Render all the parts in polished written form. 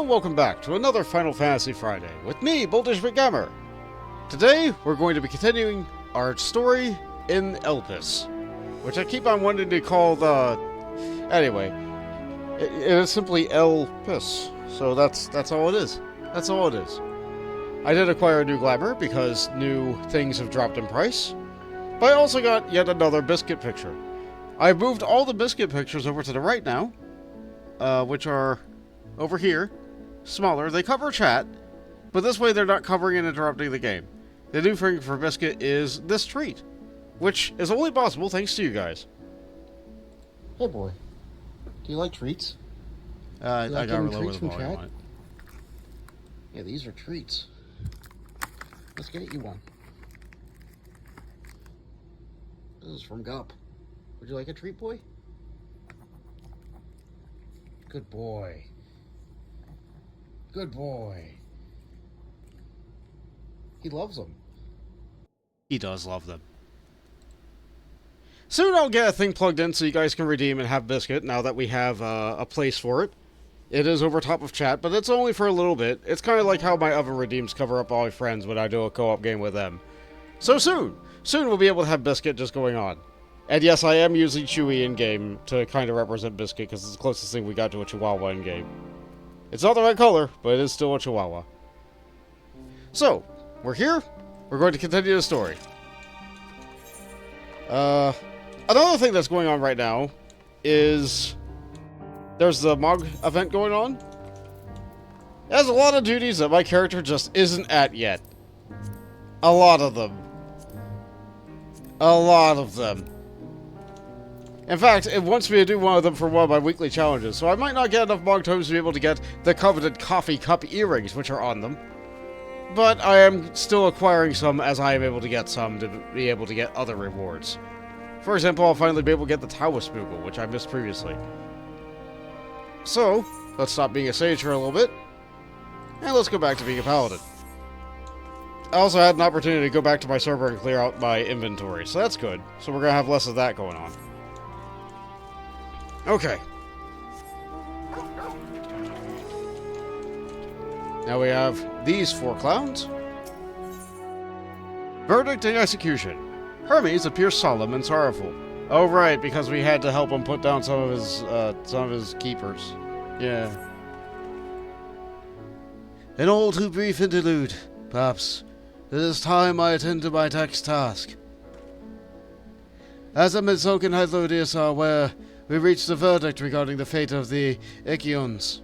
Hello and welcome back to another Final Fantasy Friday with me, Boltish McGammar. Today, we're going to be continuing our story in Elpis, which I keep on wanting to call the... Anyway, it is simply Elpis, so that's all it is. That's all it is. I did acquire a new glamour because new things have dropped in price, but I also got yet another biscuit picture. I've moved all the biscuit pictures over to the right now, which are over here, smaller. They cover chat, but this way they're not covering and interrupting the game. The new thing for biscuit is this treat, which is only possible thanks to you guys. Hey boy, do you like treats? I got really low with the volume on it. Yeah, these are treats. Let's get you one. This is from Gup. Would you like a treat, boy? Good boy. Good boy. He loves them. He does love them. Soon I'll get a thing plugged in so you guys can redeem and have biscuit now that we have a place for it. It is over top of chat, but it's only for a little bit. It's kind of like how my other redeems cover up all my friends when I do a co-op game with them. So soon we'll be able to have biscuit just going on. And yes, I am using Chewy in-game to kind of represent biscuit because it's the closest thing we got to a Chihuahua in-game. It's not the right color, but it is still a Chihuahua. So, we're here. We're going to continue the story. Another thing that's going on right now is there's the MOG event going on. It has a lot of duties that my character just isn't at yet. A lot of them. A lot of them. In fact, it wants me to do one of them for one of my weekly challenges, so I might not get enough MOG tokens to be able to get the coveted coffee cup earrings, which are on them. But I am still acquiring some as I am able to get some to be able to get other rewards. For example, I'll finally be able to get the Taoist Bugle, which I missed previously. So, let's stop being a sage for a little bit, and let's go back to being a paladin. I also had an opportunity to go back to my server and clear out my inventory, so that's good. So we're going to have less of that going on. Okay. Now we have these 4 clowns. Verdict and execution. Hermes appears solemn and sorrowful. Oh right, because we had to help him put down some of his keepers. Yeah. An all too brief interlude, perhaps. It is time I attend to my next task. As the Midsoak and Hyperborea are aware, we reached a verdict regarding the fate of the Ichions.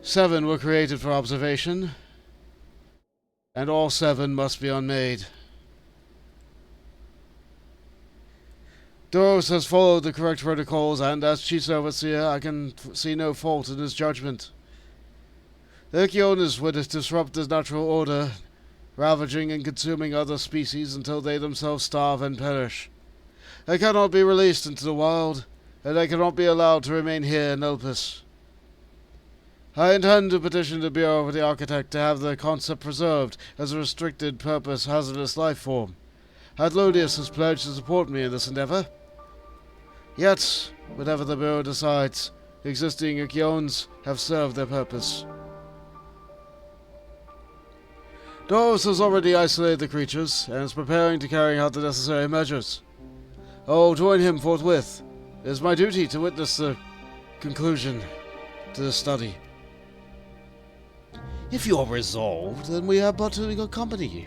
7 were created for observation, and all 7 must be unmade. Doros has followed the correct protocols, and as Chief Overseer, I can see no fault in his judgment. The Ichiones would disrupt the natural order, ravaging and consuming other species until they themselves starve and perish. They cannot be released into the wild, and they cannot be allowed to remain here in Elpis. I intend to petition the Bureau of the Architect to have the concept preserved as a restricted purpose hazardous life form. Adlodius has pledged to support me in this endeavor. Yet, whatever the Bureau decides, existing Ichiones have served their purpose. Doros has already isolated the creatures, and is preparing to carry out the necessary measures. I will join him forthwith. It is my duty to witness the conclusion to the study. If you are resolved, then we have but to accompany you.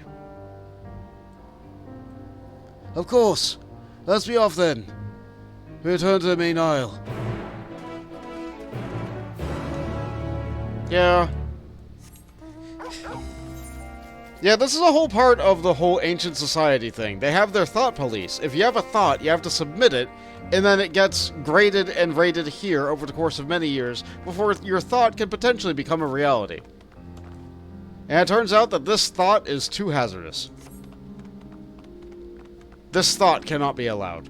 Of course. Let's be off then. Return to the main aisle. Yeah. Yeah, this is a whole part of the whole ancient society thing. They have their thought police. If you have a thought, you have to submit it, and then it gets graded and rated here over the course of many years before your thought can potentially become a reality. And it turns out that this thought is too hazardous. This thought cannot be allowed.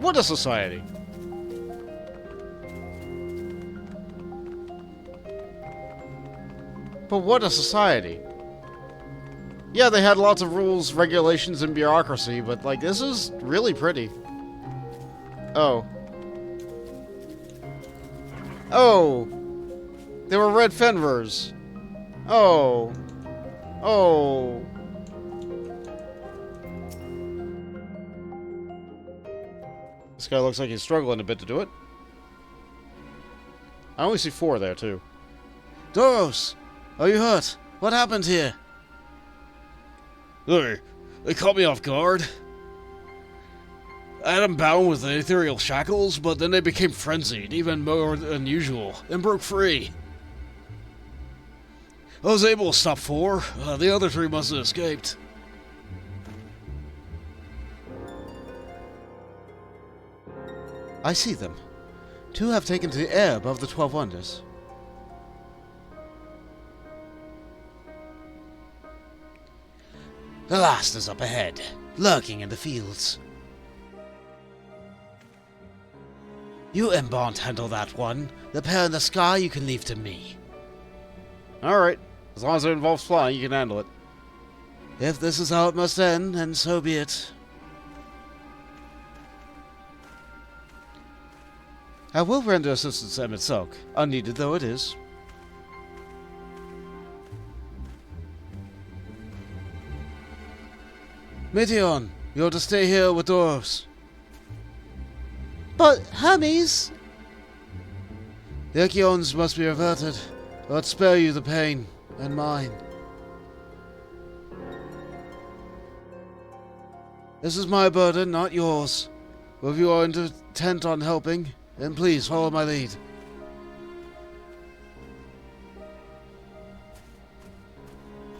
What a society. But what a society. Yeah, they had lots of rules, regulations, and bureaucracy, but, like, this is really pretty. Oh. Oh! They were red Fenvers. Oh. Oh. This guy looks like he's struggling a bit to do it. I only see 4 there, too. Doros! Are you hurt? What happened here? They caught me off guard. I had them bound with the ethereal shackles, but then they became frenzied, even more than usual, and broke free. I was able to stop 4. The other 3 must have escaped. I see them. 2 have taken to the air above the 12 Wonders. The last is up ahead, lurking in the fields. You and Bont handle that one. The pair in the sky you can leave to me. Alright. As long as it involves flying, you can handle it. If this is how it must end, then so be it. I will render assistance to Emmett Silk, unneeded though it is. Meteon, you're to stay here with Doros. But Hermes... The Echions must be averted, but spare you the pain, and mine. This is my burden, not yours. If you are intent on helping, then please follow my lead.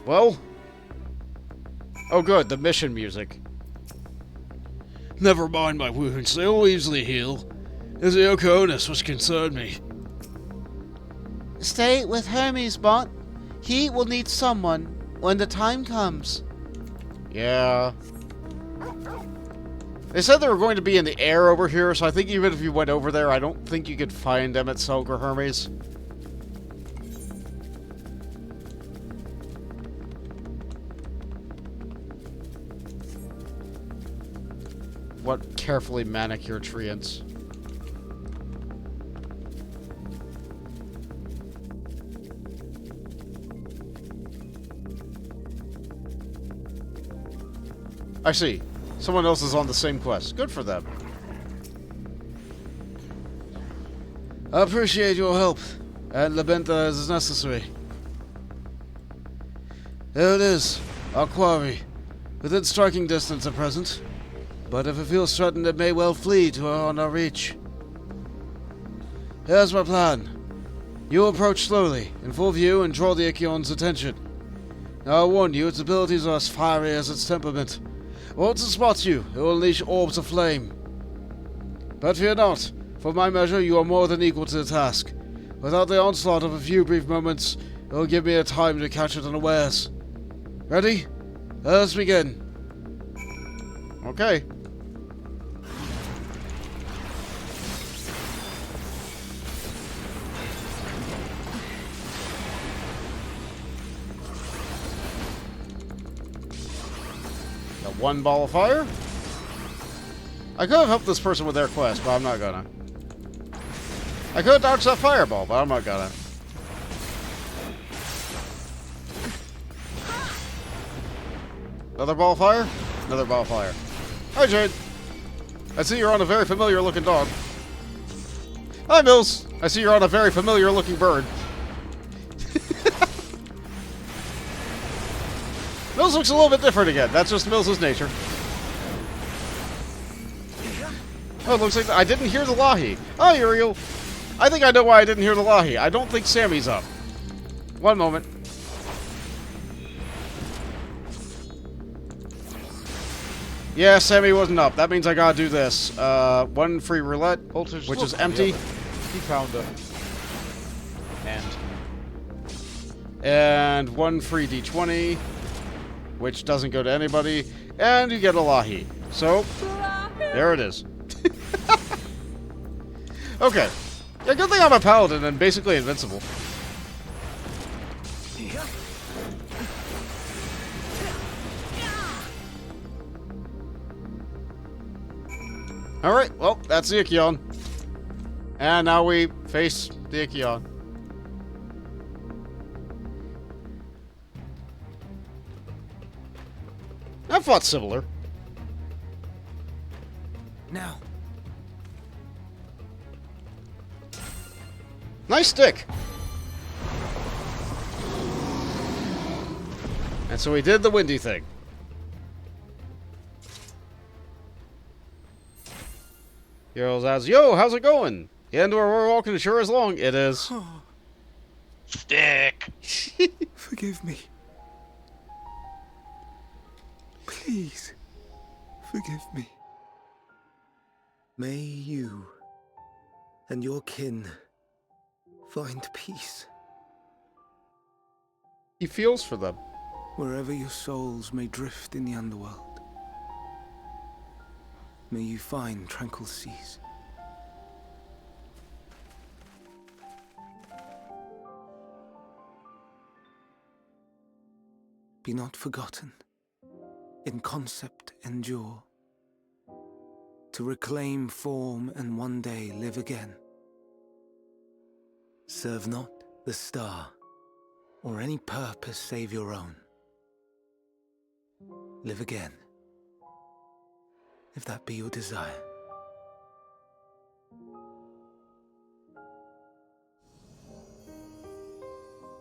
Well? Oh good, the mission music. Never mind my wounds, they'll easily heal. It's the Oconus which concerned me. Stay with Hermes, Bont. He will need someone when the time comes. Yeah. They said they were going to be in the air over here, so I think even if you went over there, I don't think you could find them at Silk or Hermes. What carefully manicured treants. I see. Someone else is on the same quest. Good for them. I appreciate your help, and lament as is necessary. There it is, our quarry. Within striking distance at present, but if it feels threatened, it may well flee to on our reach. Here's my plan. You approach slowly, in full view, and draw the Ichion's attention. Now I warn you, its abilities are as fiery as its temperament. Once it spots you, it will unleash orbs of flame. But fear not. For my measure, you are more than equal to the task. Without the onslaught of a few brief moments, it will give me a time to catch it unawares. Ready? Let's begin. Okay. Got 1 ball of fire. I could have helped this person with their quest, but I'm not gonna. I could have dodged that fireball, but I'm not gonna. Another ball of fire? Another ball of fire. Hi, Jade. I see you're on a very familiar looking dog. Hi, Mills. I see you're on a very familiar looking bird. Mills looks a little bit different again. That's just Mills' nature. Oh, it looks like I didn't hear the Lahi. Oh, Uriel. I think I know why I didn't hear the Lahi. I don't think Sammy's up. One moment. Yeah, Sammy wasn't up. That means I gotta do this. 1 free roulette, which is empty. He found a And 1 free D20, which doesn't go to anybody. And you get a Lahi. So, there it is. Okay. Yeah, good thing I'm a paladin and basically invincible. Alright, well, that's the Ichion. And now we face the Ichion. I fought similar. Now. Nice stick. And so we did the windy thing. Heroes asks, yo, how's it going? The end where we're walking sure is long. It is. Stick! Forgive me. Please, forgive me. May you and your kin find peace. He feels for them. Wherever your souls may drift in the underworld, may you find tranquil seas. Be not forgotten, in concept endure, to reclaim form and one day live again. Serve not the star, or any purpose save your own. Live again, if that be your desire.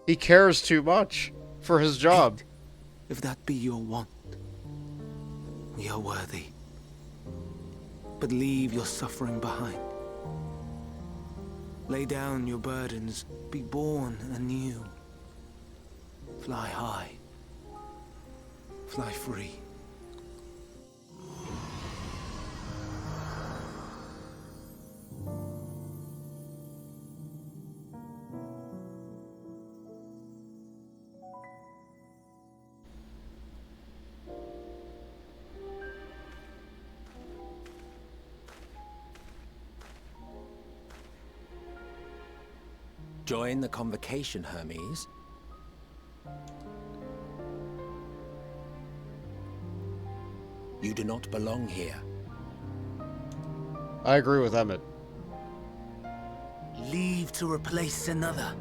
He cares too much for his job. If that be your want, we are worthy. But leave your suffering behind. Lay down your burdens, be born anew. Fly high, fly free. Join the convocation, Hermes. You do not belong here. I agree with Emmett. Leave to replace another.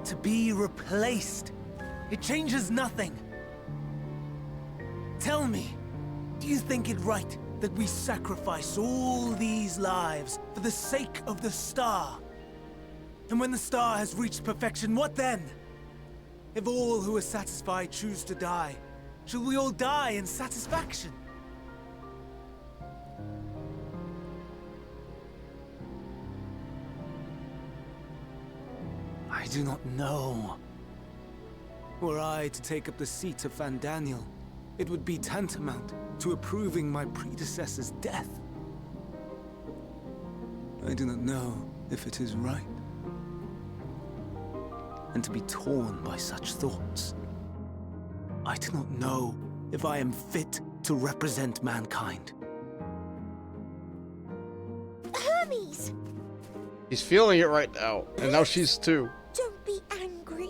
To be replaced. It changes nothing. Tell me, do you think it right that we sacrifice all these lives for the sake of the star? And when the star has reached perfection, what then? If all who are satisfied choose to die, shall we all die in satisfaction? I do not know. Were I to take up the seat of Van Daniel, it would be tantamount to approving my predecessor's death. I do not know if it is right. And to be torn by such thoughts. I do not know if I am fit to represent mankind. Hermes! He's feeling it right now, and now she's too. Don't be angry.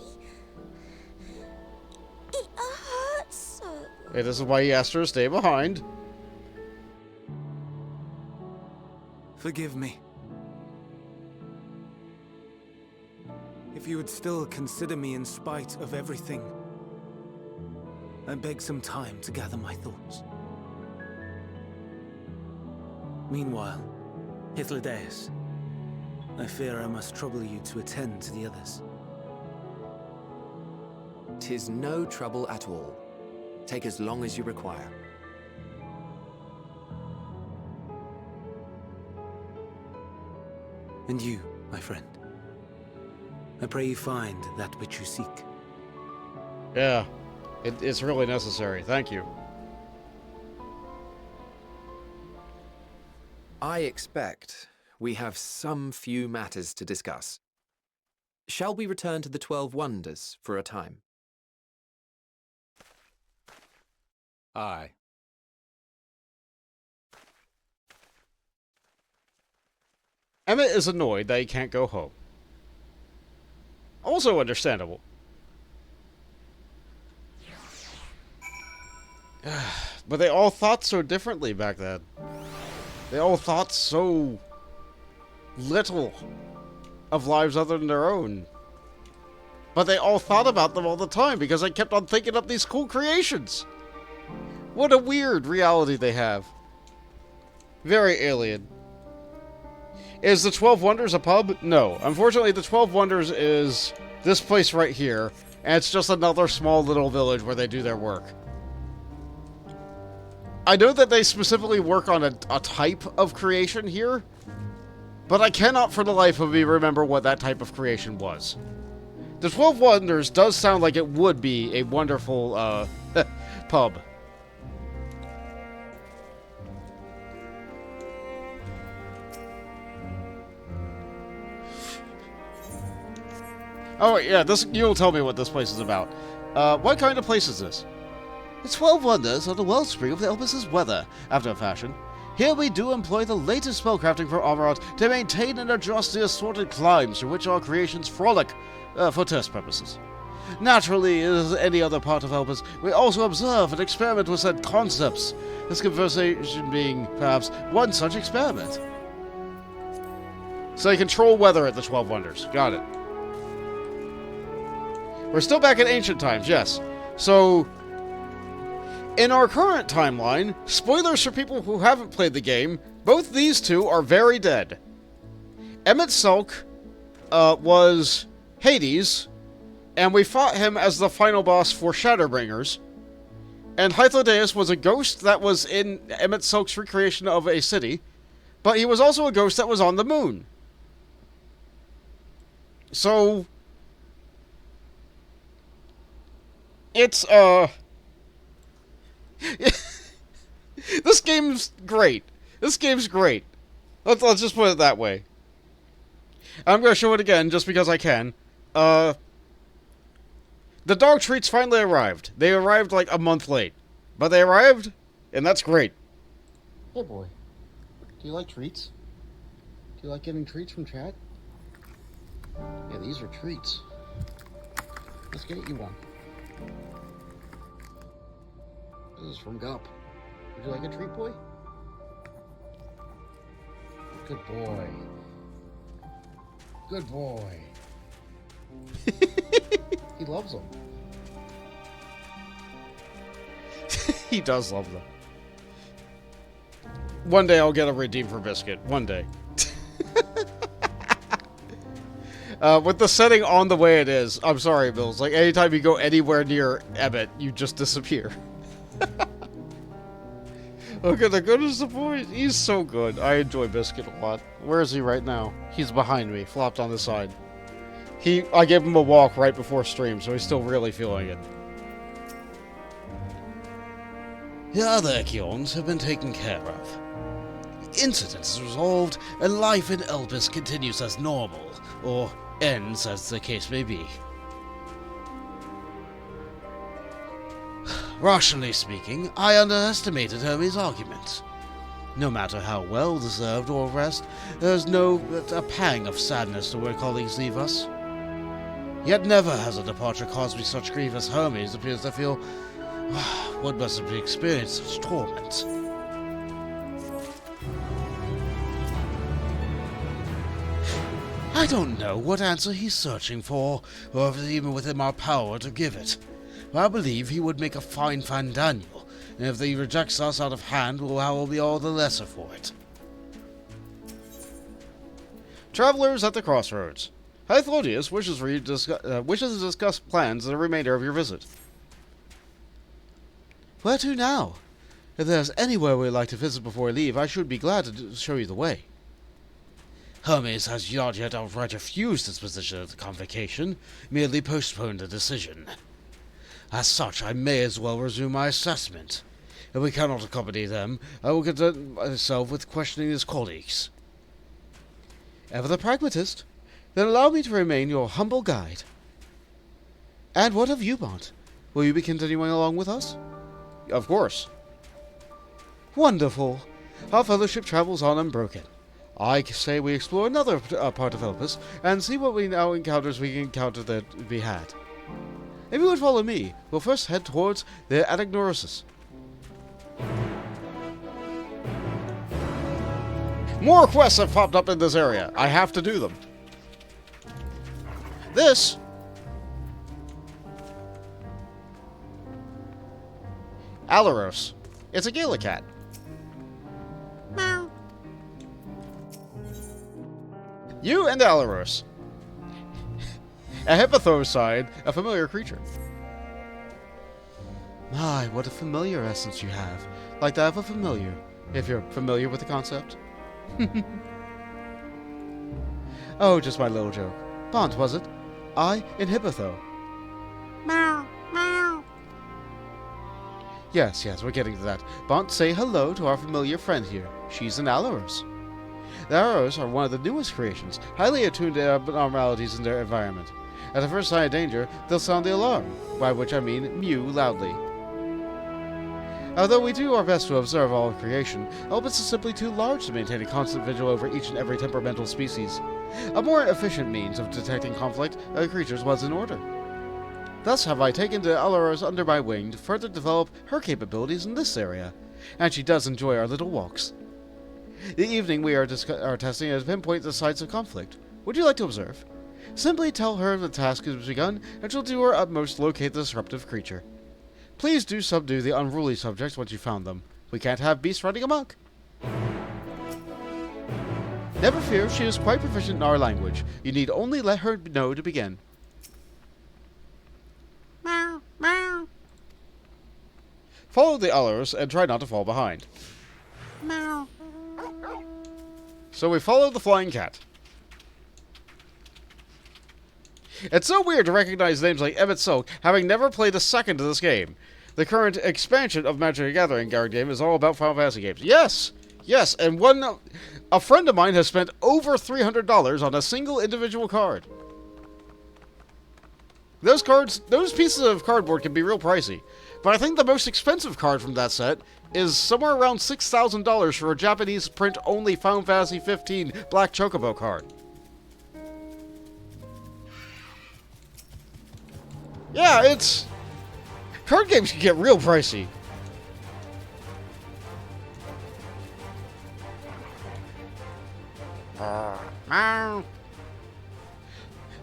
It hurts so. Hey, this is why he asked her to stay behind. Forgive me. If you would still consider me in spite of everything, I beg some time to gather my thoughts. Meanwhile, Hythlodaeus, I fear I must trouble you to attend to the others. 'Tis no trouble at all. Take as long as you require. And you, my friend, I pray you find that which you seek. Yeah, it's really necessary. Thank you. I expect we have some few matters to discuss. Shall we return to the 12 Wonders for a time? Aye. Emmett is annoyed that he can't go home. Also understandable. But they all thought so differently back then. They all thought so little of lives other than their own. But they all thought about them all the time because they kept on thinking up these cool creations. What a weird reality they have. Very alien. Is the 12 Wonders a pub? No. Unfortunately, the 12 Wonders is this place right here, and it's just another small little village where they do their work. I know that they specifically work on a type of creation here, but I cannot for the life of me remember what that type of creation was. The 12 Wonders does sound like it would be a wonderful pub. Oh, yeah, you'll tell me what this place is about. What kind of place is this? The 12 Wonders are the wellspring of the Elpis' weather, after a fashion. Here we do employ the latest spellcrafting for armor art to maintain and adjust the assorted climes through which our creations frolic, for test purposes. Naturally, as any other part of Elpis, we also observe and experiment with said concepts, this conversation being, perhaps, one such experiment. So they control weather at the 12 Wonders. Got it. We're still back in ancient times, yes. So, in our current timeline, spoilers for people who haven't played the game, both these two are very dead. Emmett Selk was Hades, and we fought him as the final boss for Shadowbringers. And Hyperborea was a ghost that was in Emmett Selk's recreation of a city, but he was also a ghost that was on the moon. So, it's, this game's great. This game's great. Let's just put it that way. I'm gonna show it again, just because I can. The dog treats finally arrived. They arrived like a month late. But they arrived, and that's great. Hey boy, do you like treats? Do you like getting treats from chat? Yeah, these are treats. Let's get you one. This is from Gup. Would you like a treat, boy? Good boy. Good boy. He loves them. He does love them. One day I'll get a redeem for biscuit. One day. With the setting on the way it is, I'm sorry, Bills. Like, anytime you go anywhere near Emmett, you just disappear. Look at the goodness of the boy. He's so good. I enjoy Biscuit a lot. Where is he right now? He's behind me, flopped on the side. I gave him a walk right before stream, so he's still really feeling it. The other Echions have been taken care of. The incident is resolved, and life in Elpis continues as normal, or ends as the case may be. Rationally speaking, I underestimated Hermes' argument. No matter how well-deserved or rest, there's a pang of sadness to where colleagues leave us. Yet never has a departure caused me such grief as Hermes appears to feel. One must have experienced such torment. I don't know what answer he's searching for, or if it's even within our power to give it. But I believe he would make a fine Daniel, and if he rejects us out of hand, I will be all the lesser for it. Travelers at the crossroads. Hyperborea wishes to discuss plans and the remainder of your visit. Where to now? If there's anywhere we'd like to visit before we leave, I should be glad to show you the way. Hermes has not yet outright refused its position at the convocation, merely postponed the decision. As such, I may as well resume my assessment. If we cannot accompany them, I will content myself with questioning his colleagues. Ever the pragmatist, then allow me to remain your humble guide. And what of you, Bont? Will you be continuing along with us? Of course. Wonderful. Our fellowship travels on unbroken. I say we explore another part of Elpis, and see what we can encounter that we had. If you would follow me, we'll first head towards the Anagnorisis. More quests have popped up in this area. I have to do them. This... Alaros. It's a Gala cat. Meow. You and Alaros. A Hippothosaid, a familiar creature. My, what a familiar essence you have. Like that of a familiar, if you're familiar with the concept. Oh, just my little joke. Bont, was it? I in Hippotho. Meow, meow. Yes, we're getting to that. Bont, say hello to our familiar friend here. She's an Alaros. The Alaros are one of the newest creations, highly attuned to abnormalities in their environment. At the first sign of danger, they'll sound the alarm, by which I mean mew loudly. Although we do our best to observe all of creation, Elpis is simply too large to maintain a constant vigil over each and every temperamental species. A more efficient means of detecting conflict of creatures was in order. Thus have I taken the Alaros under my wing to further develop her capabilities in this area, and she does enjoy our little walks. The evening we are testing is to pinpoint the sites of conflict. Would you like to observe? Simply tell her the task has begun, and she'll do her utmost to locate the disruptive creature. Please do subdue the unruly subjects once you found them. We can't have beasts running amok. Never fear, she is quite proficient in our language. You need only let her know to begin. Meow, meow. Follow the Alaros and try not to fall behind. Meow. So we follow the flying cat. It's so weird to recognize names like Emmett Silk, having never played a second of this game. The current expansion of Magic the Gathering card game is all about Final Fantasy games. Yes! Yes, and a friend of mine has spent over $300 on a single individual card. Those pieces of cardboard can be real pricey. But I think the most expensive card from that set is somewhere around $6,000 for a Japanese print-only Final Fantasy XV Black Chocobo card. Yeah, it's... Card games can get real pricey.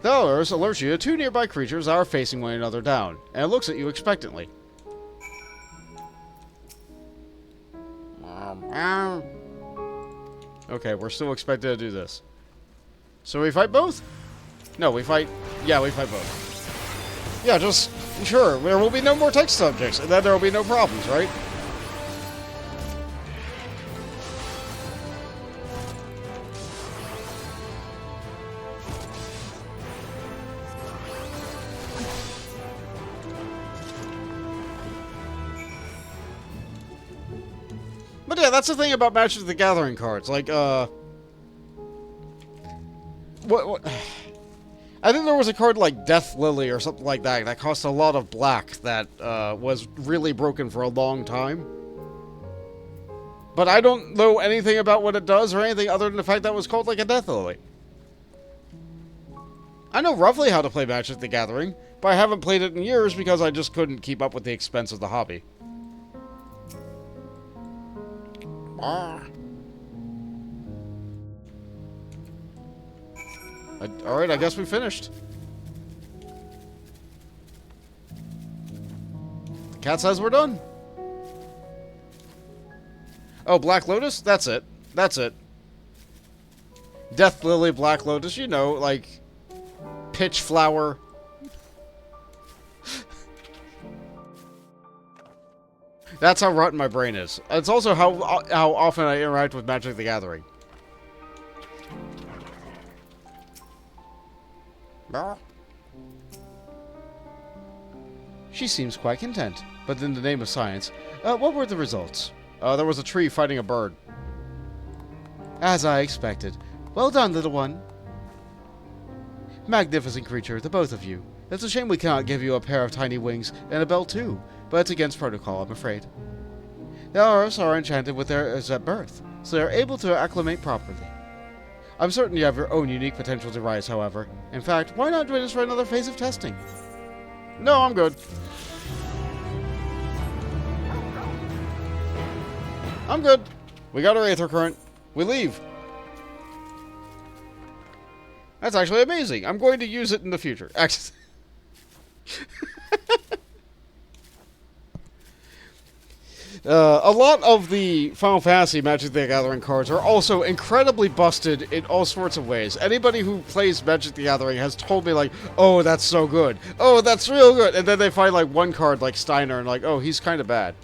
The Alaros alerts you to two nearby creatures that are facing one another down, and it looks at you expectantly. Okay, we're still expected to do this. So we fight both? No, we fight... Yeah, we fight both. Yeah, just... Sure, there will be no more text subjects, and then there will be no problems, right? But yeah, that's the thing about Magic the Gathering cards. Like, What... I think there was a card like Death Lily or something like that that cost a lot of black that was really broken for a long time. But I don't know anything about what it does or anything other than the fact that it was called like a Death Lily. I know roughly how to play Magic the Gathering, but I haven't played it in years because I just couldn't keep up with the expense of the hobby. Alright, I guess we finished. The cat says we're done. Oh, Black Lotus? That's it. That's it. Death Lily, Black Lotus, you know, like... Pitch Flower. That's how rotten my brain is. It's also how often I interact with Magic the Gathering. She seems quite content, but in the name of science, what were the results? There was a tree fighting a bird. As I expected. Well done, little one. Magnificent creature, the both of you. It's a shame we cannot give you a pair of tiny wings and a bell too, but it's against protocol, I'm afraid. The Alaros are enchanted with theirs at birth, so they are able to acclimate properly. I'm certain you have your own unique potential to rise, however. In fact, why not join us for another phase of testing? No, I'm good. I'm good. We got our Aether Current. We leave. That's actually amazing. I'm going to use it in the future. A lot of the Final Fantasy Magic the Gathering cards are also incredibly busted in all sorts of ways. Anybody who plays Magic the Gathering has told me, like, oh, that's so good. Oh, that's real good. And then they find, like, one card, like Steiner, and like, oh, he's kind of bad.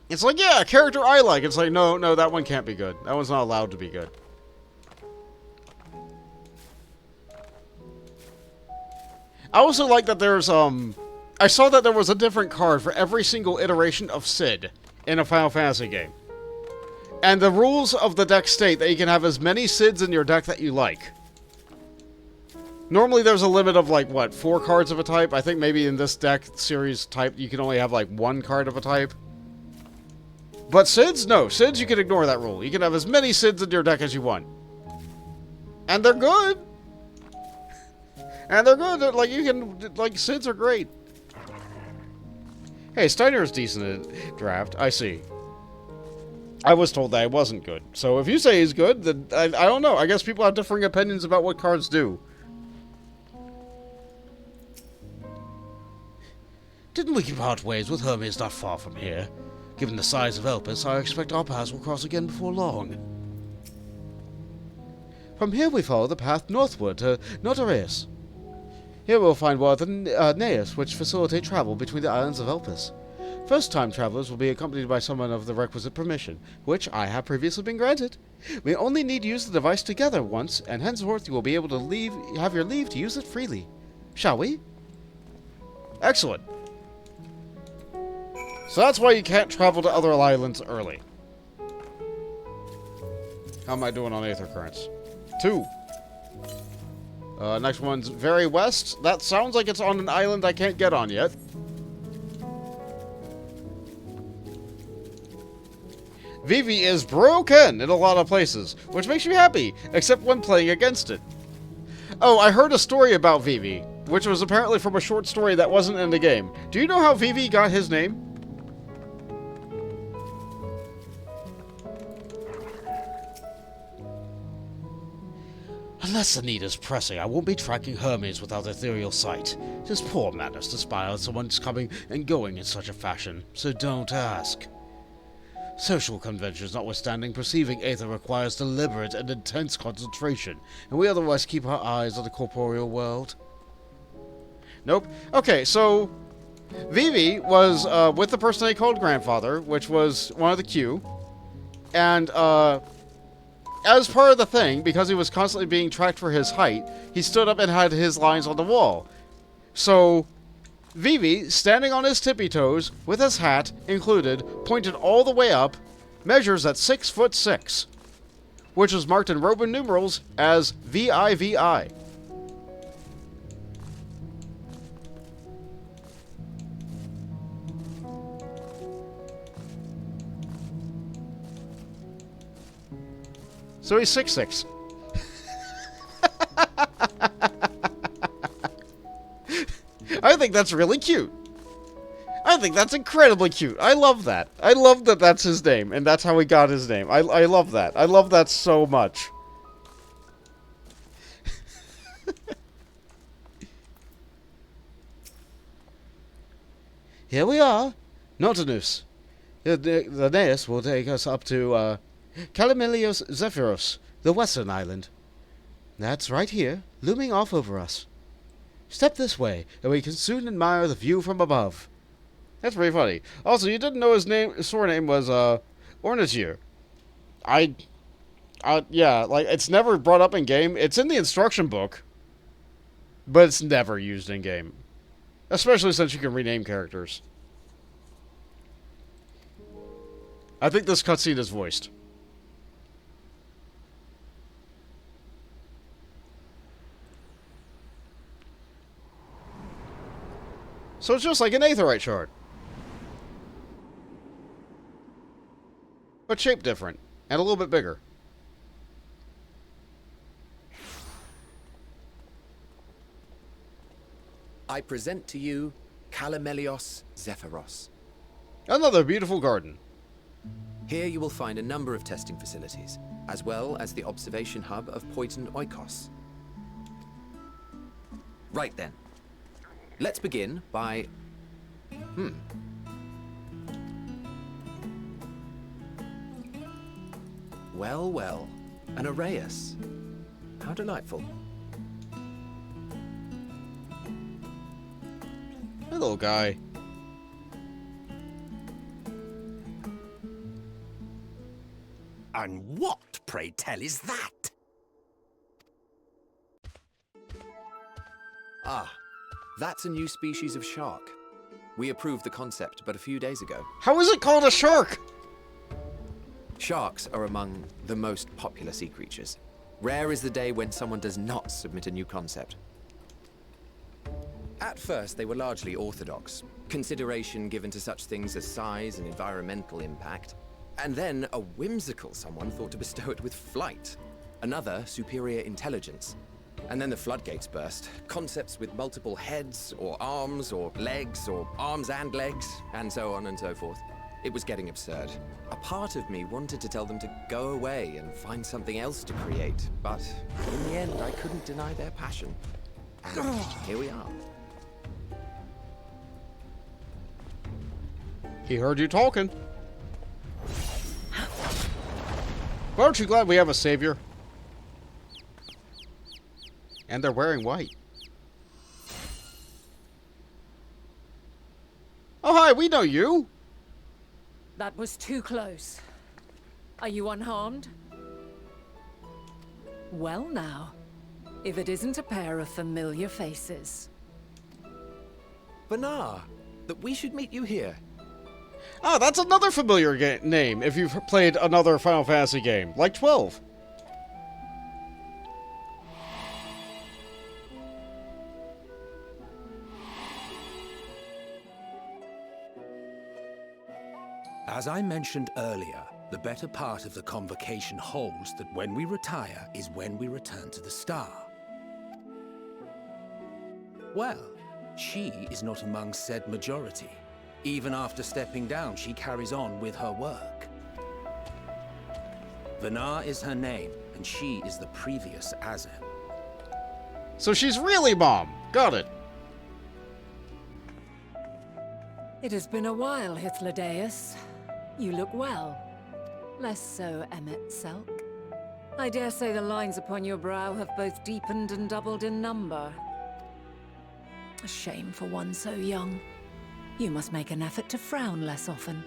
It's like, yeah, a character I like. It's like, no, no, that one can't be good. That one's not allowed to be good. I also like that there's, I saw that there was a different card for every single iteration of Sid in a Final Fantasy game. And the rules of the deck state that you can have as many Sids in your deck that you like. Normally there's a limit of, like, what, 4 cards of a type? I think maybe in this deck series type, you can only have, like, 1 card of a type. But Sids? No. Sids, you can ignore that rule. You can have as many Sids in your deck as you want. And they're good. And they're good. They're, like, you can... Like, Sids are great. Hey, Steiner's decent at draft. I see. I was told that it wasn't good. So if you say he's good, then I don't know. I guess people have differing opinions about what cards do. Didn't we part ways with Hermes not far from here? Given the size of Elpis, I expect our paths will cross again before long. From here we follow the path northward to Notareus. Here we'll find one of the Naeus, which facilitate travel between the islands of Elpis. First-time travelers will be accompanied by someone of the requisite permission, which I have previously been granted. We only need to use the device together once, and henceforth you will be able to have your leave to use it freely. Shall we? Excellent. So that's why you can't travel to other islands early. How am I doing on Aether Currents? 2. Next one's very west. That sounds like it's on an island I can't get on yet. Vivi is broken in a lot of places, which makes me happy, except when playing against it. Oh, I heard a story about Vivi, which was apparently from a short story that wasn't in the game. Do you know how Vivi got his name? Unless the need is pressing, I won't be tracking Hermes without ethereal sight. It is poor manners to spy on someone's coming and going in such a fashion, so don't ask. Social conventions notwithstanding, perceiving Aether requires deliberate and intense concentration, and we otherwise keep our eyes on the corporeal world. Nope. Okay, so Vivi was with the person they called Grandfather, which was one of the Q, and as part of the thing, because he was constantly being tracked for his height, he stood up and had his lines on the wall. So Vivi, standing on his tippy toes, with his hat included, pointed all the way up, measures at 6'6", which was marked in Roman numerals as VIVI. So he's 6'6". I think that's really cute. I think that's incredibly cute. I love that. I love that that's his name, and that's how he got his name. I love that. I love that so much. Here we are, Nautilus. The Naeus will take us up to Calamilios Zephyros, the western island. That's right here, looming off over us. Step this way, and we can soon admire the view from above. That's pretty funny. Also, you didn't know his surname was Ornitier. Yeah, like, it's never brought up in game. It's in the instruction book, but it's never used in game. Especially since you can rename characters. I think this cutscene is voiced. So it's just like an Aetherite shard. But shaped different. And a little bit bigger. I present to you Calamelios Zephyros. Another beautiful garden. Here you will find a number of testing facilities, as well as the observation hub of Poiton Oikos. Right then. Let's begin by... Well, well. An Arrhaeus. How delightful. Hello, guy. And what, pray tell, is that? Ah, that's a new species of shark. We approved the concept but a few days ago. How is it called a shark? Sharks are among the most popular sea creatures. Rare is the day when someone does not submit a new concept. At first, they were largely orthodox, consideration given to such things as size and environmental impact. And then a whimsical someone thought to bestow it with flight, another superior intelligence. And then the floodgates burst. Concepts with multiple heads, or arms and legs, and so on and so forth. It was getting absurd. A part of me wanted to tell them to go away and find something else to create, but in the end, I couldn't deny their passion. And here we are. He heard you talking. But aren't you glad we have a savior? And they're wearing white. Oh, hi, we know you. That was too close. Are you unharmed? Well now, if it isn't a pair of familiar faces. Benar, that we should meet you here. Oh, that's another familiar name if you've played another Final Fantasy game, like 12. As I mentioned earlier, the better part of the convocation holds that when we retire is when we return to the star. Well, she is not among said majority. Even after stepping down, she carries on with her work. Benar is her name, and she is the previous Azem. So she's really Mom. Got it. It has been a while, Hythlodaeus. You look well. Less so, Emmet Selk. I dare say the lines upon your brow have both deepened and doubled in number. A shame for one so young. You must make an effort to frown less often.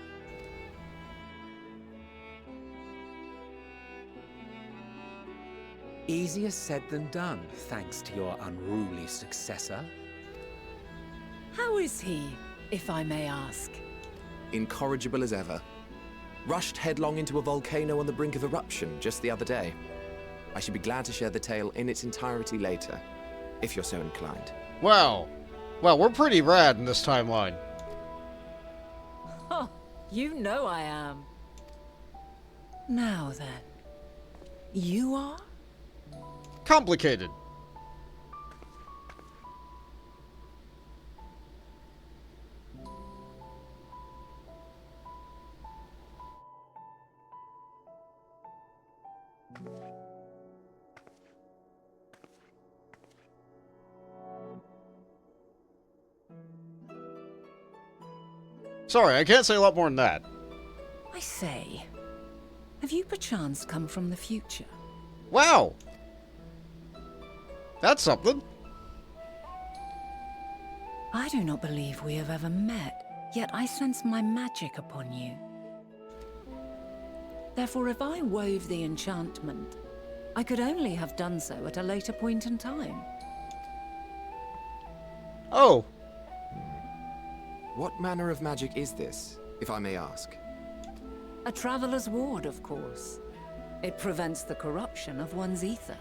Easier said than done, thanks to your unruly successor. How is he, if I may ask? Incorrigible as ever. Rushed headlong into a volcano on the brink of eruption just the other day. I should be glad to share the tale in its entirety later, if you're so inclined. Wow. Well, we're pretty rad in this timeline. Huh, you know I am. Now then, you are? Complicated. Sorry, I can't say a lot more than that. I say, have you perchance come from the future? Wow! That's something. I do not believe we have ever met, yet I sense my magic upon you. Therefore, if I wove the enchantment, I could only have done so at a later point in time. Oh. What manner of magic is this, if I may ask? A traveler's ward, of course. It prevents the corruption of one's ether.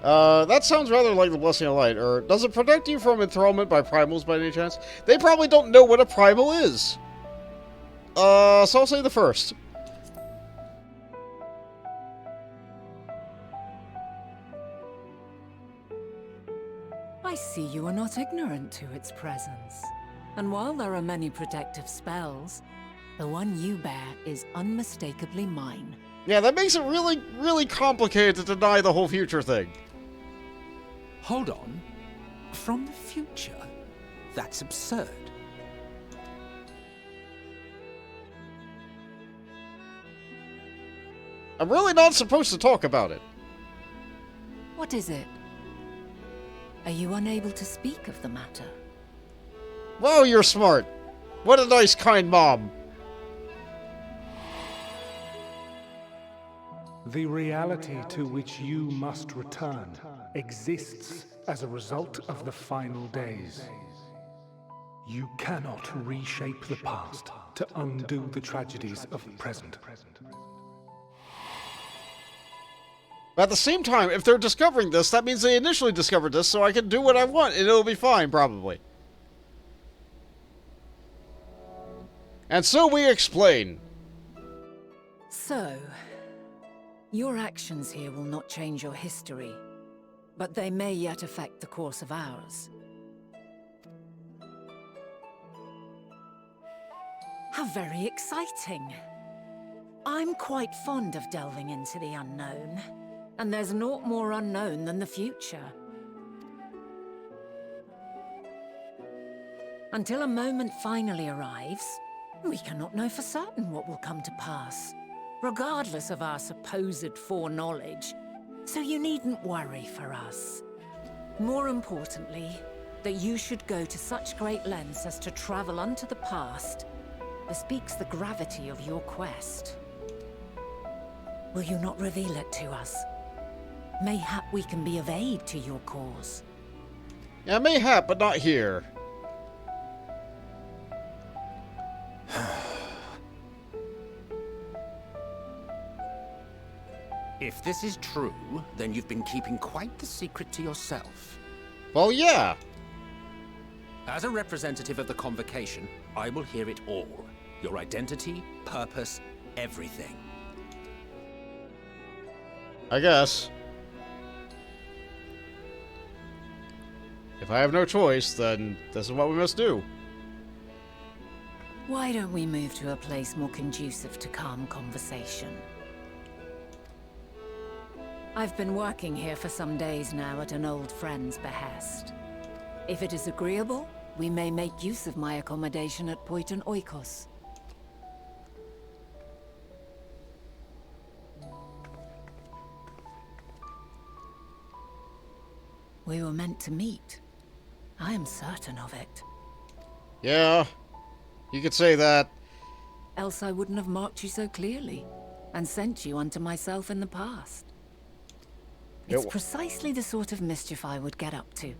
That sounds rather like the Blessing of Light, or does it protect you from enthrallment by primals by any chance? They probably don't know what a primal is. So I'll say the first. I see you are not ignorant to its presence. And while there are many protective spells, the one you bear is unmistakably mine. Yeah, that makes it really, really complicated to deny the whole future thing. Hold on. From the future? That's absurd. I'm really not supposed to talk about it. What is it? Are you unable to speak of the matter? Wow, you're smart. What a nice, kind mom. The reality to which you must return exists as a result of the final days. You cannot reshape the past to undo the tragedies of the present. But at the same time, if they're discovering this, that means they initially discovered this, so I can do what I want, and it'll be fine, probably. And so we explain. So, your actions here will not change your history, but they may yet affect the course of ours. How very exciting. I'm quite fond of delving into the unknown, and there's naught more unknown than the future. Until a moment finally arrives, we cannot know for certain what will come to pass, regardless of our supposed foreknowledge, so you needn't worry for us. More importantly, that you should go to such great lengths as to travel unto the past bespeaks the gravity of your quest. Will you not reveal it to us? Mayhap we can be of aid to your cause. Yeah, mayhap, but not here. If this is true, then you've been keeping quite the secret to yourself. Well, yeah. As a representative of the Convocation, I will hear it all. Your identity, purpose, everything. I guess. If I have no choice, then this is what we must do. Why don't we move to a place more conducive to calm conversation? I've been working here for some days now at an old friend's behest. If it is agreeable, we may make use of my accommodation at Poiton Oikos. We were meant to meet. I am certain of it. Yeah, you could say that. Else I wouldn't have marked you so clearly, and sent you unto myself in the past. It's precisely the sort of mischief I would get up to.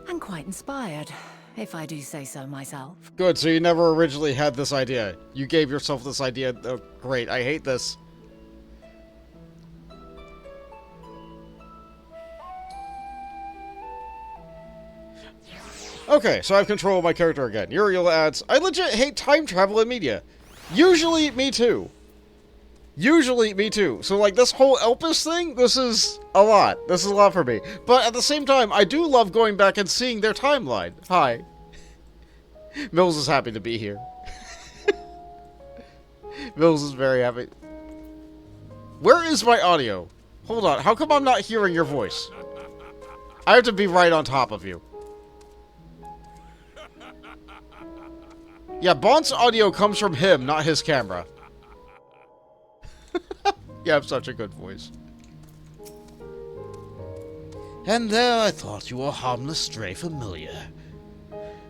And quite inspired, if I do say so myself. Good, so you never originally had this idea. You gave yourself this idea. Oh, great, I hate this. Okay, so I have control of my character again. Uriel adds, I legit hate time travel in media. Usually, me too. Usually, me too. So, like, this whole Elpis thing, this is a lot. This is a lot for me. But at the same time, I do love going back and seeing their timeline. Hi. Mills is happy to be here. Mills is very happy. Where is my audio? Hold on, how come I'm not hearing your voice? I have to be right on top of you. Yeah, Bont's audio comes from him, not his camera. You have such a good voice. And there I thought you were a harmless stray familiar.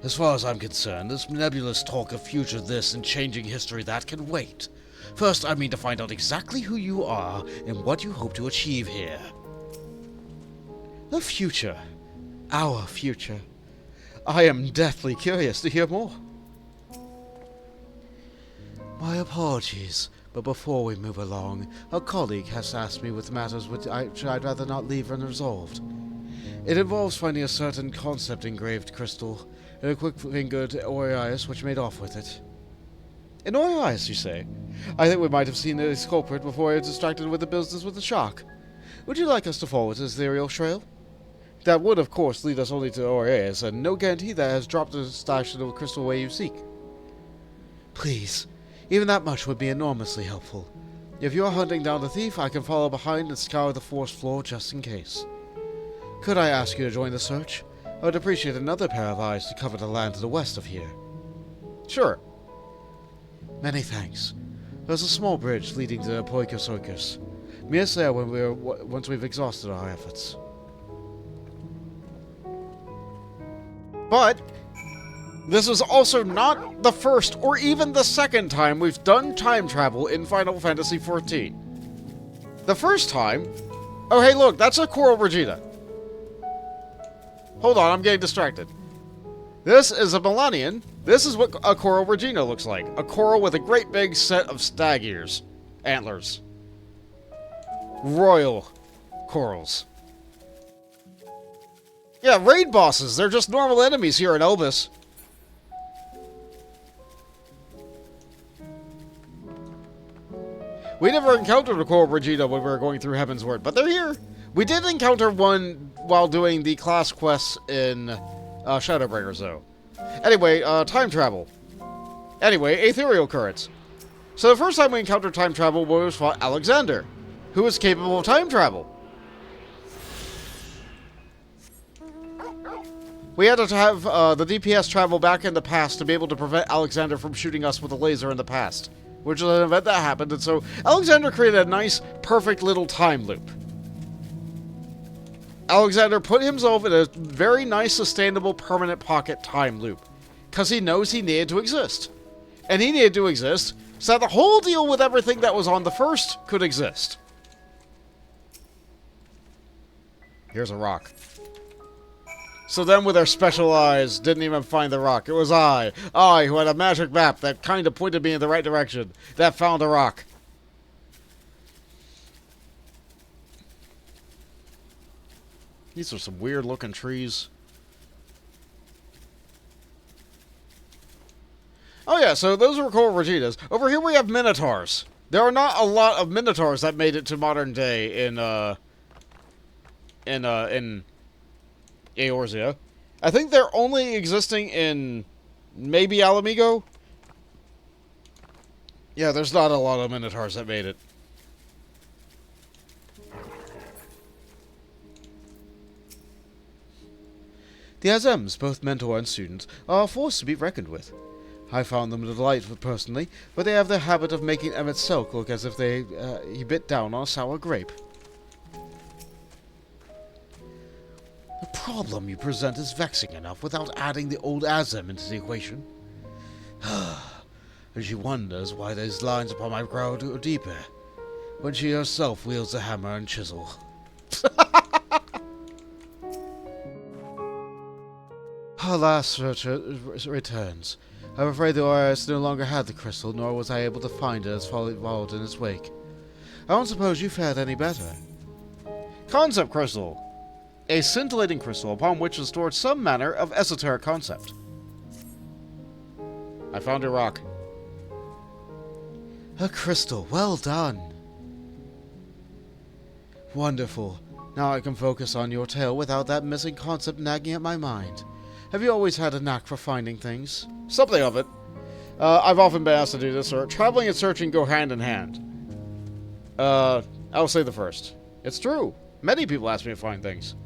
As far as I'm concerned, this nebulous talk of future this and changing history that can wait. First, I mean to find out exactly who you are and what you hope to achieve here. The future. Our future. I am deathly curious to hear more. My apologies, but before we move along, a colleague has asked me with matters which I'd rather not leave unresolved. It involves finding a certain concept engraved crystal, and a quick-fingered Orias which made off with it. An Orias, you say? I think we might have seen its culprit before it distracted with the business with the shark. Would you like us to follow its ethereal trail? That would, of course, lead us only to Aureus, and no guarantee that it has dropped a stash of the crystal where you seek. Please, even that much would be enormously helpful. If you are hunting down the thief, I can follow behind and scour the forest floor just in case. Could I ask you to join the search? I would appreciate another pair of eyes to cover the land to the west of here. Sure. Many thanks. There's a small bridge leading to the Poika Circus. Meet us there once we've exhausted our efforts. But this is also not the first or even the second time we've done time travel in Final Fantasy XIV. The first time... Oh, hey, look, that's a Coral Regina. Hold on, I'm getting distracted. This is a Millennian. This is what a Coral Regina looks like. A coral with a great big set of stag ears. Antlers. Royal corals. Yeah, raid bosses. They're just normal enemies here in Elbis. We never encountered a Coral Regina when we were going through Heaven's Word, but they're here. We did encounter one while doing the class quests in Shadowbringers, though. Anyway, time travel. Anyway, ethereal currents. So the first time we encountered time travel was when we fought Alexander, who is capable of time travel. We had to have the DPS travel back in the past to be able to prevent Alexander from shooting us with a laser in the past, which is an event that happened, and so Alexander created a nice, perfect little time loop. Alexander put himself in a very nice, sustainable, permanent pocket time loop, because he knows he needed to exist. And he needed to exist so that the whole deal with everything that was on the first could exist. Here's a rock. So then with our special eyes, didn't even find the rock. It was I who had a magic map that kind of pointed me in the right direction, that found the rock. These are some weird looking trees. Oh yeah, so those are Coral Reginas. Over here we have Minotaurs. There are not a lot of Minotaurs that made it to modern day in Eorzea. I think they're only existing in maybe Alamigo. Yeah, there's not a lot of Minotaurs that made it. The Azems, both mentor and student, are a force to be reckoned with. I found them delightful personally, but they have the habit of making Emmett Selk look as if he bit down on a sour grape. The problem you present is vexing enough without adding the old Azem into the equation. And she wonders why those lines upon my brow go deeper, when she herself wields the hammer and chisel. Her last returns. I'm afraid the Aureus no longer had the crystal, nor was I able to find it as followed in its wake. I don't suppose you fared any better. Concept crystal. A scintillating crystal upon which is stored some manner of esoteric concept. I found a rock. A crystal, well done. Wonderful. Now I can focus on your tale without that missing concept nagging at my mind. Have you always had a knack for finding things? Something of it. I've often been asked to do this, or traveling and searching go hand in hand. I'll say the first. It's true. Many people ask me to find things.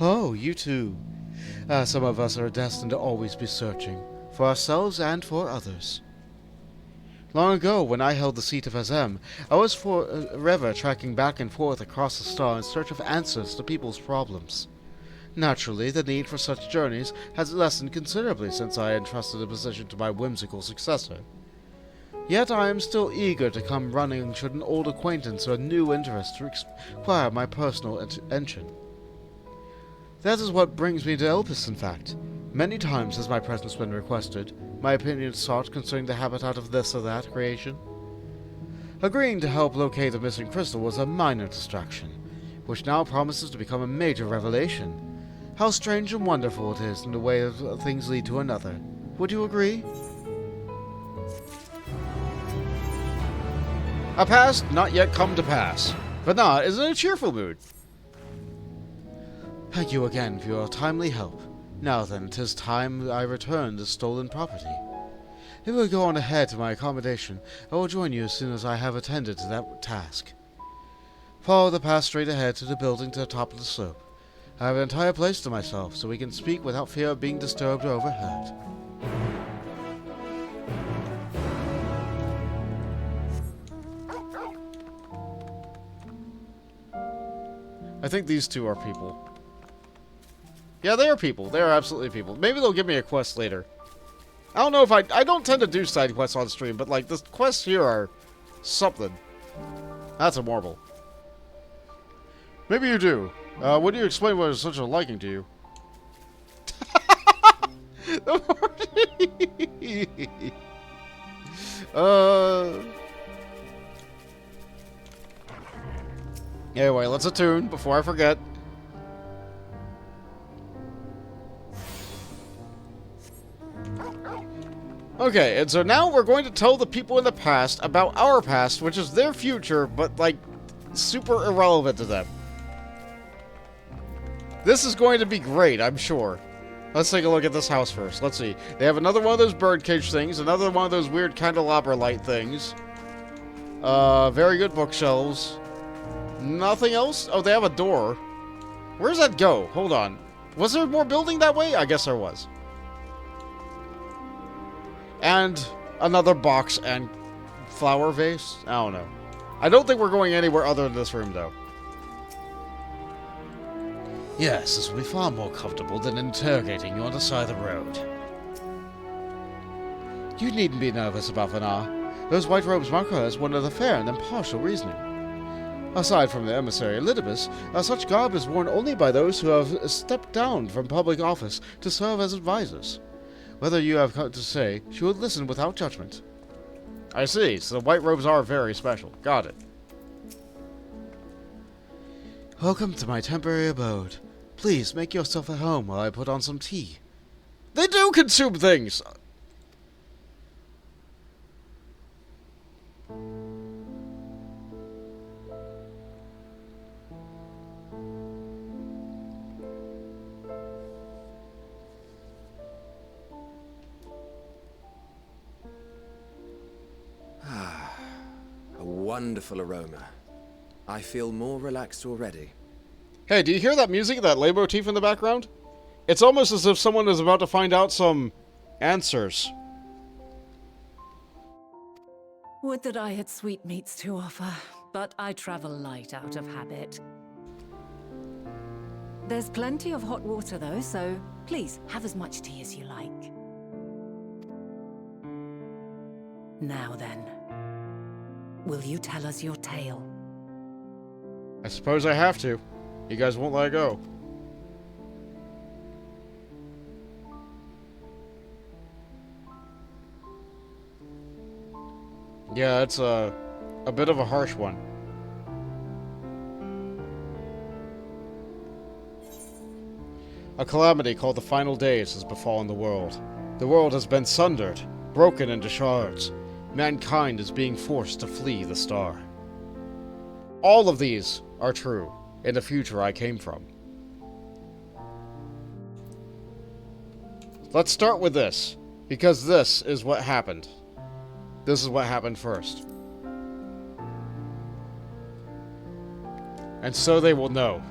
Oh, you too. Some of us are destined to always be searching, for ourselves and for others. Long ago, when I held the seat of Azem, I was forever tracking back and forth across the star in search of answers to people's problems. Naturally, the need for such journeys has lessened considerably since I entrusted the position to my whimsical successor. Yet I am still eager to come running should an old acquaintance or a new interest require my personal attention. That is what brings me to Elpis, in fact. Many times has my presence been requested, my opinion sought concerning the habitat of this or that creation. Agreeing to help locate the missing crystal was a minor distraction, which now promises to become a major revelation. How strange and wonderful it is in the way of things lead to another. Would you agree? A past not yet come to pass. But is in a cheerful mood. Thank you again for your timely help. Now then, 'tis time I return the stolen property. If we go on ahead to my accommodation, I will join you as soon as I have attended to that task. Follow the path straight ahead to the building to the top of the slope. I have an entire place to myself, so we can speak without fear of being disturbed or overheard. I think these two are people. Yeah, they are people. They are absolutely people. Maybe they'll give me a quest later. I don't know if I don't tend to do side quests on stream, but like the quests here are something. That's a marble. Maybe you do. Would you explain what is such a liking to you? Anyway, let's attune before I forget. Okay, and so now we're going to tell the people in the past about our past, which is their future, but, like, super irrelevant to them. This is going to be great, I'm sure. Let's take a look at this house first. Let's see. They have another one of those birdcage things, another one of those weird candelabra light things. Very good bookshelves. Nothing else? Oh, they have a door. Where does that go? Hold on. Was there more building that way? I guess there was. And another box and flower vase? I don't know. I don't think we're going anywhere other than this room, though. Yes, this will be far more comfortable than interrogating you on the side of the road. You needn't be nervous about Vanar. Those white robes mark her as one of the fair and impartial reasoning. Aside from the emissary Elidibus, such garb is worn only by those who have stepped down from public office to serve as advisors. Whether you have come to say, she would listen without judgment. I see, so the white robes are very special. Got it. Welcome to my temporary abode. Please make yourself at home while I put on some tea. They do consume things! A wonderful aroma. I feel more relaxed already. Hey, do you hear that music, that leitmotif in the background? It's almost as if someone is about to find out some answers. Would that I had sweetmeats to offer, but I travel light out of habit. There's plenty of hot water though, so please have as much tea as you like. Now then, will you tell us your tale? I suppose I have to. You guys won't let it go. Yeah, it's a bit of a harsh one. A calamity called the Final Days has befallen the world. The world has been sundered, broken into shards. Mankind is being forced to flee the star. All of these are true in the future I came from. Let's start with this, because this is what happened. This is what happened first. And so they will know.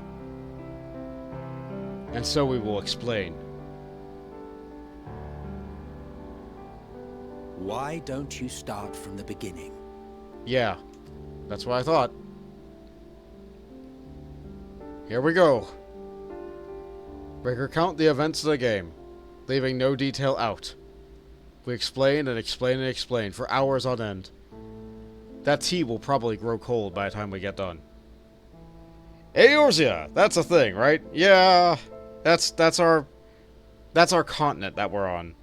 And so we will explain. Why don't you start from the beginning? Yeah, that's what I thought. Here we go. We recount the events of the game, leaving no detail out. We explain and explain and explain for hours on end. That tea will probably grow cold by the time we get done. Eorzea, that's a thing, right? Yeah, that's our continent that we're on.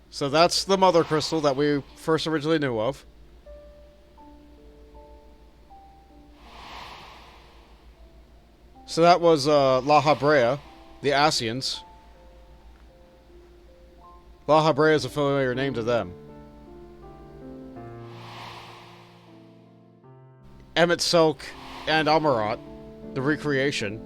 So that's the mother crystal that we first originally knew of. So that was La Habrea, the Asians. La Habrea is a familiar name to them. Emmett Silk and Amarat, the recreation.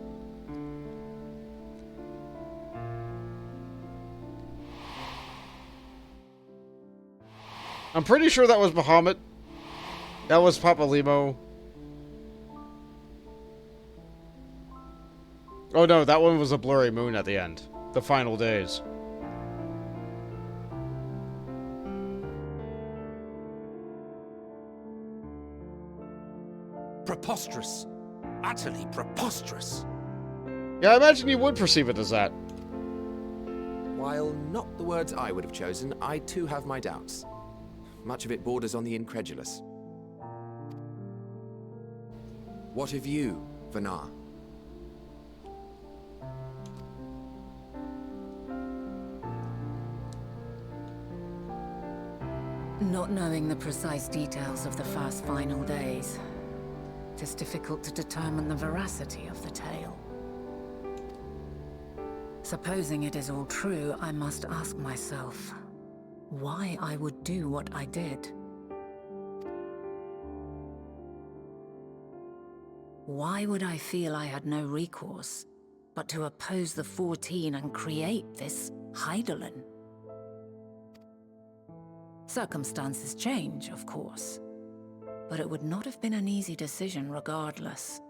I'm pretty sure that was Bahamut. That was Papa Limo. Oh no, that one was a blurry moon at the end. The final days. Preposterous. Utterly preposterous. Yeah, I imagine you would perceive it as that. While not the words I would have chosen, I too have my doubts. Much of it borders on the incredulous. What of you, Vanar? Not knowing the precise details of the first final days, it is difficult to determine the veracity of the tale. Supposing it is all true, I must ask myself why I would do what I did. Why would I feel I had no recourse but to oppose the 14 and create this Hydaelyn? Circumstances change, of course, but it would not have been an easy decision regardless.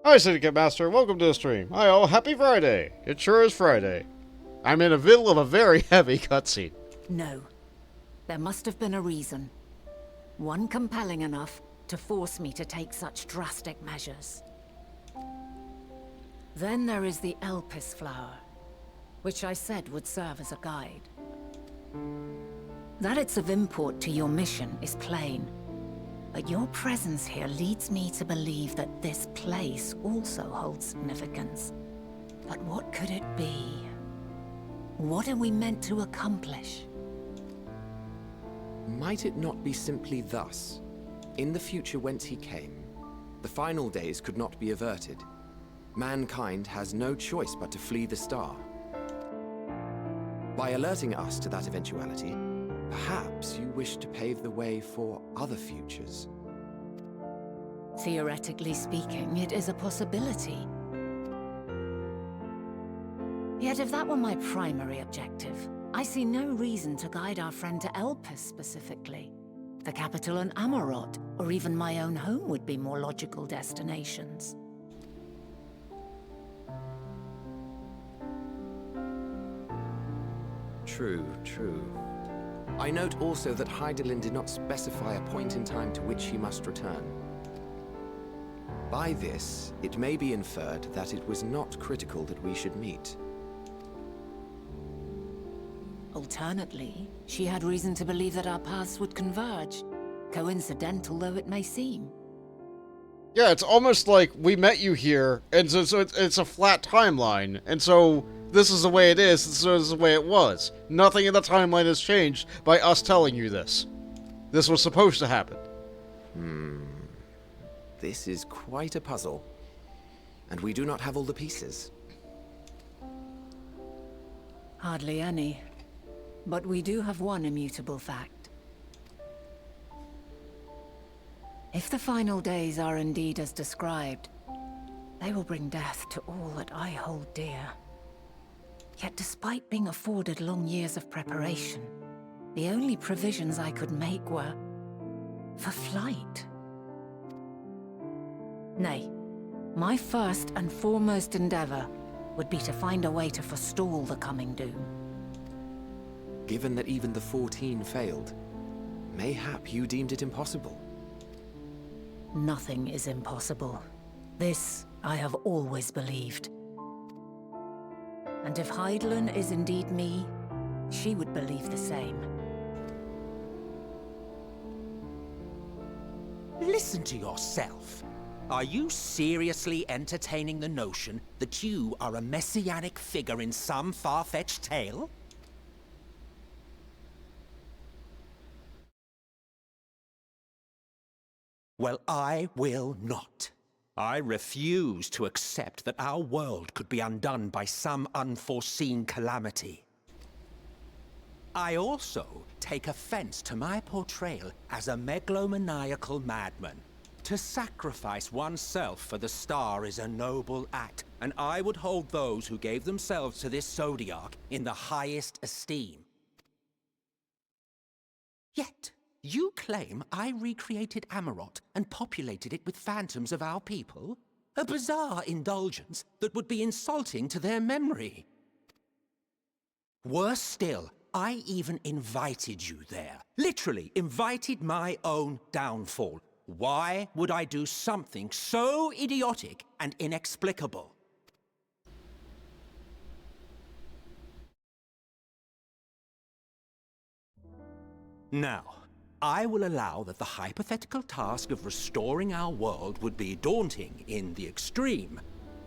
Hi, Syndicate Master. Welcome to the stream. Hi, all. Happy Friday. It sure is Friday. I'm in the middle of a very heavy cutscene. No. There must have been a reason. One compelling enough to force me to take such drastic measures. Then there is the Elpis flower, which I said would serve as a guide. That it's of import to your mission is plain, but your presence here leads me to believe that this place also holds significance. But what could it be? What are we meant to accomplish? Might it not be simply thus? In the future whence he came, the final days could not be averted. Mankind has no choice but to flee the star. By alerting us to that eventuality, perhaps you wish to pave the way for other futures. Theoretically speaking, it is a possibility. Yet if that were my primary objective, I see no reason to guide our friend to Elpis specifically. The capital and Amarot, or even my own home would be more logical destinations. True, true. I note also that Hydaelyn did not specify a point in time to which he must return. By this, it may be inferred that it was not critical that we should meet. Alternately, she had reason to believe that our paths would converge, coincidental though it may seem. Yeah, it's almost like we met you here, and so it's a flat timeline, and so this is the way it is, and so this is the way it was. Nothing in the timeline has changed by us telling you this. This was supposed to happen. This is quite a puzzle, and we do not have all the pieces. Hardly any. But we do have one immutable fact. If the final days are indeed as described, they will bring death to all that I hold dear. Yet despite being afforded long years of preparation, the only provisions I could make were for flight. Nay, my first and foremost endeavor would be to find a way to forestall the coming doom. Given that even the 14 failed, mayhap you deemed it impossible. Nothing is impossible. This I have always believed. And if Hydaelyn is indeed me, she would believe the same. Listen to yourself. Are you seriously entertaining the notion that you are a messianic figure in some far-fetched tale? Well, I will not. I refuse to accept that our world could be undone by some unforeseen calamity. I also take offense to my portrayal as a megalomaniacal madman. To sacrifice oneself for the star is a noble act, and I would hold those who gave themselves to this zodiac in the highest esteem. Yet, you claim I recreated Amarot and populated it with phantoms of our people? A bizarre indulgence that would be insulting to their memory. Worse still, I even invited you there. Literally invited my own downfall. Why would I do something so idiotic and inexplicable? Now, I will allow that the hypothetical task of restoring our world would be daunting in the extreme.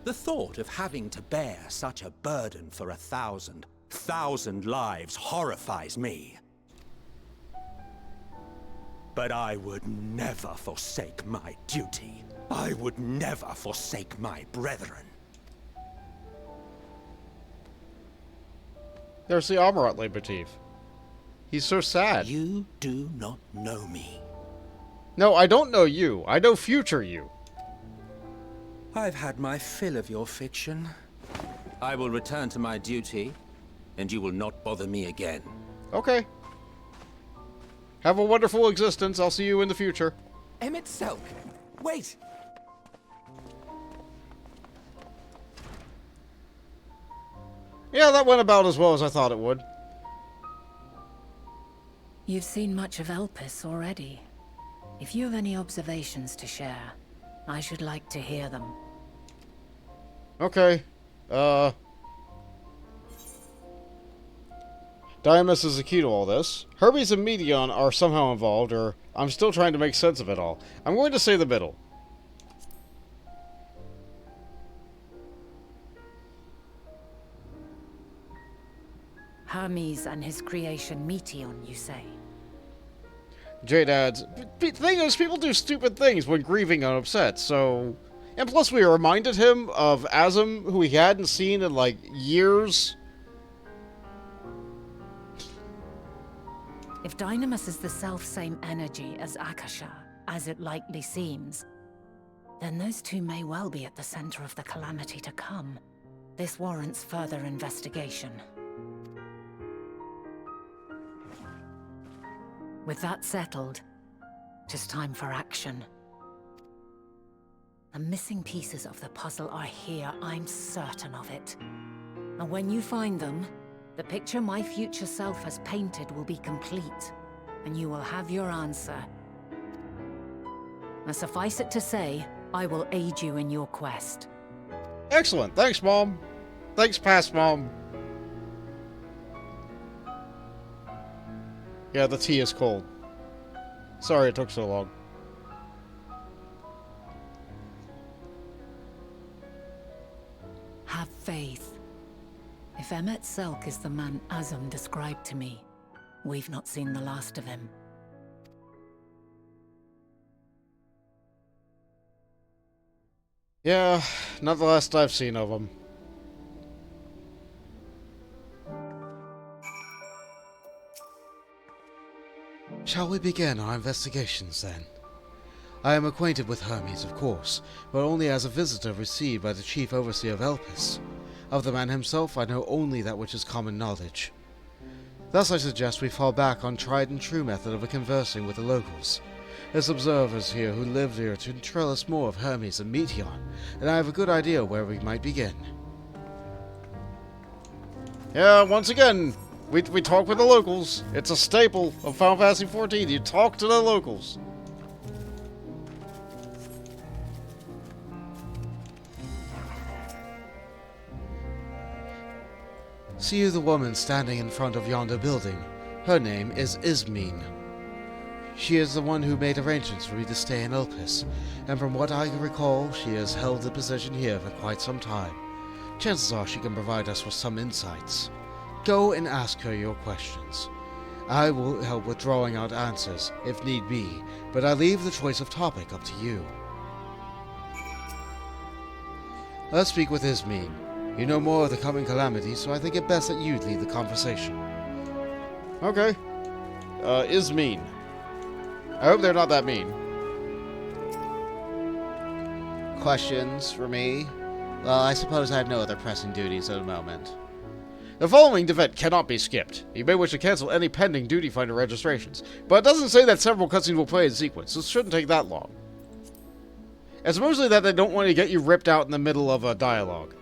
The thought of having to bear such a burden for 1,000 lives horrifies me. But I would never forsake my duty. I would never forsake my brethren. There's the Amarot leitmotif. He's so sad. You do not know me. No, I don't know you. I know future you. I've had my fill of your fiction. I will return to my duty, and you will not bother me again. Okay. Have a wonderful existence. I'll see you in the future. Emmett Selk, wait! Yeah, that went about as well as I thought it would. You've seen much of Elpis already. If you have any observations to share, I should like to hear them. Okay. Dynamis is the key to all this. Hermes and Medion are somehow involved, or I'm still trying to make sense of it all. I'm going to say the middle. Hermes and his creation Meteon, you say? Jade adds, the thing is, people do stupid things when grieving and upset, so... And plus we reminded him of Azim, who he hadn't seen in, like, years. If Dynamis is the self-same energy as Akasha, as it likely seems, then those two may well be at the center of the calamity to come. This warrants further investigation. With that settled, it is time for action. The missing pieces of the puzzle are here, I'm certain of it. And when you find them, the picture my future self has painted will be complete, and you will have your answer. Now suffice it to say, I will aid you in your quest. Excellent. Thanks, Mom. Thanks, past Mom. Yeah, the tea is cold. Sorry it took so long. Have faith. If Emmett Selk is the man Azum described to me, we've not seen the last of him. Yeah, not the last I've seen of him. Shall we begin our investigations, then? I am acquainted with Hermes, of course, but only as a visitor received by the chief overseer of Elpis. Of the man himself, I know only that which is common knowledge. Thus I suggest we fall back on tried-and-true method of conversing with the locals. There's observers here who lived here to tell us more of Hermes and Meteon, and I have a good idea where we might begin. Yeah, once again, we talk with the locals. It's a staple of Final Fantasy XIV. You talk to the locals. See you the woman standing in front of yonder building. Her name is Ismene. She is the one who made arrangements for me to stay in Elpis, and from what I can recall, she has held the position here for quite some time. Chances are she can provide us with some insights. Go and ask her your questions. I will help with drawing out answers, if need be, but I leave the choice of topic up to you. Let's speak with Ismene. You know more of the coming calamity, so I think it best that you lead the conversation. Okay. Ismene. I hope they're not that mean. questions for me? Well, I suppose I have no other pressing duties at the moment. The following event cannot be skipped. You may wish to cancel any pending Duty Finder registrations, but it doesn't say that several cutscenes will play in sequence, so it shouldn't take that long. It's mostly that they don't want to get you ripped out in the middle of a dialogue.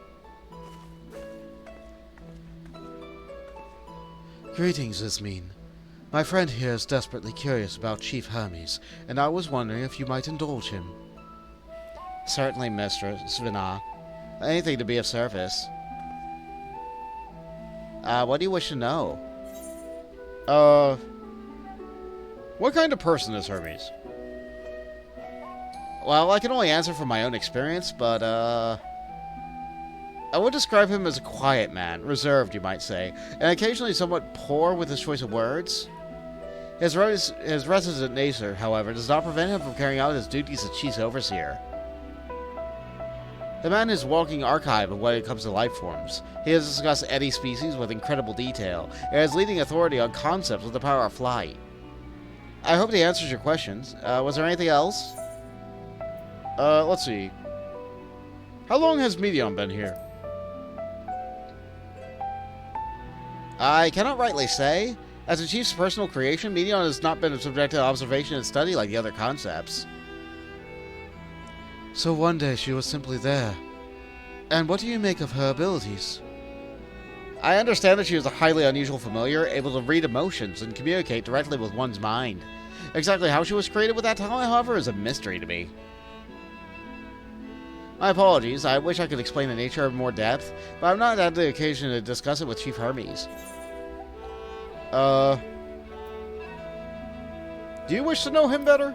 Greetings, Ismene. My friend here is desperately curious about Chief Hermes, and I was wondering if you might indulge him. Certainly, Mistress Vina. Anything to be of service. What do you wish to know? What kind of person is Hermes? Well, I can only answer from my own experience, but, I would describe him as a quiet man, reserved, you might say, and occasionally somewhat poor with his choice of words. His resident nature, however, does not prevent him from carrying out his duties as Chief Overseer. The man is a walking archive of when it comes to life forms. He has discussed any species with incredible detail, and is leading authority on concepts with the power of flight. I hope that answers your questions. Was there anything else? Let's see. How long has Medion been here? I cannot rightly say. As the Chief's personal creation, Medion has not been subjected to observation and study like the other concepts. So one day she was simply there. And what do you make of her abilities? I understand that she is a highly unusual familiar, able to read emotions and communicate directly with one's mind. Exactly how she was created with that talent, however, is a mystery to me. My apologies, I wish I could explain the nature of more depth, but I've not had the occasion to discuss it with Chief Hermes. Do you wish to know him better?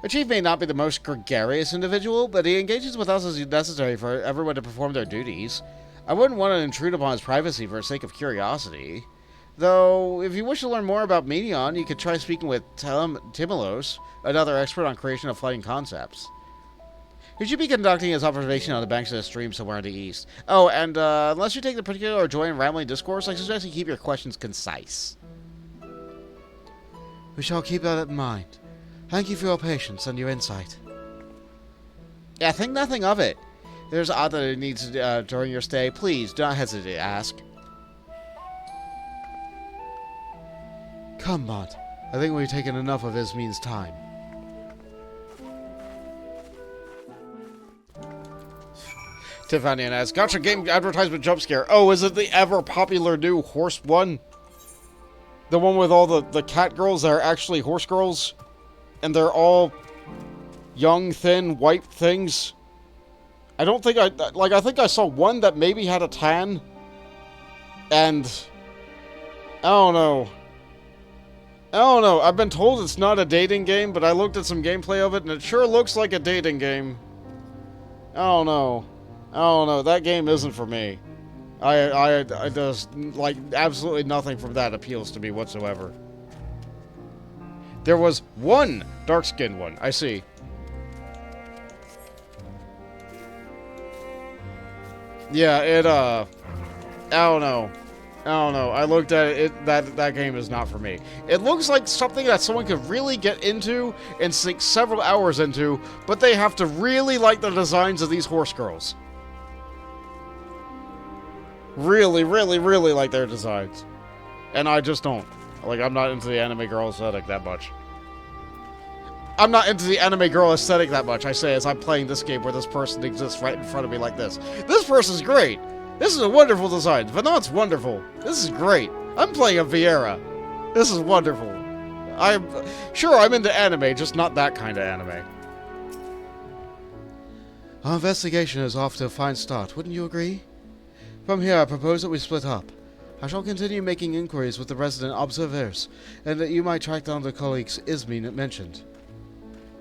The Chief may not be the most gregarious individual, but he engages with us as necessary for everyone to perform their duties. I wouldn't want to intrude upon his privacy for the sake of curiosity. Though, if you wish to learn more about Medion, you could try speaking with Timolos, another expert on creation of flying concepts. He should be conducting his observation on the banks of the stream somewhere in the east. Oh, and unless you take the particular joy in rambling discourse, I suggest you keep your questions concise. We shall keep that in mind. Thank you for your patience and your insight. Yeah, think nothing of it. If there's aught that it needs during your stay, please do not hesitate to ask. Come, Bud. I think we've taken enough of Ismene's time. Tiffany and asks, gotcha game advertisement jump scare. Oh, is it the ever popular new horse one? The one with all the cat girls that are actually horse girls? And they're all young, thin, white things? I don't think I think I saw one that maybe had a tan. And I don't know. I've been told it's not a dating game, but I looked at some gameplay of it and it sure looks like a dating game. I don't know. That game isn't for me. I just, like, absolutely nothing from that appeals to me whatsoever. There was one dark-skinned one, I see. Yeah, I don't know. I looked at it, that game is not for me. It looks like something that someone could really get into and sink several hours into, but they have to really like the designs of these horse girls. Really, really, really like their designs. And I just don't. Like, I'm not into the anime girl aesthetic that much. I'm not into the anime girl aesthetic that much, I say, as I'm playing this game where this person exists right in front of me like this. This person's great! This is a wonderful design. Vinod's wonderful. This is great. I'm playing a Vieira. This is wonderful. I'm into anime, just not that kind of anime. Our investigation is off to a fine start, wouldn't you agree? From here, I propose that we split up. I shall continue making inquiries with the resident observers, and that you might track down the colleagues Ismene mentioned.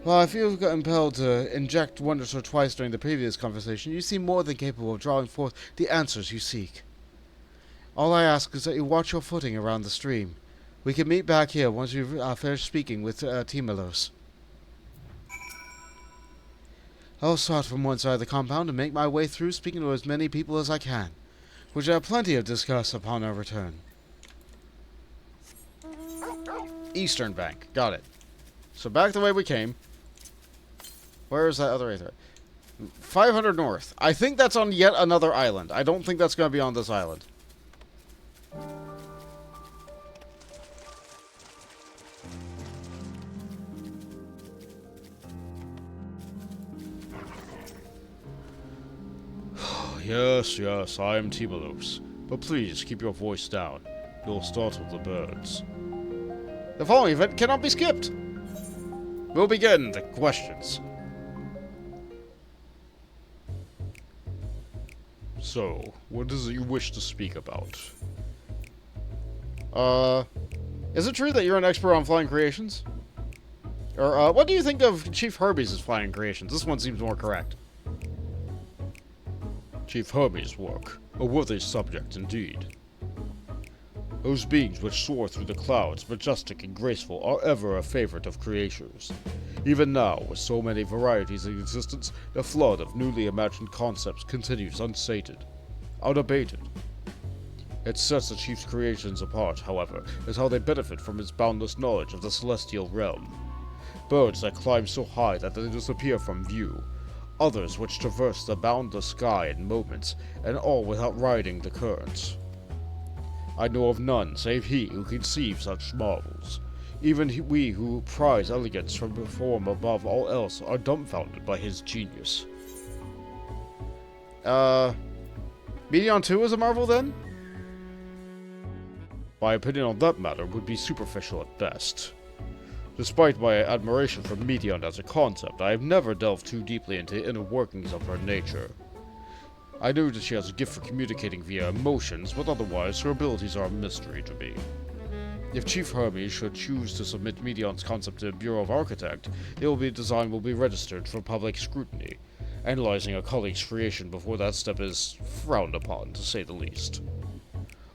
While I feel compelled to inject once or twice during the previous conversation, you seem more than capable of drawing forth the answers you seek. All I ask is that you watch your footing around the stream. We can meet back here once you've finished speaking with Timolos. I'll start from one side of the compound and make my way through, speaking to as many people as I can, which I have plenty of discuss upon our return. Eastern Bank. Got it. So back the way we came. Where is that other Aether? 500 north. I think that's on yet another island. I don't think that's going to be on this island. Yes, yes, I am Timalos. But please, keep your voice down. You'll startle the birds. The following event cannot be skipped. We'll begin the questions. So, what is it you wish to speak about? Is it true that you're an expert on flying creations? Or, what do you think of Chief Herbie's flying creations? This one seems more correct. Chief Herbie's work. A worthy subject indeed. Those beings which soar through the clouds, majestic and graceful, are ever a favorite of creators. Even now, with so many varieties in existence, the flood of newly imagined concepts continues unsated, unabated. It sets the Chief's creations apart, however, is how they benefit from his boundless knowledge of the celestial realm. Birds that climb so high that they disappear from view, others which traverse the boundless sky in moments, and all without riding the currents. I know of none save he who conceives such marvels. Even we who prize elegance from form above all else are dumbfounded by his genius. Medion 2 is a marvel then? My opinion on that matter would be superficial at best. Despite my admiration for Medion as a concept, I have never delved too deeply into the inner workings of her nature. I know that she has a gift for communicating via emotions, but otherwise her abilities are a mystery to me. If Chief Hermes should choose to submit Medion's concept to the Bureau of Architect, design will be registered for public scrutiny. Analyzing a colleague's creation before that step is frowned upon, to say the least.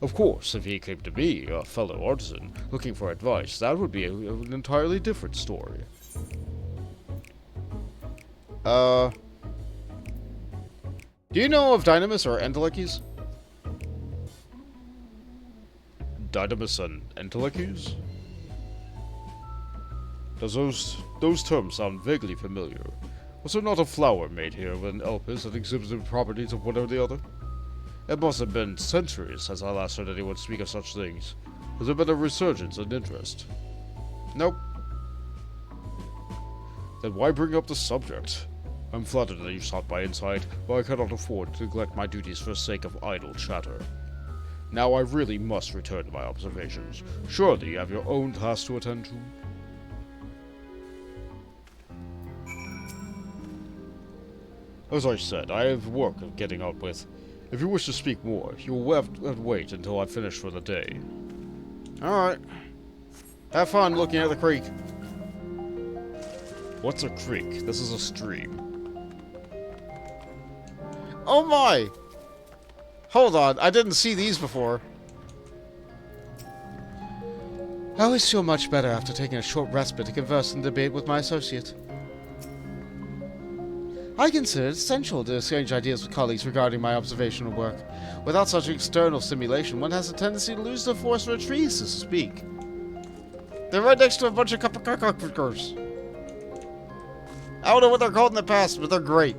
Of course, if he came to me, a fellow artisan, looking for advice, that would be an entirely different story. Do you know of Dynamis or Entelechyes? Dynamis and Entelechyes? Does those terms sound vaguely familiar? Was there not a flower made here with an Elpis that exhibited properties of one or the other? It must have been centuries since I last heard anyone speak of such things. Has there been a resurgence in interest? Nope. Then why bring up the subject? I'm flattered that you sought my insight, but I cannot afford to neglect my duties for the sake of idle chatter. Now I really must return to my observations. Surely you have your own tasks to attend to? As I said, I have work of getting on with. If you wish to speak more, you will have to wait until I finish for the day. Alright. Have fun looking at the creek. What's a creek? This is a stream. Oh my! Hold on, I didn't see these before. I always feel much better after taking a short respite to converse and debate with my associate. I consider it essential to exchange ideas with colleagues regarding my observational work. Without such external stimulation, one has a tendency to lose the forest for the trees, so to speak. They're right next to a bunch of cockroaches. I don't know what they're called in the past, but they're great.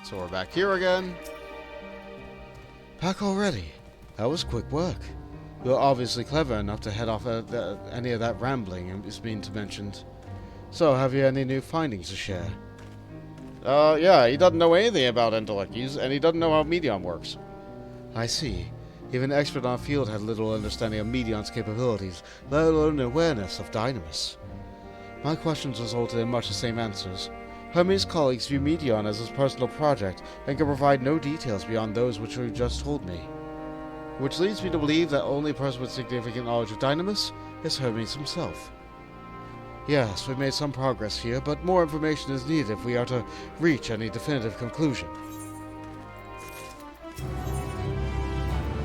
So we're back here again. Back already? That was quick work. You're obviously clever enough to head off any of that rambling is being mentioned. So, have you any new findings to share? Yeah, he doesn't know anything about Entelechyes, and he doesn't know how Medion works. I see. Even the expert on field had little understanding of Medion's capabilities, let alone awareness of Dynamis. My questions resulted in much the same answers. Hermes' colleagues view Medion as his personal project and can provide no details beyond those which you just told me. Which leads me to believe that only person with significant knowledge of Dynamis is Hermes himself. Yes, we've made some progress here, but more information is needed if we are to reach any definitive conclusion.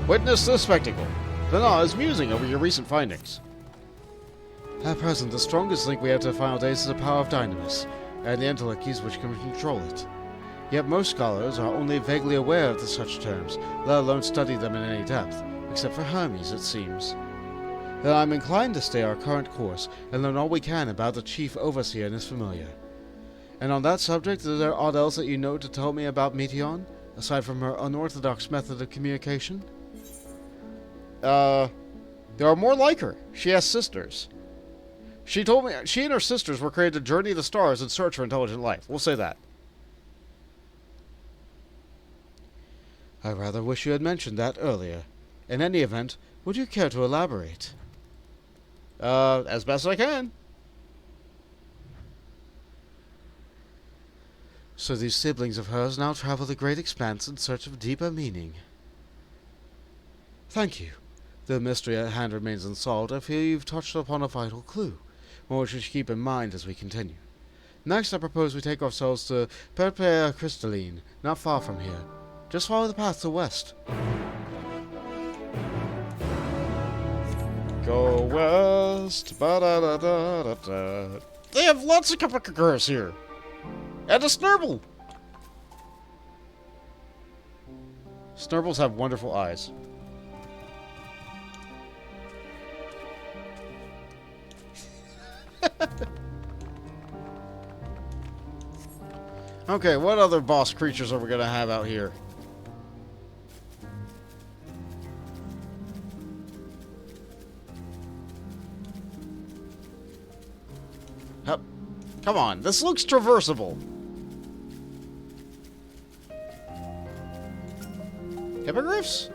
Witness the spectacle. Vana is musing over your recent findings. At present, the strongest link we have to the final days is the power of Dynamis. and the entities which can control it. Yet most scholars are only vaguely aware of such terms, let alone study them in any depth, except for Hermes, it seems. Then I'm inclined to stay our current course, and learn all we can about the chief overseer and his familiar. And on that subject, is there aught else that you know to tell me about Meteion, aside from her unorthodox method of communication? There are more like her. She has sisters. She told me she and her sisters were created to journey the stars in search for intelligent life. We'll say that. I rather wish you had mentioned that earlier. In any event, would you care to elaborate? As best I can. So these siblings of hers now travel the great expanse in search of deeper meaning. Thank you. The mystery at hand remains unsolved. I feel you've touched upon a vital clue, one which we should keep in mind as we continue. Next, I propose we take ourselves to Hyperborea crystalline, not far from here. Just follow the path to the west. Go west. Ba-da-da-da-da-da. They have lots of Hyperboreas here. And a Snurble. Snurbles have wonderful eyes. Okay, what other boss creatures are we gonna have out here? Hup. Come on, this looks traversable. Hippogriffs?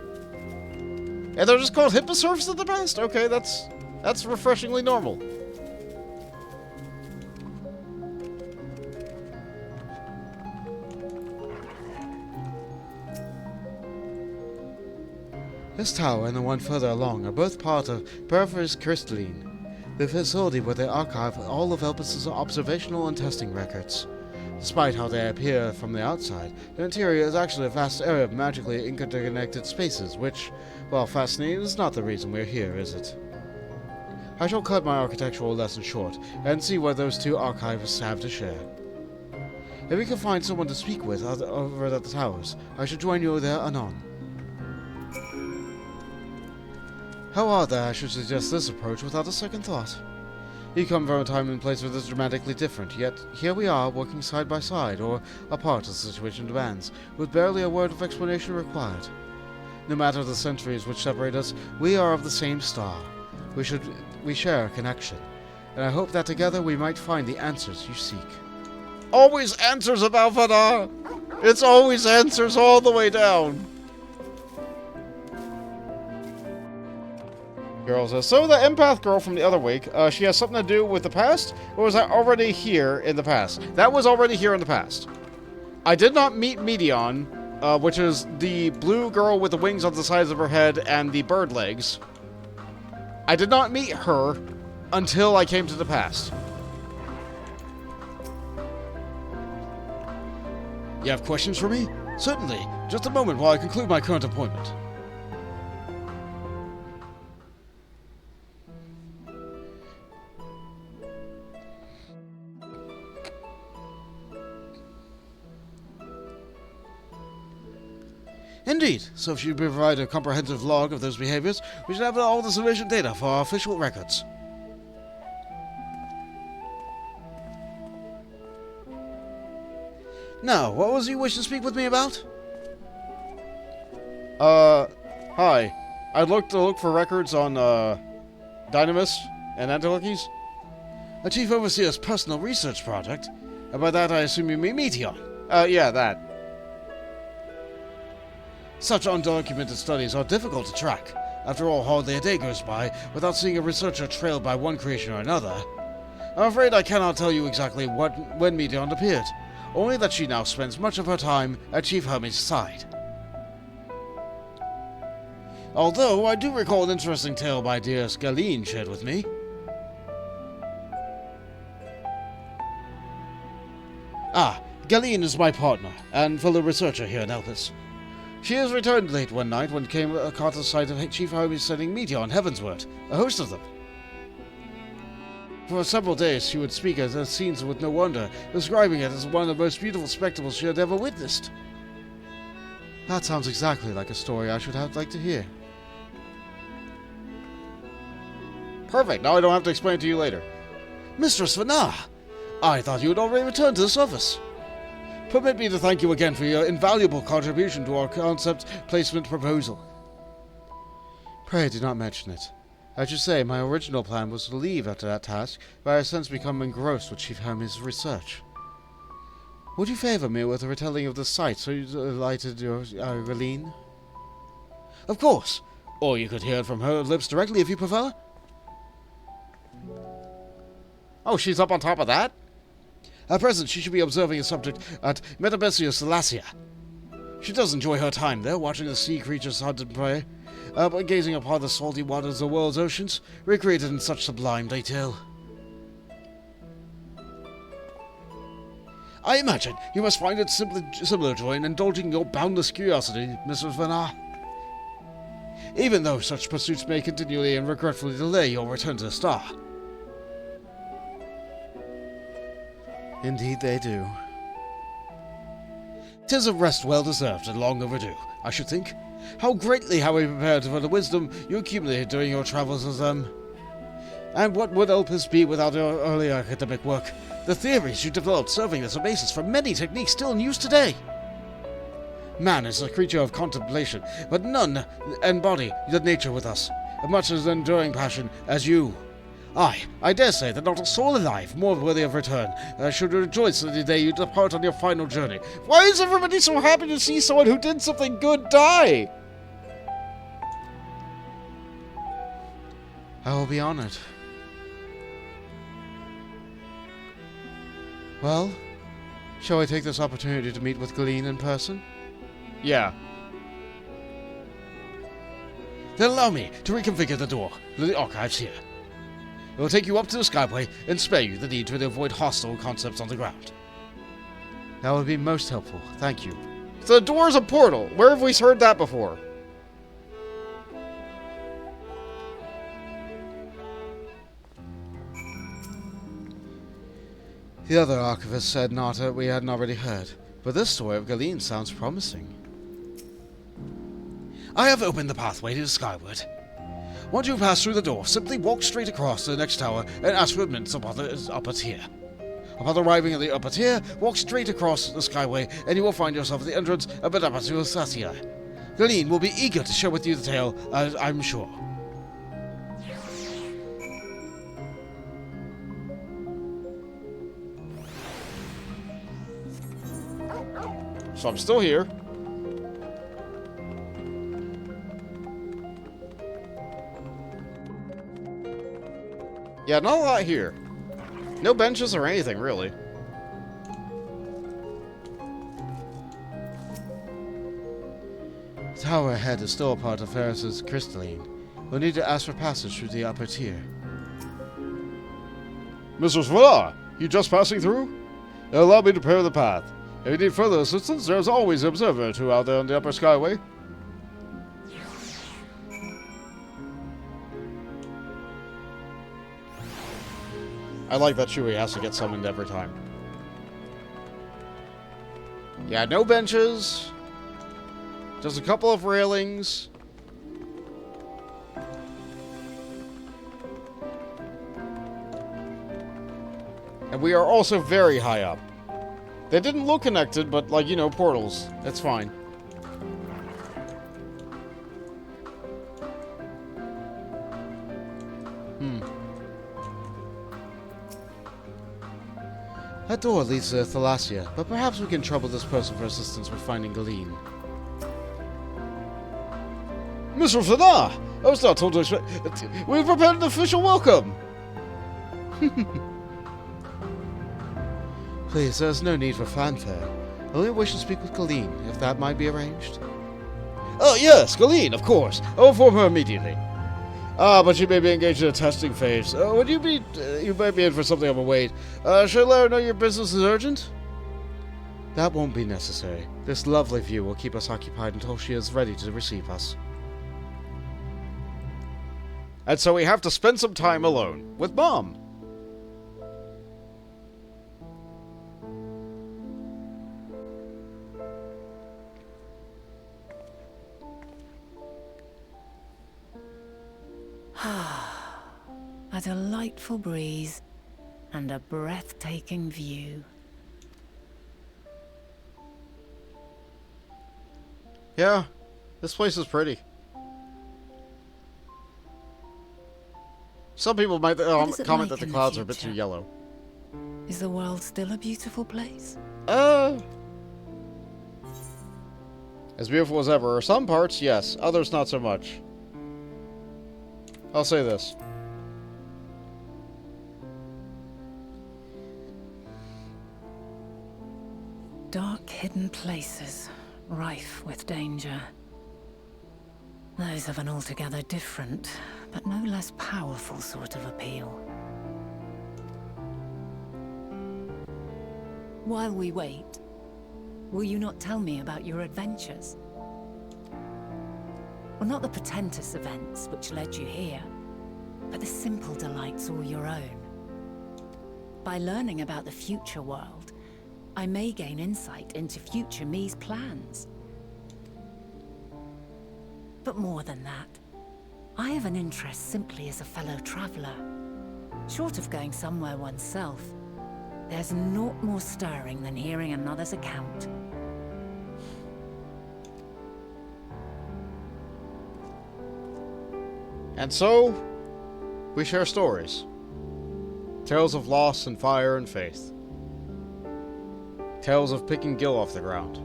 And they're just called hipposurfs at the best? Okay, that's refreshingly normal. This tower and the one further along are both part of Hyperborea crystalline, the facility where they archive all of Elpis' observational and testing records. Despite how they appear from the outside, the interior is actually a vast area of magically interconnected spaces, which, while fascinating, is not the reason we're here, is it? I shall cut my architectural lesson short, and see what those two archivists have to share. If we can find someone to speak with over at the towers, I shall join you there anon. How odd that I should suggest this approach without a second thought. You come from a time and place where this is dramatically different, yet here we are, working side by side, or apart as the situation demands, with barely a word of explanation required. No matter the centuries which separate us, we are of the same star. We share a connection, and I hope that together we might find the answers you seek. Always answers about Vadar! It's always answers all the way down! Girl says, so the empath girl from the other week, she has something to do with the past? Or was that already here in the past? That was already here in the past. I did not meet Meteion, which is the blue girl with the wings on the sides of her head and the bird legs. I did not meet her until I came to the past. You have questions for me? Certainly. Just a moment while I conclude my current appointment. Indeed. So if you provide a comprehensive log of those behaviors, we should have all the sufficient data for our official records. Now, what was you wish to speak with me about? Hi. I'd look for records on, Dynamis and Endwalker. A Chief Overseer's personal research project? And by that I assume you mean Meteion. Yeah, that. Such undocumented studies are difficult to track. After all, hardly a day goes by without seeing a researcher trailed by one creation or another. I'm afraid I cannot tell you exactly when Meteion appeared, only that she now spends much of her time at Chief Hermes' side. Although, I do recall an interesting tale my dear Galeen shared with me. Galeen is my partner, and fellow researcher here in Elpis. She has returned late one night when caught the sight of Chief Hermes sending Meteion heavensward, a host of them. For several days she would speak of the scenes with no wonder, describing it as one of the most beautiful spectacles she had ever witnessed. That sounds exactly like a story I should have liked to hear. Perfect, now I don't have to explain it to you later. Mistress Vanar! I thought you had already returned to the surface. Permit me to thank you again for your invaluable contribution to our concept placement proposal. Pray do not mention it. I should say, my original plan was to leave after that task, but I have since become engrossed with Chief Hermes' research. Would you favour me with a retelling of the sights so you delighted your Galeen? Of course! Or you could hear it from her lips directly if you prefer. Oh, she's up on top of that? At present, she should be observing a subject at Metabesius Salacia. She does enjoy her time there, watching the sea creatures hunt and prey, but gazing upon the salty waters of the world's oceans, recreated in such sublime detail. I imagine you must find it similar joy in indulging your boundless curiosity, Mrs. Vanar. Even though such pursuits may continually and regretfully delay your return to the star. Indeed they do. 'Tis a rest well deserved and long overdue, I should think. How greatly have we prepared for the wisdom you accumulated during your travels as them. And what would Elpis be without your earlier academic work? The theories you developed serving as a basis for many techniques still in use today. Man is a creature of contemplation, but none embody the nature with us, as much as enduring passion as you. I dare say that not a soul alive, more worthy of return, should rejoice in the day you depart on your final journey. Why is everybody so happy to see someone who did something good die? I will be honored. Well, shall I take this opportunity to meet with Galeen in person? Yeah. Then allow me to reconfigure the door to the archives here. It will take you up to the skyway and spare you the need to avoid hostile concepts on the ground. That would be most helpful. Thank you. The door's a portal. Where have we heard that before? The other archivist said not we hadn't already heard, but this story of Galeen sounds promising. I have opened the pathway to the skyward. Once you pass through the door, simply walk straight across to the next tower and ask for admittance upon the upper tier. Upon arriving at the upper tier, walk straight across the skyway and you will find yourself at the entrance of Metabesius Salacia. Galeen will be eager to share with you the tale, I'm sure. So I'm still here. Yeah, not a lot here. No benches or anything, really. The tower ahead is still a part of Ferris's crystalline. We'll need to ask for passage through the upper tier. Mrs. Vanar, you just passing through? Allow me to prepare the path. If you need further assistance, there's always an observer or two out there on the upper skyway. I like that Chewie has to get summoned every time. Yeah, no benches. Just a couple of railings. And we are also very high up. They didn't look connected, but, like, you know, portals. That's fine. That door leads to Thalacia, but perhaps we can trouble this person for assistance with finding Galeen. Mr. Vanar! I was not told to expect... We've prepared an official welcome! Please, there's no need for fanfare. I only wish to speak with Galeen, if that might be arranged. Oh, yes, Galeen, of course. I will inform her immediately. But she may be engaged in a testing phase. Would you be... you might be in for something of a wait. Should I let her know your business is urgent? That won't be necessary. This lovely view will keep us occupied until she is ready to receive us. And so we have to spend some time alone with Mom. a delightful breeze, and a breathtaking view. Yeah, this place is pretty. Some people might What is it comment like that the in the clouds are a bit too future? yellow. Is the world still a beautiful place? As beautiful as ever. Some parts, yes. Others, not so much. I'll say this. Dark, hidden places, rife with danger. Those have an altogether different, but no less powerful sort of appeal. While we wait, will you not tell me about your adventures? Well, not the portentous events which led you here, but the simple delights all your own. By learning about the future world, I may gain insight into future me's plans. But more than that, I have an interest simply as a fellow traveler. Short of going somewhere oneself, there's naught more stirring than hearing another's account. And so, we share stories. Tales of loss and fire and faith. Tales of picking Gil off the ground.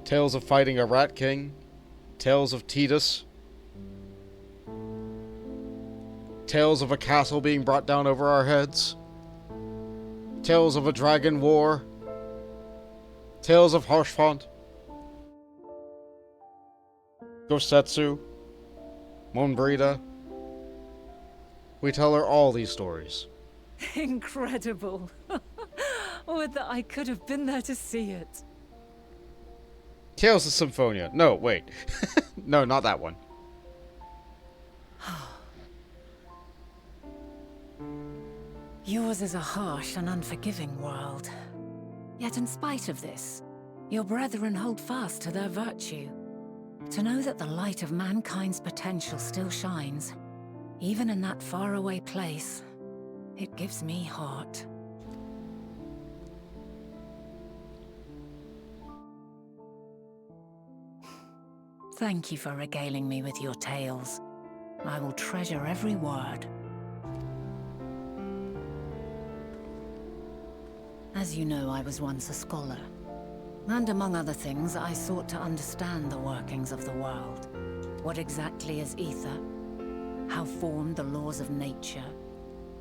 Tales of fighting a Rat King. Tales of Ktises. Tales of a castle being brought down over our heads. Tales of a dragon war. Tales of Harshfont. Gosetsu. Monbrita. We tell her all these stories. Incredible. Would that I could have been there to see it. Tales of Symphonia. No, wait. No, not that one. Yours is a harsh and unforgiving world. Yet in spite of this, your brethren hold fast to their virtue. To know that the light of mankind's potential still shines, even in that faraway place, it gives me heart. Thank you for regaling me with your tales. I will treasure every word. As you know, I was once a scholar. And among other things, I sought to understand the workings of the world. What exactly is ether? How formed the laws of nature?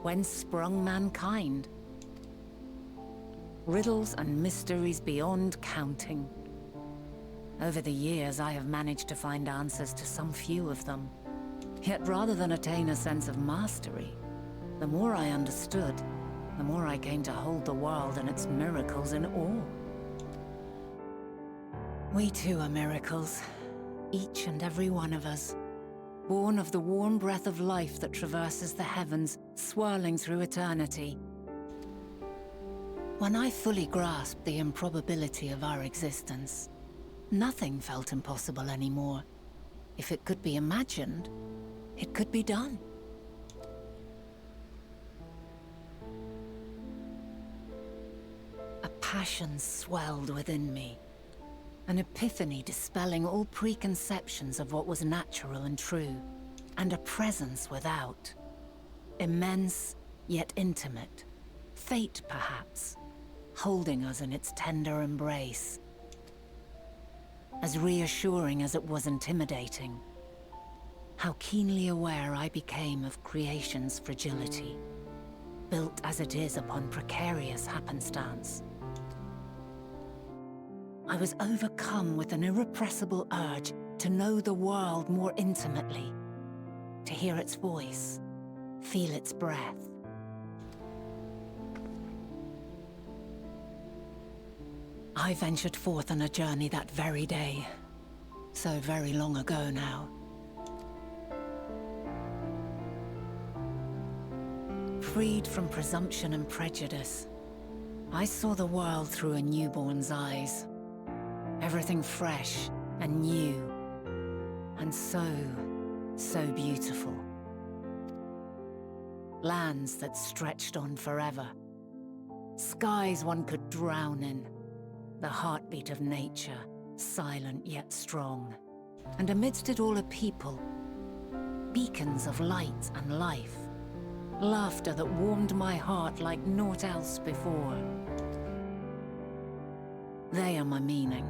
Whence sprung mankind? Riddles and mysteries beyond counting. Over the years, I have managed to find answers to some few of them. Yet rather than attain a sense of mastery, the more I understood, the more I came to hold the world and its miracles in awe. We too are miracles, each and every one of us, born of the warm breath of life that traverses the heavens, swirling through eternity. When I fully grasped the improbability of our existence, nothing felt impossible anymore. If it could be imagined, it could be done. A passion swelled within me. An epiphany dispelling all preconceptions of what was natural and true. And a presence without. Immense, yet intimate. Fate, perhaps, holding us in its tender embrace. As reassuring as it was intimidating. How keenly aware I became of creation's fragility. Built as it is upon precarious happenstance. I was overcome with an irrepressible urge to know the world more intimately. To hear its voice, feel its breath. I ventured forth on a journey that very day. So very long ago now. Freed from presumption and prejudice, I saw the world through a newborn's eyes. Everything fresh and new. And so beautiful. Lands that stretched on forever. Skies one could drown in. The heartbeat of nature, silent yet strong. And amidst it all a people. Beacons of light and life. Laughter that warmed my heart like naught else before. They are my meaning,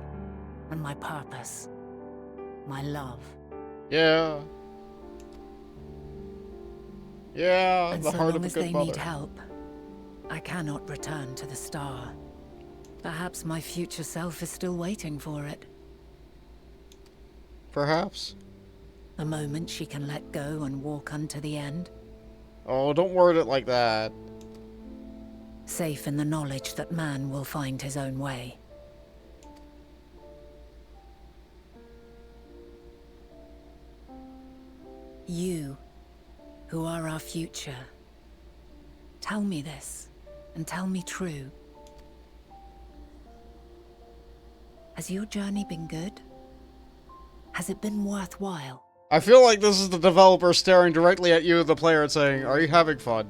and my purpose. My love. Yeah. Yeah, And the so heart long of a as good they mother. need help, I cannot return to the star. Perhaps my future self is still waiting for it. Perhaps. The moment she can let go and walk unto the end. Oh, don't word it like that. Safe in the knowledge that man will find his own way. You, who are our future, tell me this, and tell me true. Has your journey been good? Has it been worthwhile? I feel like this is the developer staring directly at you, the player, and saying, "Are you having fun?"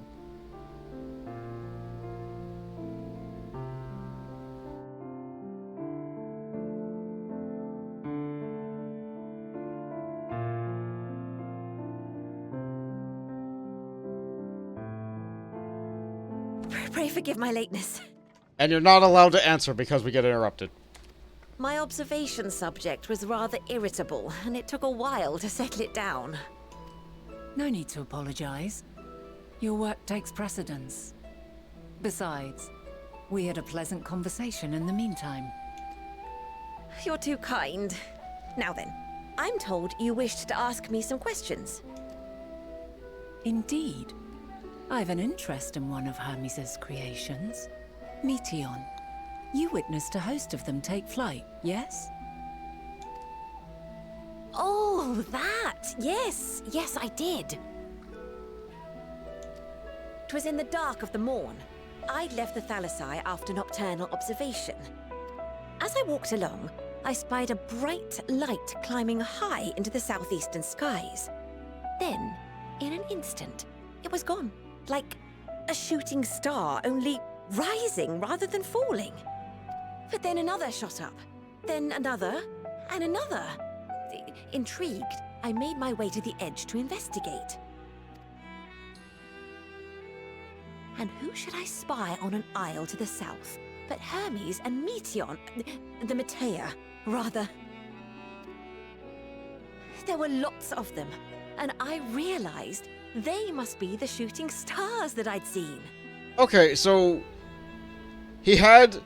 Pray forgive my lateness. And you're not allowed to answer because we get interrupted. My observation subject was rather irritable, and it took a while to settle it down. No need to apologize. Your work takes precedence. Besides, we had a pleasant conversation in the meantime. You're too kind. Now then, I'm told you wished to ask me some questions. Indeed. I've an interest in one of Hermes' creations. Meteon. You witnessed a host of them take flight, yes? Oh, that! Yes, yes, I did. 'Twas in the dark of the morn. I'd left the Thalassai after nocturnal observation. As I walked along, I spied a bright light climbing high into the southeastern skies. Then, in an instant, it was gone. Like a shooting star, only rising rather than falling. But then another shot up, then another, and another. Intrigued, I made my way to the edge to investigate. And who should I spy on an isle to the south but Hermes and Meteon, the Metea, rather. There were lots of them, and I realized they must be the shooting stars that I'd seen. Okay, so he had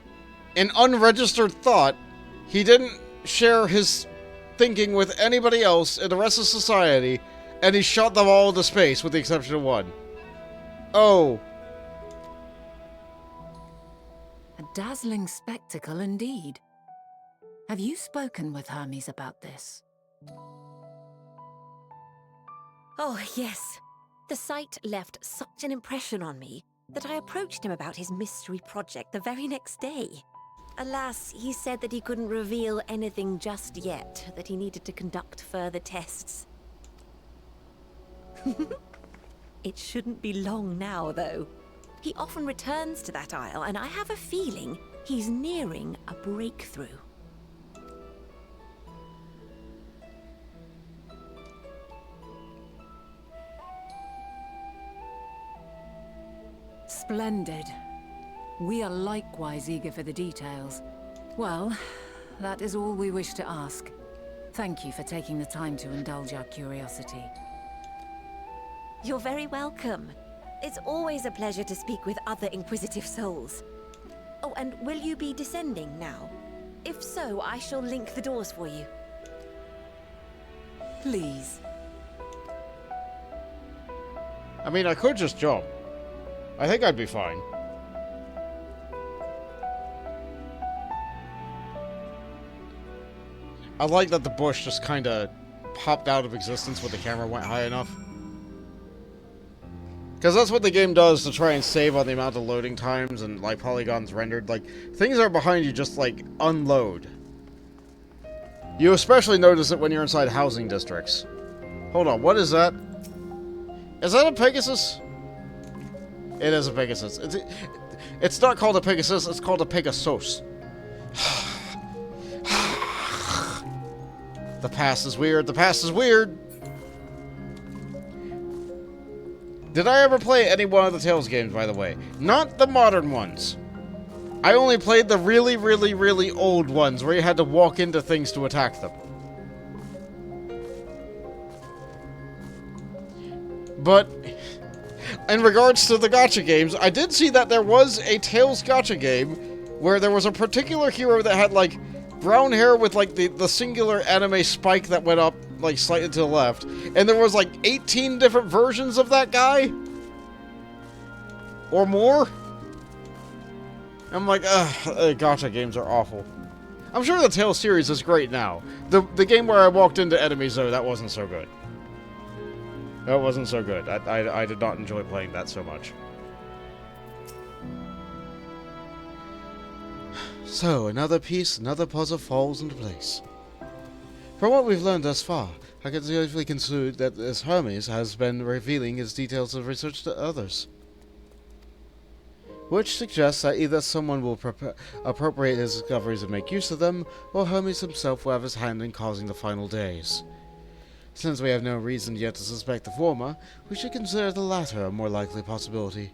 an unregistered thought. He didn't share his thinking with anybody else in the rest of society, and he shot them all into space with the exception of one. Oh. A dazzling spectacle indeed. Have you spoken with Hermes about this? Oh, yes. The sight left such an impression on me that I approached him about his mystery project the very next day. Alas, he said that he couldn't reveal anything just yet, that he needed to conduct further tests. It shouldn't be long now, though. He often returns to that isle, and I have a feeling he's nearing a breakthrough. Splendid. We are likewise eager for the details. Well, that is all we wish to ask. Thank you for taking the time to indulge our curiosity. You're very welcome. It's always a pleasure to speak with other inquisitive souls. Oh, and will you be descending now? If so, I shall link the doors for you. Please. I mean, I could just jump. I think I'd be fine. I like that the bush just kind of popped out of existence when the camera went high enough. Because that's what the game does to try and save on the amount of loading times and, like, polygons rendered. Like, things are behind you just, like, unload. You especially notice it when you're inside housing districts. Hold on, what is that? Is that a Pegasus? It is a Pegasus. It's not called a Pegasus, it's called a Pegasus. The past is weird, the past is weird! Did I ever play any one of the Tales games, by the way? Not the modern ones. I only played the really, really, really old ones where you had to walk into things to attack them. But in regards to the gacha games, I did see that there was a Tales gacha game where there was a particular hero that had, like, brown hair with, like, the singular anime spike that went up, like, slightly to the left. And there was, like, 18 different versions of that guy? Or more? I'm like, gacha games are awful. I'm sure the Tales series is great now. The game where I walked into enemies, though, that wasn't so good. That wasn't so good. I did not enjoy playing that so much. So, another piece, another puzzle falls into place. From what we've learned thus far, I can safely conclude that this Hermes has been revealing his details of research to others. Which suggests that either someone will appropriate his discoveries and make use of them, or Hermes himself will have his hand in causing the final days. Since we have no reason yet to suspect the former, we should consider the latter a more likely possibility.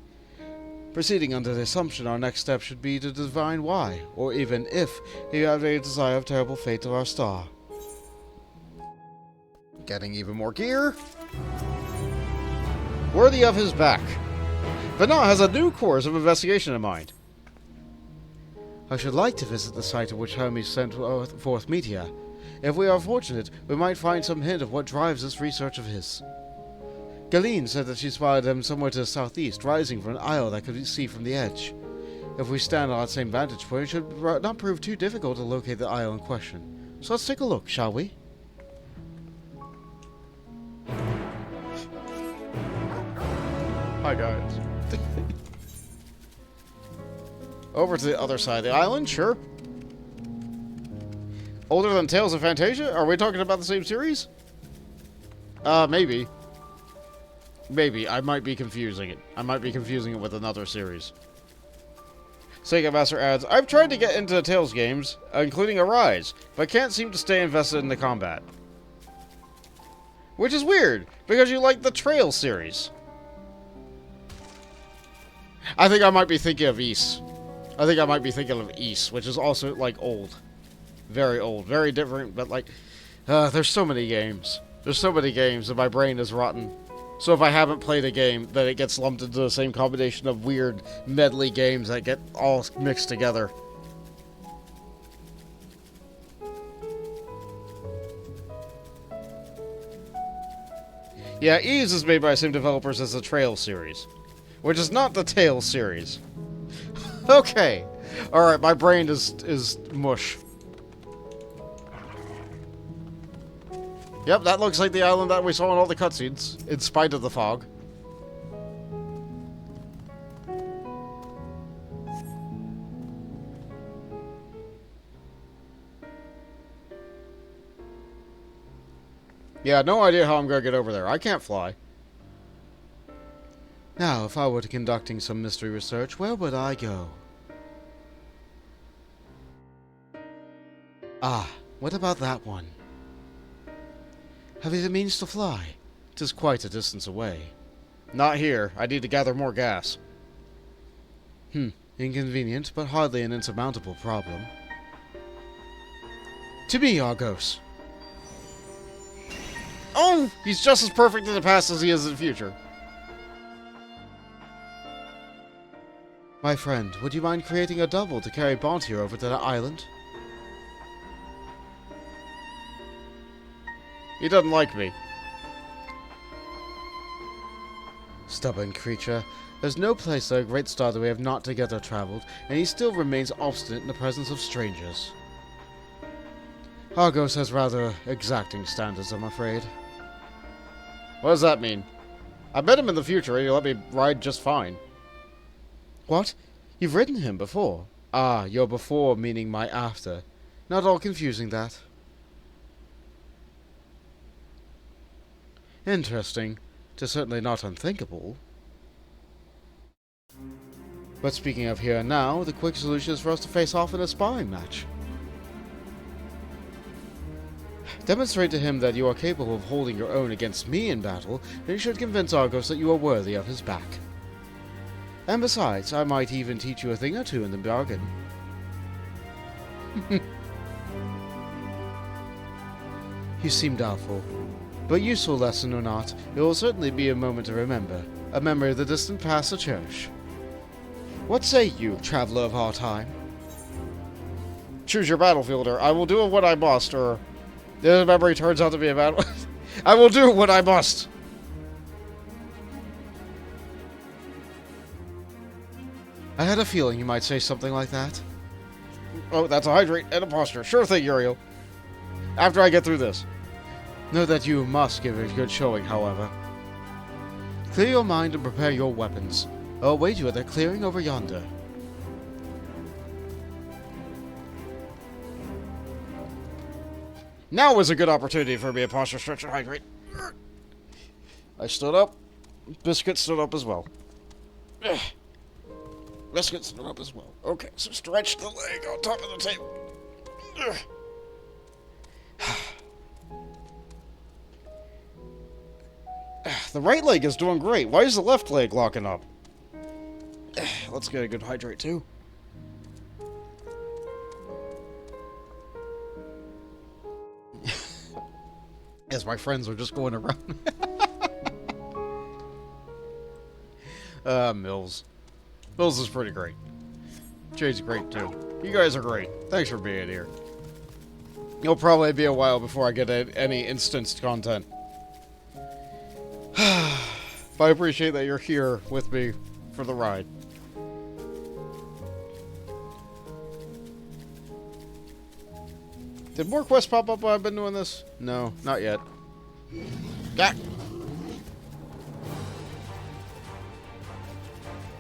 Proceeding under the assumption, our next step should be to divine why, or even if, he had a desire of terrible fate to our star. Getting even more gear. Worthy of his back. Venat has a new course of investigation in mind. I should like to visit the site at which Hermes sent forth Meteor. If we are fortunate, we might find some hint of what drives this research of his. Galeen said that she spotted them somewhere to the southeast, rising from an isle that could see from the edge. If we stand on that same vantage point, it should not prove too difficult to locate the isle in question. So let's take a look, shall we? Hi, guys. Over to the other side of the island, sure. Older than Tales of Fantasia? Are we talking about the same series? Maybe. Maybe. I might be confusing it. I might be confusing it with another series. Sega Master adds, I've tried to get into Tales games, including Arise, but can't seem to stay invested in the combat. Which is weird, because you like the Trail series. I think I might be thinking of Ys. I think I might be thinking of Ys, which is also, like, old. Very old. Very different, but, like, there's so many games. There's so many games, and my brain is rotten. So if I haven't played a game, then it gets lumped into the same combination of weird medley games that get all mixed together. Yeah, Ys is made by the same developers as the Trail series, which is not the Tales series. Okay. Alright, my brain is mush. Yep, that looks like the island that we saw in all the cutscenes, in spite of the fog. Yeah, no idea how I'm gonna get over there. I can't fly. Now, if I were conducting some mystery research, where would I go? Ah, what about that one? Have you the means to fly? 'Tis quite a distance away. Not here. I need to gather more gas. Inconvenient, but hardly an insurmountable problem. To me, Argos. Oh! He's just as perfect in the past as he is in the future. My friend, would you mind creating a double to carry Bounty over to that island? He doesn't like me. Stubborn creature. There's no place like a great star that we have not together traveled, and he still remains obstinate in the presence of strangers. Argos has rather exacting standards, I'm afraid. What does that mean? I met him in the future and he let me ride just fine. What? You've ridden him before? Ah, your before meaning my after. Not all confusing, that. Interesting. 'Tis certainly not unthinkable. But speaking of here and now, the quick solution is for us to face off in a sparring match. Demonstrate to him that you are capable of holding your own against me in battle, and you should convince Argos that you are worthy of his back. And besides, I might even teach you a thing or two in the bargain. You seem doubtful. But useful lesson or not, it will certainly be a moment to remember. A memory of the distant past to cherish. What say you, traveler of our time? Choose your battlefielder. I will do what I must, or... The memory turns out to be a battle. I will do what I must. I had a feeling you might say something like that. Oh, that's a hydrate and a posture. Sure thing, Uriel. After I get through this. Know that you must give a good showing, however. Clear your mind and prepare your weapons. I'll await you at the clearing over yonder. Now is a good opportunity for me to posture, stretch, and hydrate. I stood up. Biscuit stood up as well. Biscuit stood up as well. Okay, so stretch the leg on top of the table. The right leg is doing great. Why is the left leg locking up? Let's get a good hydrate too. As my friends are just going around. Mills. Mills is pretty great. Jade's great too. You guys are great. Thanks for being here. It'll probably be a while before I get any instanced content. But I appreciate that you're here with me for the ride. Did more quests pop up while I've been doing this? No, not yet. Yeah.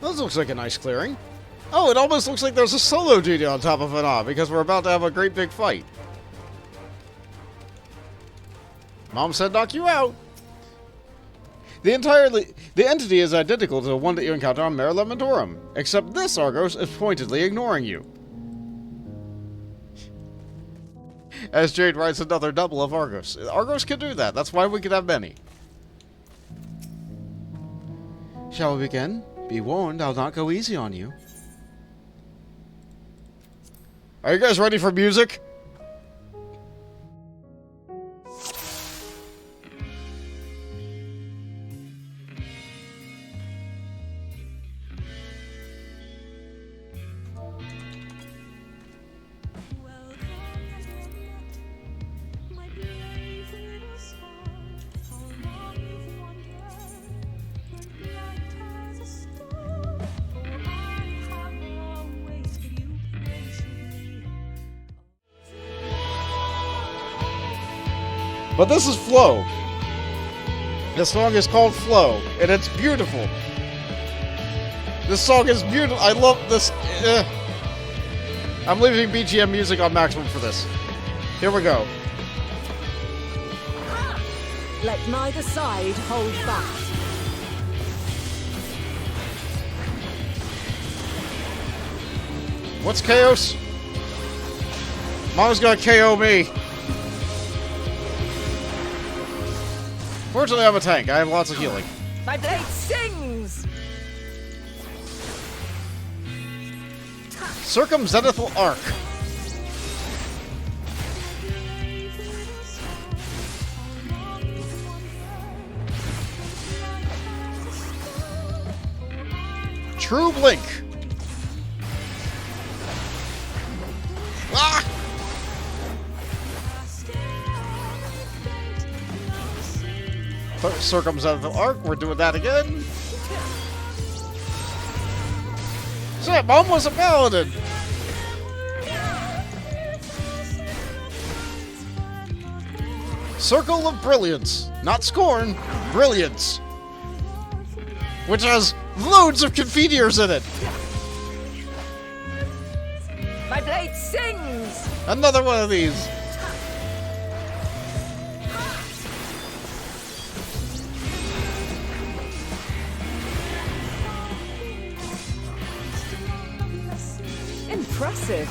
This looks like a nice clearing. Oh, it almost looks like there's a solo duty on top of it all, because we're about to have a great big fight. Mom said knock you out. The entity is identical to the one that you encounter on Mare Lamentorum, except this Argos is pointedly ignoring you. As Jade writes another double of Argos. Argos can do that. That's why we can have many. Shall we begin? Be warned, I'll not go easy on you. Are you guys ready for music? But this is Flow. This song is called Flow, and it's beautiful. This song is beautiful. I love this. I'm leaving BGM music on maximum for this. Here we go. Let neither side hold back. What's Chaos? Mama's gonna KO me. Fortunately, I'm a tank. I have lots of healing. My blade sings! Circumzenithal Arc. True Blink. Ah! Circumzenithal Arc, we're doing that again. Shit, Mom was a paladin. Circle of Brilliance. Not Scorn, Brilliance. Which has loads of Confiteors in it. My blade sings! Another one of these. Impressive.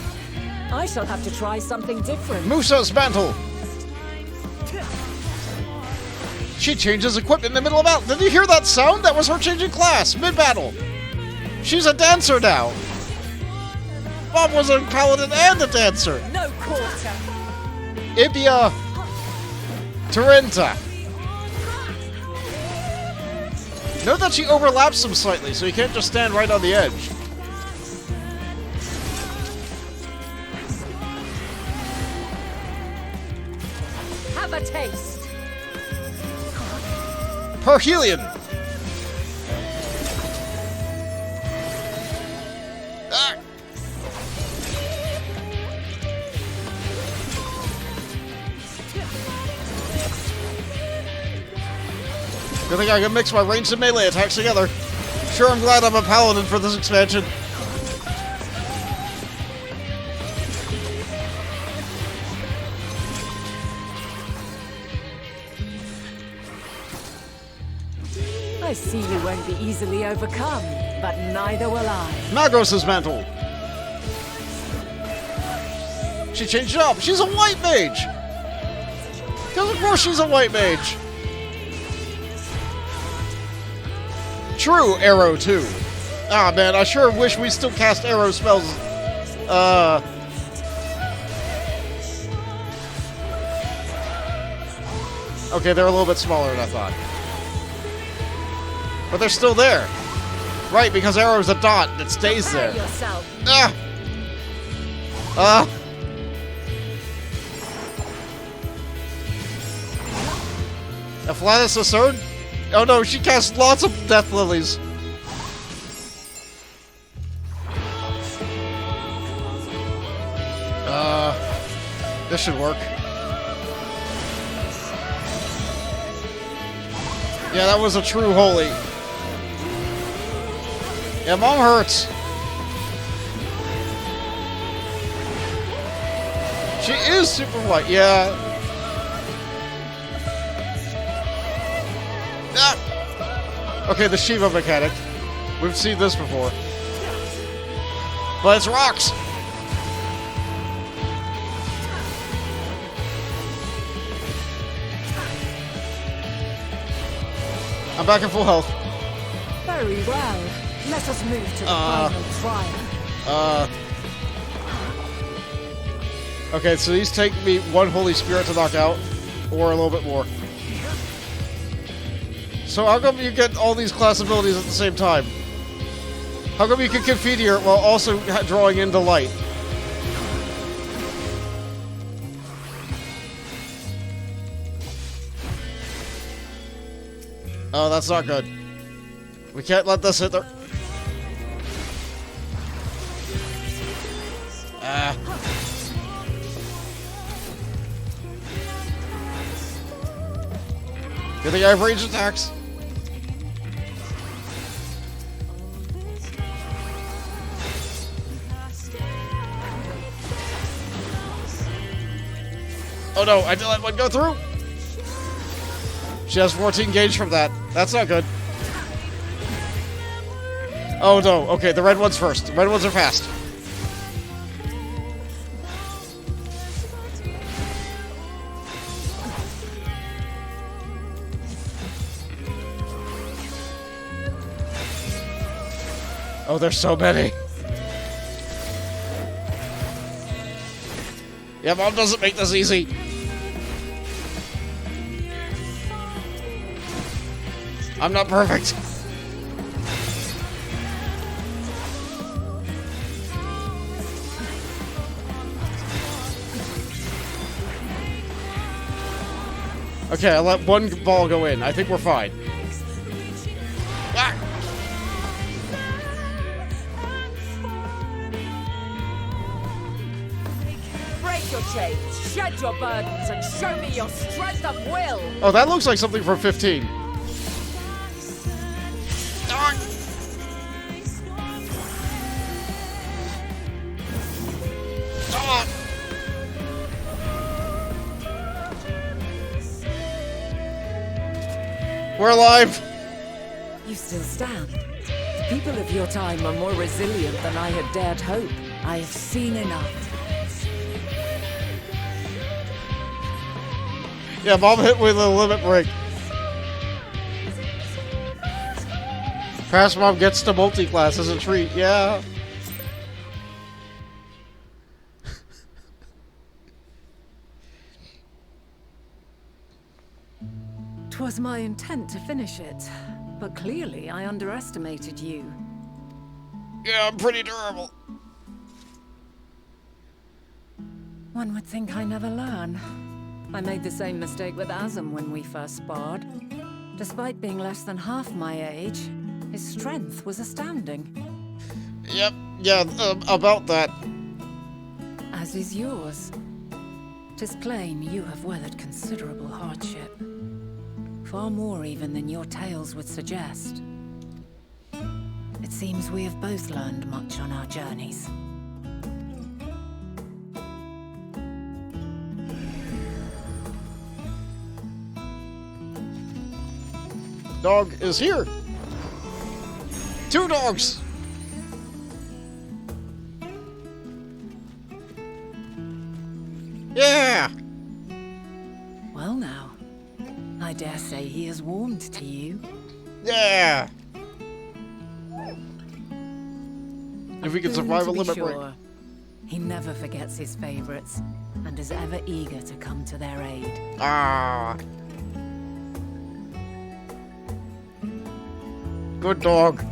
I shall have to try something different. Musa's mantle! She changes equipment in the middle of battle. Did you hear that sound? That was her changing class, mid-battle. She's a dancer now. Mom was a paladin and a dancer. No quarter. Ibia Tarenta. Note that she overlaps them slightly, so you can't just stand right on the edge. Have a taste. Perhelion. Ah. Good thing I can mix my ranged and melee attacks together. Sure, I'm glad I'm a paladin for this expansion. I see you won't be easily overcome, but neither will I. Magos' mantle. She changed it up. She's a white mage. Because of course she's a white mage. True arrow too. Ah man, I sure wish we still cast arrow spells. Okay, they're a little bit smaller than I thought. But they're still there. Right, because arrow's a dot that stays there. Yourself. Ah! Ah! Afflatus Assert? Oh no, she casts lots of death lilies. This should work. Yeah, that was a true holy. Yeah, Mom hurts. She is super white, yeah. Ah! Okay, the Shiva mechanic. We've seen this before. But it's rocks! I'm back in full health. Very well. Let us move to the final trial. Okay, so these take me one Holy Spirit to knock out, or a little bit more. So how come you get all these class abilities at the same time? How come you can Confiteor while also drawing in the light? Oh, that's not good. We can't let this hit there. Ah. Good thing I have ranged attacks. Oh no, I did let one go through. She has 14 gauge from that. That's not good. Oh no, okay, the red one's first. The red ones are fast. Oh, there's so many. Yeah, Mom doesn't make this easy. I'm not perfect. Okay, I let one ball go in. I think we're fine. Ah! Break your chains, shed your burdens, and show me your strength of will. Oh, that looks like something from 15. We're alive! You still stand. The people of your time are more resilient than I had dared hope. I have seen enough. Yeah, Mom hit with a limit break. Past Mom gets to multi-class as a treat, yeah. 'Twas my intent to finish it, but clearly I underestimated you. Yeah, I'm pretty durable. One would think I never learn. I made the same mistake with Azam when we first sparred. Despite being less than half my age, his strength was astounding. Yep, yeah, about that. As is yours. 'Tis plain you have weathered considerable hardship. Far more even than your tales would suggest. It seems we have both learned much on our journeys. Dog is here. 2 dogs. Yeah. Well now, I dare say he has warmed to you. Yeah. If we can survive a limit break. He never forgets his favorites, and is ever eager to come to their aid. Ah. Good dog.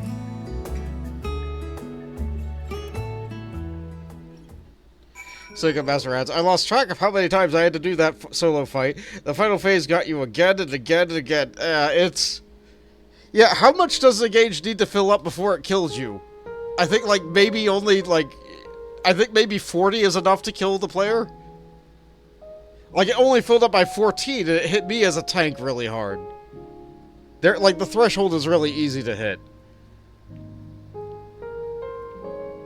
Sega Master Rats. I lost track of how many times I had to do that solo fight. The final phase got you again and again and again. It's... Yeah, how much does the gauge need to fill up before it kills you? I think, like, maybe only, like... I think maybe 40 is enough to kill the player. Like, it only filled up by 14, and it hit me as a tank really hard. Like, the threshold is really easy to hit.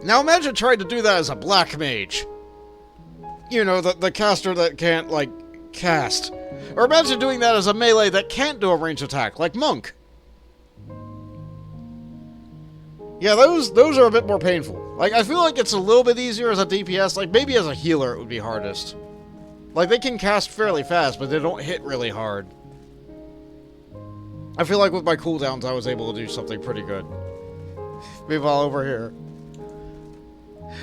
Now imagine trying to do that as a black mage. You know, the caster that can't, like, cast. Or imagine doing that as a melee that can't do a ranged attack, like Monk. Yeah, those are a bit more painful. Like, I feel like it's a little bit easier as a DPS. Like, maybe as a healer it would be hardest. Like, they can cast fairly fast, but they don't hit really hard. I feel like with my cooldowns I was able to do something pretty good. Meanwhile, over here.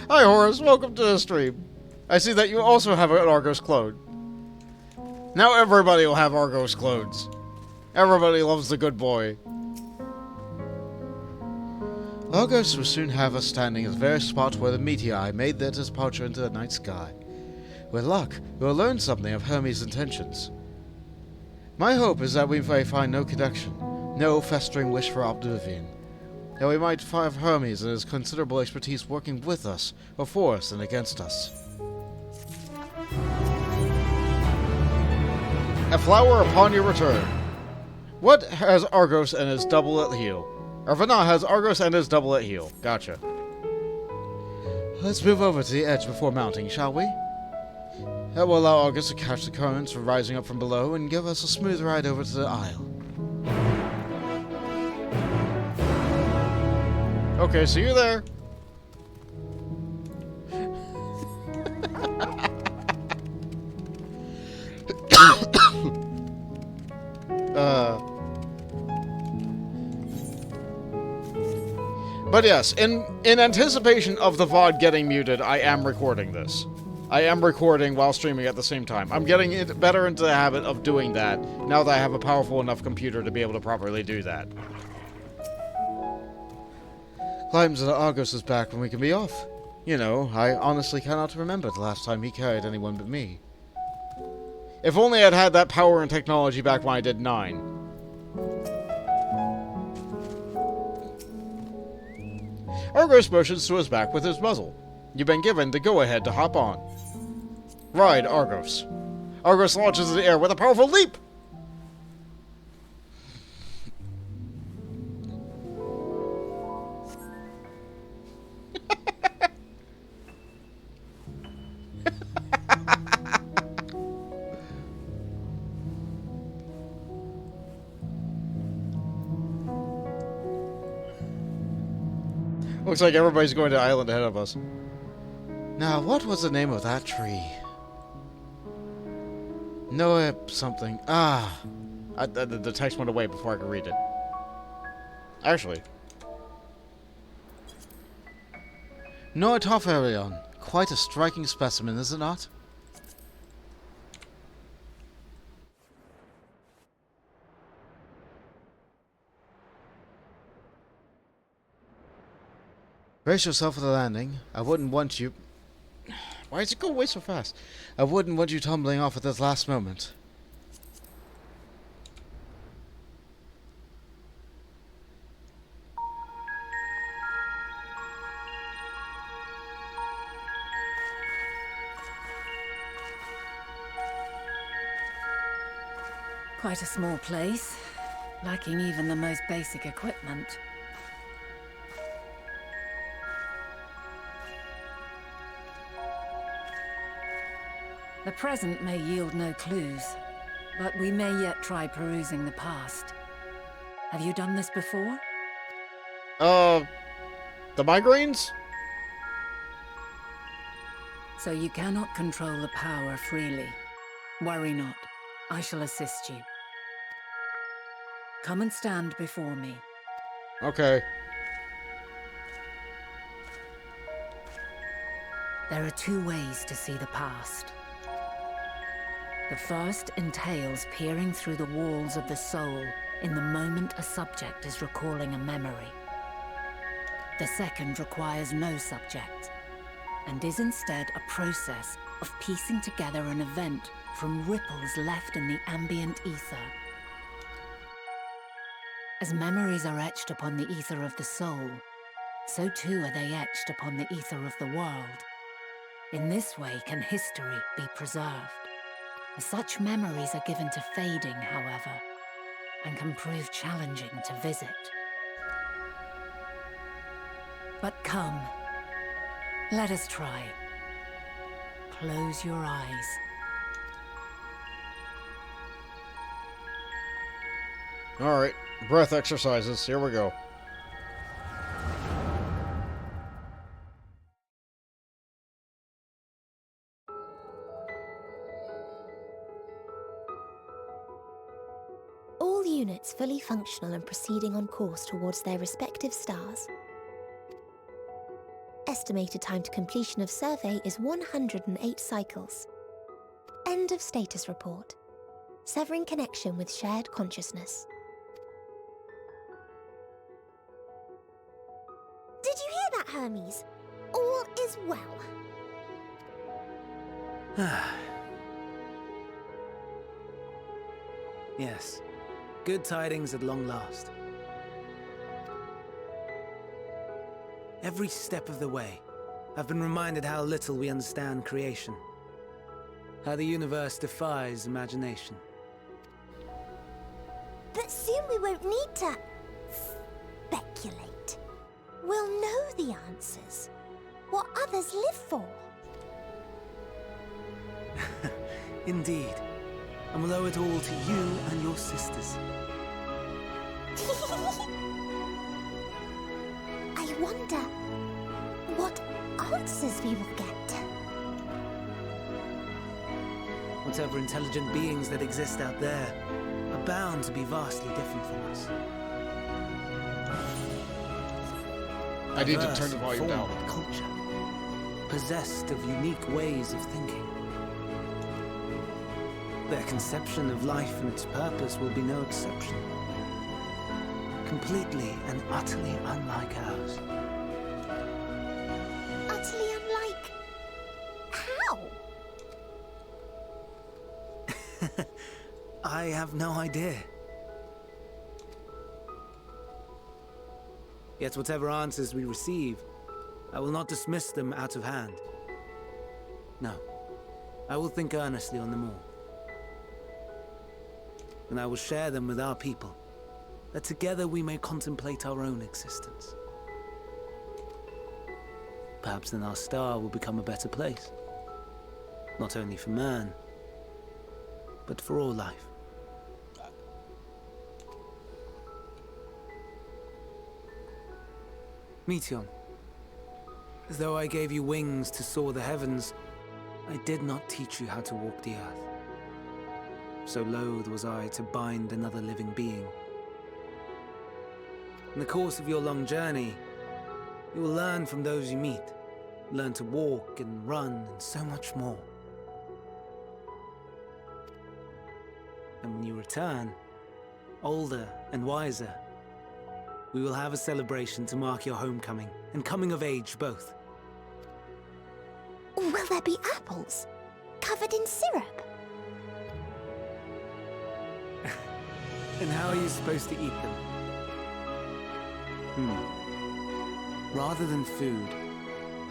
Hi, Horace. Welcome to the stream. I see that you also have an Argos clone. Now everybody will have Argos clones. Everybody loves the good boy. Argos will soon have us standing at the very spot where the meteor made their departure into the night sky. With luck, we'll learn something of Hermes' intentions. My hope is that we may find no connection, no festering wish for oblivion. That we might find Hermes and his considerable expertise working with us, or for us and against us. A flower upon your return. What has Argos and his double-at heel? Or Vana has Argos and his double-at heel. Gotcha. Let's move over to the edge before mounting, shall we? That will allow Argos to catch the currents from rising up from below and give us a smooth ride over to the isle. Okay, see you there. But yes, in anticipation of the VOD getting muted, I am recording this. I am recording while streaming at the same time. I'm getting better into the habit of doing that, now that I have a powerful enough computer to be able to properly do that. Climbs that Argos is back when we can be off. You know, I honestly cannot remember the last time he carried anyone but me. If only I'd had that power and technology back when I did 9. Argos motions to his back with his muzzle. You've been given the go-ahead to hop on. Ride, Argos. Argos launches in the air with a powerful leap! Looks like everybody's going to the island ahead of us. Now, what was the name of that tree? Noah something. Ah. The text went away before I could read it. Actually. Noah Topharion. Quite a striking specimen, is it not? Brace yourself for the landing. I wouldn't want you... Why does it go away so fast? I wouldn't want you tumbling off at this last moment. Quite a small place, lacking even the most basic equipment. The present may yield no clues, but we may yet try perusing the past. Have you done this before? The migraines? So you cannot control the power freely. Worry not. I shall assist you. Come and stand before me. Okay. There are two ways to see the past. The first entails peering through the walls of the soul in the moment a subject is recalling a memory. The second requires no subject, and is instead a process of piecing together an event from ripples left in the ambient ether. As memories are etched upon the ether of the soul, so too are they etched upon the ether of the world. In this way can history be preserved. Such memories are given to fading, however, and can prove challenging to visit. But come, let us try. Close your eyes. Alright, breath exercises. Here we go. All units fully functional and proceeding on course towards their respective stars. Estimated time to completion of survey is 108 cycles. End of status report. Severing connection with shared consciousness. Did you hear that, Hermes? All is well. Yes. Good tidings at long last. Every step of the way, I've been reminded how little we understand creation. How the universe defies imagination. But soon we won't need to speculate. We'll know the answers. What others live for. Indeed. And we'll owe it all to you and your sisters. I wonder what answers we will get. Whatever intelligent beings that exist out there are bound to be vastly different from us. I need to Diverse turn the in volume form down. and culture, possessed of unique ways of thinking. Their conception of life and its purpose will be no exception. Completely and utterly unlike ours. Utterly unlike... how? I have no idea. Yet whatever answers we receive, I will not dismiss them out of hand. No, I will think earnestly on them all. And I will share them with our people, that together we may contemplate our own existence. Perhaps then our star will become a better place. Not only for man, but for all life. Meteon, As though I gave you wings to soar the heavens, I did not teach you how to walk the earth. So loath was I to bind another living being. In the course of your long journey, you will learn from those you meet. Learn to walk and run and so much more. And when you return, older and wiser, we will have a celebration to mark your homecoming and coming of age both. Will there be apples? Covered in syrup? And how are you supposed to eat them? Rather than food,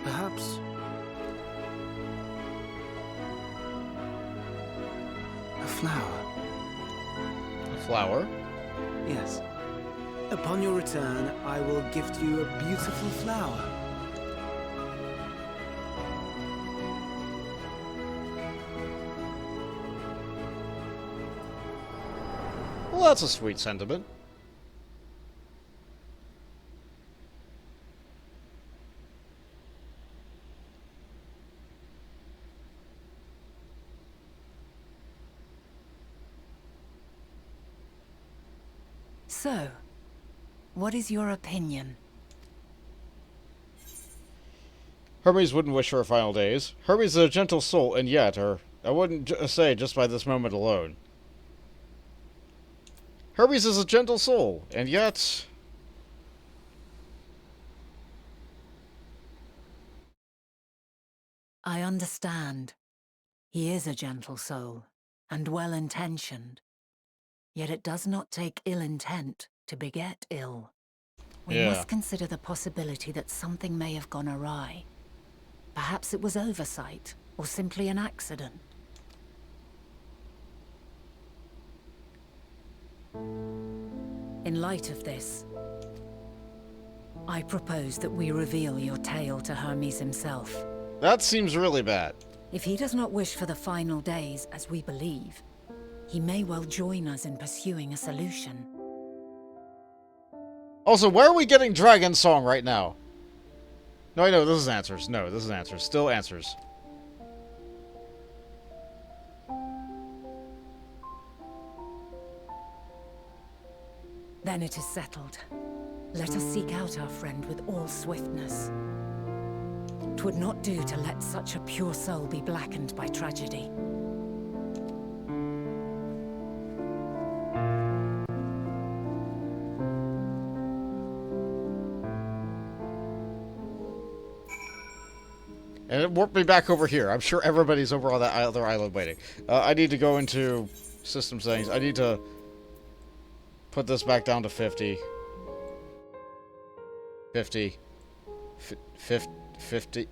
perhaps a flower. A flower? Yes. Upon your return, I will gift you a beautiful flower. Well, that's a sweet sentiment. So, what is your opinion? Hermes wouldn't wish for her final days. Hermes is a gentle soul, and yet, or I wouldn't say just by this moment alone. Hermes is a gentle soul, and yet... I understand. He is a gentle soul, and well-intentioned. Yet it does not take ill intent to beget ill. We must consider the possibility that something may have gone awry. Perhaps it was oversight, or simply an accident. In light of this, I propose that we reveal your tale to Hermes himself. That seems really bad. If he does not wish for the final days, as we believe, he may well join us in pursuing a solution. Also, why are we getting Dragon Song right now? No, I know, this is answers. No, this is answers. Still answers. Then it is settled. Let us seek out our friend with all swiftness. 'Twould not do to let such a pure soul be blackened by tragedy. And it warped me back over here. I'm sure everybody's over on that other island waiting. I need to go into system settings. I need to put this back down to 50. 50. 50.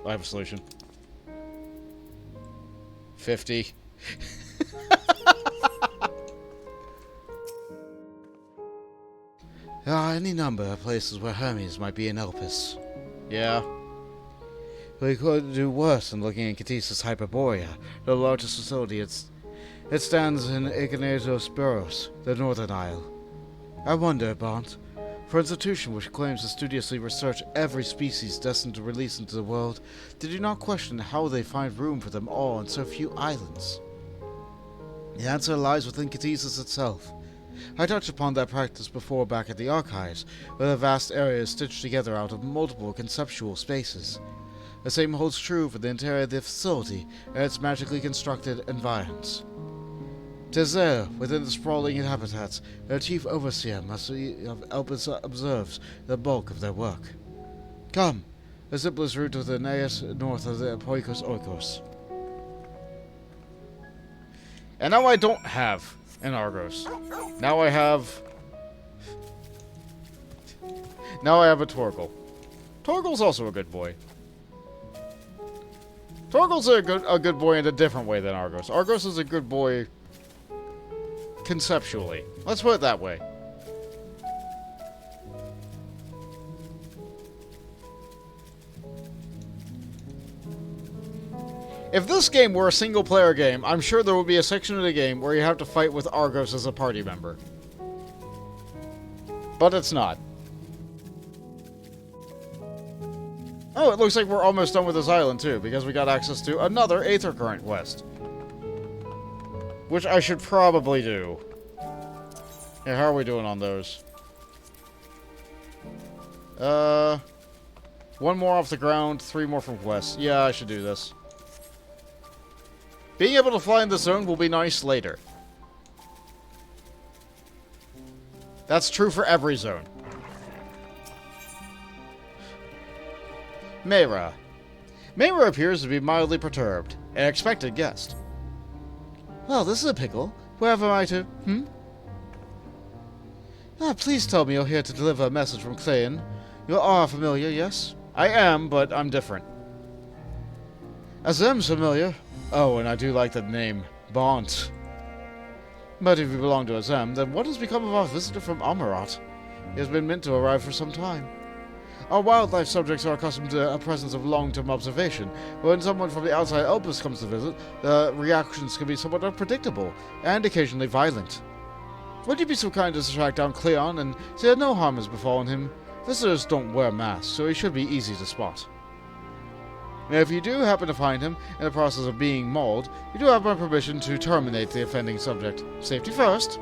I have a solution. 50. There are any number of places where Hermes might be in Elpis. Yeah. We could do worse than looking in Ktises Hyperborea, the largest facility. It stands in Ignatos, the Northern Isle. I wonder, Bont, for an institution which claims to studiously research every species destined to release into the world, did you not question how they find room for them all on so few islands? The answer lies within Ktises itself. I touched upon that practice before back at the archives, where the vast area is stitched together out of multiple conceptual spaces. The same holds true for the interior of the facility and its magically constructed environs. 'Tis there, within the sprawling habitats, their chief overseer of Elpis observes the bulk of their work. Come, the simplest route to the Aeneas north of the Poikos Oikos. And now I don't have an Argos. Now I have... Now I have a Torgal. Torgal's also a good boy. Torgal's a good boy in a different way than Argos. Argos is a good boy conceptually. Let's put it that way. If this game were a single-player game, I'm sure there would be a section of the game where you have to fight with Argos as a party member. But it's not. Oh, it looks like we're almost done with this island, too, because we got access to another Aether Current quest. Which I should probably do. Yeah, how are we doing on those? One more off the ground, 3 more from quest. Yeah, I should do this. Being able to fly in this zone will be nice later. That's true for every zone. Mayra. Mayra appears to be mildly perturbed, an expected guest. Well, this is a pickle. Wherever am I to... please tell me you're here to deliver a message from Clayton. You are familiar, yes? I am, but I'm different. Azem's familiar. Oh, and I do like the name. Bont. But if you belong to Azem, then what has become of our visitor from Amarat? He has been meant to arrive for some time. Our wildlife subjects are accustomed to a presence of long-term observation, but when someone from the outside Elpis comes to visit, the reactions can be somewhat unpredictable, and occasionally violent. Would you be so kind as to track down Cleon and see that no harm has befallen him? Visitors don't wear masks, so he should be easy to spot. And if you do happen to find him in the process of being mauled, you do have my permission to terminate the offending subject. Safety first.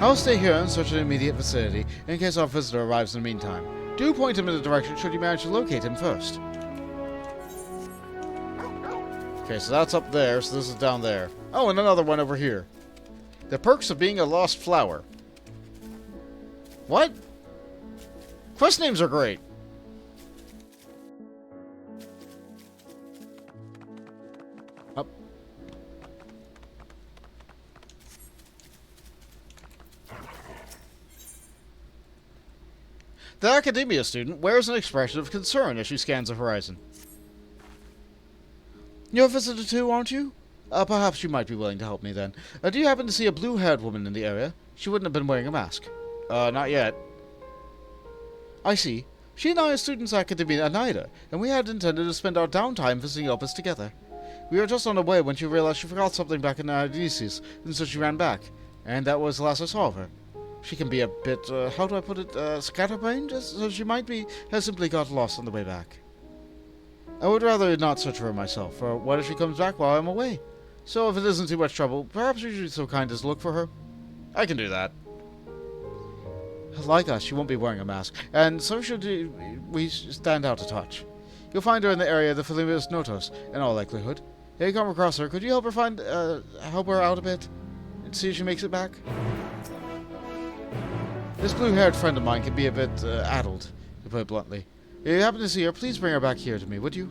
I'll stay here in such an immediate vicinity in case our visitor arrives in the meantime. Do point him in the direction should you manage to locate him first. Okay, so that's up there, so this is down there. Oh, and another one over here. The perks of being a lost flower. What? Quest names are great. Up. The academia student wears an expression of concern as she scans the horizon. You're a visitor too, aren't you? Perhaps you might be willing to help me then. Do you happen to see a blue-haired woman in the area? She wouldn't have been wearing a mask. Not yet. I see. She and I are students at Academia Anida, and we had intended to spend our downtime visiting Opus together. We were just on our way when she realized she forgot something back in Ktises, and so she ran back. And that was the last I saw of her. She can be a bit, how do I put it, scatterbrained, so she might have simply got lost on the way back. I would rather not search for her myself, for what if she comes back while I'm away? So if it isn't too much trouble, perhaps you should be so kind as to look for her. I can do that. Like us, she won't be wearing a mask, and so should we stand out a touch. You'll find her in the area of the Philimus Notos, in all likelihood. If you come across her, could you help her out a bit? And see if she makes it back? This blue-haired friend of mine can be a bit addled, to put it bluntly. If you happen to see her, please bring her back here to me, would you?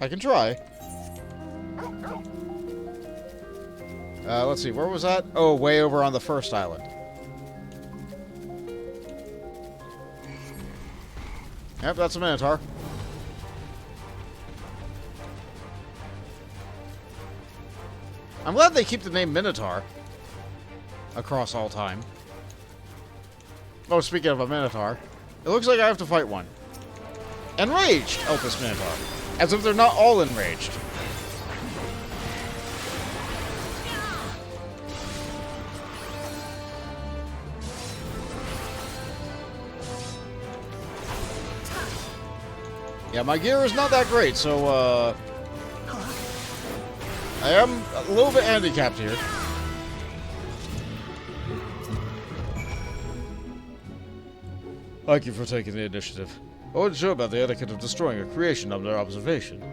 I can try. Let's see, where was that? Oh, way over on the first island. Yep, that's a Minotaur. I'm glad they keep the name Minotaur across all time. Oh, speaking of a Minotaur, it looks like I have to fight one. Enraged Elpis Minotaur. As if they're not all enraged. Yeah, my gear is not that great, so, I am a little bit handicapped here. Thank you for taking the initiative. I wasn't sure about the etiquette of destroying a creation under observation.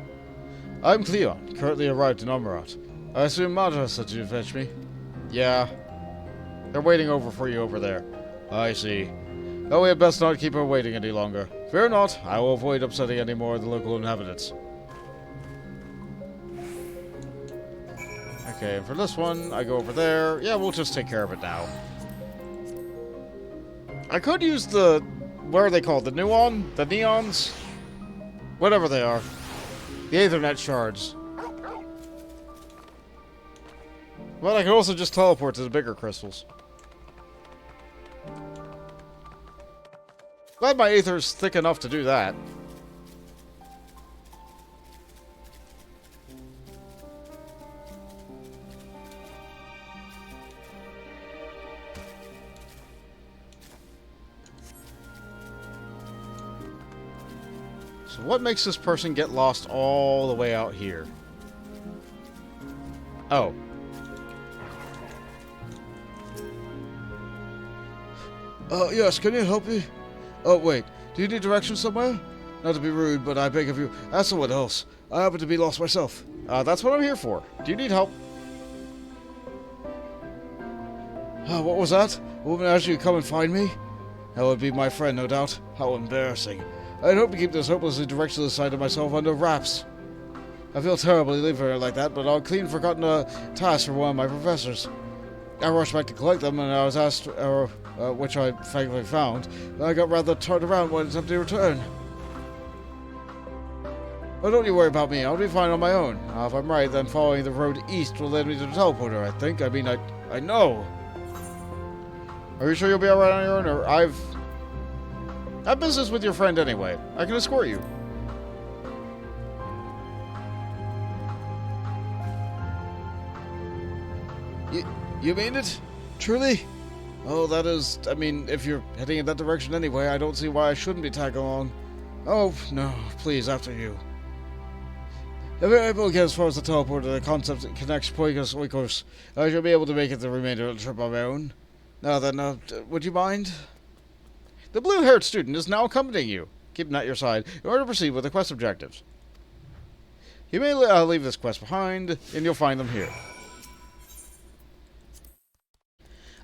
I'm Cleon, currently arrived in Amarat. I assume Madra said you'd fetch me? Yeah. They're waiting over for you over there. I see. Oh, we had best not keep her waiting any longer. Fear not, I will avoid upsetting any more of the local inhabitants. Okay, and for this one, I go over there. Yeah, we'll just take care of it now. I could use the... what are they called? The Nuon? The Neons? Whatever they are. The Aethernet shards. Well, I can also just teleport to the bigger crystals. Glad my Aether's thick enough to do that. what makes this person get lost all the way out here? Oh. Yes, can you help me? Oh, wait. Do you need directions somewhere? Not to be rude, but I beg of you, ask someone else. I happen to be lost myself. That's what I'm here for. Do you need help? What was that? A woman asked you to come and find me? That would be my friend, no doubt. How embarrassing. I'd hope to keep this hopelessly directionless side of myself under wraps. I feel terribly leaving her like that, but I'll clean forgotten a task for one of my professors. I rushed back to collect them, and I was asked, which I thankfully found, but I got rather turned around when attempting to return. Oh, don't you worry about me. I'll be fine on my own. If I'm right, then following the road east will lead me to the teleporter, I think. I mean, I know. Are you sure you'll be alright on your own, or I've business with your friend anyway. I can escort you. You mean it? Truly? Oh, that is... I mean, if you're heading in that direction anyway, I don't see why I shouldn't be tagging along. Oh, no. Please, after you. If you're able to get as far as the teleporter, the concept that connects Poikos Oikos, I shall be able to make it the remainder of the trip on my own. Now then, would you mind? The blue-haired student is now accompanying you, keeping at your side, in order to proceed with the quest objectives. You may leave this quest behind, and you'll find them here.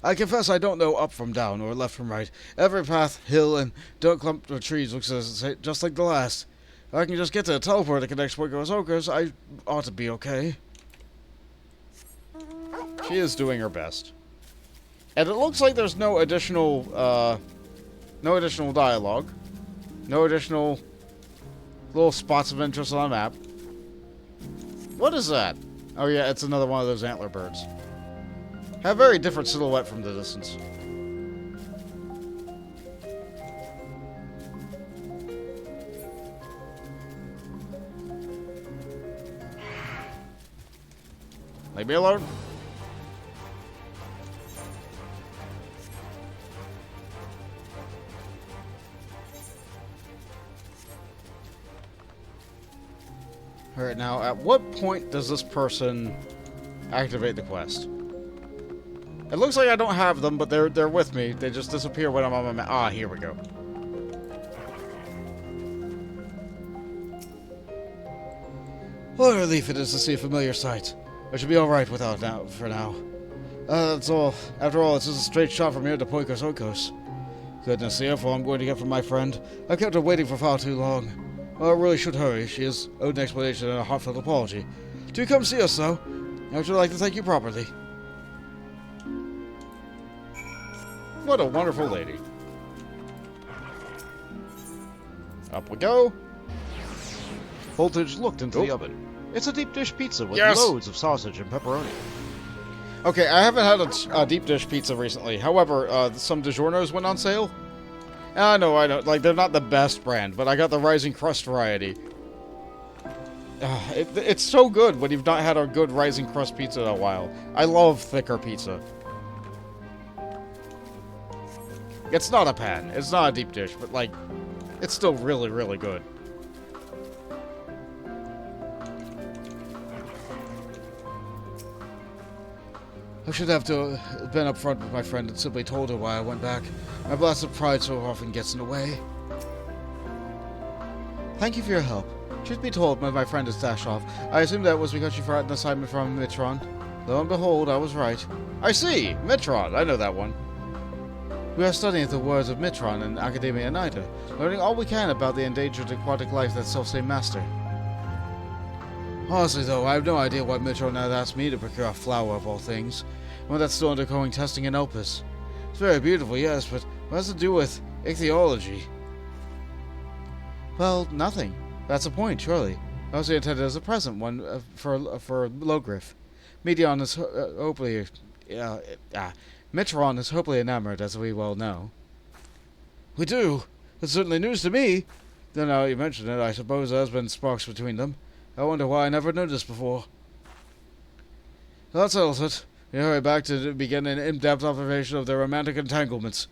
I confess I don't know up from down or left from right. Every path, hill, and dark clump of trees looks just like the last. If I can just get to the teleporter that connects Poikos Oikos, I ought to be okay. She is doing her best. And it looks like there's no additional dialogue. No additional little spots of interest on the map. What is that? Oh yeah, it's another one of those antler birds. Have a very different silhouette from the distance. Leave me alone. Alright, now, at what point does this person activate the quest? It looks like I don't have them, but they're with me. They just disappear when I'm on my map. Ah, here we go. What a relief it is to see a familiar sight. I should be alright without it for now. That's all. After all, it's just a straight shot from here to Poikos Oikos. Goodness, the airflow I'm going to get from my friend. I've kept her waiting for far too long. Well, I really should hurry. She has owed an explanation and a heartfelt apology. Do come see us, though. I would like to thank you properly. What a wonderful lady. Up we go. Voltage looked into the oven. It's a deep dish pizza with Yes! loads of sausage and pepperoni. Okay, I haven't had a deep dish pizza recently. However, some DiGiorno's went on sale. I know. Like, they're not the best brand, but I got the Rising Crust variety. It's so good when you've not had a good Rising Crust pizza in a while. I love thicker pizza. It's not a pan. It's not a deep dish, but, like, it's still really, really good. I should have to have been up front with my friend and simply told her why I went back. My blasted pride so often gets in the way. Thank you for your help. Truth be told, when my friend is dashed off, I assumed that was because she forgot an assignment from Mitron. Lo and behold, I was right. I see! Mitron, I know that one. We are studying the words of Mitron in Academia Nida, learning all we can about the endangered aquatic life that self-same master. Honestly, though, I have no idea why Mitron had asked me to procure a flower of all things, one that's still undergoing testing in Elpis. It's very beautiful, yes, but what has to do with ichthyology? Well, nothing. That's the point, surely. Mostly intended as a present, one for Logriff. Mitron is Mitron is hopefully enamored, as we well know. We do. It's certainly news to me. Then now you mention it, I suppose there has been sparks between them. I wonder why I never noticed before. That settles it. We hurry back to begin an in-depth observation of their romantic entanglements.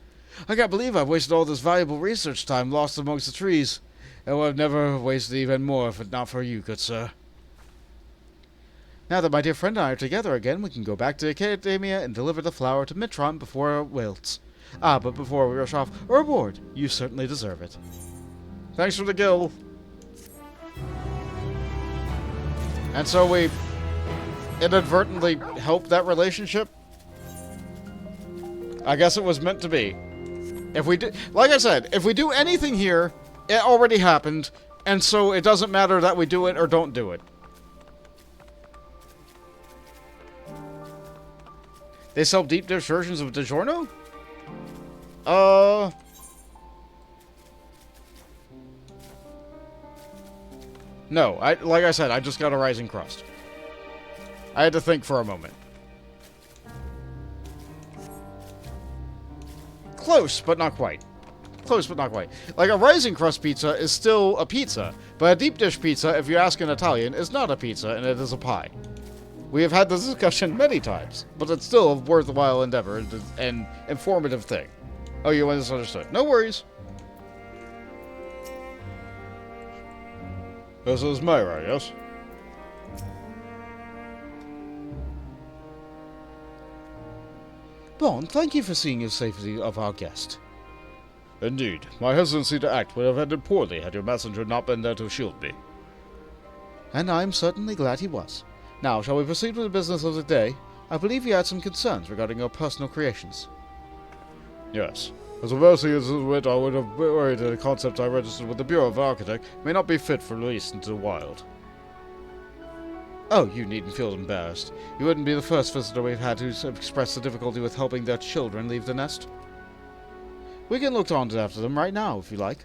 I can't believe I've wasted all this valuable research time lost amongst the trees. I would have never wasted even more if it not for you, good sir. Now that my dear friend and I are together again, we can go back to Academia and deliver the flower to Mitron before it wilts. Ah, but before we rush off, a reward. You certainly deserve it. Thanks for the gill. And so we inadvertently helped that relationship? I guess it was meant to be. If we do, like I said, if we do anything here, it already happened, and so it doesn't matter that we do it or don't do it. They sell deep dish versions of DiGiorno? No, like I said, I just got a Rising Crust. I had to think for a moment. Close, but not quite. Close, but not quite. Like, a Rising Crust pizza is still a pizza, but a deep dish pizza, if you ask an Italian, is not a pizza, and it is a pie. We have had this discussion many times, but it's still a worthwhile endeavor and informative thing. Oh, you misunderstood. No worries. This is Myra, yes? Bond, thank you for seeing the safety of our guest. Indeed. My hesitancy to act would have ended poorly had your messenger not been there to shield me. And I am certainly glad he was. Now, shall we proceed with the business of the day? I believe you had some concerns regarding your personal creations. Yes. As embarrassing as it went, I would have worried that the concept I registered with the Bureau of Architect may not be fit for release into the wild. Oh, you needn't feel embarrassed. You wouldn't be the first visitor we've had who's expressed the difficulty with helping their children leave the nest. We can look on after them right now, if you like.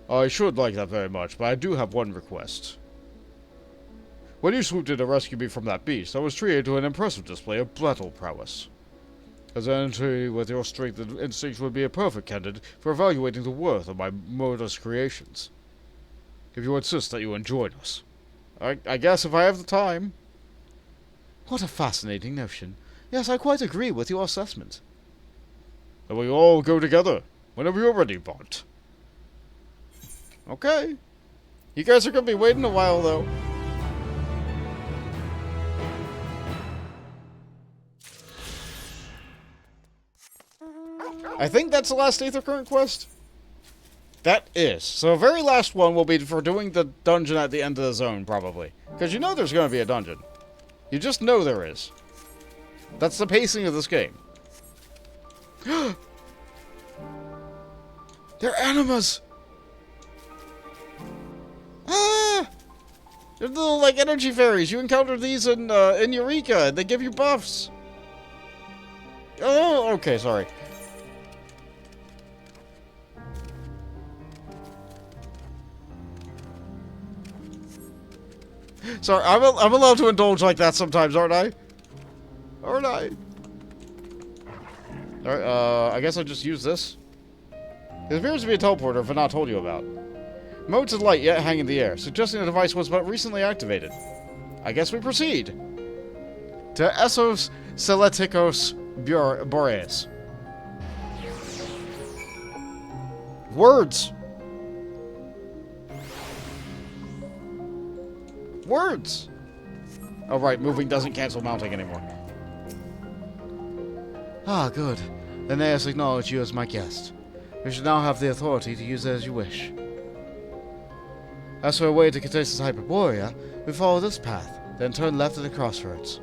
I should like that very much, but I do have one request. When you swooped in to rescue me from that beast, I was treated to an impressive display of battle prowess. As an entity with your strength and instinct would be a perfect candidate for evaluating the worth of my modest creations. If you insist that you join us. I guess if I have the time. What a fascinating notion. Yes, I quite agree with your assessment. Then we all go together, whenever you're ready, Bond. Okay. You guys are going to be waiting a while, though. I think that's the last Aether Current quest. That is. So the very last one will be for doing the dungeon at the end of the zone, probably. Because you know there's going to be a dungeon. You just know there is. That's the pacing of this game. They're animas! Ah! They're little, like, energy fairies. You encounter these in Eureka, and they give you buffs. Oh, okay, sorry. Sorry, I'm allowed to indulge like that sometimes, aren't I? Aren't I? Alright, I guess I'll just use this. It appears to be a teleporter if I've not told you about. Motes of light yet hang in the air, suggesting the device was but recently activated. I guess we proceed. To Essos Seleticos Boreas. Words! Words! Oh right, moving doesn't cancel mounting anymore. Ah, good. Linnaeus acknowledged you as my guest. You should now have the authority to use it as you wish. As for our way to Ktises Hyperborea, we follow this path, then turn left at the crossroads.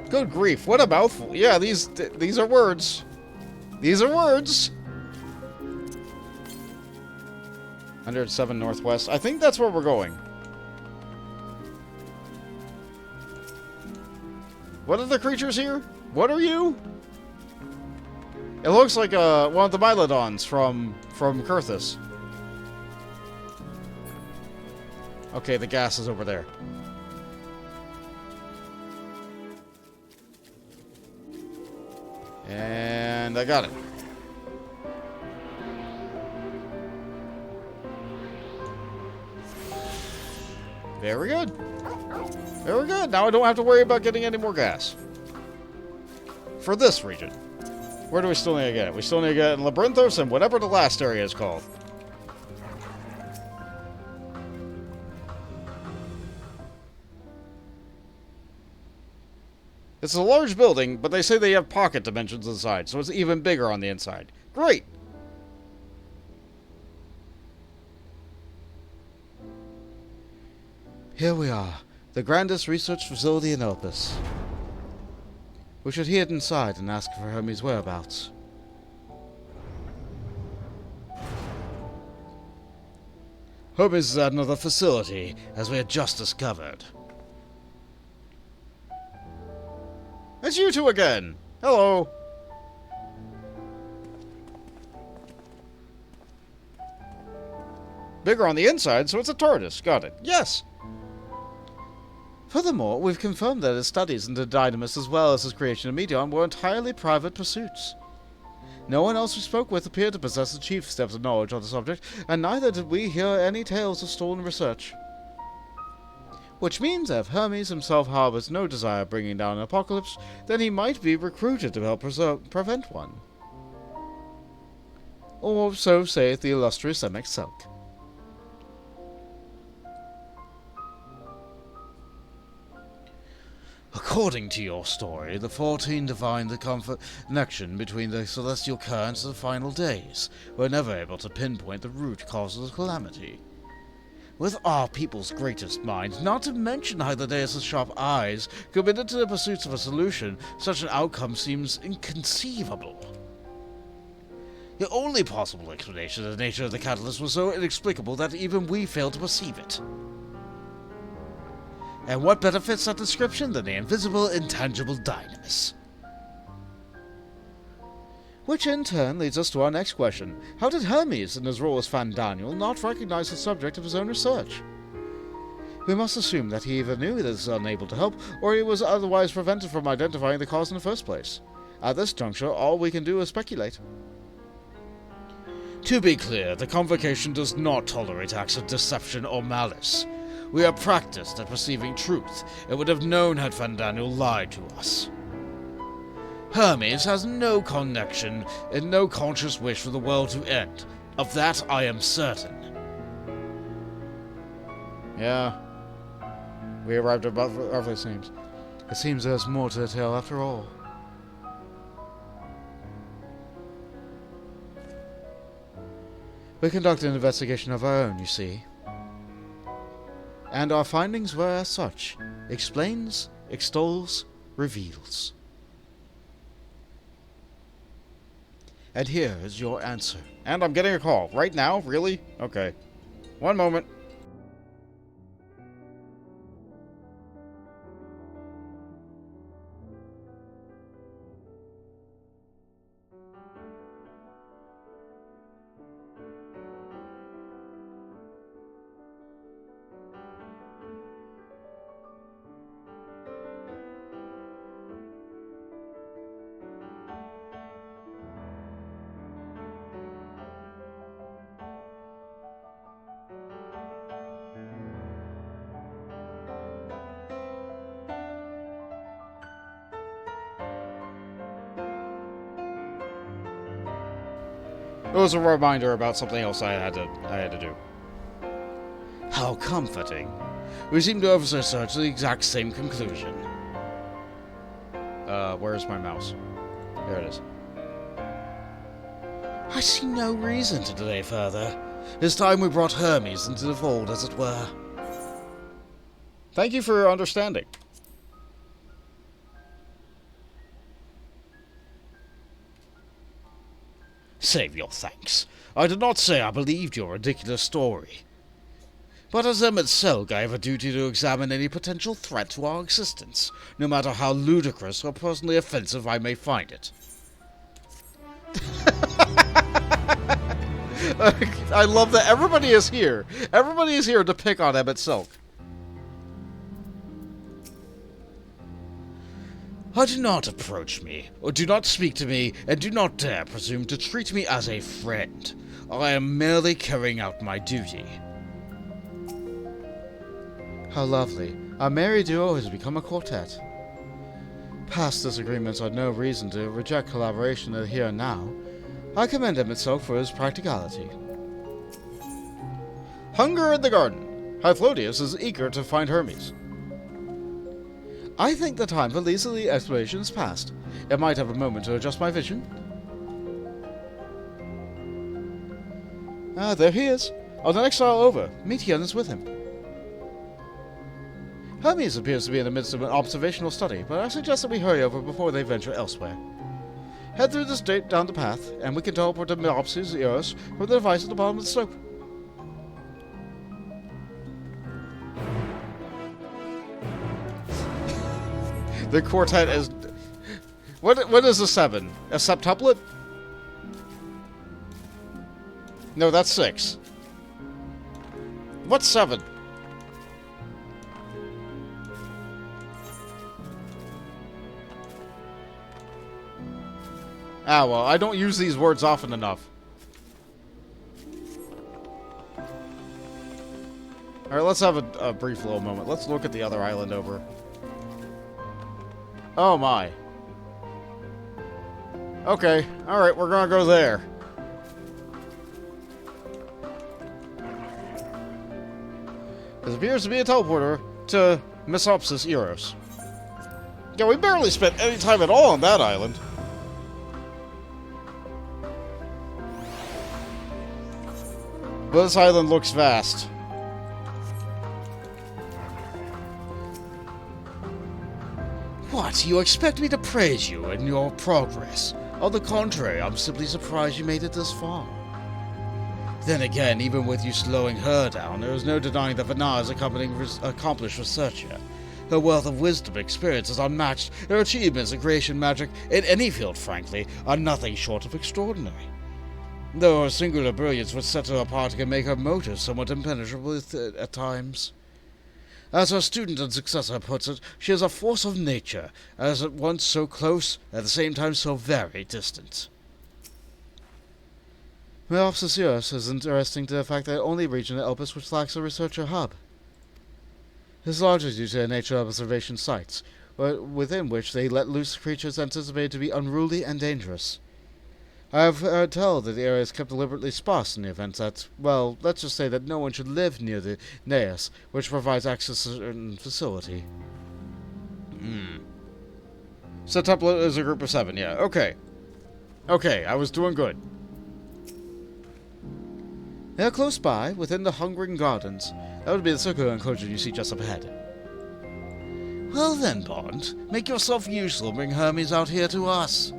Good grief, what a mouthful. Yeah, these are words. These are words. 107 Northwest. I think that's where we're going. What are the creatures here? What are you? It looks like one of the Mylodons from Ktises. Okay, the gas is over there. And I got it. Very good. Very good. Now I don't have to worry about getting any more gas. For this region. Where do we still need to get it? We still need to get it in Labyrinthos and whatever the last area is called. It's a large building, but they say they have pocket dimensions inside, so it's even bigger on the inside. Great! Here we are, the grandest research facility in Elpis. We should head inside and ask for Hermes' whereabouts. Hermes is at another facility, as we had just discovered. It's you two again! Hello! Bigger on the inside, so it's a TARDIS. Got it. Yes! Furthermore, we've confirmed that his studies into Dynamis as well as his creation of Meteon were entirely private pursuits. No one else we spoke with appeared to possess the chief steps of knowledge on the subject, and neither did we hear any tales of stolen research. Which means that if Hermes himself harbors no desire of bringing down an apocalypse, then he might be recruited to help prevent one. Or so saith the illustrious MX Selk. According to your story, the 14 divined the connection between the celestial currents of the final days, were never able to pinpoint the root cause of the calamity. With our people's greatest minds, not to mention Hyperborea's sharp eyes, committed to the pursuits of a solution, such an outcome seems inconceivable. The only possible explanation of the nature of the catalyst was so inexplicable that even we failed to perceive it. And what better fits that description than the invisible, intangible Dynamis? Which in turn leads us to our next question. How did Hermes, in his role as Fan Daniel, not recognize the subject of his own research? We must assume that he either knew that he was unable to help, or he was otherwise prevented from identifying the cause in the first place. At this juncture, all we can do is speculate. To be clear, the Convocation does not tolerate acts of deception or malice. We are practiced at perceiving truth, and would have known had Fan Daniel lied to us. Hermes has no connection and no conscious wish for the world to end. Of that I am certain. Yeah. We arrived at roughly the same. It seems there's more to the tale after all. We conducted an investigation of our own, you see. And our findings were as such. Explains, extols, reveals. And here is your answer. And I'm getting a call. Right now? Really? Okay. One moment. It was a reminder about something else I had to do. How comforting. We seem to have researched the exact same conclusion. Where's my mouse? There it is. I see no reason to delay further. It's time we brought Hermes into the fold, as it were. Thank you for your understanding. Save your thanks. I did not say I believed your ridiculous story. But as Emmett Selk, I have a duty to examine any potential threat to our existence, no matter how ludicrous or personally offensive I may find it. I love that everybody is here. Everybody is here to pick on Emmett Selk. Do not approach me, or do not speak to me, and do not dare presume to treat me as a friend. I am merely carrying out my duty. How lovely. Our merry duo has become a quartet. past disagreements are no reason to reject collaboration in the here and now, I commend him itself for his practicality. Hunger in the garden. Hyphlodius is eager to find Hermes. I think the time for leisurely exploration is past. It might have a moment to adjust my vision. Ah, there he is. On the next isle over. Meteon is with him. Hermes appears to be in the midst of an observational study, but I suggest that we hurry over before they venture elsewhere. Head through this down the path, and we can teleport to Meopsis Eros from the device at the bottom of the slope. The quartet is... What is a 7? A septuplet? No, that's 6. What's 7? Ah, well, I don't use these words often enough. Alright, let's have a brief little moment. Let's look at the other island over. Oh my. Okay, alright, we're gonna go there. This appears to be a teleporter to Meopsis Eros. Yeah, we barely spent any time at all on that island. But this island looks vast. What? You expect me to praise you in your progress? On the contrary, I'm simply surprised you made it this far. Then again, even with you slowing her down, there is no denying that Vana is an accomplished researcher. Her wealth of wisdom and experience is unmatched. Her achievements in creation magic, in any field, frankly, are nothing short of extraordinary. Though her singular brilliance would set her apart and make her motives somewhat impenetrable at times. As her student and successor puts it, she is a force of nature, as at once so close, at the same time so very distant. Meopsis Eros is interesting to the fact that the only region in Elpis which lacks a researcher hub. This is largely due to the nature of observation sites, within which they let loose creatures anticipated to be unruly and dangerous. I have heard tell that the area is kept deliberately sparse in the event that, well, let's just say that no one should live near the naos, which provides access to a certain facility. Septuplet is a group of 7, yeah, okay. Okay, I was doing good. They are close by, within the Hungering Gardens. That would be the circular enclosure you see just up ahead. Well then, Bond, make yourself useful and bring Hermes out here to us.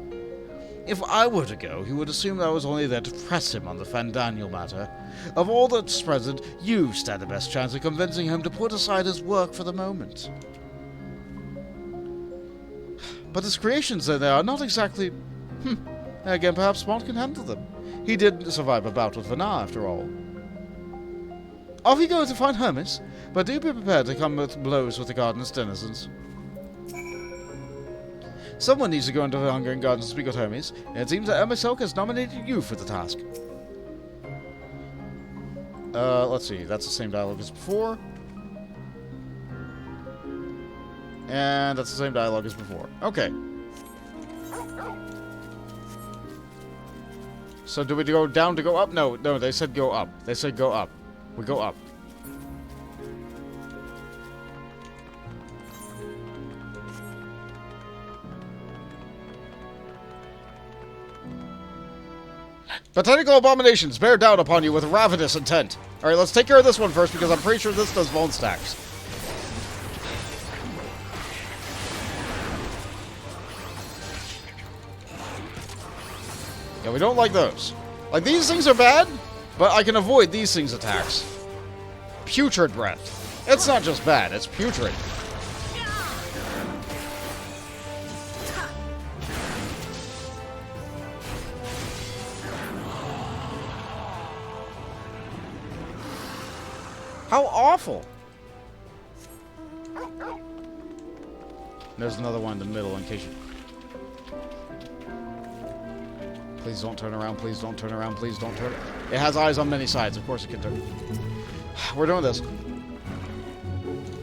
If I were to go, he would assume that I was only there to press him on the Fandaniel matter. Of all that's present, you stand the best chance of convincing him to put aside his work for the moment. But his creations in there are not exactly... Again, perhaps Bond can handle them. He did survive a bout with Vana, after all. Off you go to find Hermes, but do be prepared to come with blows with the garden's denizens. Someone needs to go into the Hungering Gardens and speak with Hermes, and it seems that Silk has nominated you for the task. Let's see, that's the same dialogue as before. And that's the same dialogue as before. Okay. So do we go down to go up? No, they said go up. They said go up. We go up. Botanical abominations bear down upon you with ravenous intent. Alright, let's take care of this one first, because I'm pretty sure this does bone stacks. Yeah, we don't like those. Like, these things are bad, but I can avoid these things' attacks. Putrid breath. It's not just bad, it's putrid. How awful! There's another one in the middle in case you... Please don't turn around, please don't turn around, please don't turn... It has eyes on many sides, of course it can turn. We're doing this.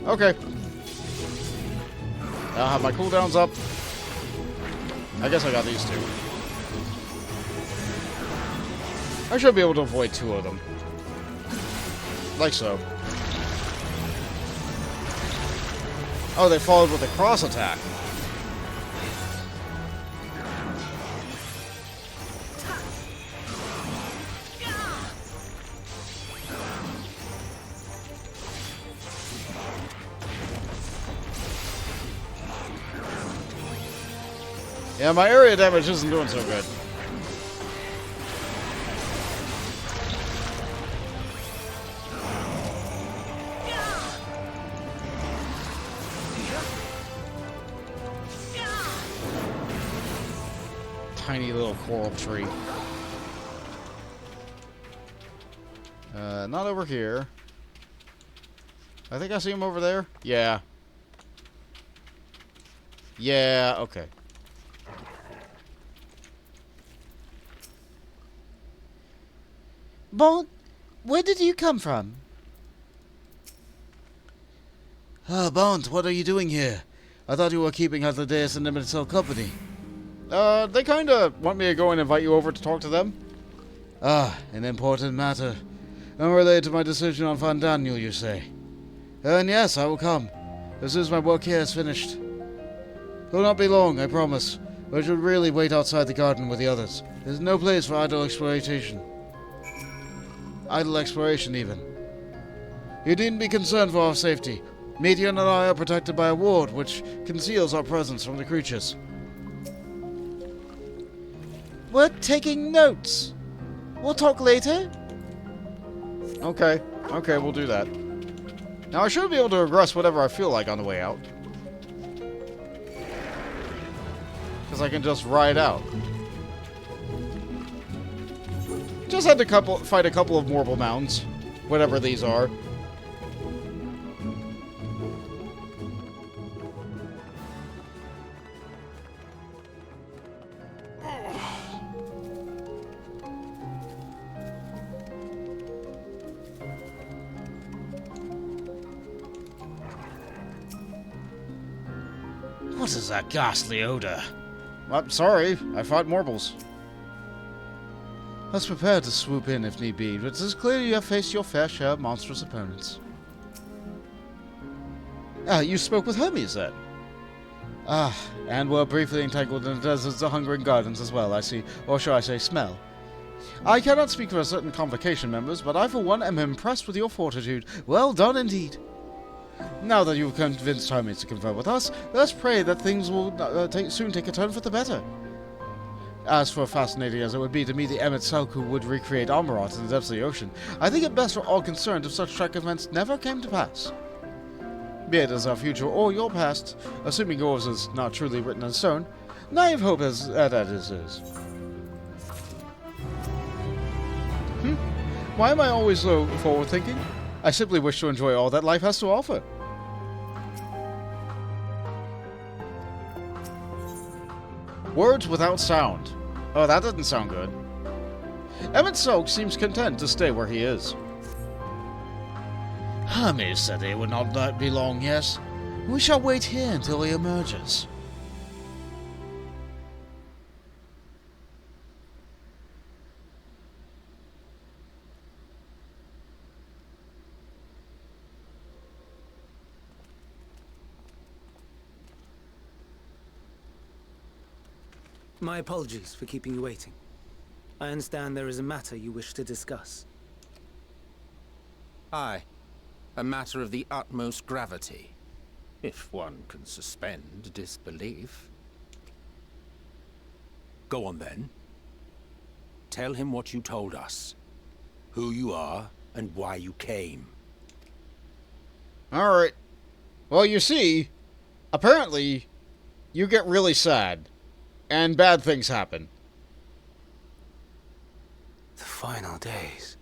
Okay. I'll have my cooldowns up. I guess I got these two. I should be able to avoid two of them. Like so. Oh, they followed with a cross attack. Yeah, my area damage isn't doing so good. Tiny little coral tree. Not over here. I think I see him over there. Yeah. Yeah, okay. Bond, where did you come from? Ah, Bond, what are you doing here? I thought you were keeping Hyperborea and Emmet company. They kinda want me to go and invite you over to talk to them. Ah, an important matter. Unrelated to my decision on Van Daniel, you say? And yes, I will come. As soon as my work here is finished. It will not be long, I promise. But I should really wait outside the garden with the others. There's no place for idle exploration. Idle exploration, even. You needn't be concerned for our safety. Meteor and I are protected by a ward which conceals our presence from the creatures. We're taking notes. We'll talk later. Okay. Okay, we'll do that. Now, I should be able to regress whatever I feel like on the way out. Because I can just ride out. Just had to fight a couple of Morble Mounds. Whatever these are. What is that ghastly odor? I'm sorry, I fought Morbles. I was prepared to swoop in if need be, but it is clear you have faced your fair share of monstrous opponents. Ah, you spoke with Hermes then? Ah, and were briefly entangled in the deserts of Hungering Gardens as well, I see. Or shall I say, smell. I cannot speak for certain Convocation members, but I for one am impressed with your fortitude. Well done indeed. Now that you've convinced Hermes to confer with us, let's pray that things will soon take a turn for the better. As for fascinating as it would be to meet the Emmet Selk who would recreate Amarot in the depths of the ocean, I think it best for all concerned if such track events never came to pass. Be it as our future or your past, assuming yours is not truly written in stone, naive hope as that is. Why am I always so forward-thinking? I simply wish to enjoy all that life has to offer. Words without sound. Oh, that doesn't sound good. Emmet Selk seems content to stay where he is. Hermes said it would not be long, yes? We shall wait here until he emerges. My apologies for keeping you waiting. I understand there is a matter you wish to discuss. Aye. A matter of the utmost gravity. If one can suspend disbelief. Go on then. Tell him what you told us. Who you are, and why you came. Alright. Well, you see, apparently, you get really sad. And bad things happen. The final days.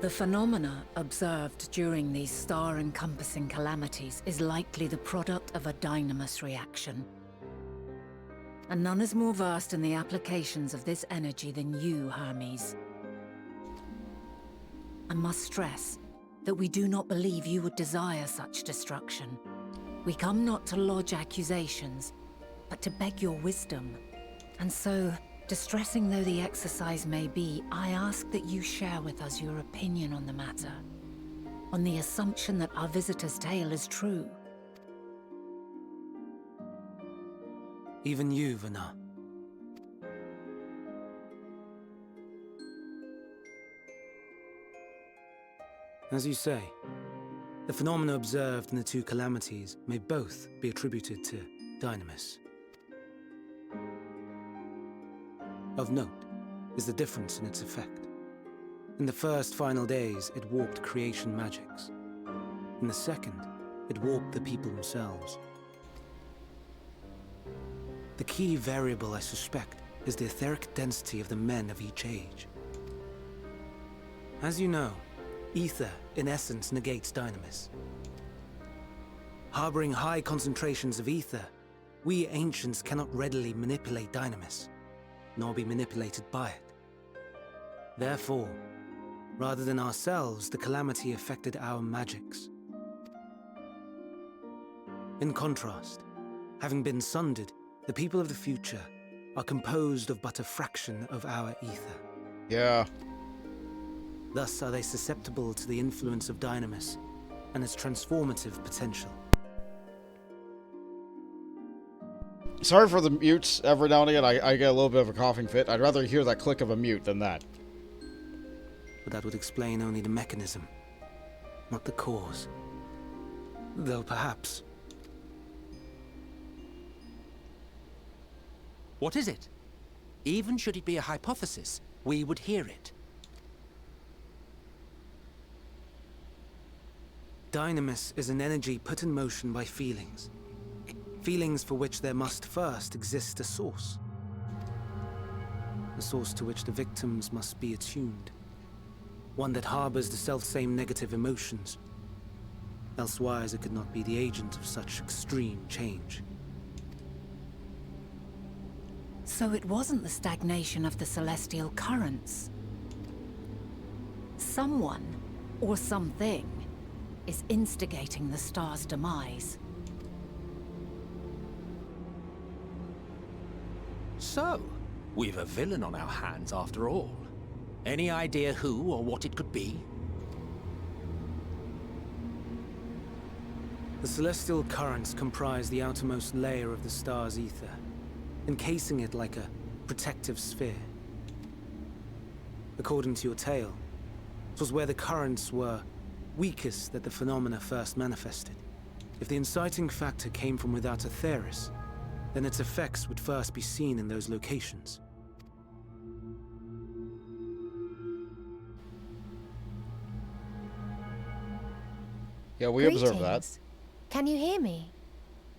The phenomena observed during these star-encompassing calamities is likely the product of a dynamis reaction. And none is more versed in the applications of this energy than you, Hermes. and must stress that we do not believe you would desire such destruction. We come not to lodge accusations, but to beg your wisdom. And so, distressing though the exercise may be, I ask that you share with us your opinion on the matter, on the assumption that our visitor's tale is true. Even you, Vana. As you say, the phenomena observed in the two calamities may both be attributed to Dynamis. Of note is the difference in its effect. In the first final days, it warped creation magics. In the second, it warped the people themselves. The key variable, I suspect, is the etheric density of the men of each age. As you know, ether, in essence, negates Dynamis. Harboring high concentrations of ether, we ancients cannot readily manipulate Dynamis, nor be manipulated by it. Therefore, rather than ourselves, the calamity affected our magics. In contrast, having been sundered, the people of the future are composed of but a fraction of our ether. Yeah. Thus are they susceptible to the influence of Dynamis and its transformative potential. Sorry for the mutes. Every now and again, I get a little bit of a coughing fit. I'd rather hear that click of a mute than that. But that would explain only the mechanism, not the cause. Though perhaps... What is it? Even should it be a hypothesis, we would hear it. Dynamis is an energy put in motion by feelings. Feelings for which there must first exist a source. A source to which the victims must be attuned. One that harbors the selfsame negative emotions. Elsewise it could not be the agent of such extreme change. So it wasn't the stagnation of the celestial currents. Someone, or something, is instigating the star's demise. So, we've a villain on our hands after all. Any idea who or what it could be? The celestial currents comprise the outermost layer of the star's ether, encasing it like a protective sphere. According to your tale, it was where the currents were weakest that the phenomena first manifested. If the inciting factor came from without Aetheris, then its effects would first be seen in those locations. Yeah, we observed that. Greetings. Can you hear me?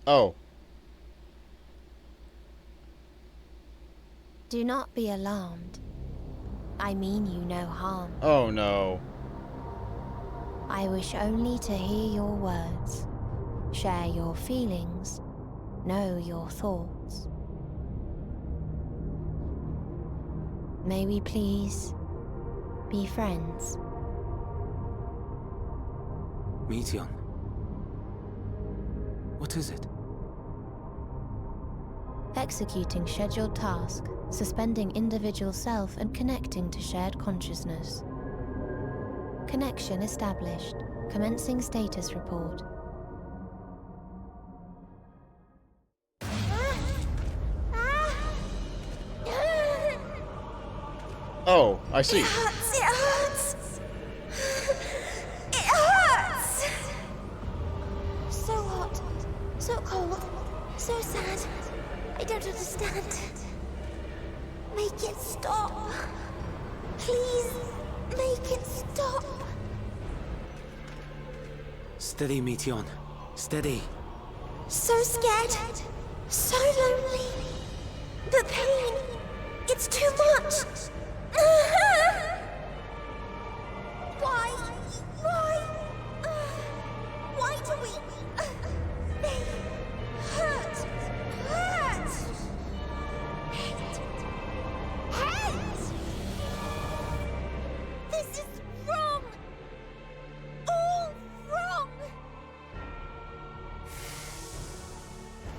Oh. Do not be alarmed. I mean you no harm. Oh no. I wish only to hear your words, share your feelings, know your thoughts. May we please be friends? Meteon. What is it? Executing scheduled task, suspending individual self and connecting to shared consciousness. Connection established. Commencing status report. Oh, I see. It hurts! It hurts! So hot, so cold, so sad. I don't understand. Make it stop. Please, make it stop. Steady, Meteon. Steady. So scared. So lonely. The pain. It's too much. Why? Why do we... They hurt. Hate. This is wrong.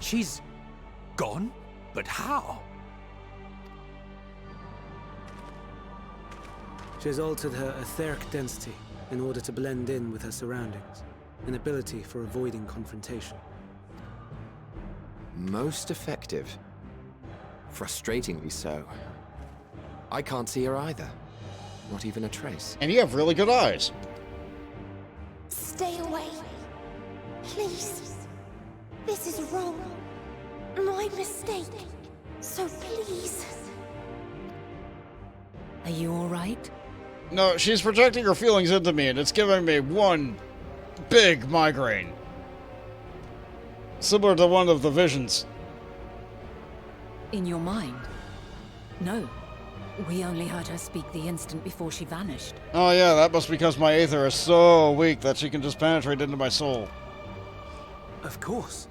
She's gone? But how? She has altered her etheric density in order to blend in with her surroundings, an ability for avoiding confrontation. Most effective. Frustratingly so. I can't see her either. Not even a trace. And you have really good eyes. Stay away. Please. This is wrong. My mistake. So please. Are you alright? No, she's projecting her feelings into me, and it's giving me one big migraine. Similar to one of the visions. In your mind? No. We only heard her speak the instant before she vanished. Oh yeah, that must be because my aether is so weak that she can just penetrate into my soul. Of course.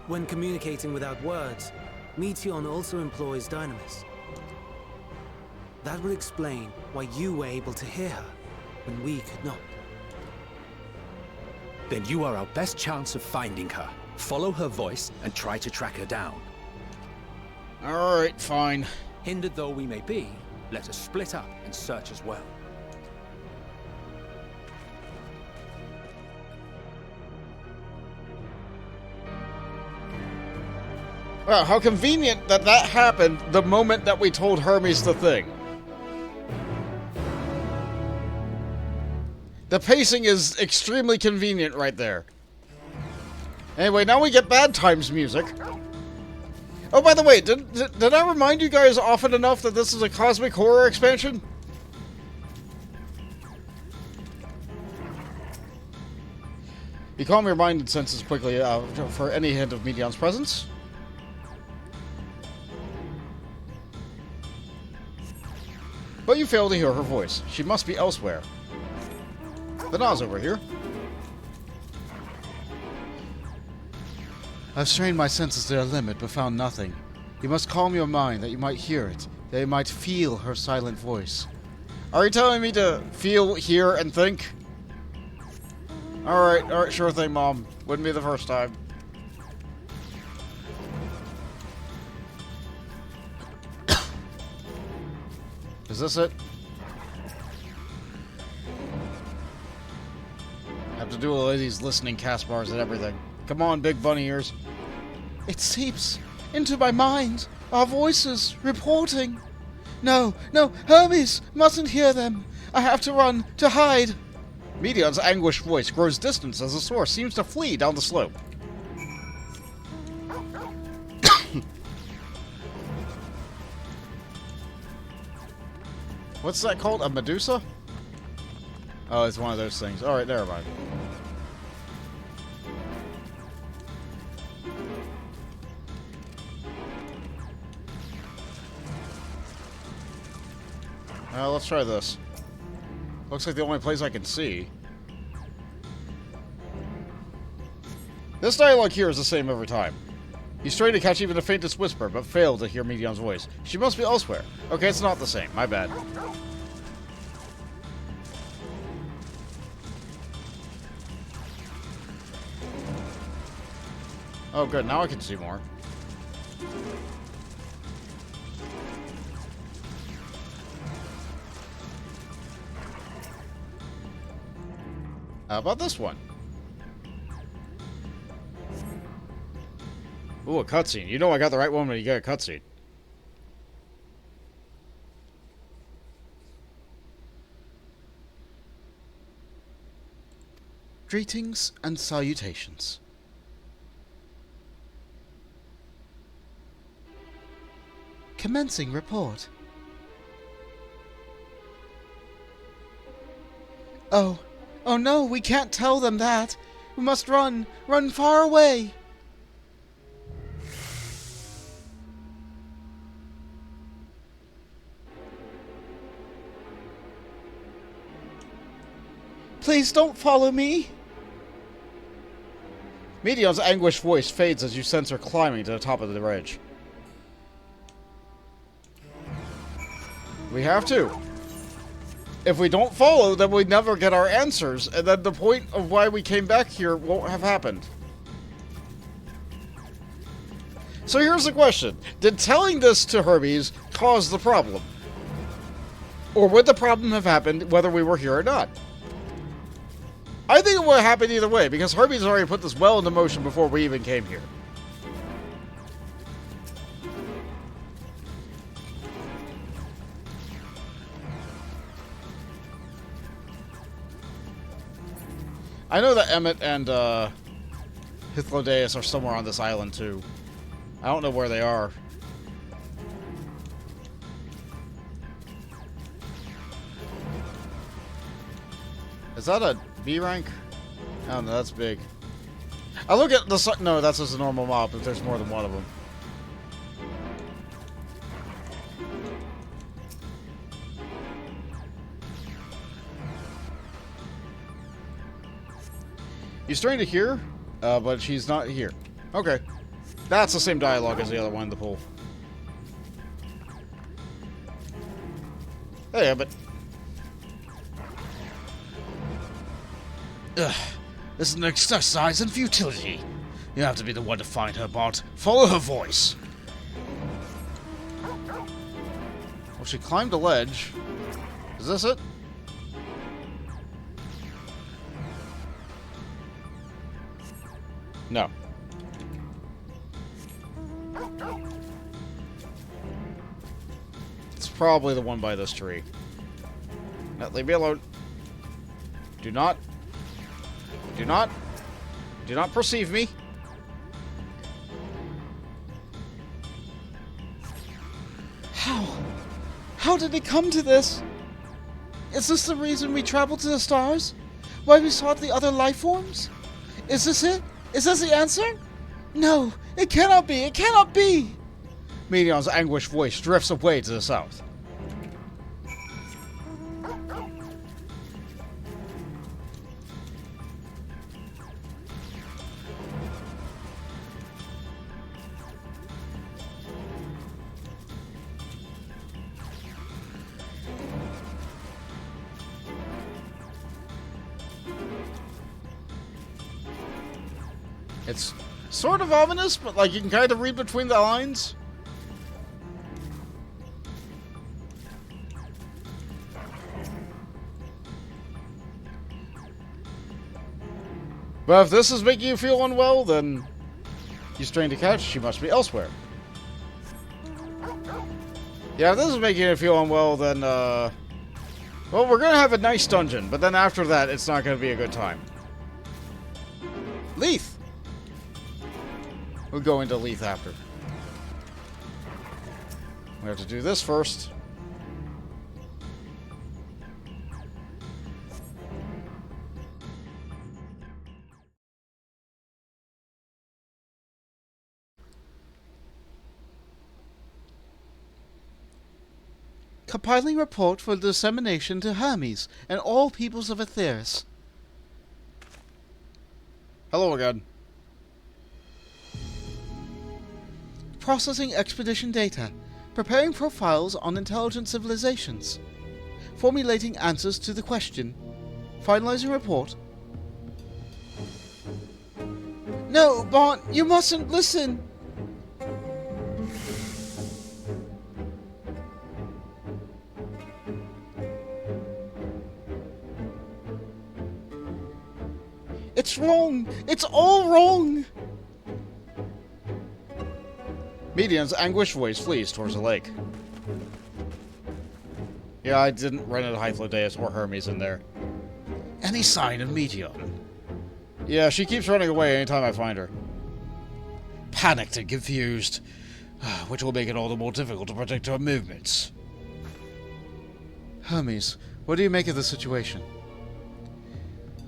When communicating without words, Meteion also employs dynamis. That would explain why you were able to hear her, when we could not. Then you are our best chance of finding her. Follow her voice and try to track her down. Alright, fine. Hindered though we may be, let us split up and search as well. Wow, how convenient that that happened the moment that we told Hermes the thing. The pacing is extremely convenient right there. Anyway, now we get Bad Times music. Oh, by the way, did I remind you guys often enough that this is a cosmic horror expansion? You calm your mind and senses quickly for any hint of Meteion's presence. But you fail to hear her voice. She must be elsewhere. The Nas over here. I've strained my senses to their limit, but found nothing. You must calm your mind that you might hear it, that you might feel her silent voice. Are you telling me to feel, hear, and think? Alright, sure thing, Mom. Wouldn't be the first time. Is this it? Have to do all of these listening cast bars and everything. Come on, big bunny ears. It seeps into my mind. Our voices reporting. No, Hermes mustn't hear them. I have to run, to hide. Meteion's anguished voice grows distant as the source seems to flee down the slope. What's that called? A Medusa? Oh, it's one of those things. Alright, never mind. Let's try this. Looks like the only place I can see. This dialogue here is the same every time. He's trying to catch even the faintest whisper, but failed to hear Meteion's voice. She must be elsewhere. Okay, it's not the same. My bad. Oh, good. Now I can see more. How about this one? Ooh, a cutscene. You know I got the right one when you get a cutscene. Greetings and salutations. Commencing report. Oh no, we can't tell them that. We must run far away. Please don't follow me. Meteion's anguished voice fades as you sense her climbing to the top of the ridge. We have to. If we don't follow, then we never get our answers, and then the point of why we came back here won't have happened. So here's the question. Did telling this to Hermes cause the problem? Or would the problem have happened whether we were here or not? I think it would have happened either way, because Hermes already put this well into motion before we even came here. I know that Emmett and Hythlodaeus are somewhere on this island too. I don't know where they are. Is that a B rank? Oh no, that's big. I look at the... No, that's just a normal mob if there's more than one of them. He's trying to hear, but she's not here. Okay. That's the same dialogue as the other one in the pool. Hey, but... Ugh. This is an exercise in futility. You have to be the one to find her, Bart. Follow her voice. Well, she climbed a ledge. Is this it? No. It's probably the one by this tree. No, leave me alone. Do not perceive me. How did it come to this? Is this the reason we traveled to the stars? Why we sought the other life forms? Is this it? Is this the answer? No, it cannot be. It cannot be. Medion's anguished voice drifts away to the south. It's sort of ominous, but like you can kind of read between the lines. But if this is making you feel unwell, then you strain to catch, she must be elsewhere. Yeah, if this is making you feel unwell, then, well, we're gonna have a nice dungeon, but then after that, it's not gonna be a good time. Leith! We'll go into Leith after. We have to do this first. Compiling report for dissemination to Hermes and all peoples of Aetheris. Hello again. Processing expedition data. Preparing profiles on intelligent civilizations. Formulating answers to the question. Finalizing report. No, Bart, you mustn't listen. It's wrong. It's all wrong. Medion's anguished voice flees towards the lake. Yeah, I didn't run into Hythlodaeus or Hermes in there. Any sign of Medion? Yeah, she keeps running away anytime I find her. Panicked and confused, which will make it all the more difficult to predict her movements. Hermes, what do you make of the situation?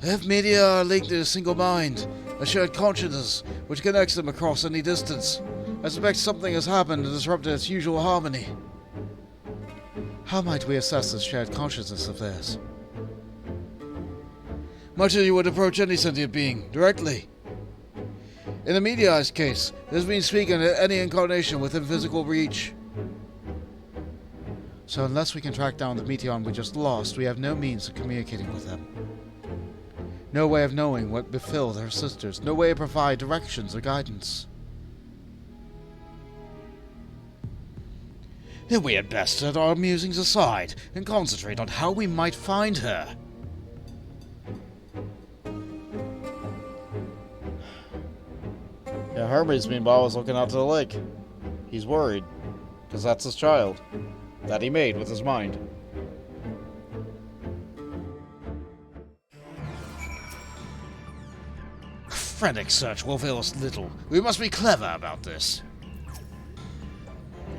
If media are linked in a single mind, a shared consciousness which connects them across any distance, I suspect something has happened and disrupted its usual harmony. How might we assess this shared consciousness of theirs? Much as you would approach any sentient being, directly. In the Media's case, this means speaking to any incarnation within physical reach. So unless we can track down the Meteon we just lost, we have no means of communicating with them. No way of knowing what befell their sisters, no way to provide directions or guidance. Then we had best set our musings aside and concentrate on how we might find her. Yeah, Hermes, meanwhile, is looking out to the lake. He's worried, because that's his child that he made with his mind. Frantic search will avail us little. We must be clever about this.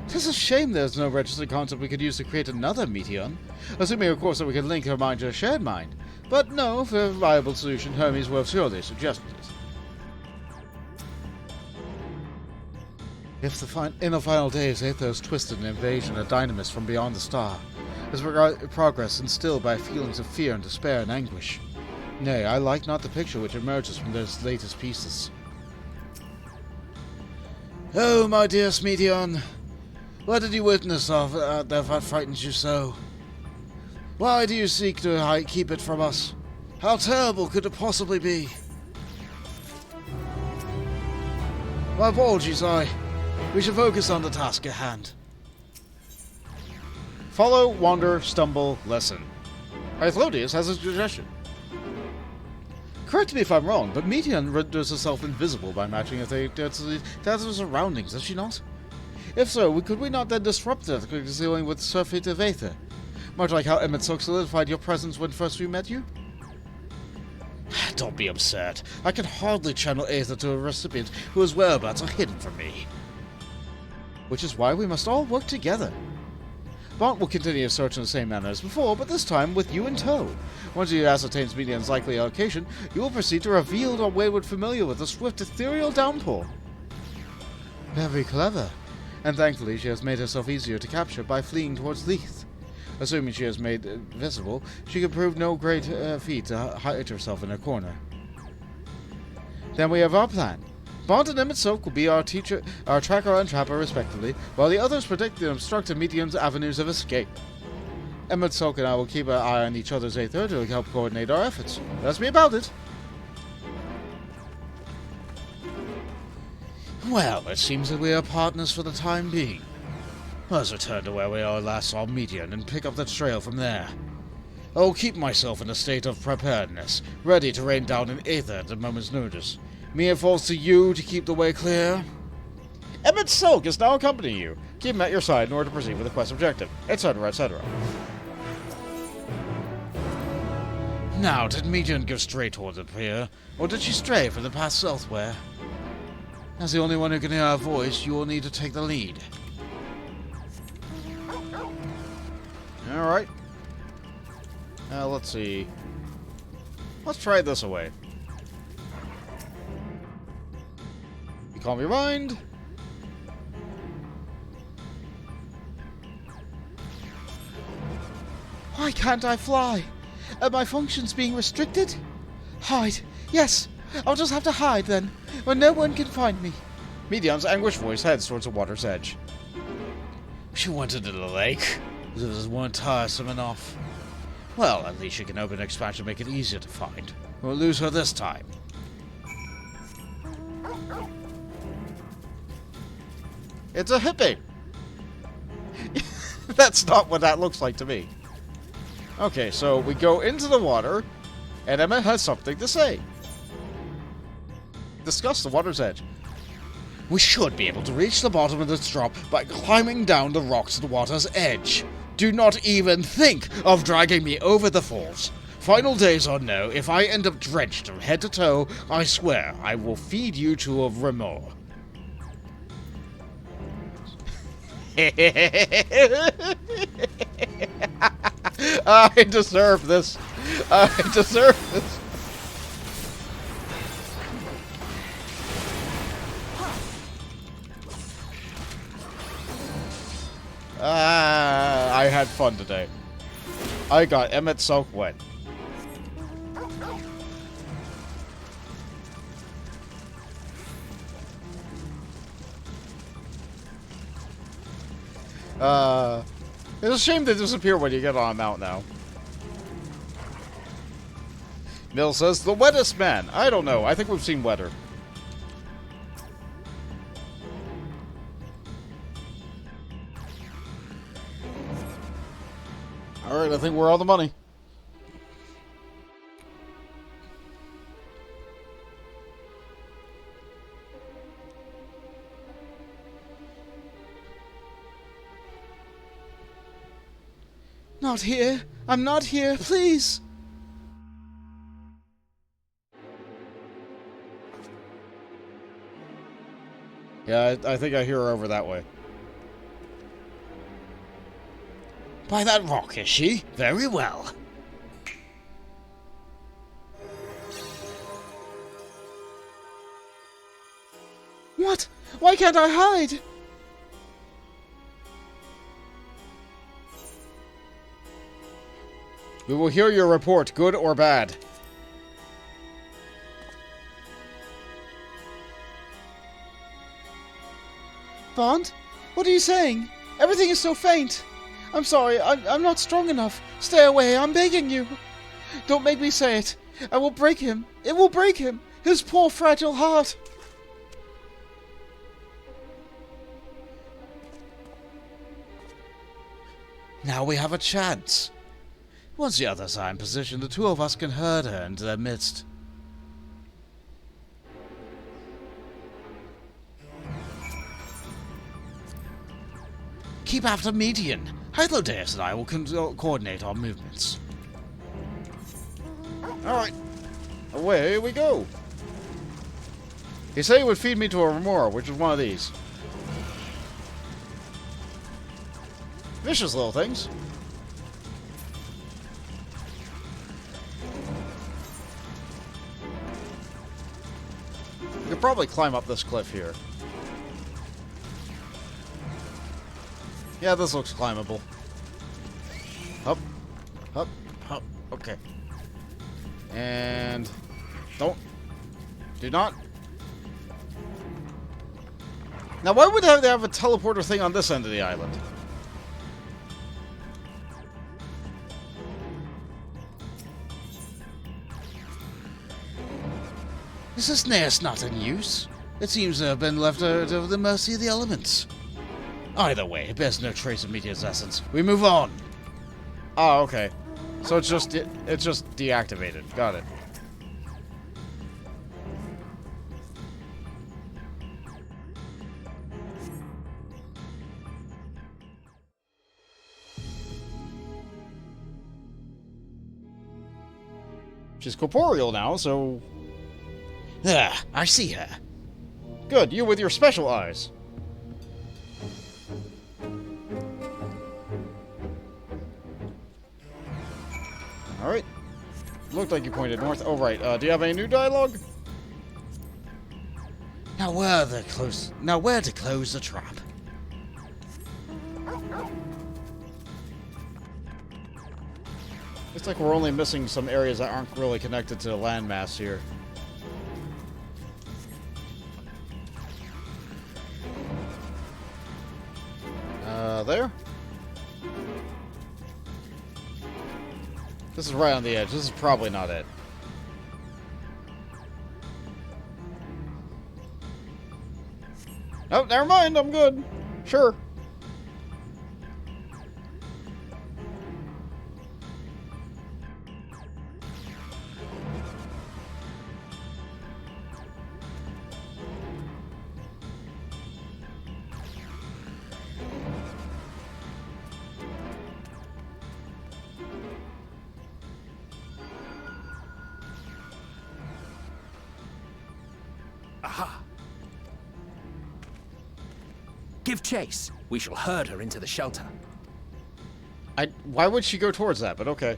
Tis a shame there's no registered concept we could use to create another Meteon, assuming, of course, that we could link her mind to a shared mind. But no, for a viable solution, Hermes will have surely suggested it. If in the final days Aethos twisted an invasion of dynamis from beyond the star, is progress instilled by feelings of fear and despair and anguish. Nay, I like not the picture which emerges from those latest pieces. Oh, my dear Meteon, what did you witness of that frightens you so? Why do you seek to keep it from us? How terrible could it possibly be? My apologies, we should focus on the task at hand. Follow, wander, stumble, listen. Hythlodius has a suggestion. Correct me if I'm wrong, but Meteon renders herself invisible by matching her surroundings, does she not? If so, could we not then disrupt her, concealing with surfeit of Aether? Much like how Emmett Silk solidified your presence when first we met you? Don't be absurd. I can hardly channel Aether to a recipient whose whereabouts are hidden from me. Which is why we must all work together. Bont will continue his search in the same manner as before, but this time with you in tow. Once he ascertains Meteon's likely location, you will proceed to reveal the wayward familiar with a swift ethereal downpour. Very clever. And thankfully she has made herself easier to capture by fleeing towards Leith. Assuming she is made visible, she can prove no great feat to hide herself in a corner. Then we have our plan. Bont and Emmett Silk will be our tracker and trapper respectively, while the others predict and obstruct Meteon's avenues of escape. Emmett Silk and I will keep our eye on each other's Aether to help coordinate our efforts. Let's be about it. Well, it seems that we are partners for the time being. Let's return to where we last saw Meteon and pick up the trail from there. I'll keep myself in a state of preparedness, ready to rain down an Aether at a moment's notice. Me, it falls to you to keep the way clear. Emmett Silk is now accompanying you. Keep him at your side in order to proceed with the quest objective, etc., etc. Now, did Meteon go straight towards the pier, or did she stray from the path southward? As the only one who can hear our voice, you will need to take the lead. Alright. Let's see. Let's try this away. You calm your mind. Why can't I fly? Are my functions being restricted? Hide. Yes, I'll just have to hide then, when no one can find me. Meteon's anguished voice heads towards the water's edge. She went into the lake, as if it weren't tiresome enough. Well, at least she can open an expansion to make it easier to find. We'll lose her this time. It's a hippie! That's not what that looks like to me. Okay, so we go into the water, and Emma has something to say. Discuss the water's edge. We should be able to reach the bottom of this drop by climbing down the rocks to the water's edge. Do not even think of dragging me over the falls. Final days or no, if I end up drenched from head to toe, I swear I will feed you to a remor. I deserve this. I deserve this. I had fun today. I got Emmett Silk wet. It's a shame they disappear when you get on a mount now. Mill says, the wettest man. I don't know. I think we've seen wetter. Alright, I think we're on the money. Not here. I'm not here, please. Yeah, I think I hear her over that way. By that rock, is she? Very well. What? Why can't I hide? We will hear your report, good or bad. Bond? What are you saying? Everything is so faint. I'm sorry, I'm not strong enough. Stay away, I'm begging you. Don't make me say it. I will break him. It will break him. His poor fragile heart. Now we have a chance. Once the others are in position, the two of us can herd her into their midst. Keep after Median. Hyperborea and I will coordinate our movements. Alright. Away we go. He said he would feed me to a remora, which is one of these. Vicious little things. You could probably climb up this cliff here. Yeah, this looks climbable. Up, up, up. Okay. And do not. Now, why would they have a teleporter thing on this end of the island? Is this nails not in use? It seems to have been left to the mercy of the elements. Either way, it bears no trace of Meteor's essence. We move on. Oh, okay. So it's just deactivated. Got it. She's corporeal now, so... Ah, I see her. Good, you with your special eyes. Alright. Looked like you pointed north. Oh, right. Do you have any new dialogue? Now where to close the trap? Looks like we're only missing some areas that aren't really connected to the landmass here. There? This is right on the edge. This is probably not it. Oh, never mind. I'm good. Sure. Aha! Give chase. We shall herd her into the shelter. Why would she go towards that? But okay.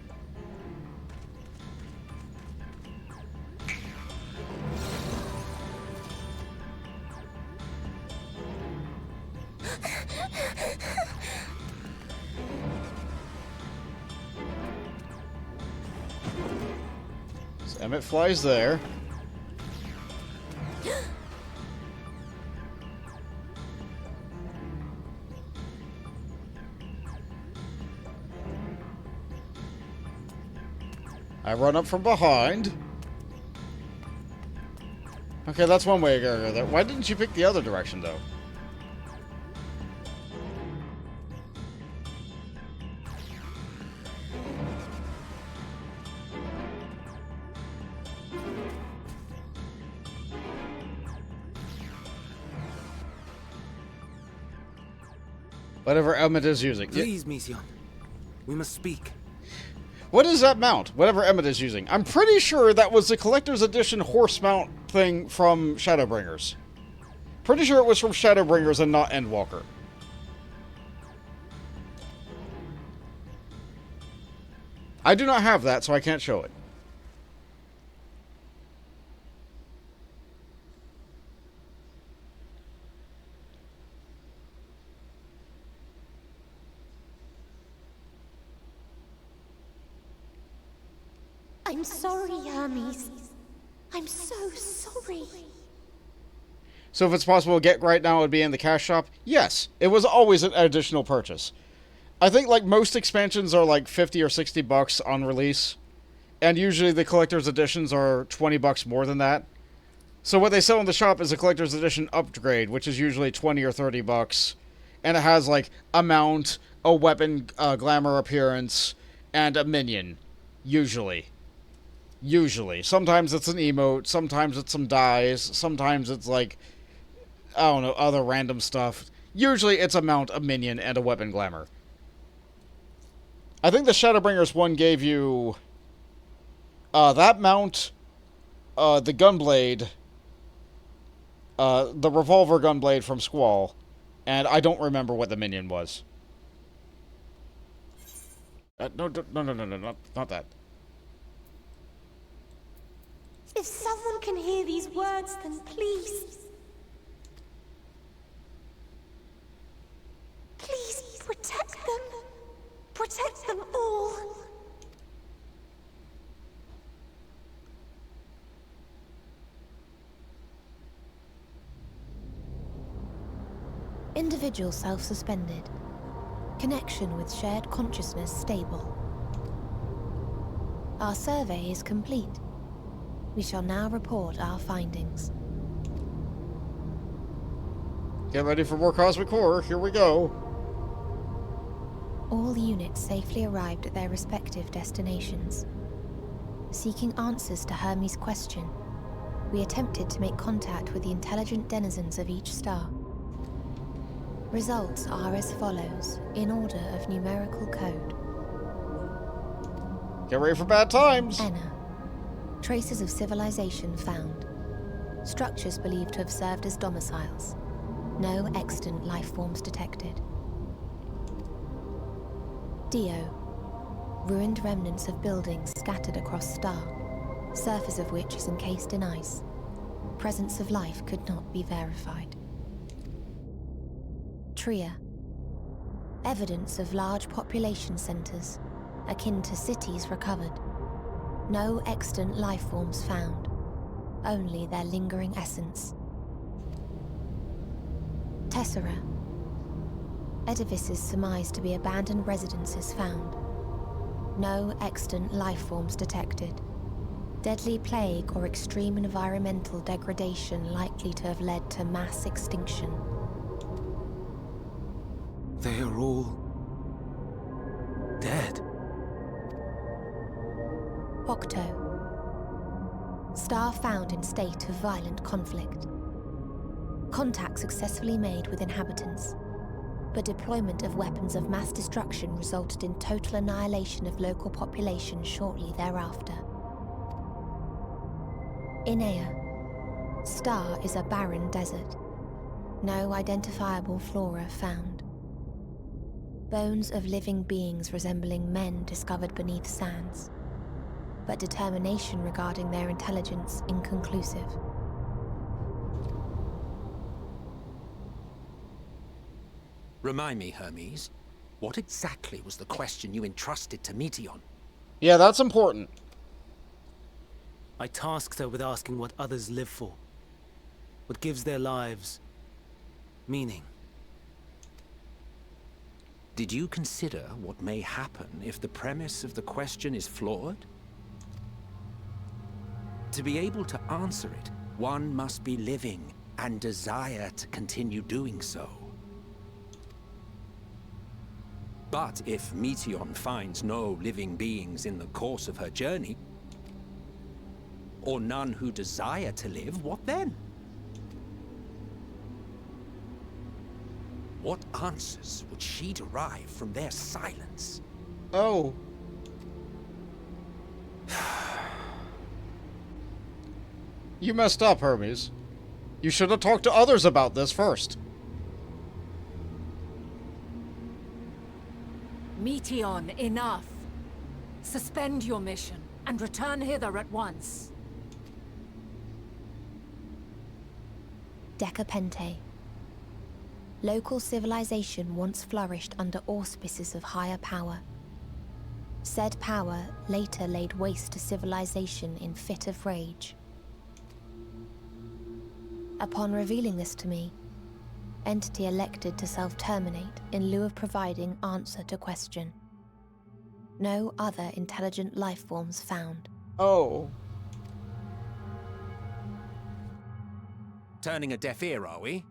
So Emmett flies there. I run up from behind. Okay, that's one way to go there. Why didn't you pick the other direction, though? Whatever Emmett is using. Please, Mission. We must speak. What is that mount? Whatever Emmett is using. I'm pretty sure that was the collector's edition horse mount thing from Shadowbringers. Pretty sure it was from Shadowbringers and not Endwalker. I do not have that, so I can't show it. I'm sorry, Hermes. I'm so sorry. So if it's possible to get right now, it would be in the cash shop? Yes. It was always an additional purchase. I think like most expansions are like 50 or 60 bucks on release. And usually the collector's editions are 20 bucks more than that. So what they sell in the shop is a collector's edition upgrade, which is usually 20 or 30 bucks. And it has like a mount, a weapon glamour appearance, and a minion. Usually. Sometimes it's an emote, sometimes it's some dies, sometimes it's like, I don't know, other random stuff. Usually it's a mount, a minion, and a weapon glamour. I think the Shadowbringers one gave you that mount, the gunblade, the revolver gunblade from Squall, and I don't remember what the minion was. No, not that. If someone can hear these words, then please... Please protect them. Protect them all. Individual self-suspended. Connection with shared consciousness stable. Our survey is complete. We shall now report our findings. Get ready for more cosmic horror. Here we go. All units safely arrived at their respective destinations. Seeking answers to Hermes' question, we attempted to make contact with the intelligent denizens of each star. Results are as follows, in order of numerical code. Get ready for bad times. Enna. Traces of civilization found. Structures believed to have served as domiciles. No extant life forms detected. Dio. Ruined remnants of buildings scattered across star, surface of which is encased in ice. Presence of life could not be verified. Tria. Evidence of large population centers, akin to cities recovered. No extant life forms found, only their lingering essence. Tessera. Edifices surmised to be abandoned residences found. No extant life forms detected. Deadly plague or extreme environmental degradation likely to have led to mass extinction. They are all... dead. Octo. Star found in state of violent conflict. Contact successfully made with inhabitants, but deployment of weapons of mass destruction resulted in total annihilation of local population shortly thereafter. Inea. Star is a barren desert. No identifiable flora found. Bones of living beings resembling men discovered beneath sands, but determination regarding their intelligence inconclusive. Remind me, Hermes, what exactly was the question you entrusted to Meteion? Yeah, that's important. I tasked her with asking what others live for. What gives their lives meaning. Did you consider what may happen if the premise of the question is flawed? To be able to answer it, one must be living and desire to continue doing so. But if Meteion finds no living beings in the course of her journey, or none who desire to live, what then? What answers would she derive from their silence? Oh. You messed up, Hermes. You should have talked to others about this first. Meteon, enough. Suspend your mission and return hither at once. Decapente. Local civilization once flourished under auspices of higher power. Said power later laid waste to civilization in fit of rage. Upon revealing this to me, entity elected to self-terminate in lieu of providing answer to question. No other intelligent life forms found. Oh. Turning a deaf ear, are we?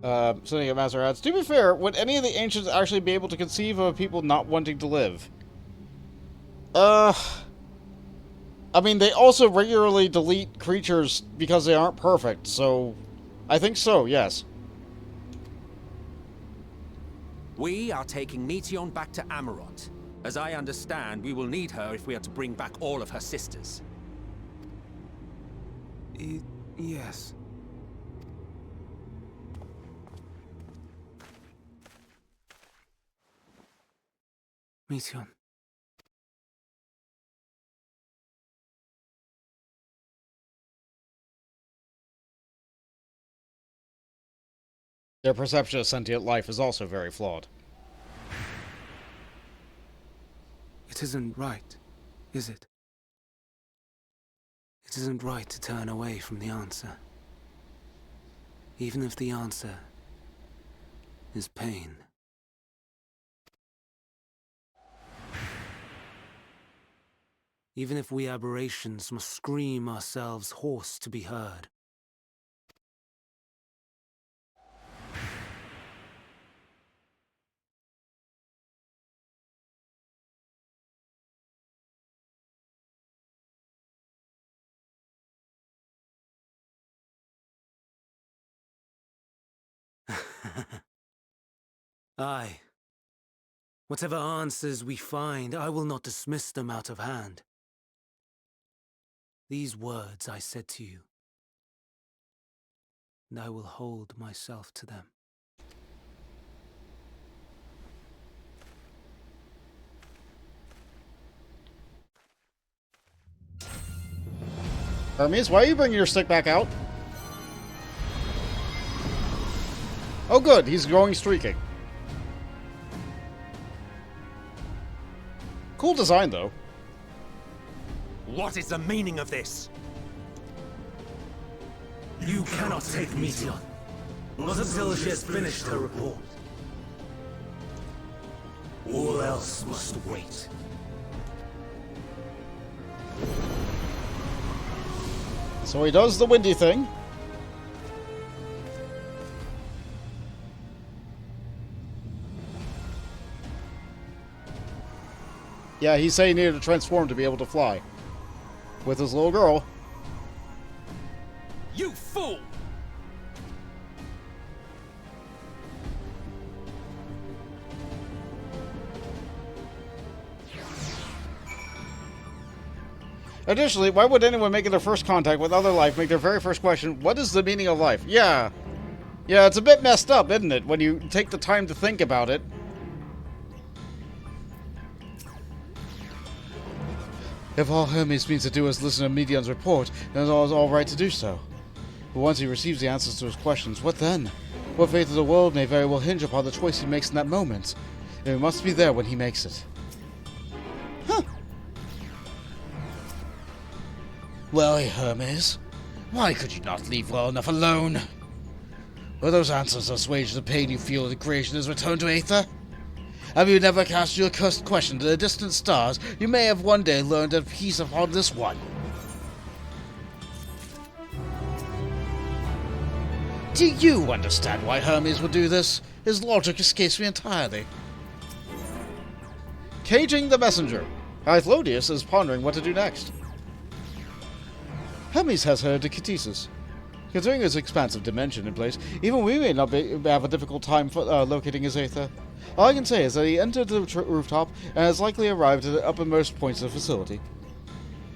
Sending a master adds, to be fair, would any of the ancients actually be able to conceive of people not wanting to live? I mean, they also regularly delete creatures because they aren't perfect, so... I think so, yes. We are taking Meteon back to Amarot. As I understand, we will need her if we are to bring back all of her sisters. Yes. Meteon. Their perception of sentient life is also very flawed. It isn't right, is it? It isn't right to turn away from the answer. Even if the answer is pain. Even if we aberrations must scream ourselves hoarse to be heard. Aye. Whatever answers we find, I will not dismiss them out of hand. These words I said to you, and I will hold myself to them. Hermes, why are you bringing your stick back out? Oh good, he's going streaking. Cool design, though. What is the meaning of this? You cannot take Meteon, not until she has finished her report. All else must wait. So he does the windy thing. Yeah, he said he needed to transform to be able to fly. With his little girl. You fool! Additionally, why would anyone making their first contact with other life make their very first question, what is the meaning of life? Yeah. Yeah, it's a bit messed up, isn't it, when you take the time to think about it. If all Hermes means to do is listen to Meteon's report, then it's all right to do so. But once he receives the answers to his questions, what then? What fate of the world may very well hinge upon the choice he makes in that moment. And we must be there when he makes it. Huh. Well, Hermes, why could you not leave well enough alone? Will those answers assuage the pain you feel that creation is returned to Aether? Have you never cast your cursed question to the distant stars? You may have one day learned a piece upon this one. Do you understand why Hermes would do this? His logic escapes me entirely. Caging the messenger. Hythlodius is pondering what to do next. Hermes has heard the Ktises. Considering his expansive dimension in place, even we may not have a difficult time locating his Aether. All I can say is that he entered the rooftop and has likely arrived at the uppermost points of the facility.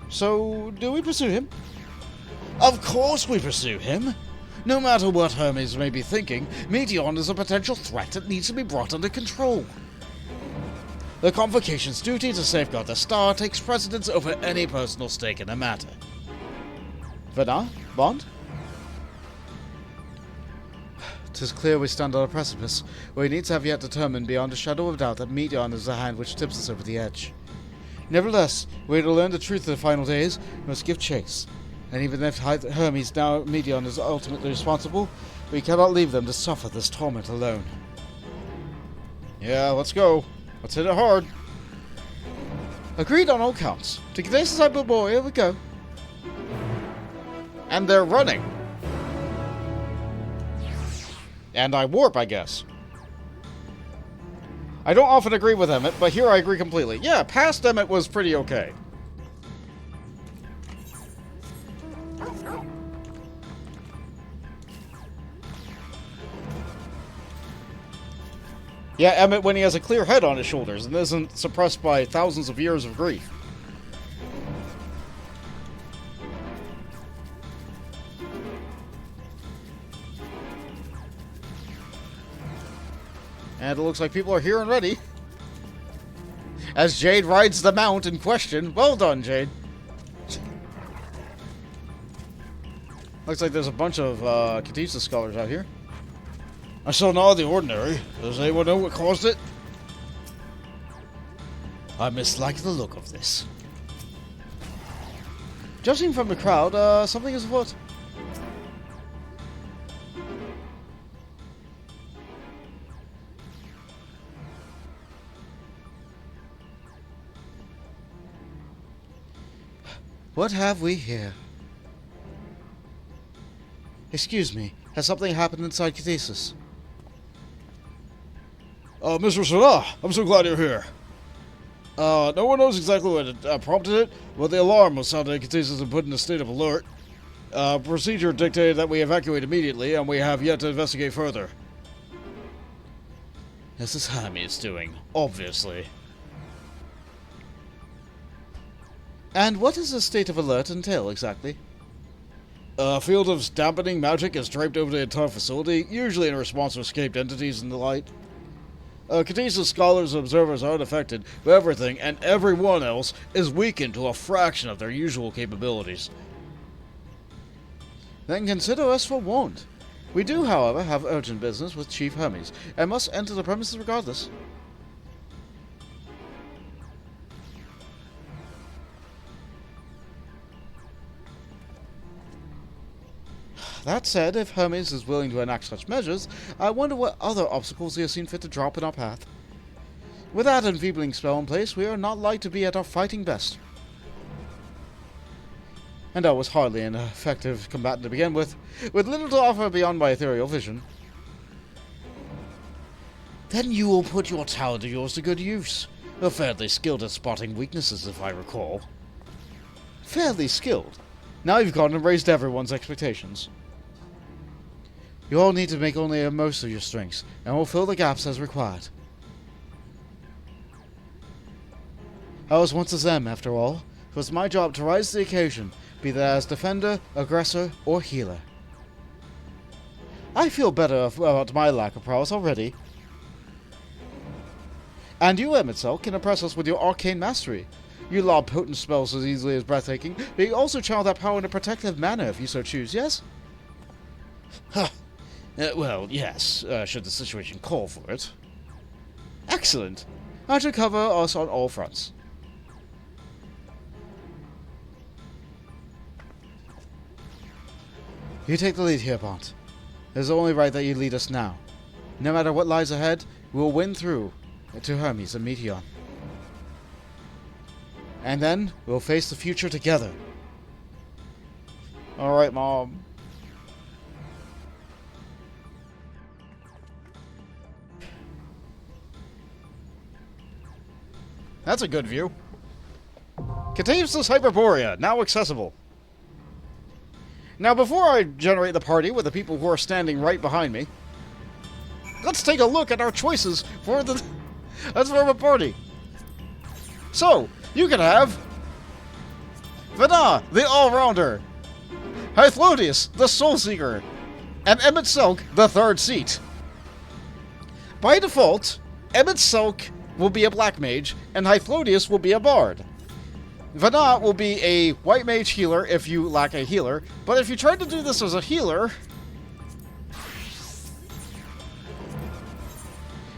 So, do we pursue him? Of course we pursue him! No matter what Hermes may be thinking, Meteon is a potential threat that needs to be brought under control. The Convocation's duty to safeguard the star takes precedence over any personal stake in the matter. For now, Bond? 'Tis clear we stand on a precipice, where we need to have yet determined beyond a shadow of doubt that Meteon is the hand which tips us over the edge. Nevertheless, were we to learn the truth of the final days, we must give chase. And even if Hermes now Meteon is ultimately responsible, we cannot leave them to suffer this torment alone. Yeah, let's go. Let's hit it hard. Agreed on all counts. To Ktises Hyperborea we go. And they're running. And I warp, I guess. I don't often agree with Emmett, but here I agree completely. Yeah, past Emmett was pretty okay. Yeah, Emmett when he has a clear head on his shoulders and isn't suppressed by thousands of years of grief. And it looks like people are here and ready. As Jade rides the mount in question. Well done, Jade. Looks like there's a bunch of Ktises scholars out here. I saw none of the ordinary. Does anyone know what caused it? I mislike the look of this. Judging from the crowd, something is afoot. What have we here? Excuse me, has something happened inside Ktises? Mr. Sarah, I'm so glad you're here. No one knows exactly what prompted it, but the alarm was sounded at Ktises and put in a state of alert. Procedure dictated that we evacuate immediately, and we have yet to investigate further. This is Hermes doing, obviously. And what does the state of alert entail, exactly? A field of dampening magic is draped over the entire facility, usually in response to escaped entities and the like. Ktises scholars and observers aren't affected, but everything and everyone else is weakened to a fraction of their usual capabilities. Then consider us forewarned. We do, however, have urgent business with Chief Hermes, and must enter the premises regardless. That said, if Hermes is willing to enact such measures, I wonder what other obstacles he has seen fit to drop in our path. With that enfeebling spell in place, we are not like to be at our fighting best. And I was hardly an effective combatant to begin with little to offer beyond my ethereal vision. Then you will put your talent of yours to good use. You're fairly skilled at spotting weaknesses, if I recall. Fairly skilled? Now you've gone and raised everyone's expectations. You all need to make only a most of your strengths, and we'll fill the gaps as required. I was once as them, after all. It was my job to rise to the occasion, be that as defender, aggressor, or healer. I feel better about my lack of prowess already. And you, Emmetzel, can impress us with your arcane mastery. You lob potent spells as easily as breathtaking, but you also channel that power in a protective manner if you so choose, yes? Huh. Well, yes, should the situation call for it. Excellent. I shall cover us on all fronts. You take the lead here, Bont. It is only right that you lead us now. No matter what lies ahead, we will win through to Hermes and Meteon. And then, we'll face the future together. Alright, Mom. That's a good view. Ktises Hyperborea, now accessible. Now, before I generate the party with the people who are standing right behind me, let's take a look at our choices for the... Let's form a party. So, you can have... Vana, the All-Rounder. Hythlodius, the Soul Seeker. And Emmett Selk, the third seat. By default, Emmett Selk will be a Black Mage, and Hythlodius will be a Bard. Vana will be a White Mage healer if you lack a healer, but if you try to do this as a healer...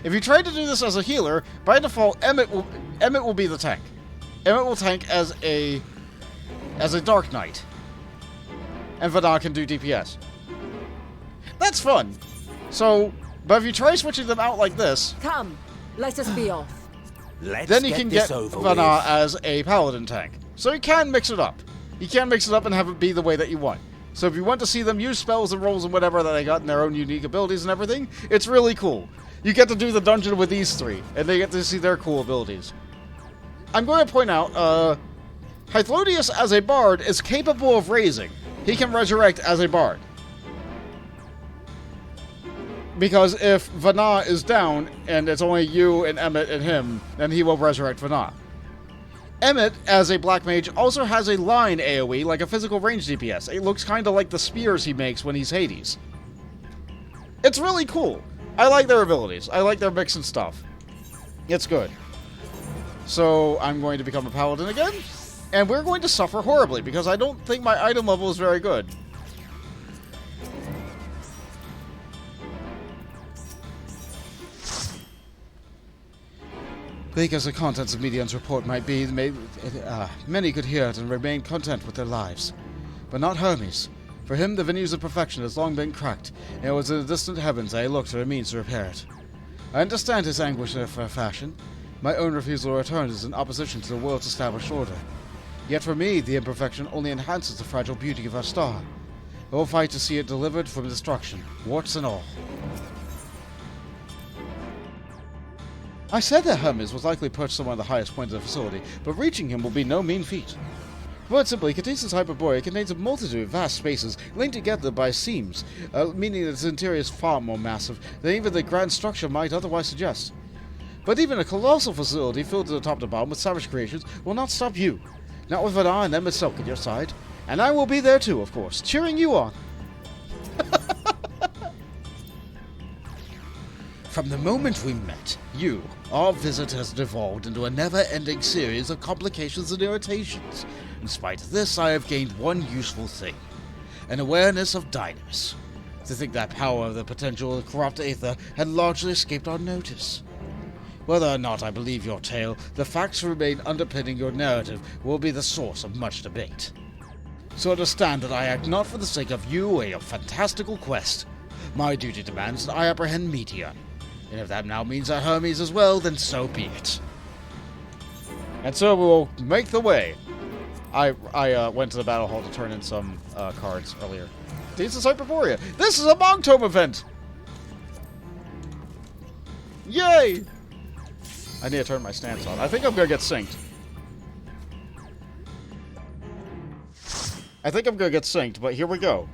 If you try to do this as a healer, by default, Emmett will be the tank. Emmett will tank as a Dark Knight. And Vana can do DPS. That's fun. So, but if you try switching them out like this... Come, let us be off. Then you can get Vana as a Paladin tank. So you can mix it up. You can mix it up and have it be the way that you want. So if you want to see them use spells and rolls and whatever that they got in their own unique abilities and everything, it's really cool. You get to do the dungeon with these three, and they get to see their cool abilities. I'm going to point out, Hythlodius as a Bard is capable of raising. He can resurrect as a Bard. Because if Vana is down, and it's only you and Emmett and him, then he will resurrect Vana. Emmett, as a Black Mage, also has a line AoE, like a physical range DPS. It looks kind of like the spears he makes when he's Hades. It's really cool. I like their abilities. I like their mix and stuff. It's good. So, I'm going to become a Paladin again, and we're going to suffer horribly, because I don't think my item level is very good. Bleak as the contents of Medion's report might be, many could hear it and remain content with their lives. But not Hermes. For him, the veneers of perfection has long been cracked, and it was in the distant heavens that he looked for a means to repair it. I understand his anguish in a fashion. My own refusal to return is in opposition to the world's established order. Yet for me, the imperfection only enhances the fragile beauty of our star. I will fight to see it delivered from destruction, warts and all. I said that Hermes was likely perched somewhere on the highest point of the facility, but reaching him will be no mean feat. Put simply, Ktises Hyperborea contains a multitude of vast spaces linked together by seams, meaning that its interior is far more massive than even the grand structure might otherwise suggest. But even a colossal facility filled to the top to bottom with savage creations will not stop you. Not with Vana and Emmett Selk at your side. And I will be there too, of course, cheering you on. From the moment we met, our visit has devolved into a never-ending series of complications and irritations. In spite of this, I have gained one useful thing. An awareness of Dynamis. To think that power of the potential of corrupt Aether had largely escaped our notice. Whether or not I believe your tale, the facts remain underpinning your narrative will be the source of much debate. So understand that I act not for the sake of you or your fantastical quest. My duty demands that I apprehend Medion. And if that now means that Hermes as well, then so be it. And so we will make the way. I went to the battle hall to turn in some cards earlier. Ktises Hyperborea. This is a Mongtome event! Yay! I need to turn my stance on. I think I'm going to get synced. But here we go.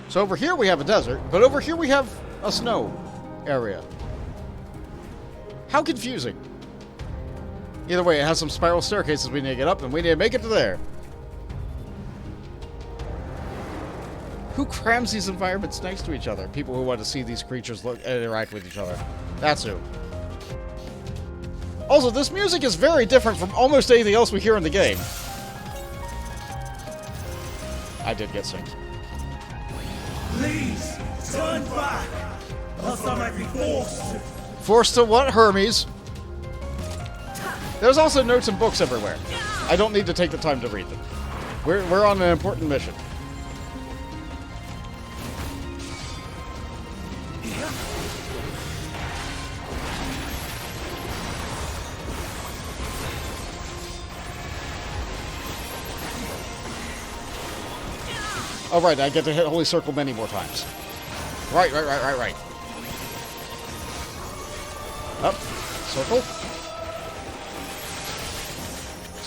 So over here we have a desert, but over here we have a snow area. How confusing. Either way, it has some spiral staircases we need to get up, and we need to make it to there. Who crams these environments next to each other? People who want to see these creatures interact with each other. That's who. Also, this music is very different from almost anything else we hear in the game. I did get synced. Please, turn back, else I might be forced to... Forced to what, Hermes? There's also notes and books everywhere. I don't need to take the time to read them. We're on an important mission. Oh, right, I get to hit Holy Circle many more times. Right. Up. Circle.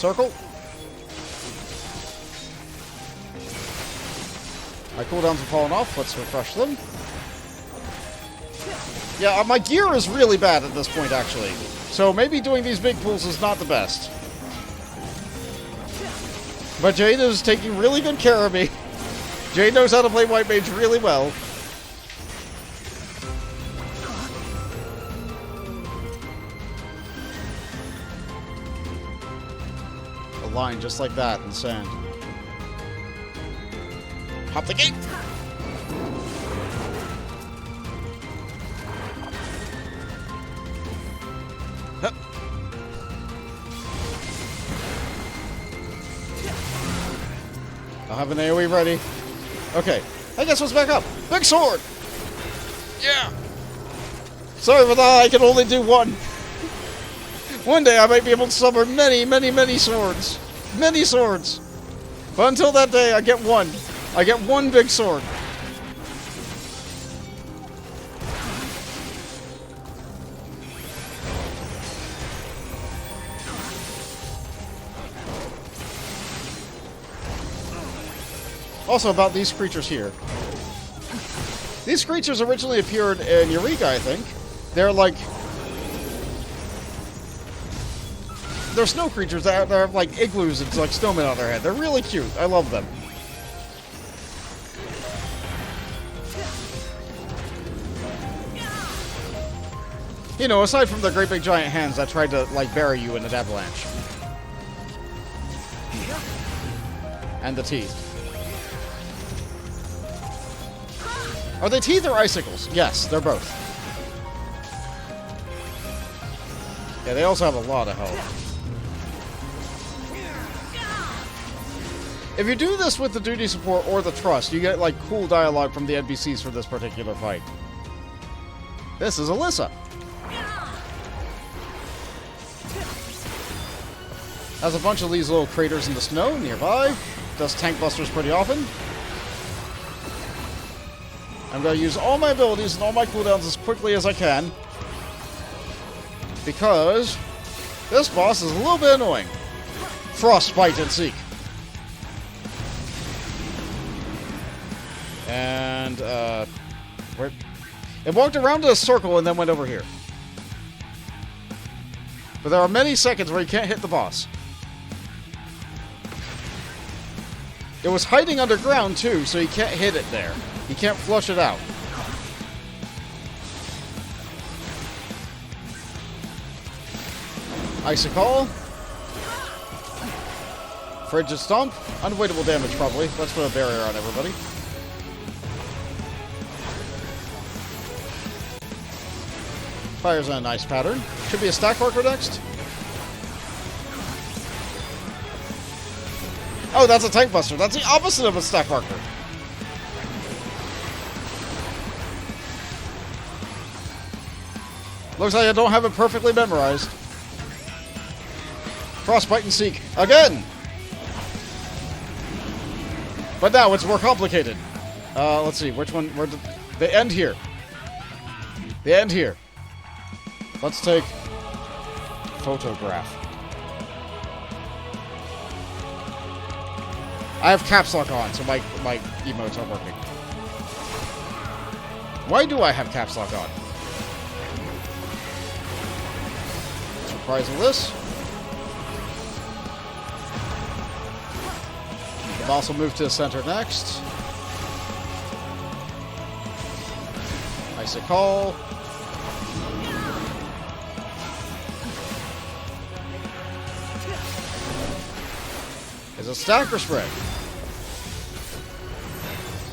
Circle. My cooldowns have fallen off. Let's refresh them. Yeah, my gear is really bad at this point, actually. So maybe doing these big pulls is not the best. But Jade is taking really good care of me. Jade knows how to play White Mage really well. A line just like that in the sand. Hop the gate! Hup. I'll have an AoE ready. Okay. I guess what's back up? Big sword! Yeah! Sorry for that, I can only do one. One day I might be able to summon many, many, many swords. Many swords. But until that day, I get one. I get one big sword. Also, about these creatures here. These creatures originally appeared in Eureka, I think. They're like... They're snow creatures that have like igloos and like snowmen on their head. They're really cute. I love them. You know, aside from the great big giant hands that tried to like bury you in an avalanche. And the teeth. Are they teeth or icicles? Yes, they're both. Yeah, they also have a lot of health. If you do this with the duty support or the trust, you get like cool dialogue from the NPCs for this particular fight. This is Alyssa. Has a bunch of these little craters in the snow nearby. Does tank busters pretty often. I'm going to use all my abilities and all my cooldowns as quickly as I can. Because this boss is a little bit annoying. Frostbite and Seek. And, where? It walked around to a circle and then went over here. But there are many seconds where you can't hit the boss. It was hiding underground, too, so you can't hit it there. You can't flush it out. Icicle. Frigid Stomp. Unavoidable damage, probably. Let's put a barrier on everybody. Fires in a nice pattern. Should be a stack marker next. Oh, that's a tank buster. That's the opposite of a stack marker. Looks like I don't have it perfectly memorized. Frostbite and Seek. Again! But now it's more complicated. Let's see. Which one? Where did they end here? They end here. Let's take photograph. I have caps lock on, so my emotes aren't working. Why do I have caps lock on? Let's reprise of this. The boss will move to the center next. Icicle. Is it stack or spread?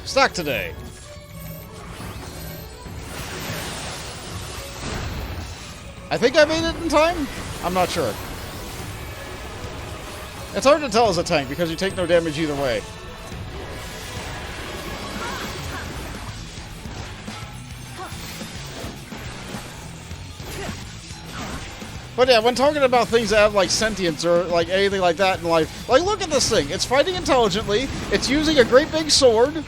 Stack today. I think I made it in time? I'm not sure. It's hard to tell as a tank because you take no damage either way. But yeah, when talking about things that have like sentience or like anything like that in life, like look at this thing. It's fighting intelligently. It's using a great big sword.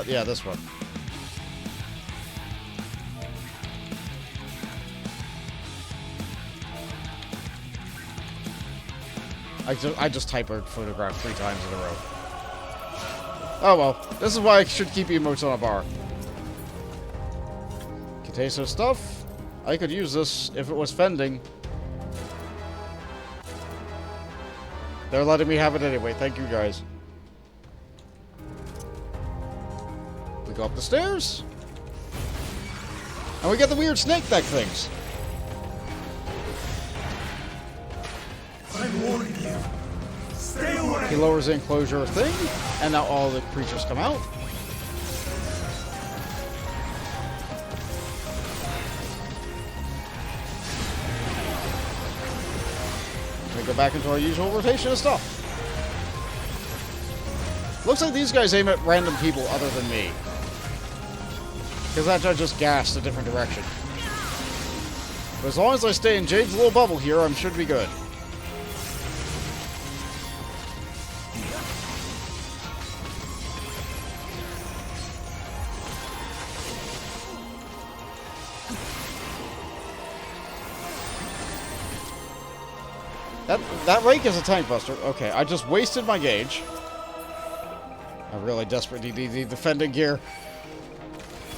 Yeah, this one. I just typo photograph 3 times in a row. Oh well, this is why I should keep emotes on a bar. Ktises stuff. I could use this if it was fending. They're letting me have it anyway. Thank you, guys. We go up the stairs. And we get the weird snake neck things. I'm warning you. Stay away. He lowers the enclosure thing, and now all the creatures come out. We go back into our usual rotation of stuff. Looks like these guys aim at random people other than me. Because that judge just gassed a different direction. But as long as I stay in Jade's little bubble here, I'm sure to be good. That rake is a tank buster. Okay, I just wasted my gauge. I really desperately need the defending gear.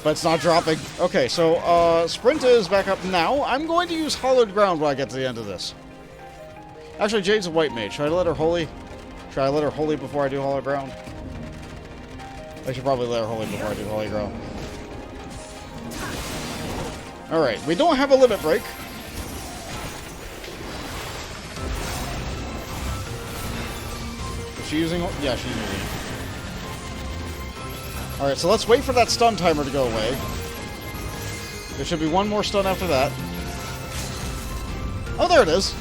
But it's not dropping. Okay, so sprint is back up now. I'm going to use hollowed ground when I get to the end of this. Actually, Jade's a white mage. Should I let her holy? Should I let her holy before I do hollowed ground? I should probably let her holy before I do holy ground. Alright, we don't have a limit break. Is she using... Yeah, she's using it. Alright, so let's wait for that stun timer to go away. There should be one more stun after that. Oh, there it is.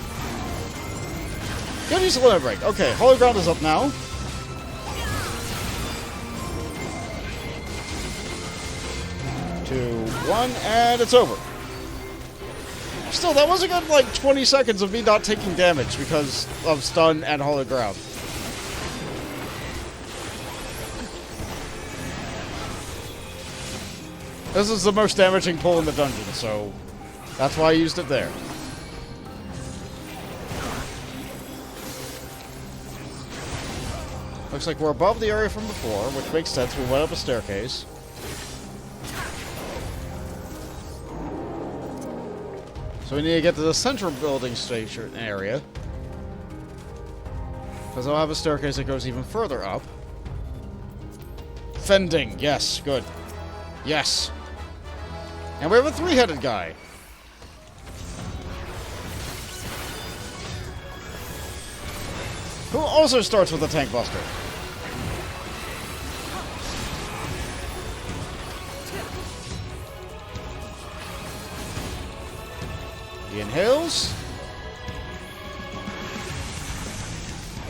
Good use of limit break. Okay, holy ground is up now. Two, one, and it's over. Still, that was a good, like, 20 seconds of me not taking damage because of stun and holy ground. This is the most damaging pull in the dungeon, so that's why I used it there. Looks like we're above the area from before, which makes sense. We went up a staircase. So we need to get to the central building station area. Because I'll have a staircase that goes even further up. Fending, yes, good. Yes. And we have a 3-headed guy. Who also starts with a tank buster. He inhales.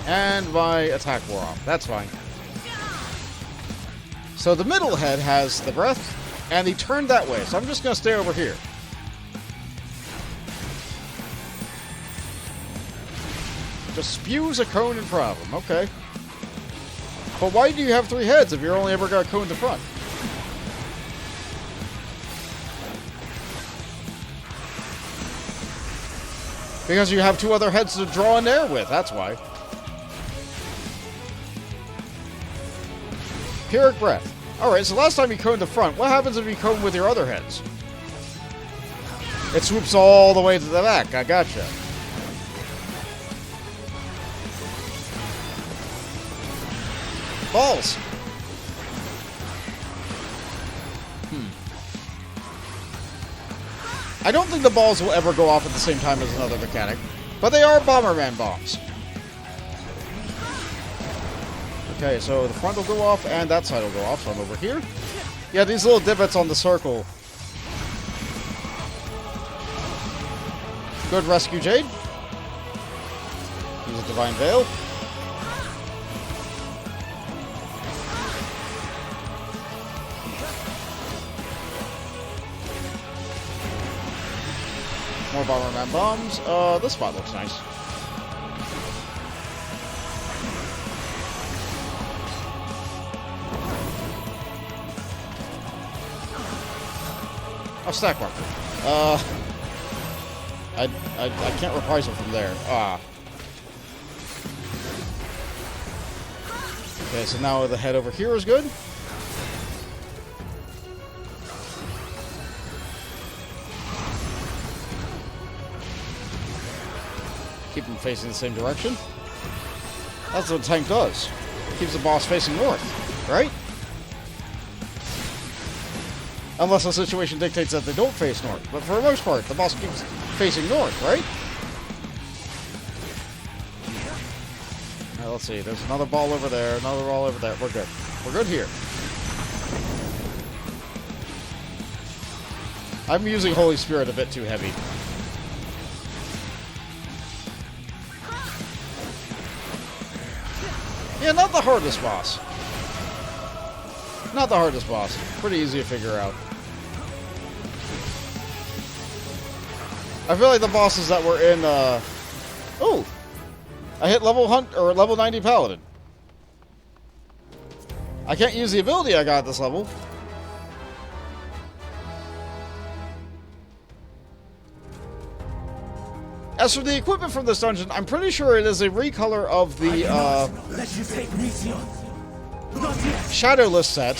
And my attack wore off. That's fine. So the middle head has the breath. And he turned that way, so I'm just going to stay over here. Just spews a cone in problem. Okay. But why do you have 3 heads if you're only ever got a cone in the front? Because you have 2 other heads to draw in air with, that's why. Pyrrhic breath. Alright, so last time you coned the front, what happens if you cone with your other heads? It swoops all the way to the back. I gotcha. Balls. I don't think the balls will ever go off at the same time as another mechanic, but they are Bomberman bombs. Okay, so the front will go off, and that side will go off, so I'm over here. Yeah, these little divots on the circle. Good rescue, Jade. Use a Divine Veil. More Bomberman bombs. This spot looks nice. Oh, stack marker. I can't reprisal from there. Ah. Okay, so now the head over here is good. Keep them facing the same direction. That's what a tank does. Keeps the boss facing north, right? Unless the situation dictates that they don't face north. But for the most part, the boss keeps facing north, right? Now, let's see. There's another ball over there, another ball over there. We're good. We're good here. I'm using Holy Spirit a bit too heavy. Yeah, not the hardest boss. Not the hardest boss. Pretty easy to figure out. I feel like the bosses that were in, Oh! I hit level 90 Paladin. I can't use the ability I got at this level. As for the equipment from this dungeon, I'm pretty sure it is a recolor of the, Shadowless set.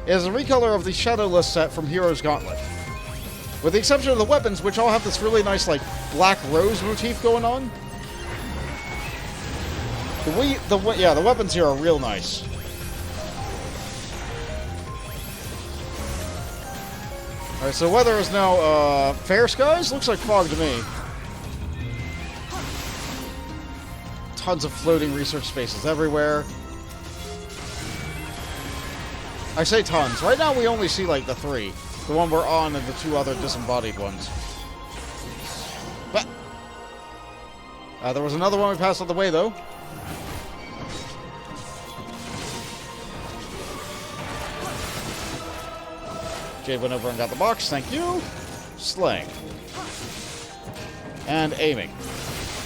It is a recolor of the Shadowless set from Hero's Gauntlet. With the exception of the weapons, which all have this really nice, like, black rose motif going on. The weapons here are real nice. Alright, so weather is now, fair skies? Looks like fog to me. Tons of floating research spaces everywhere. I say tons. Right now we only see, like, the 3. The one we're on and the 2 other disembodied ones. But there was another one we passed on the way, though. Jade went over and got the box. Thank you. Slaying. And aiming.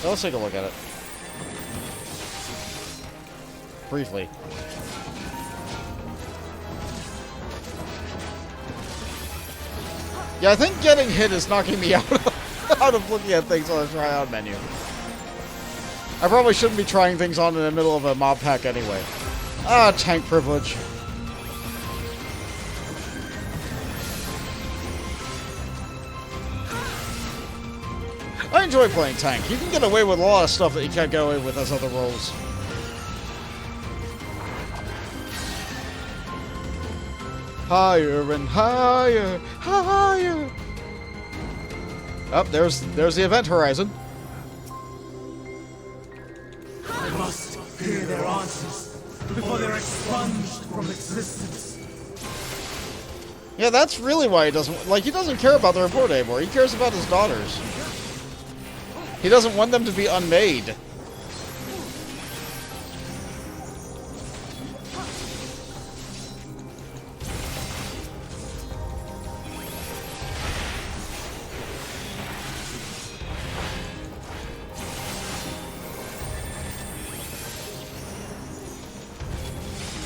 So let's take a look at it. Briefly. Yeah, I think getting hit is knocking me out of looking at things on the try-on menu. I probably shouldn't be trying things on in the middle of a mob pack anyway. Ah, tank privilege. I enjoy playing tank. You can get away with a lot of stuff that you can't get away with as other roles. Higher and higher, higher. Up, there's the event horizon. I must hear their answers before they're expunged from existence. Yeah, that's really why he doesn't care about the report anymore. He cares about his daughters. He doesn't want them to be unmade.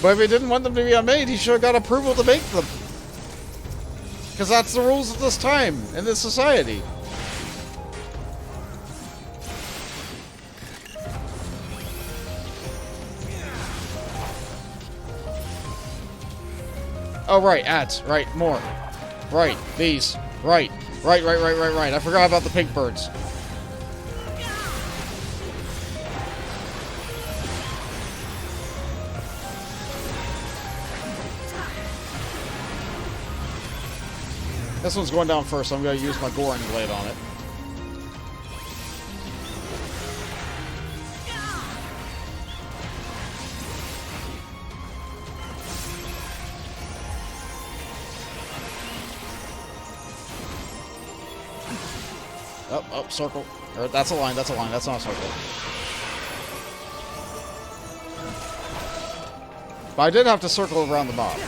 But if he didn't want them to be unmade, he should have got approval to make them. Because that's the rules of this time, in this society. Oh, right, ads. Right, more. Right, these. Right. Right. I forgot about the pink birds. This one's going down first, so I'm going to use my Goring Blade on it. Oh, circle. Or, that's a line, that's not a circle. But I did have to circle around the mob.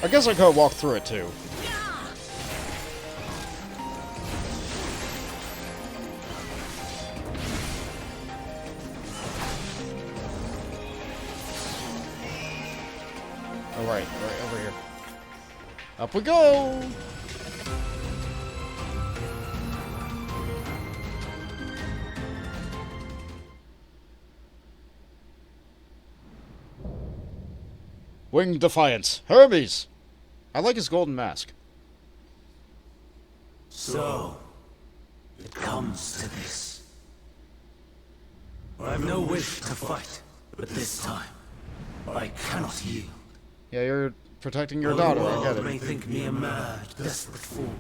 I guess I could have walked through it too. Alright, right over here. Up we go! Winged Defiance. Hermes! I like his golden mask. So, it comes to this. I have no wish to fight, but this time, I cannot yield. Yeah, you're protecting your The daughter, I world get may it. think me a mad, desperate fool.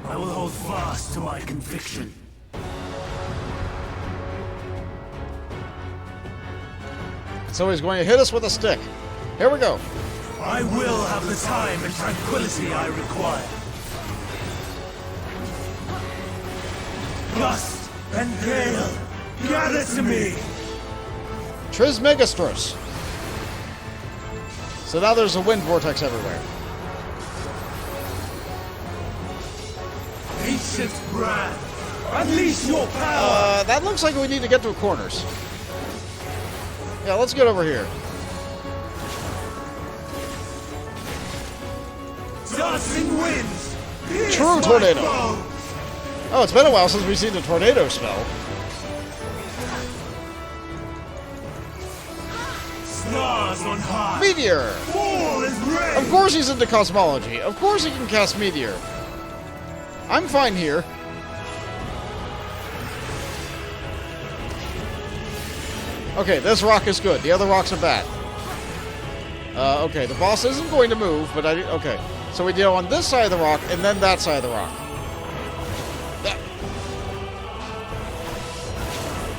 I will hold fast to my conviction. So he's going to hit us with a stick. Here we go. I will have the time and tranquility I require. Gust and gale, gather to me! Trismegistus. So now there's a wind vortex everywhere. Ancient brand, unleash your power! That looks like we need to get to corners. Yeah, let's get over here. Dancing winds! pierce True my tornado. bones! Oh, it's been a while since we've seen the tornado spell. Stars on high! Meteor! Fall is rain! Of course he's into cosmology. Of course he can cast Meteor. I'm fine here. Okay, this rock is good. The other rocks are bad. Okay, the boss isn't going to move, but okay. So we deal on this side of the rock, and then that side of the rock. That.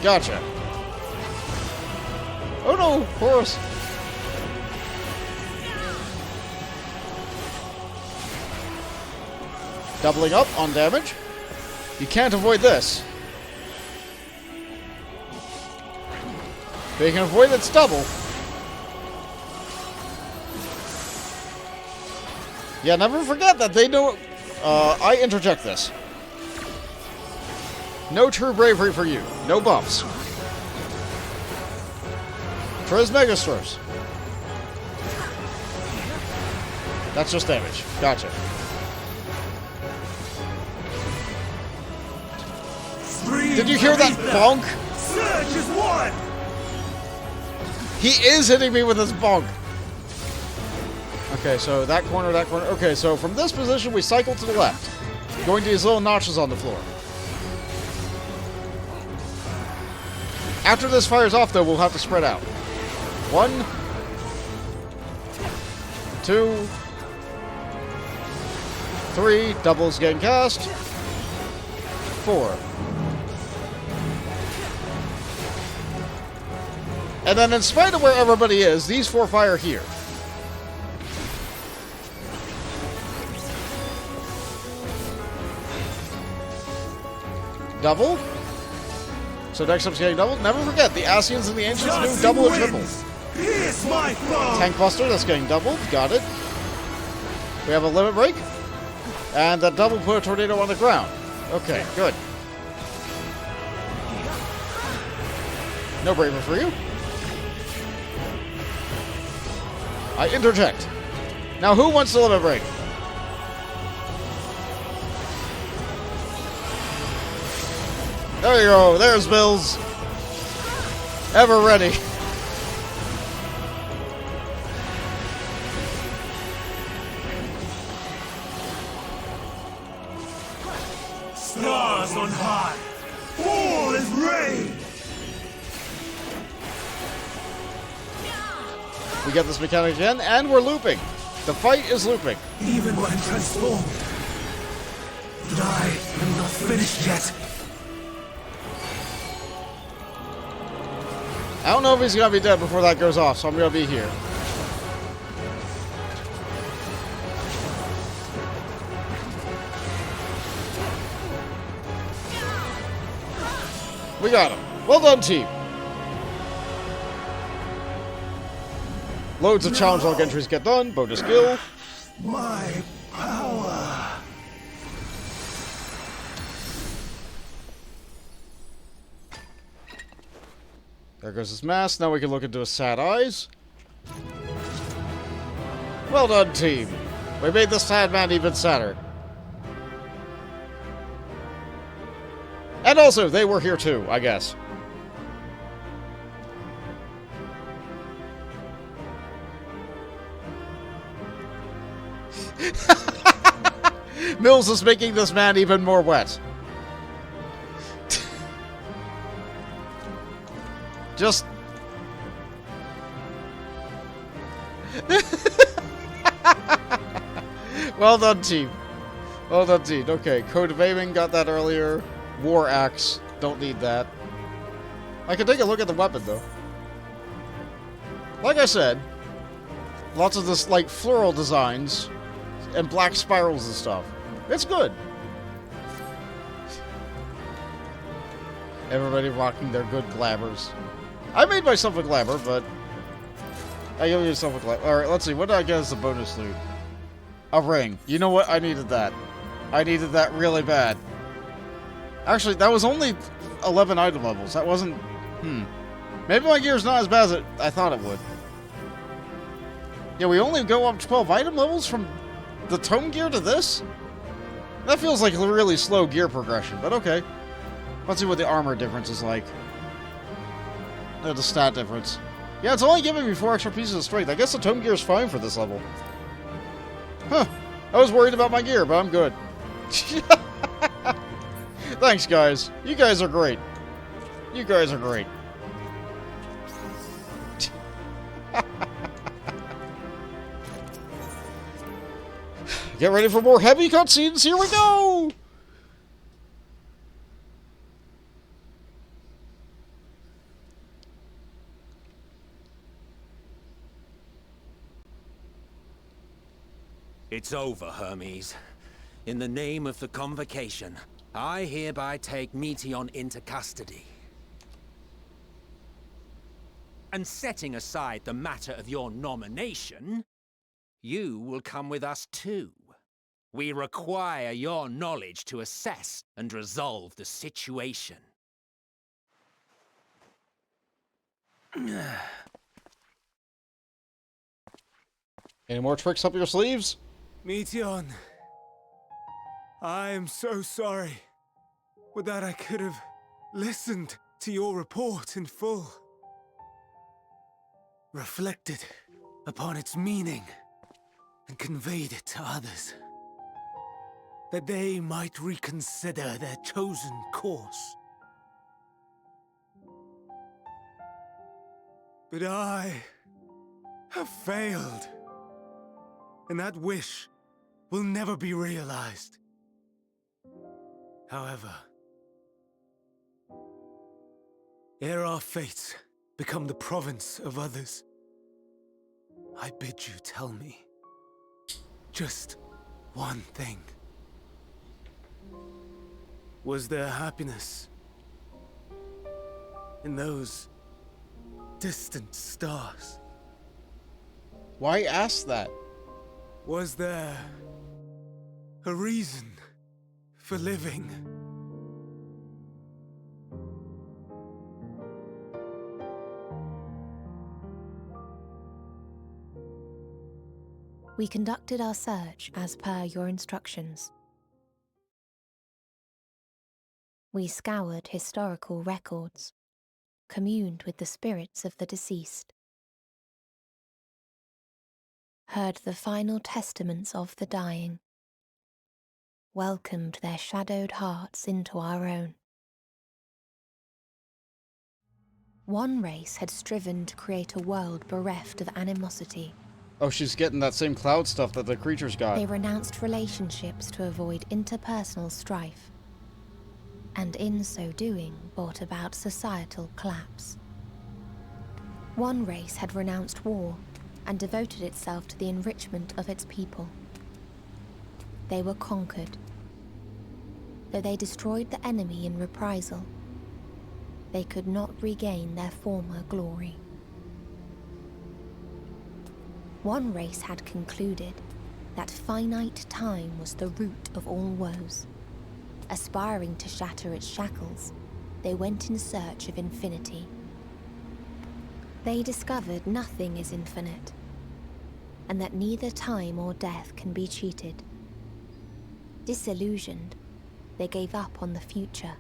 Gotcha. Oh no, Horus. Doubling up on damage. You can't avoid this. But you can avoid its double. Yeah, never forget that they know... I interject this. No true bravery for you. No buffs. Trismegistus. That's just damage. Gotcha. Did you hear that bonk? Surge is one! He is hitting me with his bonk. Okay, so that corner, that corner. Okay, so from this position, we cycle to the left. Going to these little notches on the floor. After this fires off, though, we'll have to spread out. 1, 2, 3, doubles getting cast. 4. And then in spite of where everybody is, these 4 fire here. Double. So next up's getting doubled. Never forget, the Asians and the Ancients do double and triple. Pierce my foe! Tank Buster, that's getting doubled. Got it. We have a limit break. And that double put a tornado on the ground. Okay, good. No braver for you. I interject. Now who wants the limit break? There you go. There's Bills. Ever ready. Stars on high! Fall is rain! We get this mechanic again, and we're looping. The fight is looping. Even when transformed, but I am not finished yet. I don't know if he's going to be dead before that goes off, so I'm going to be here. We got him. Well done, team. Loads of challenge log entries get done. Bonus skill. My power. There goes his mask. Now we can look into his sad eyes. Well done, team. We made the sad man even sadder. And also, they were here too, I guess. Mills is making this man even more wet. Just... Well done, team. Well done, team. Okay, Code of Aiming, got that earlier. War Axe, don't need that. I can take a look at the weapon, though. Like I said, lots of this, like, floral designs and black spirals and stuff. It's good. Everybody rocking their good glamours. I made myself a glamour, but I gave myself a glamour. Alright, let's see. What did I get as a bonus loot? A ring. You know what? I needed that. I needed that really bad. Actually, that was only 11 item levels. That wasn't... Maybe my gear's not as bad as I thought it would. Yeah, we only go up 12 item levels from the tome gear to this? That feels like a really slow gear progression, but okay. Let's see what the armor difference is like. No, the stat difference. Yeah, it's only giving me 4 extra pieces of strength. I guess the tome gear is fine for this level. Huh. I was worried about my gear, but I'm good. Thanks, guys. You guys are great. You guys are great. Get ready for more heavy cutscenes. Here we go! It's over, Hermes. In the name of the Convocation, I hereby take Meteion into custody. And setting aside the matter of your nomination, you will come with us too. We require your knowledge to assess and resolve the situation. Any more tricks up your sleeves? Meteion, I am so sorry. With that, I could have listened to your report in full. Reflected upon its meaning and conveyed it to others, that they might reconsider their chosen course. But I have failed, and that wish will never be realized. However, ere our fates become the province of others, I bid you tell me just one thing. Was there happiness in those distant stars? Why ask that? Was there a reason for living? We conducted our search as per your instructions. We scoured historical records, communed with the spirits of the deceased, heard the final testaments of the dying, welcomed their shadowed hearts into our own. One race had striven to create a world bereft of animosity. Oh, she's getting that same cloud stuff that the creatures got. They renounced relationships to avoid interpersonal strife, and in so doing brought about societal collapse. One race had renounced war and devoted itself to the enrichment of its people. They were conquered. Though they destroyed the enemy in reprisal, they could not regain their former glory. One race had concluded that finite time was the root of all woes. Aspiring to shatter its shackles, they went in search of infinity. They discovered nothing is infinite, and that neither time or death can be cheated. Disillusioned, they gave up on the future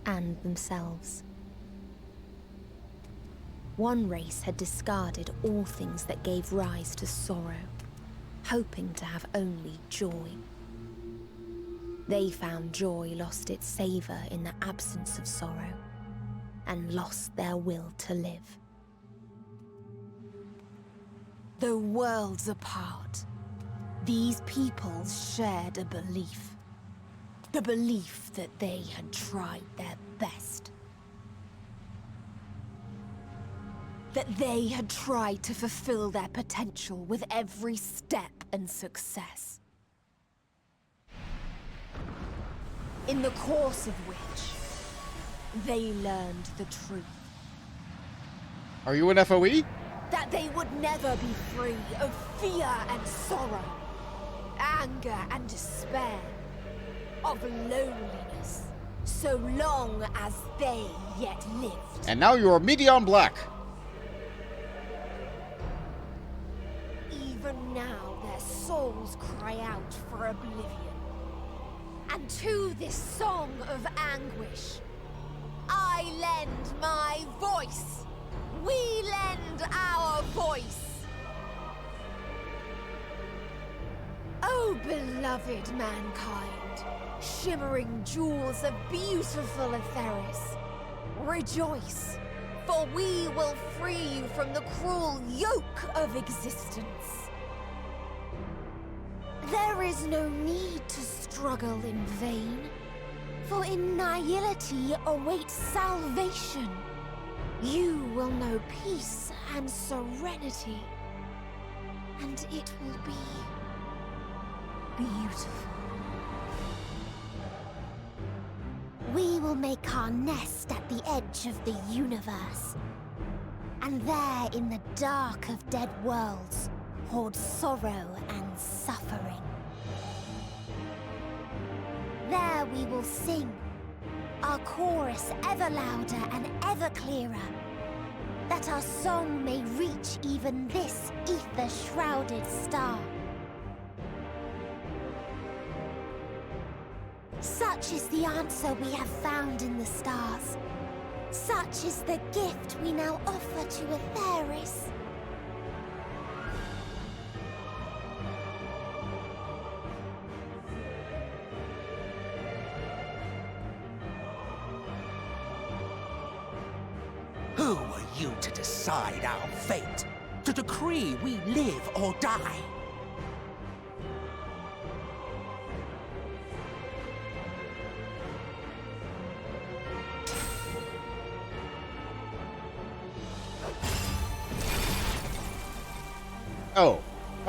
and themselves. One race had discarded all things that gave rise to sorrow, hoping to have only joy. They found joy lost its savor in the absence of sorrow, and lost their will to live. Though worlds apart, these peoples shared a belief. The belief that they had tried their best. That they had tried to fulfill their potential with every step and success. In the course of which, they learned the truth. Are you an FOE? That they would never be free of fear and sorrow, anger and despair, of loneliness, so long as they yet lived. And now you're Medion Black. Even now their souls cry out for oblivion. And to this song of anguish, I lend my voice. We lend our voice. Oh, beloved mankind, shimmering jewels of beautiful Etheris, rejoice, for we will free you from the cruel yoke of existence. There is no need to struggle in vain, for in nihility awaits salvation. You will know peace and serenity, and it will be beautiful. We will make our nest at the edge of the universe, and there in the dark of dead worlds hoard sorrow and suffering. There we will sing, our chorus ever louder and ever clearer, that our song may reach even this ether-shrouded star. Such is the answer we have found in the stars. Such is the gift we now offer to Etheris. Who are you to decide our fate? To decree we live or die?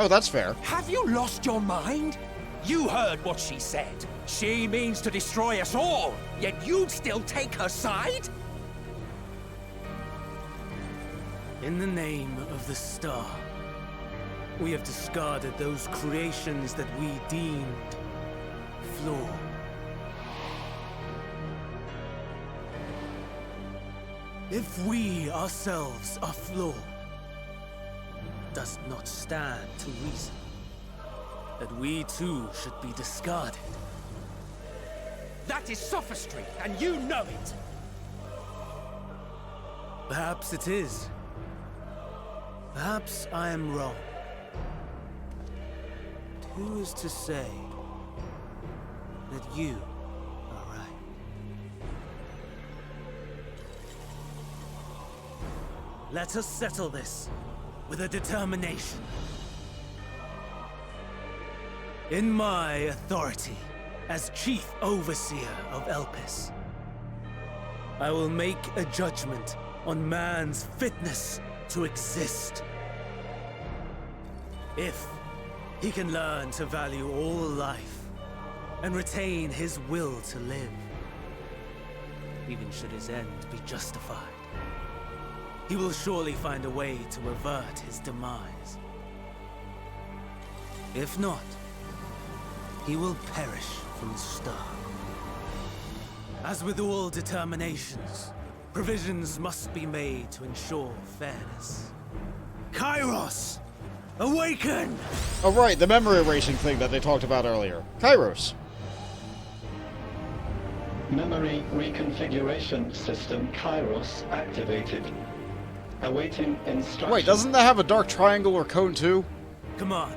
Oh, that's fair. Have you lost your mind? You heard what she said. She means to destroy us all, yet you'd still take her side? In the name of the star, we have discarded those creations that we deemed flawed. If we ourselves are flawed, does not stand to reason that we too should be discarded. That is sophistry, and you know it! Perhaps it is. Perhaps I am wrong. But who is to say that you are right? Let us settle this with a determination. In my authority as Chief Overseer of Elpis, I will make a judgment on man's fitness to exist. If he can learn to value all life and retain his will to live, even should his end be justified, he will surely find a way to avert his demise. If not, he will perish from the start. As with all determinations, provisions must be made to ensure fairness. Kairos! Awaken! Oh right, the memory erasing thing that they talked about earlier. Kairos. Memory reconfiguration system Kairos activated. Awaiting instructions. Wait, doesn't that have a dark triangle or cone too? Command,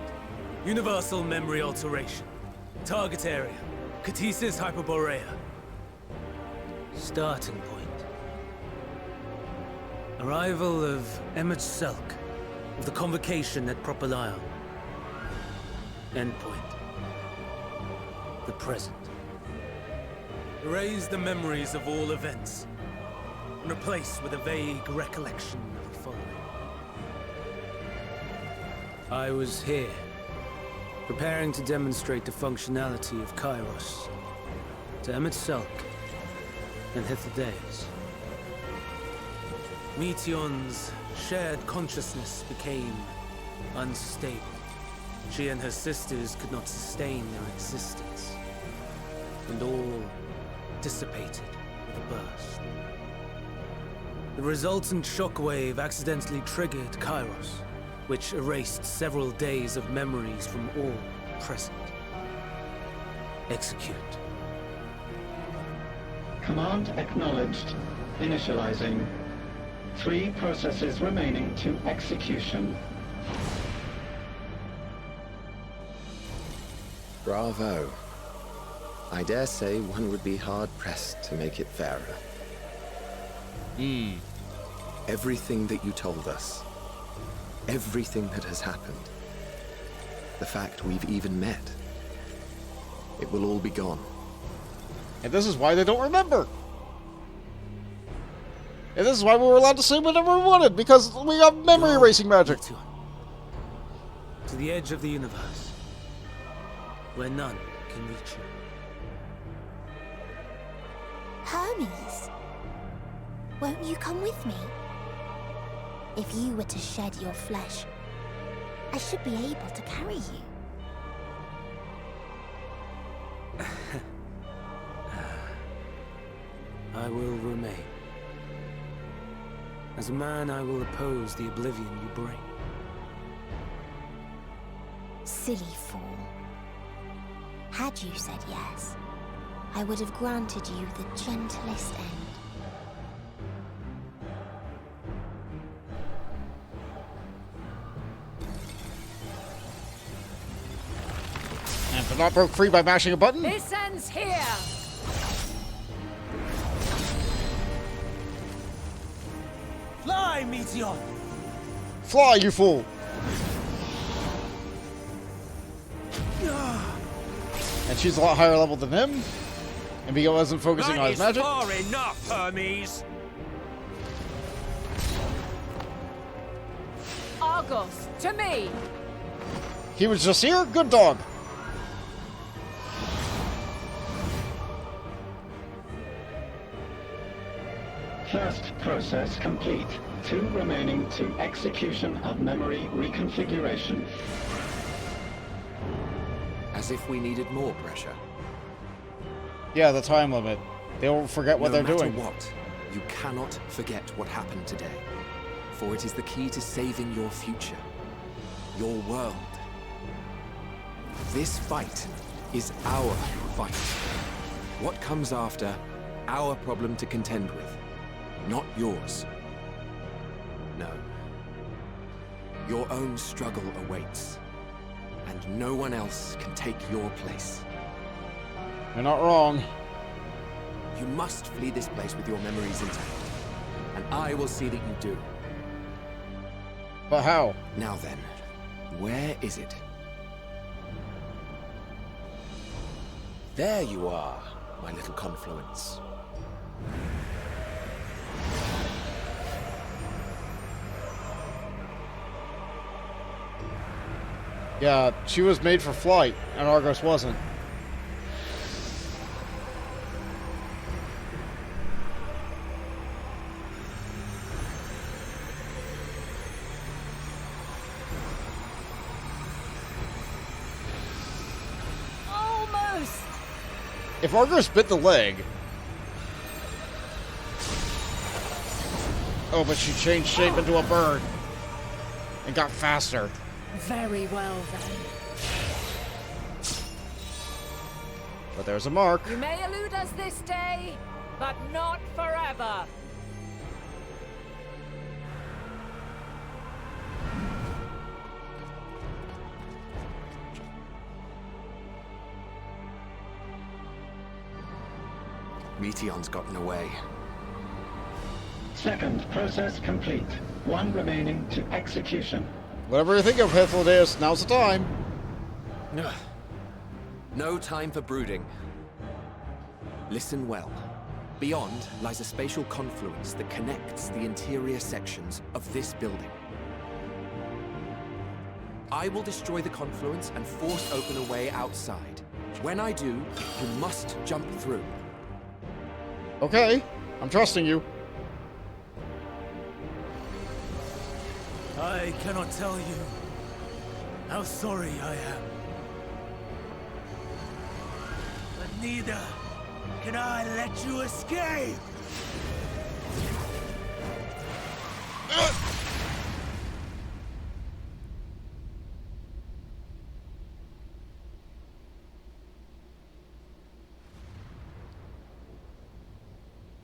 Universal memory alteration. Target area. Ktises Hyperborea. Starting point. Arrival of Emmet Selk of the convocation at Propylion. Endpoint. The present. Erase the memories of all events and replace with a vague recollection of the following. I was here, preparing to demonstrate the functionality of Kairos to Emmet Selk and Ktises. Meteon's shared consciousness became unstable. She and her sisters could not sustain their existence, and all dissipated with a burst. The resultant shockwave accidentally triggered Kairos, which erased several days of memories from all present. Execute. Command acknowledged. Initializing. 3 processes remaining to execution. Bravo. I dare say one would be hard-pressed to make it fairer. Everything that you told us, everything that has happened, the fact we've even met, it will all be gone. And this is why they don't remember. And this is why we were allowed to say whatever we wanted, because we got memory erasing magic. To the edge of the universe, where none can reach you. Hermes, won't you come with me? If you were to shed your flesh, I should be able to carry you. I will remain. As a man, I will oppose the oblivion you bring. Silly fool. Had you said yes, I would have granted you the gentlest end. And if not broke free by mashing a button? This ends here! Fly, Meteon! Fly, you fool! And she's a lot higher level than him. And Miguel wasn't focusing on his magic. Far enough, Hermes! Argos, to me! He was just here? Good dog. First process complete. 2 remaining to execution of memory reconfiguration. As if we needed more pressure. Yeah, the time limit. They won't forget what they're doing. No matter what, you cannot forget what happened today. For it is the key to saving your future. Your world. This fight is our fight. What comes after, our problem to contend with. Not yours. No. Your own struggle awaits. And no one else can take your place. You're not wrong. You must flee this place with your memories intact. And I will see that you do. But how? Now then, where is it? There you are, my little confluence. Yeah, she was made for flight, and Argos wasn't. Almost! If Argos bit the leg... Oh, but she changed shape into a bird. And got faster. Very well, then. But there's a mark. You may elude us this day, but not forever. Meteon's gotten away. Second process complete. One remaining to execution. Whatever you think of Hyperborea, now's the time. No time for brooding. Listen well. Beyond lies a spatial confluence that connects the interior sections of this building. I will destroy the confluence and force open a way outside. When I do, you must jump through. Okay, I'm trusting you. I cannot tell you how sorry I am. But neither can I let you escape!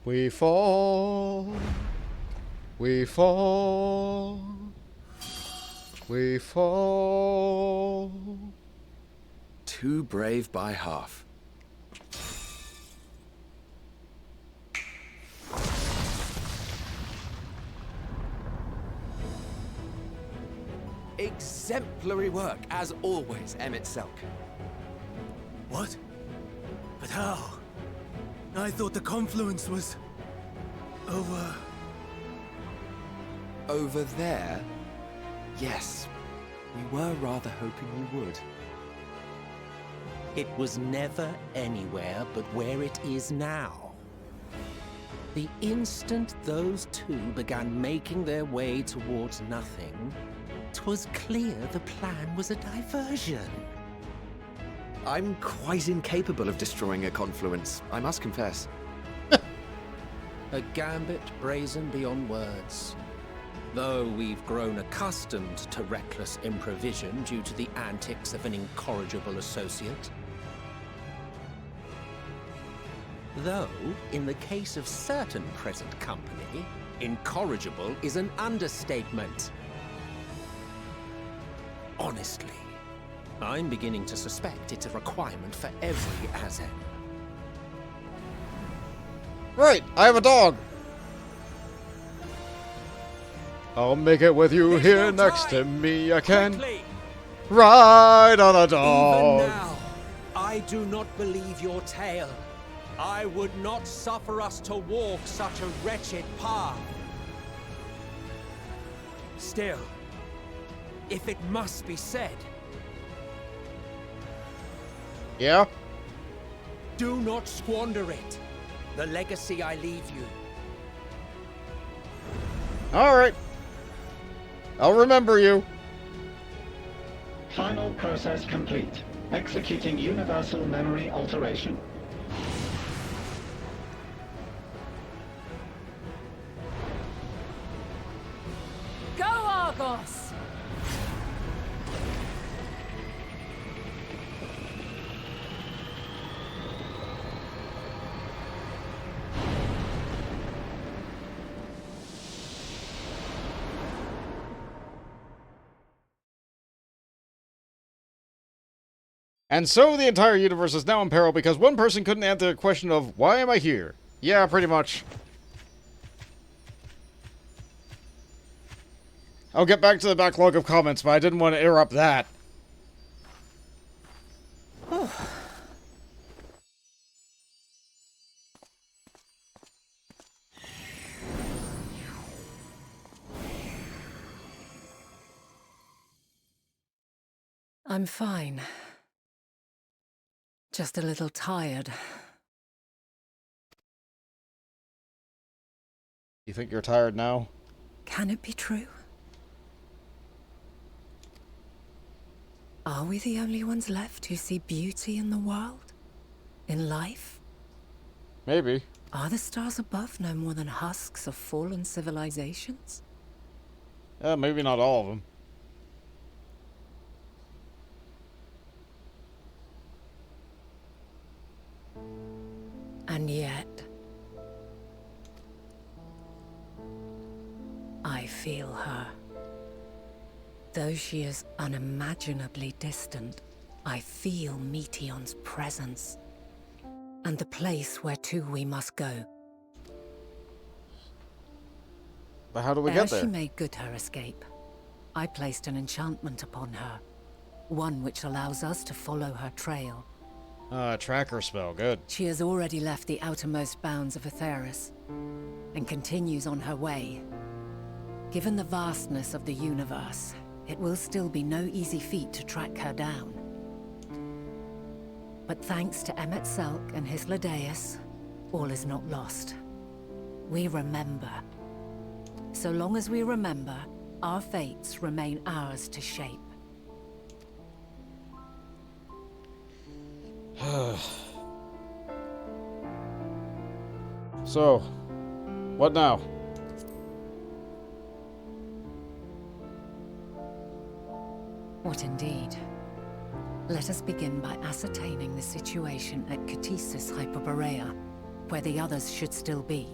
We fall. We fall. We fall. Too brave by half. Exemplary work, as always, Emmett Selk. What? But how? I thought the confluence was... over... Over there? Yes. We were rather hoping you would. It was never anywhere but where it is now. The instant those two began making their way towards nothing, 'twas clear the plan was a diversion. I'm quite incapable of destroying a confluence, I must confess. A gambit brazen beyond words. Though we've grown accustomed to reckless improvision due to the antics of an incorrigible associate. Though, in the case of certain present company, incorrigible is an understatement. Honestly, I'm beginning to suspect it's a requirement for every Azen. Right, I have a dog. I'll make it with you here next to me. I can ride on a dog. Even now, I do not believe your tale. I would not suffer us to walk such a wretched path. Still, if it must be said, Yeah? do not squander it. The legacy I leave you. Alright. I'll remember you. Final process complete. Executing universal memory alteration. Go, Argos! And so the entire universe is now in peril because one person couldn't answer the question of, why am I here? Yeah, pretty much. I'll get back to the backlog of comments, but I didn't want to interrupt that. I'm fine. Just a little tired. You think you're tired now? Can it be true? Are we the only ones left who see beauty in the world? In life? Maybe. Are the stars above no more than husks of fallen civilizations? Maybe not all of them. And yet, I feel her. Though she is unimaginably distant, I feel Meteon's presence. and the place whereto we must go. But how do we Ere get there? she made good her escape, I placed an enchantment upon her, one which allows us to follow her trail. Tracker spell, good. She has already left the outermost bounds of Ktises, and continues on her way. Given the vastness of the universe, it will still be no easy feat to track her down. But thanks to Emet-Selch and Hythlodaeus, all is not lost. We remember. So long as we remember, our fates remain ours to shape. So, what now? What indeed? Let us begin by ascertaining the situation at Ktises Hyperborea, where the others should still be.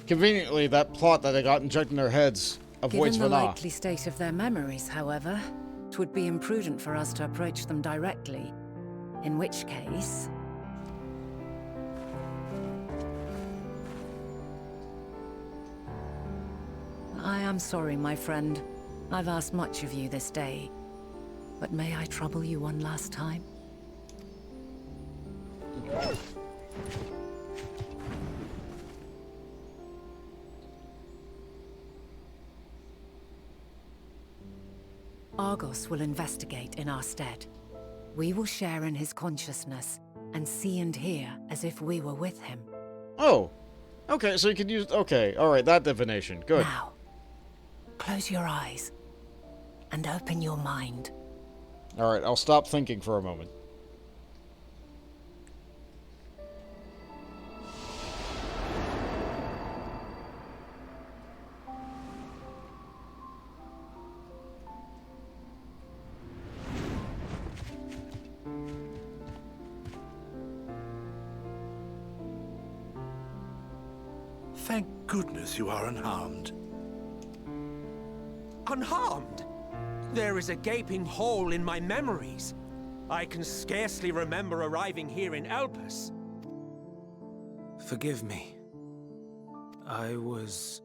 Conveniently, that plot that they got injected in their heads avoids Given the Vana. likely state of their memories, however, it would be imprudent for us to approach them directly. In which case... I am sorry, my friend. I've asked much of you this day. But may I trouble you one last time? Argos will investigate in our stead. We will share in his consciousness and see and hear as if we were with him. Oh, okay, so you can use... Okay, alright, that divination. Good. Now, close your eyes and open your mind. Alright, I'll stop thinking for a moment. Thank goodness you are unharmed. Unharmed? There is a gaping hole in my memories. I can scarcely remember arriving here in Elpis. Forgive me. I was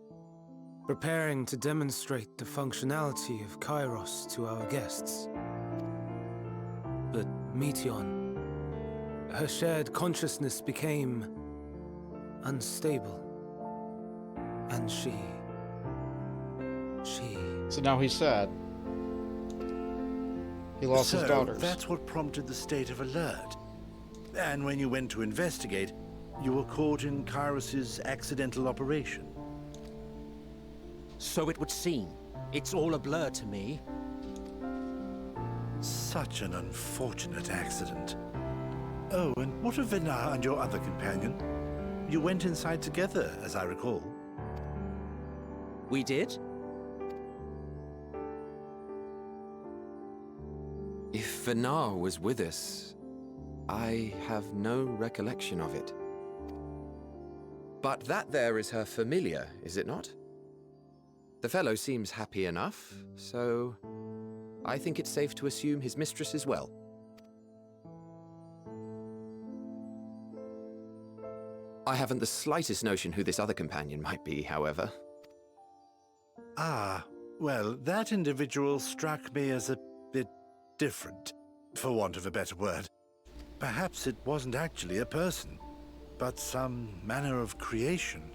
preparing to demonstrate the functionality of Kairos to our guests. But Meteon, her shared consciousness became unstable. And she... So now he's sad. He lost his daughters. That's what prompted the state of alert. And when you went to investigate, you were caught in Kairos's accidental operation. So it would seem. It's all a blur to me. Such an unfortunate accident. Oh, and what of Vana and your other companion? You went inside together, as I recall. We did? If Vana was with us, I have no recollection of it. But that there is her familiar, is it not? The fellow seems happy enough, so I think it's safe to assume his mistress as well. I haven't the slightest notion who this other companion might be, however. Ah, well, that individual struck me as a bit different, for want of a better word. Perhaps it wasn't actually a person, but some manner of creation.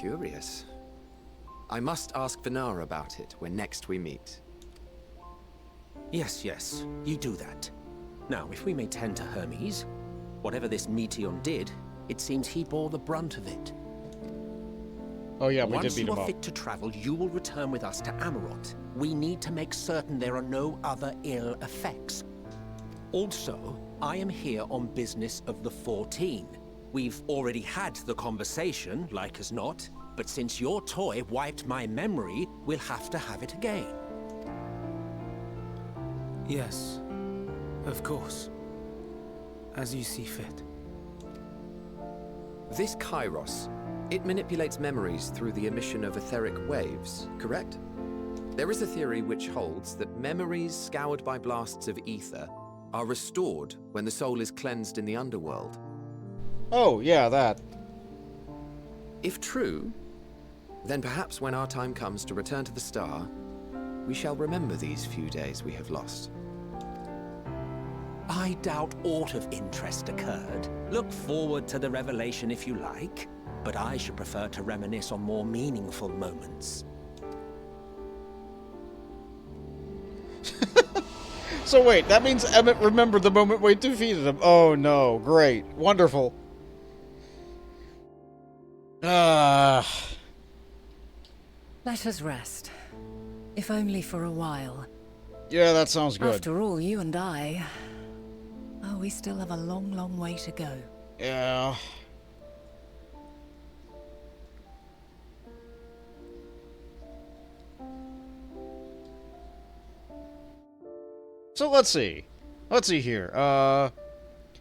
Curious. I must ask Vana about it when next we meet. Yes, you do that. Now, if we may tend to Hermes, whatever this Meteon did, it seems he bore the brunt of it. Oh yeah, we Once did beat him you are up. fit to travel, you will return with us to Amarot. We need to make certain there are no other ill effects. Also, I am here on business of the 14. We've already had the conversation, like as not, but since your toy wiped my memory, we'll have to have it again. Yes, of course. As you see fit. This Kairos, it manipulates memories through the emission of etheric waves, correct? There is a theory which holds that memories scoured by blasts of ether are restored when the soul is cleansed in the underworld. Oh, yeah, that. If true, then perhaps when our time comes to return to the star, we shall remember these few days we have lost. I doubt aught of interest occurred. Look forward to the revelation if you like, but I should prefer to reminisce on more meaningful moments. So wait, that means Emmett remembered the moment we defeated him. Oh no, great. Wonderful. Let us rest. If only for a while. Yeah, that sounds good. After all, you and I... Oh, we still have a long, long way to go. Yeah. So let's see. Let's see here.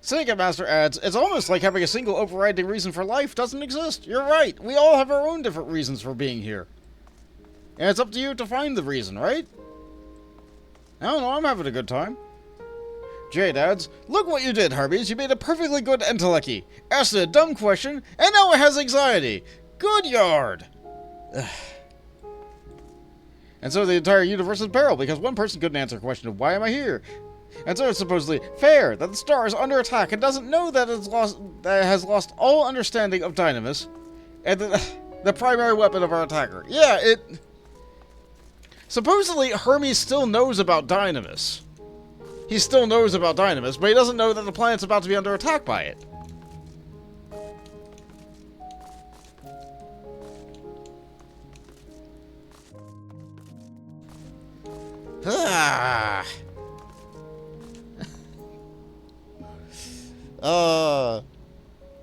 Syndicate Master adds, it's almost like having a single overriding reason for life doesn't exist. You're right. We all have our own different reasons for being here. And it's up to you to find the reason, right? I don't know, I'm having a good time. Jade adds, look what you did, Hermes. You made a perfectly good entelechy. Asked a dumb question, and now it has anxiety. Good yard. And so the entire universe is in peril, because one person couldn't answer a question of why am I here? And so it's supposedly fair that the star is under attack and doesn't know that it has lost all understanding of Dynamis, and the primary weapon of our attacker. Yeah, supposedly Hermes still knows about Dynamis. He still knows about Dynamis, but he doesn't know that the planet's about to be under attack by it.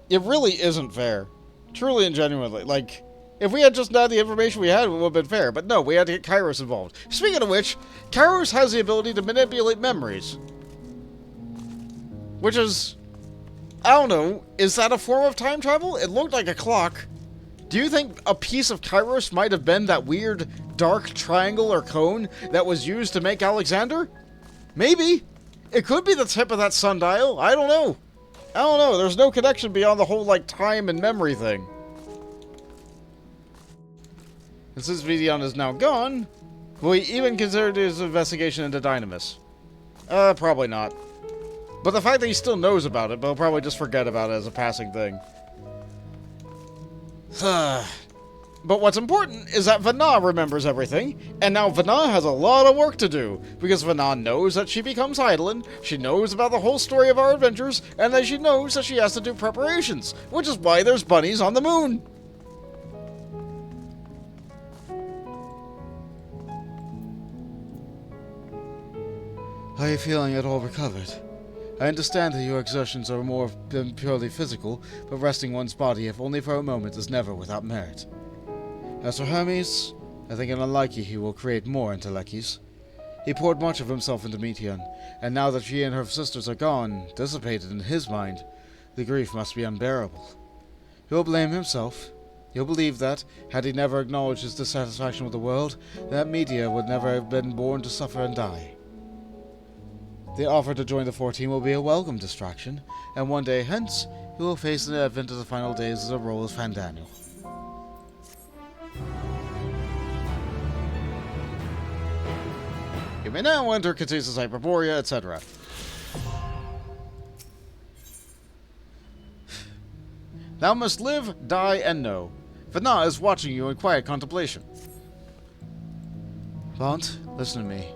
It really isn't fair. Truly and genuinely. Like, if we had just had the information we had, it would have been fair. But no, we had to get Kairos involved. Speaking of which, Kairos has the ability to manipulate memories. Which is... I don't know. Is that a form of time travel? It looked like a clock. Do you think a piece of Kairos might have been that weird dark triangle or cone that was used to make Alexander? Maybe. It could be the tip of that sundial. I don't know. I don't know. There's no connection beyond the whole, like, time and memory thing. And since Vidion is now gone, will he even consider his investigation into Dynamis? Probably not. But the fact that he still knows about it, but he'll probably just forget about it as a passing thing. But what's important is that Vana remembers everything, and now Vana has a lot of work to do, because Vana knows that she becomes Eidolon, she knows about the whole story of our adventures, and then she knows that she has to do preparations, which is why there's bunnies on the moon. Are you feeling at all recovered? I understand that your exertions are more than purely physical, but resting one's body, if only for a moment, is never without merit. As for Hermes, I think it unlikely he will create more entelechies. He poured much of himself into Meteon, and now that she and her sisters are gone, dissipated in his mind, the grief must be unbearable. He'll blame himself. He'll believe that, had he never acknowledged his dissatisfaction with the world, that Meteor would never have been born to suffer and die. The offer to join the 14 will be a welcome distraction, and one day hence, he will face the advent of the final days as a role as Fandaniel. You may now enter Ktises, Hyperborea, etc. Thou must live, die, and know. Vana is watching you in quiet contemplation. Bont, listen to me.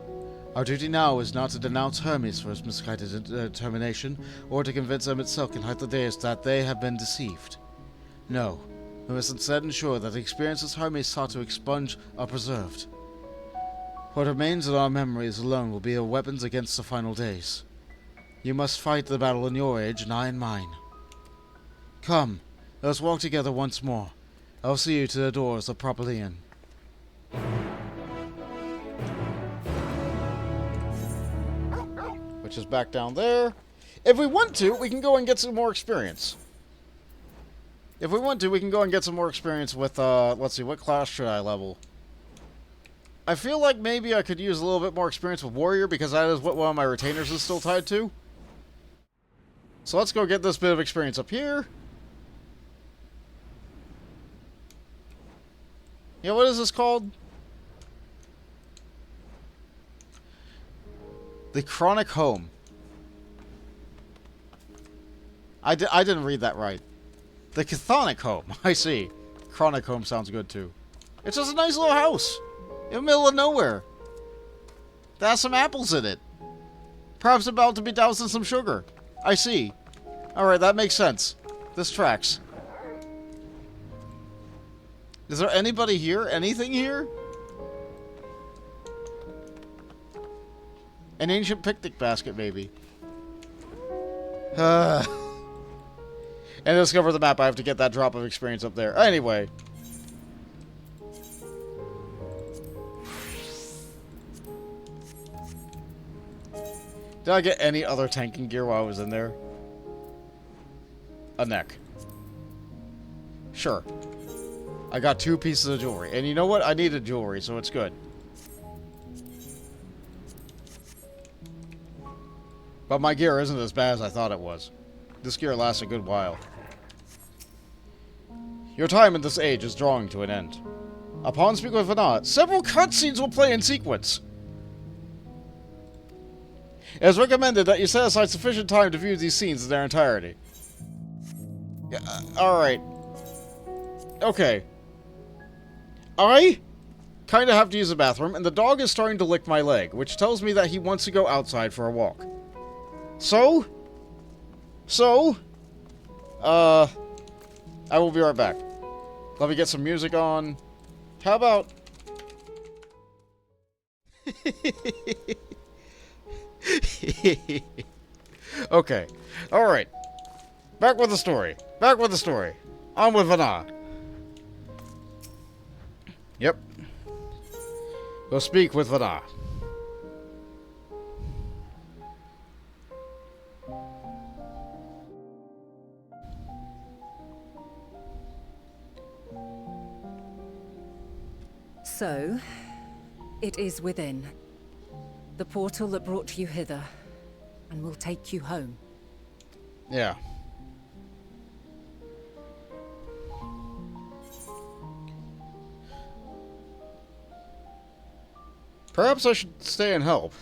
Our duty now is not to denounce Hermes for his misguided determination, or to convince Emmett Silk and Hyperborea that they have been deceived. No, we must instead ensure that the experiences Hermes sought to expunge are preserved. What remains in our memories alone will be our weapons against the final days. You must fight the battle in your age, and I in mine. Come, let us walk together once more. I'll see you to the doors of Propylian. Which is back down there. If we want to, we can go and get some more experience. If we want to, we can go and get some more experience with, let's see, what class should I level? I feel like maybe I could use a little bit more experience with Warrior, because that is what one of my retainers is still tied to. So let's go get this bit of experience up here. Yeah, what is this called? The Chronic Home. I didn't read that right. The Chthonic Home. I see. Chronic Home sounds good too. It's just a nice little house in the middle of nowhere. That has some apples in it. Perhaps about to be doused in some sugar. I see. Alright, that makes sense. This tracks. Is there anybody here? Anything here? An ancient picnic basket, maybe. And discover the map. I have to get that drop of experience up there. Anyway. Did I get any other tanking gear while I was in there? A neck. Sure. I got 2 pieces of jewelry. And you know what? I needed jewelry, so it's good. But my gear isn't as bad as I thought it was. This gear lasts a good while. Your time in this age is drawing to an end. Upon speaking with Vanna, several cutscenes will play in sequence. It is recommended that you set aside sufficient time to view these scenes in their entirety. Yeah, alright. Okay. I kind of have to use the bathroom, and the dog is starting to lick my leg, which tells me that he wants to go outside for a walk. So, I will be right back. Let me get some music on. How about... Okay. Alright. Back with the story. Back with the story. On with Vanna. Yep. We'll speak with Vanna. So, it is within. The portal that brought you hither, and will take you home. Yeah. Perhaps I should stay and help.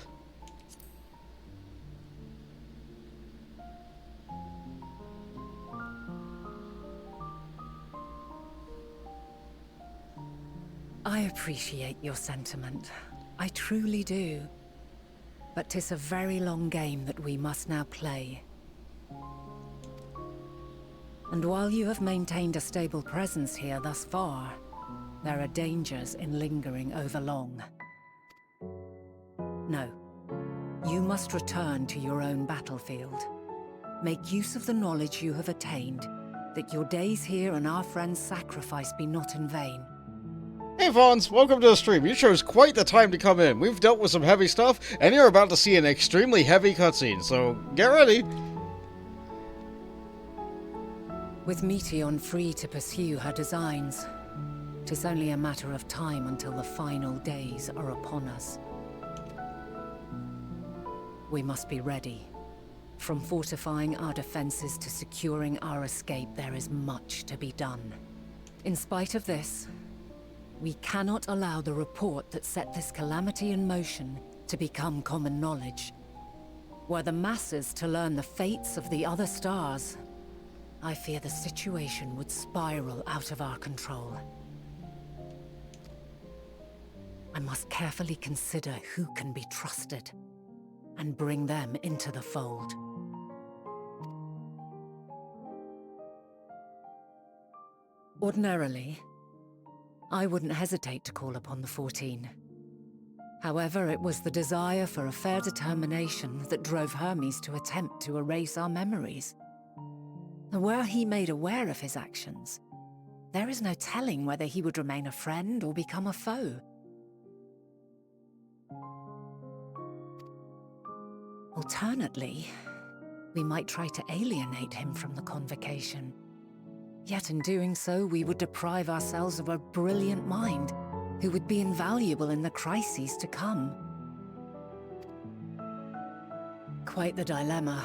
I appreciate your sentiment. I truly do. But 'tis a very long game that we must now play. And while you have maintained a stable presence here thus far, there are dangers in lingering over long. No. You must return to your own battlefield. Make use of the knowledge you have attained, that your days here and our friends' sacrifice be not in vain. Hey Fawns, welcome to the stream. You chose quite the time to come in. We've dealt with some heavy stuff, and you're about to see an extremely heavy cutscene, so get ready. With Meteon free to pursue her designs, 'tis only a matter of time until the final days are upon us. We must be ready. From fortifying our defenses to securing our escape, there is much to be done. In spite of this, we cannot allow the report that set this calamity in motion to become common knowledge. Were the masses to learn the fates of the other stars, I fear the situation would spiral out of our control. I must carefully consider who can be trusted, and bring them into the fold. Ordinarily, I wouldn't hesitate to call upon the 14. However, it was the desire for a fair determination that drove Hermes to attempt to erase our memories. And were he made aware of his actions, there is no telling whether he would remain a friend or become a foe. Alternately, we might try to alienate him from the convocation. Yet in doing so, we would deprive ourselves of a brilliant mind who would be invaluable in the crises to come. Quite the dilemma.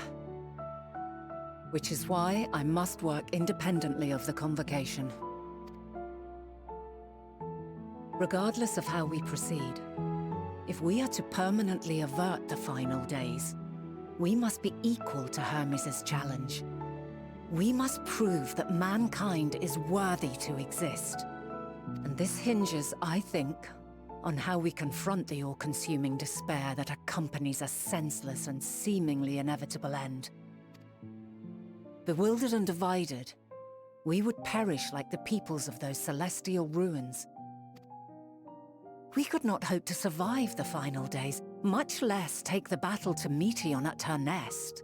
Which is why I must work independently of the Convocation. Regardless of how we proceed, if we are to permanently avert the final days, we must be equal to Hermes' challenge. We must prove that mankind is worthy to exist. And this hinges, I think, on how we confront the all-consuming despair that accompanies a senseless and seemingly inevitable end. Bewildered and divided, we would perish like the peoples of those celestial ruins. We could not hope to survive the final days, much less take the battle to Meteon at her nest.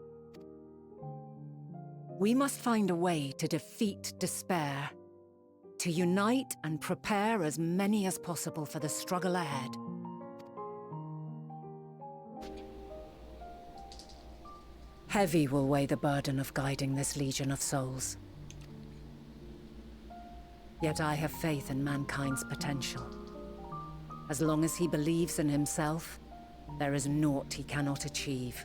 We must find a way to defeat despair, to unite and prepare as many as possible for the struggle ahead. Heavy will weigh the burden of guiding this legion of souls. Yet I have faith in mankind's potential. As long as he believes in himself, there is naught he cannot achieve.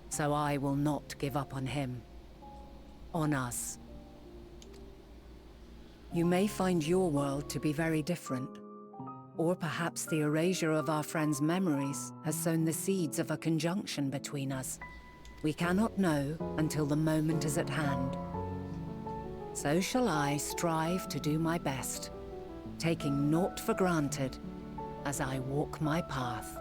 So I will not give up on him. On us. You may find your world to be very different. Or perhaps the erasure of our friends' memories has sown the seeds of a conjunction between us. We cannot know until the moment is at hand. So shall I strive to do my best, taking naught for granted as I walk my path.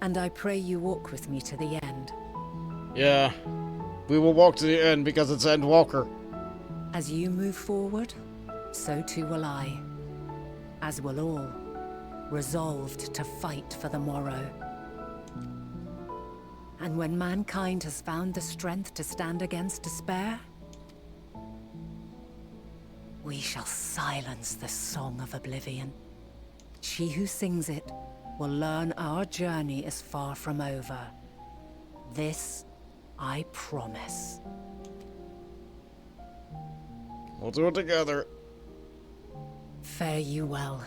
And I pray you walk with me to the end. Yeah, we will walk to the end because it's Endwalker. As you move forward, so too will I. As will all, resolved to fight for the morrow. And when mankind has found the strength to stand against despair, we shall silence the song of oblivion. She who sings it will learn our journey is far from over. This I promise. We'll do it together. Fare you well,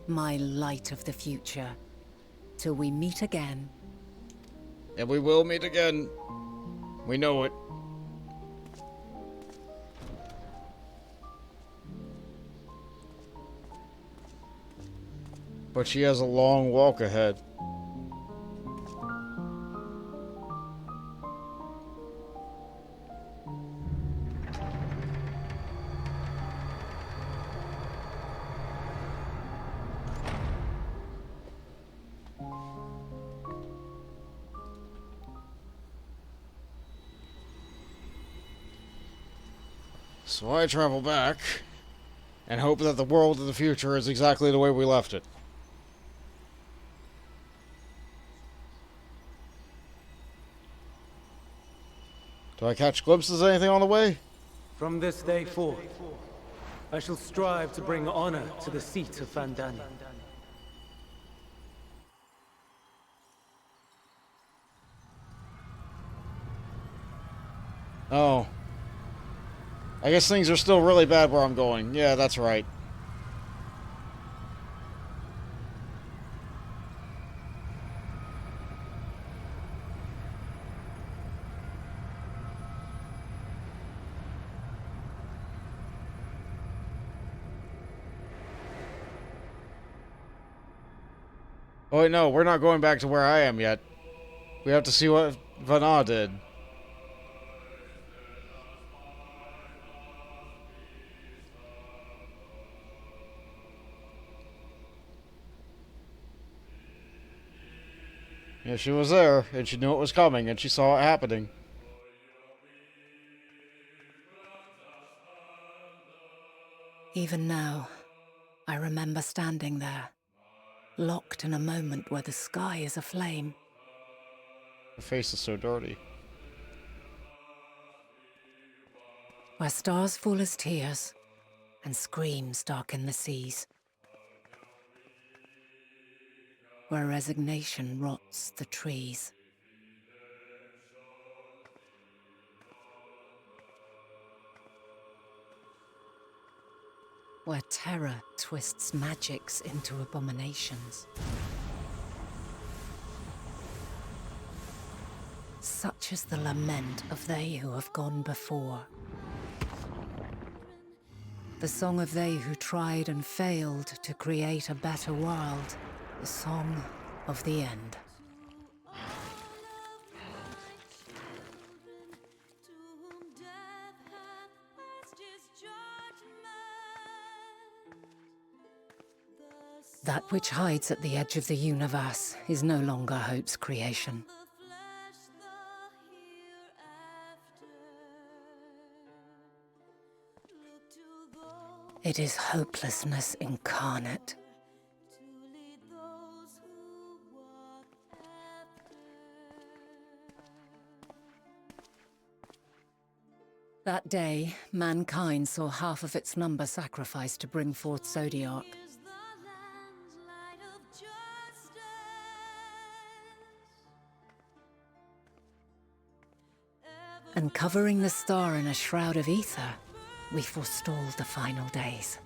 my light of the future, till we meet again. And we will meet again. We know it. But she has a long walk ahead. So I travel back and hope that the world of the future is exactly the way we left it. Do I catch glimpses of anything on the way? From this day forth, I shall strive to bring honor to the seat of Vandani. Oh. I guess things are still really bad where I'm going. Yeah, that's right. Oh wait, no, we're not going back to where I am yet. We have to see what Vana did. Yeah, she was there, and she knew it was coming, and she saw it happening. Even now, I remember standing there, locked in a moment where the sky is aflame. Her face is so dirty. Where stars fall as tears, and screams darken the seas. Where resignation rots the trees. where terror twists magics into abominations. Such is the lament of they who have gone before. The song of they who tried and failed to create a better world. The song of the end. That which hides at the edge of the universe is no longer hope's creation. It is hopelessness incarnate. That day, mankind saw half of its number sacrificed to bring forth Zodiac. And covering the star in a shroud of ether, we forestalled the final days.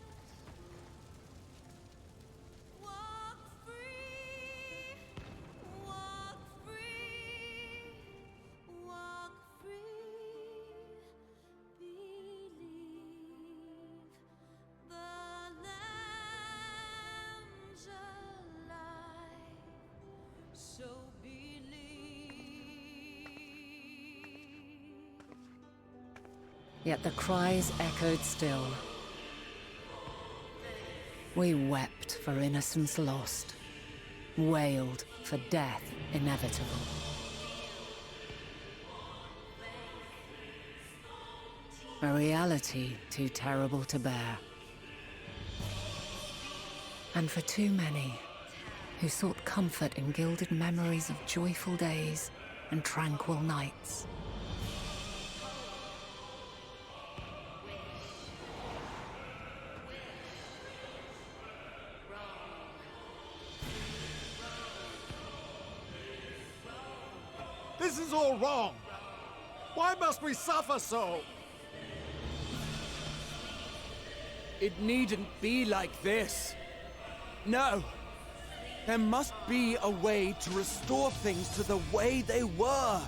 Yet the cries echoed still. We wept for innocence lost, wailed for death inevitable. A reality too terrible to bear. And for too many who sought comfort in gilded memories of joyful days and tranquil nights. This is all wrong! Why must we suffer so? It needn't be like this. No. There must be a way to restore things to the way they were.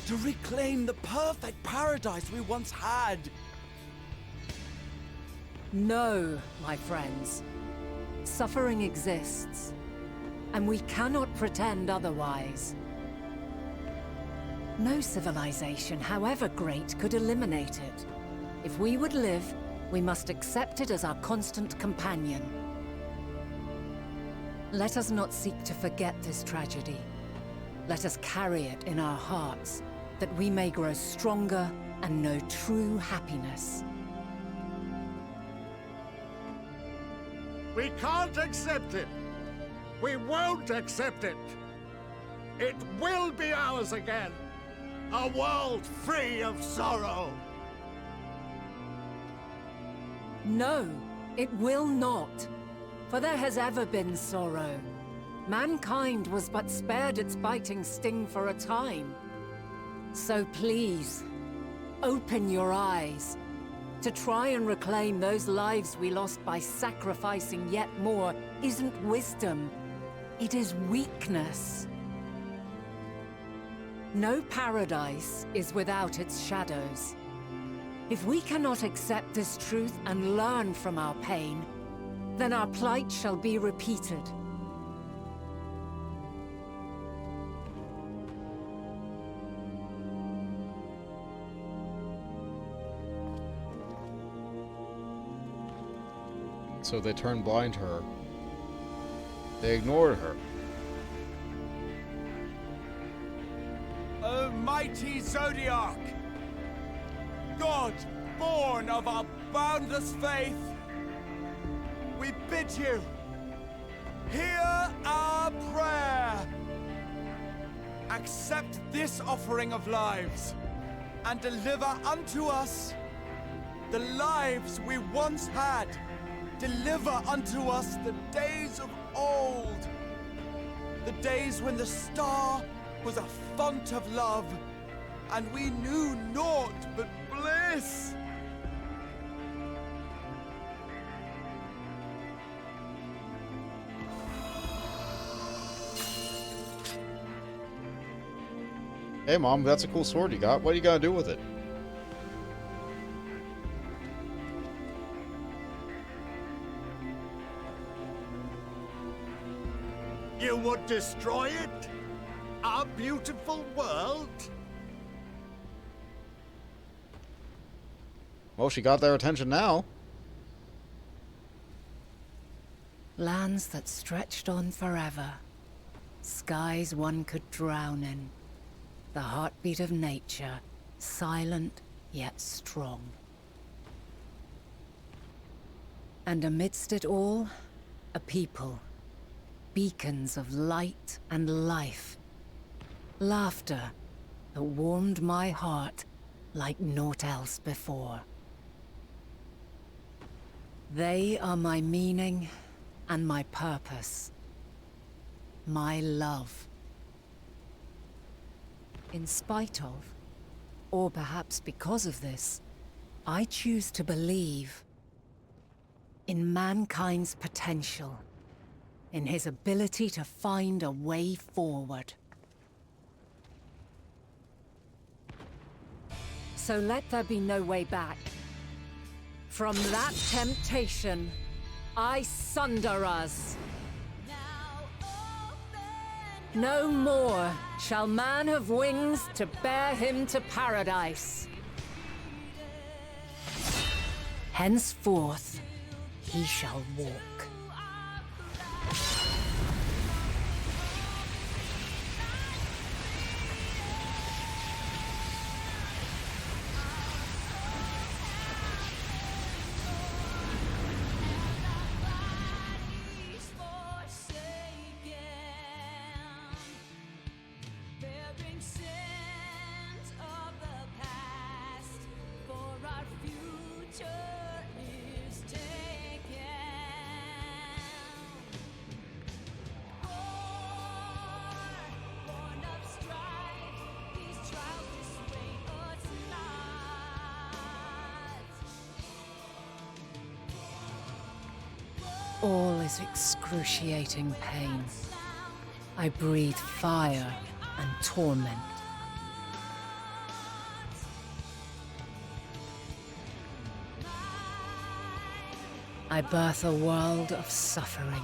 To reclaim the perfect paradise we once had. No, my friends. Suffering exists, and we cannot pretend otherwise. No civilization, however great, could eliminate it. If we would live, we must accept it as our constant companion. Let us not seek to forget this tragedy. Let us carry it in our hearts, that we may grow stronger and know true happiness. We can't accept it! We won't accept it! It will be ours again! A world free of sorrow! No, it will not. For there has ever been sorrow. Mankind was but spared its biting sting for a time. So please, open your eyes. To try and reclaim those lives we lost by sacrificing yet more isn't wisdom. It is weakness. No paradise is without its shadows. If we cannot accept this truth and learn from our pain, then our plight shall be repeated. So they turned blind to her. They ignored her. O mighty Zodiac! God, born of our boundless faith, we bid you, hear our prayer. Accept this offering of lives, and deliver unto us the lives we once had. Deliver unto us the days of old, the days when the star was a font of love, and we knew naught but bliss. Hey, Mom, that's a cool sword you got. What are you gonna do with it? You would destroy it? Our beautiful world? Well, she got their attention now. Lands that stretched on forever. Skies one could drown in. The heartbeat of nature, silent yet strong. And amidst it all, a people. Beacons of light and life. Laughter that warmed my heart like naught else before. They are my meaning and my purpose. My love. In spite of, or perhaps because of this, I choose to believe in mankind's potential, in his ability to find a way forward. So let there be no way back. From that temptation, I sunder us. No more shall man have wings to bear him to paradise. Henceforth, he shall walk. All is excruciating pain. I breathe fire and torment. I birth a world of suffering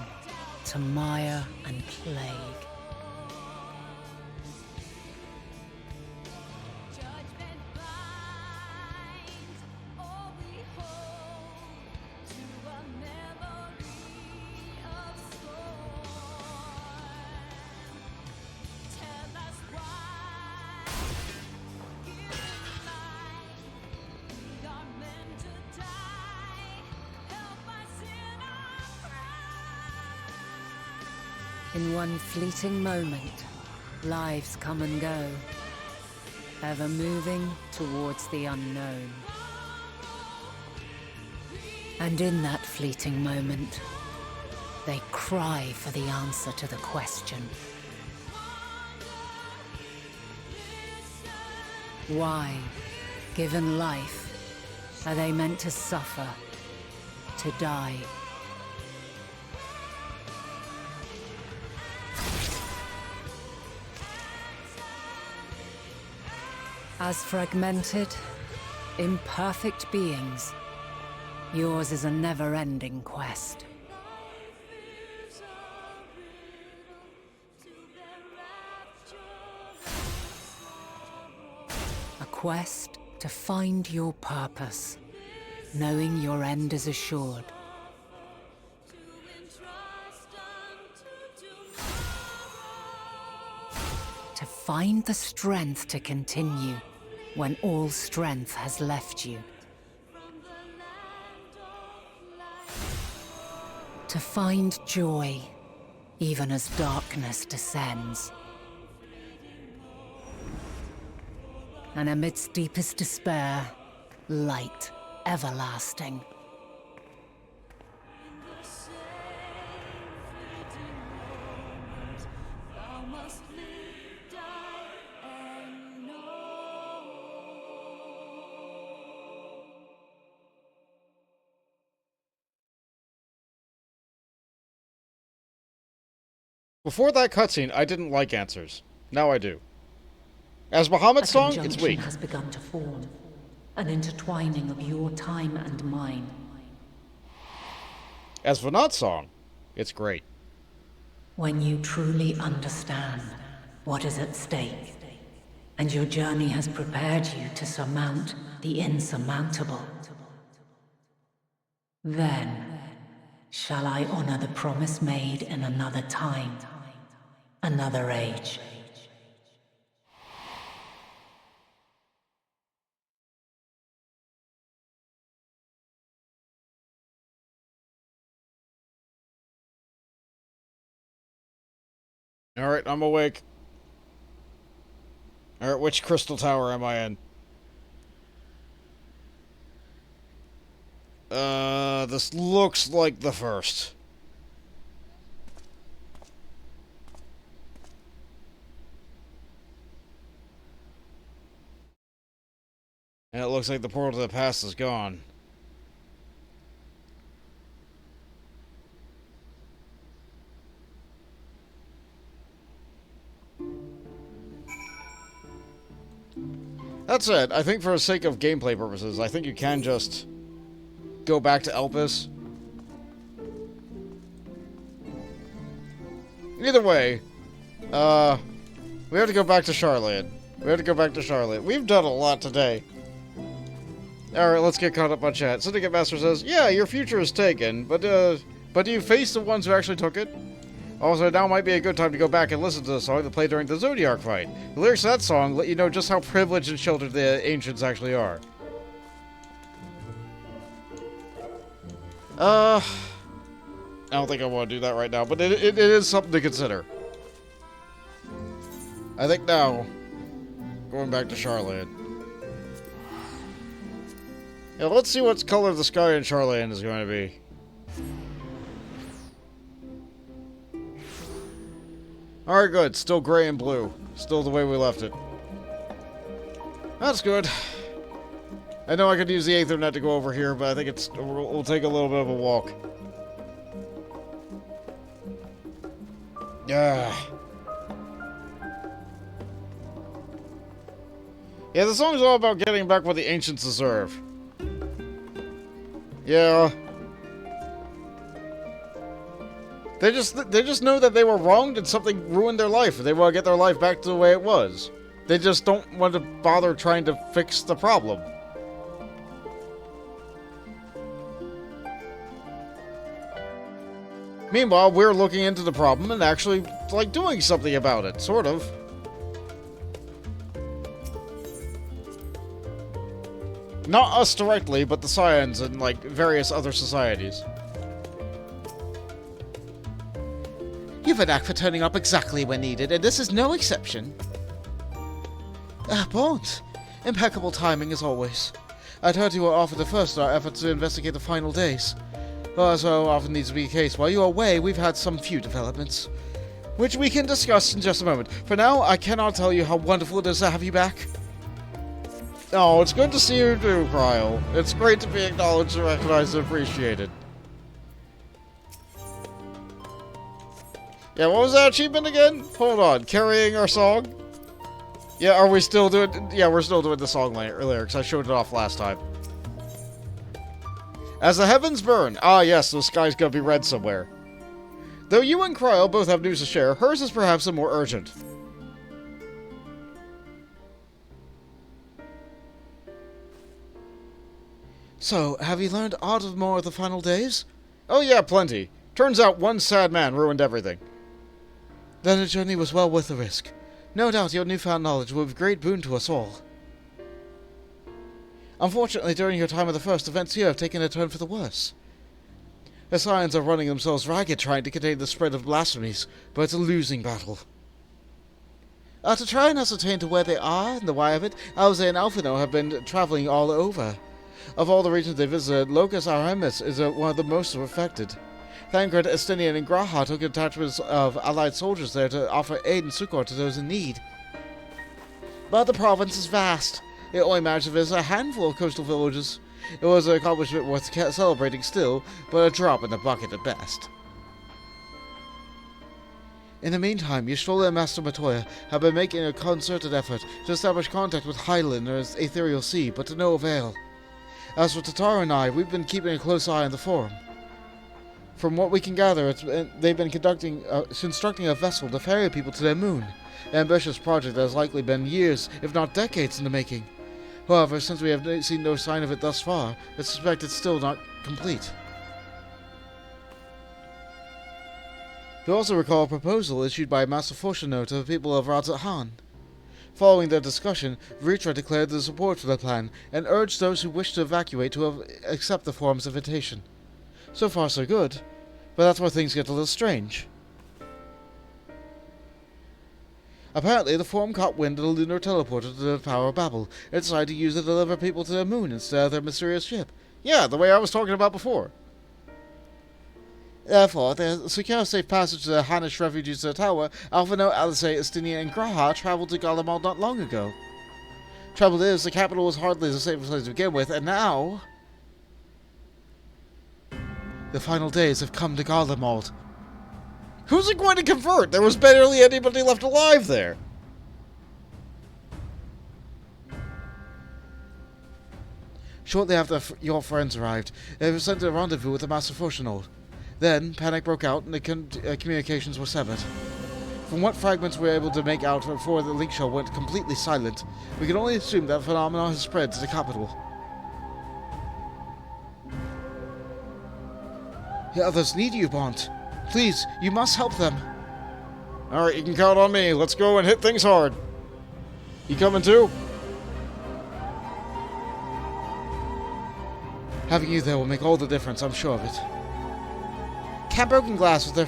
to mire and plague. In one fleeting moment, lives come and go, ever moving towards the unknown. And in that fleeting moment, they cry for the answer to the question. Why, given life, are they meant to suffer, to die? As fragmented, imperfect beings, yours is a never-ending quest. A quest to find your purpose, knowing your end is assured. To find the strength to continue when all strength has left you. To find joy, even as darkness descends. And amidst deepest despair, light everlasting. Before that cutscene, I didn't like answers. Now I do. As Bahamut's A song, it's conjunction weak. has begun to form. An intertwining of your time and mine. As Vanat's song, it's great. When you truly understand what is at stake, and your journey has prepared you to surmount the insurmountable, then shall I honor the promise made in another time, another age. Alright, I'm awake. Alright, which crystal tower am I in? This looks like the first. And it looks like the portal to the past is gone. That said, I think for the sake of gameplay purposes, I think you can just go back to Elpis. Either way, we have to go back to Charlotte. We've done a lot today. Alright, let's get caught up on chat. Syndicate Master says, yeah, your future is taken, but do you face the ones who actually took it? Also, now might be a good time to go back and listen to the song that played during the Zodiac fight. The lyrics of that song let you know just how privileged and sheltered the ancients actually are. I don't think I want to do that right now, but it is something to consider. I think now, going back to Charlotte. Yeah, let's see what color the sky in Charlotte is going to be. Alright, good. Still gray and blue. Still the way we left it. That's good. I know I could use the Aethernet to go over here, but I think we'll take a little bit of a walk. Yeah. Yeah, the song's all about getting back what the ancients deserve. Yeah. They just know that they were wronged and something ruined their life, and they want to get their life back to the way it was. They just don't want to bother trying to fix the problem. Meanwhile, we're looking into the problem and actually, like, doing something about it, sort of. Not us directly, but the Scions and, like, various other societies. You've a knack for turning up exactly when needed, and this is no exception. Bond. Impeccable timing as always. I'd heard you were offered the first in our efforts to investigate the final days. Well, as so often needs to be the case, while you are away, we've had some few developments, which we can discuss in just a moment. For now, I cannot tell you how wonderful it is to have you back. Oh, it's good to see you too, Cryle. It's great to be acknowledged, recognized, and appreciated. Yeah, what was that achievement again? Hold on, carrying our song? Yeah, are we still doing... Yeah, we're still doing the song lyrics. I showed it off last time. As the heavens burn. Ah, yes, the sky's gonna be red somewhere. Though you and Cryle both have news to share, hers is perhaps the more urgent. So, have you learned aught of more of the final days? Oh yeah, plenty. Turns out one sad man ruined everything. Then the journey was well worth the risk. No doubt your newfound knowledge will be a great boon to us all. Unfortunately, during your time of the first, events here have taken a turn for the worse. The Scions are running themselves ragged trying to contain the spread of blasphemies, but it's a losing battle. To try and ascertain to where they are and the why of it, Alze and Alphino have been traveling all over. Of all the regions they visited, Locus Aramis is one of the most affected. Thancred, Estinian, and Graha took detachments of allied soldiers there to offer aid and succor to those in need. But the province is vast. It only managed to visit a handful of coastal villages. It was an accomplishment worth celebrating still, but a drop in the bucket at best. In the meantime, Y'shtola and Master Matoya have been making a concerted effort to establish contact with Hyland or his ethereal sea, but to no avail. As for Tatara and I, we've been keeping a close eye on the forum. From what we can gather, they've been constructing a vessel to ferry people to their moon, an ambitious project that has likely been years, if not decades, in the making. However, since we have seen no sign of it thus far, I suspect it's still not complete. You also recall a proposal issued by Master Foshino to the people of Razat-Han. Following their discussion, Vritra declared their support for the plan, and urged those who wished to evacuate to accept the forum's invitation. So far so good, but that's where things get a little strange. Apparently, the forum caught wind of the lunar teleporter to the Tower of Babel, and decided to use it to deliver people to the moon instead of their mysterious ship. Yeah, the way I was talking about before. Therefore, to secure safe passage to the Hanish refugees to the tower, Alphino, Alice, Estinian, and Graha traveled to Garlemald not long ago. Trouble is, the capital was hardly the safest place to begin with, and now the final days have come to Garlemald. Who's it going to convert? There was barely anybody left alive there. Shortly after your friends arrived, they were sent to a rendezvous with the Master Foshino. Then, panic broke out and the communications were severed. From what fragments we were able to make out before the link show went completely silent, we can only assume that phenomenon has spread to the capital. The others need you, Bont. Please, you must help them. Alright, you can count on me. Let's go and hit things hard. You coming too? Having you there will make all the difference, I'm sure of it. Camp Broken Glass was their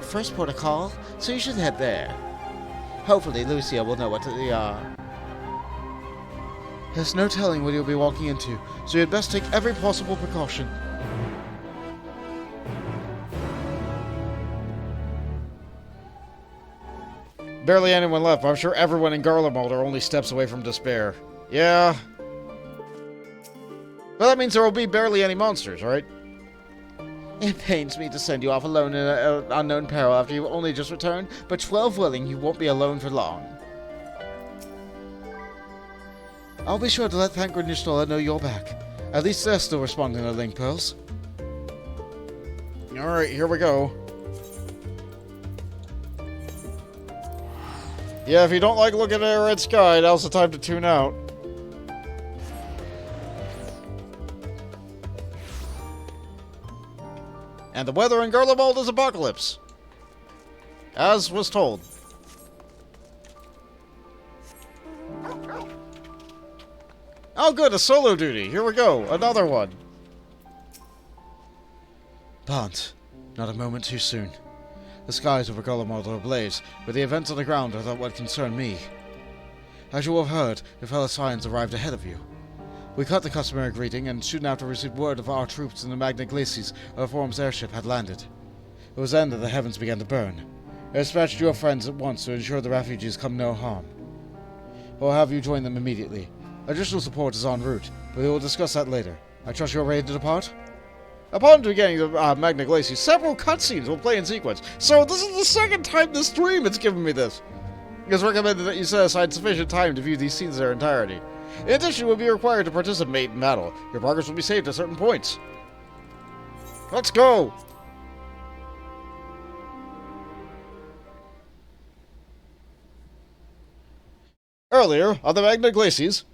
first protocol, so you should head there. Hopefully, Lucia will know what they are. There's no telling what you'll be walking into, so you'd best take every possible precaution. Barely anyone left, but I'm sure everyone in Garlemald are only steps away from despair. Yeah. Well, that means there will be barely any monsters, right? It pains me to send you off alone in an unknown peril after you've only just returned, but 12 willing, you won't be alone for long. I'll be sure to let Thancred and Y'shtola know you're back. At least they're still responding to link pearls. Alright, here we go. Yeah, if you don't like looking at a red sky, now's the time to tune out. And the weather in Garlemald is apocalypse. As was told. Oh good, a solo duty. Here we go. Another one. Bont, not a moment too soon. The skies over Garlemald are ablaze, but the events on the ground are not what concern me. As you have heard, your fellow Scions arrived ahead of you. We cut the customary greeting, and soon after received word of our troops in the Magna Glacies of the Forum's airship had landed. It was then that the heavens began to burn. I dispatched your friends at once to ensure the refugees come no harm. We'll have you join them immediately. Additional support is en route, but we will discuss that later. I trust you're ready to depart? Upon beginning the Magna Glacies, several cutscenes will play in sequence. So this is the second time this stream it's given me this. It's recommended that you set aside sufficient time to view these scenes in their entirety. In addition, you will be required to participate in battle. Your progress will be saved at certain points. Let's go! Earlier, on the Magna Glacies...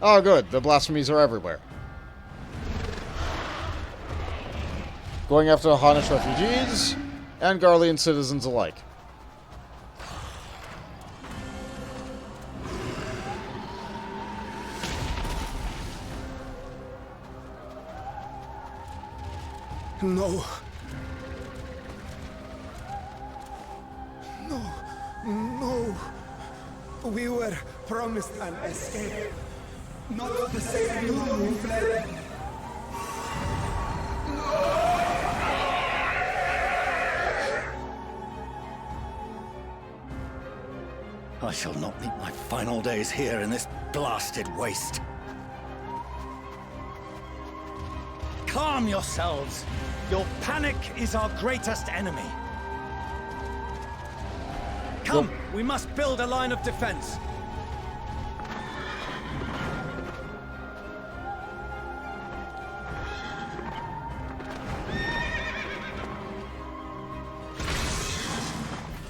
Oh good, the blasphemies are everywhere. Going after the Hanish refugees, and Garlean citizens alike. No. No. No. We were promised an escape. Not the same moon we fled. I shall not meet my final days here in this blasted waste. Calm yourselves. Your panic is our greatest enemy. Come, we must build a line of defense.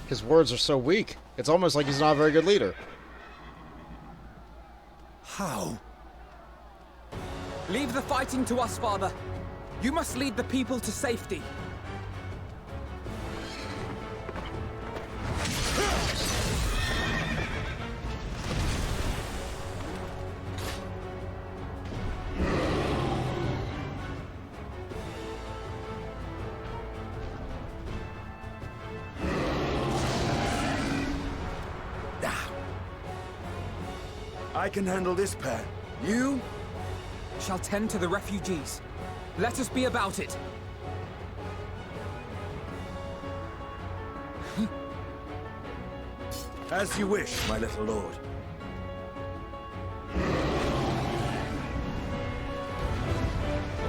His words are so weak. It's almost like he's not a very good leader. How? Leave the fighting to us, Father. You must lead the people to safety. I can handle this pair. You shall tend to the refugees. Let us be about it. As you wish, my little lord.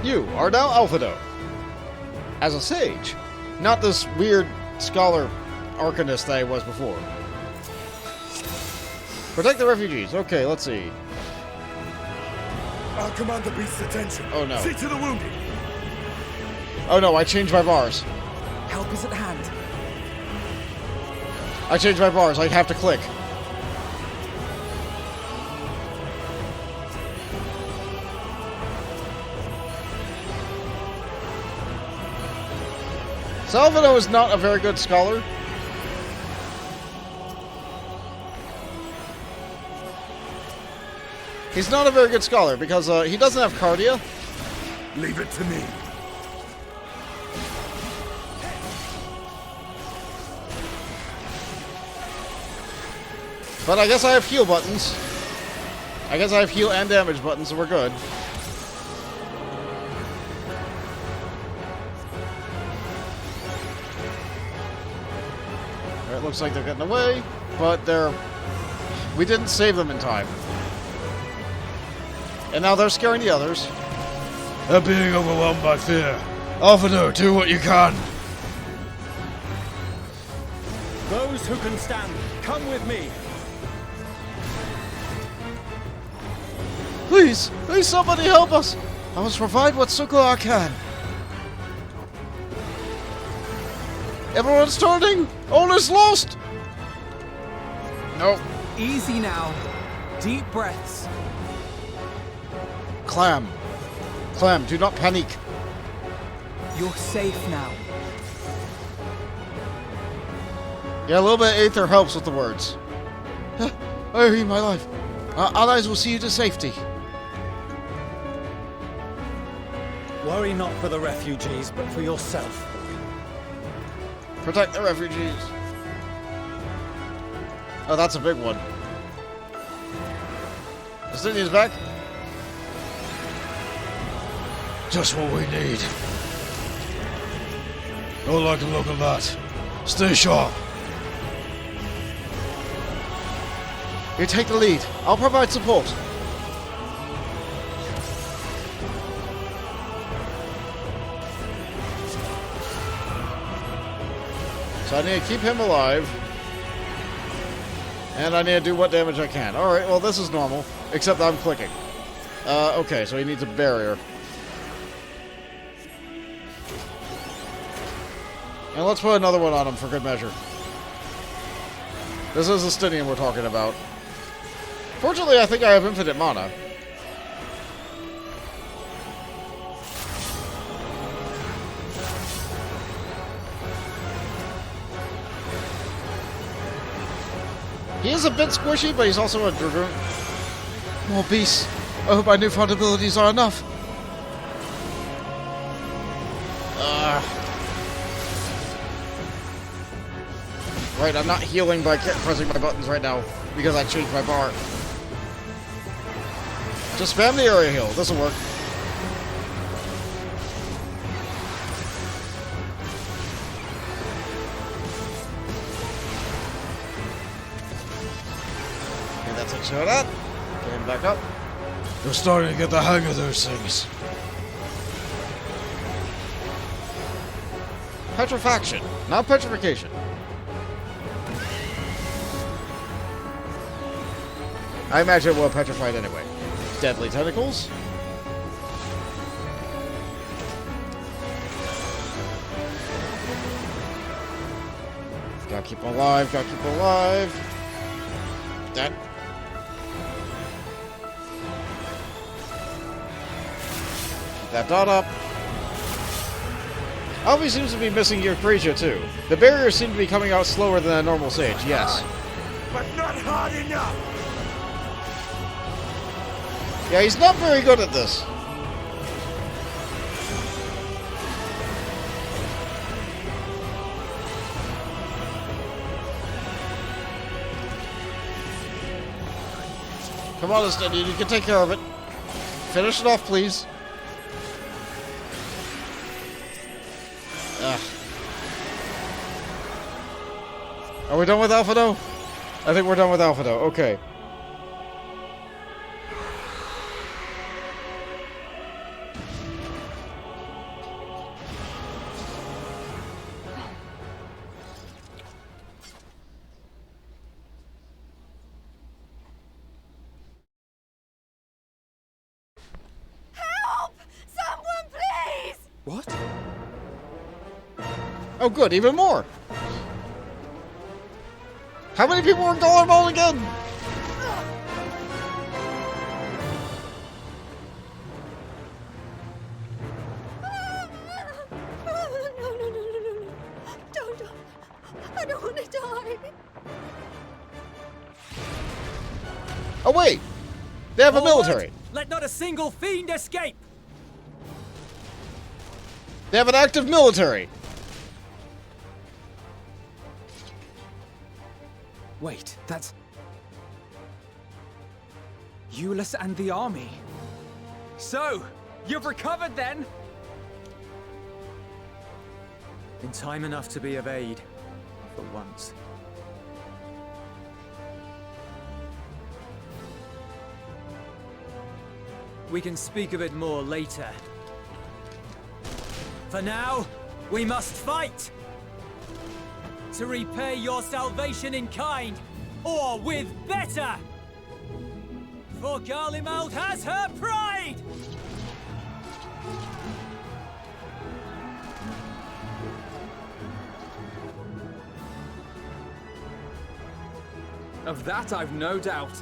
You are now Alphido. As a sage. Not this weird scholar arcanist that I was before. Protect the refugees. Okay, let's see. I'll command the beast's attention. Oh no. See to the wounded. Oh no, I changed my bars. Help is at hand. I changed my bars. I have to click. Salvador is not a very good scholar. He's not a very good scholar because he doesn't have cardia. Leave it to me. But I guess I have heal buttons. I guess I have heal and damage buttons, so we're good. It looks like they're getting away, but we didn't save them in time. And now they're scaring the others. They're being overwhelmed by fear. Alphido, do what you can. Those who can stand, come with me. Please, please somebody help us. I must provide what succor I can. Everyone's turning. All is lost. Nope. Easy now. Deep breaths. Clam. Clam, do not panic. You're safe now. Yeah, a little bit of Aether helps with the words. I read my life. Our allies will see you to safety. Worry not for the refugees, but for yourself. Protect the refugees. Oh, that's a big one. Justinian's back. Just what we need. No like a look at that. Stay sharp. You take the lead. I'll provide support. So I need to keep him alive. And I need to do what damage I can. Alright, well this is normal. Except I'm clicking. Okay, so he needs a barrier. And let's put another one on him for good measure. This is the Justinian we're talking about. Fortunately, I think I have infinite mana. He is a bit squishy, but he's also a dragoon. More beasts. I hope my newfound abilities are enough. Right, I'm not healing by pressing my buttons right now because I changed my bar. Just spam the area heal. This'll work. That takes care of that. Getting back up. You're starting to get the hang of those things. Petrifaction, not petrification. I imagine it will petrified anyway. Deadly tentacles. Gotta keep him alive, gotta keep him alive. That. Keep that dot up. Alvy seems to be missing your Euphrasia too. The barriers seem to be coming out slower than a normal sage, yes. But not hard enough! Yeah, he's not very good at this. Come on, Estenian, you can take care of it. Finish it off, please. Ugh. Are we done with Alphato? I think we're done with Alphato. Okay. Help! Someone, please! What? Oh, good, even more. How many people are going on again? No. Don't. I don't want to die. Oh, wait. They have a military. Let not a single fiend escape! They have an active military. Wait, that's... Euless and the army. So, you've recovered then? In time enough to be of aid, for once. We can speak of it more later. For now, we must fight! To repay your salvation in kind, or with better! For Garlemald has her pride! Of that I've no doubt.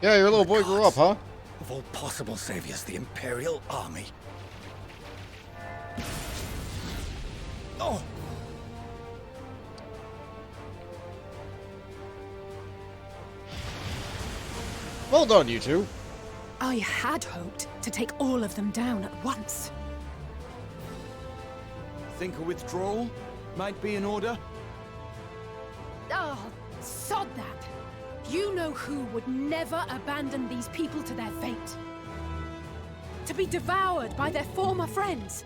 Yeah, your little boy grew up, huh? Of all possible saviors, the Imperial Army. Oh! Well done, you two. I had hoped to take all of them down at once. Think a withdrawal might be in order? Oh, sod that. You know who would never abandon these people to their fate. To be devoured by their former friends.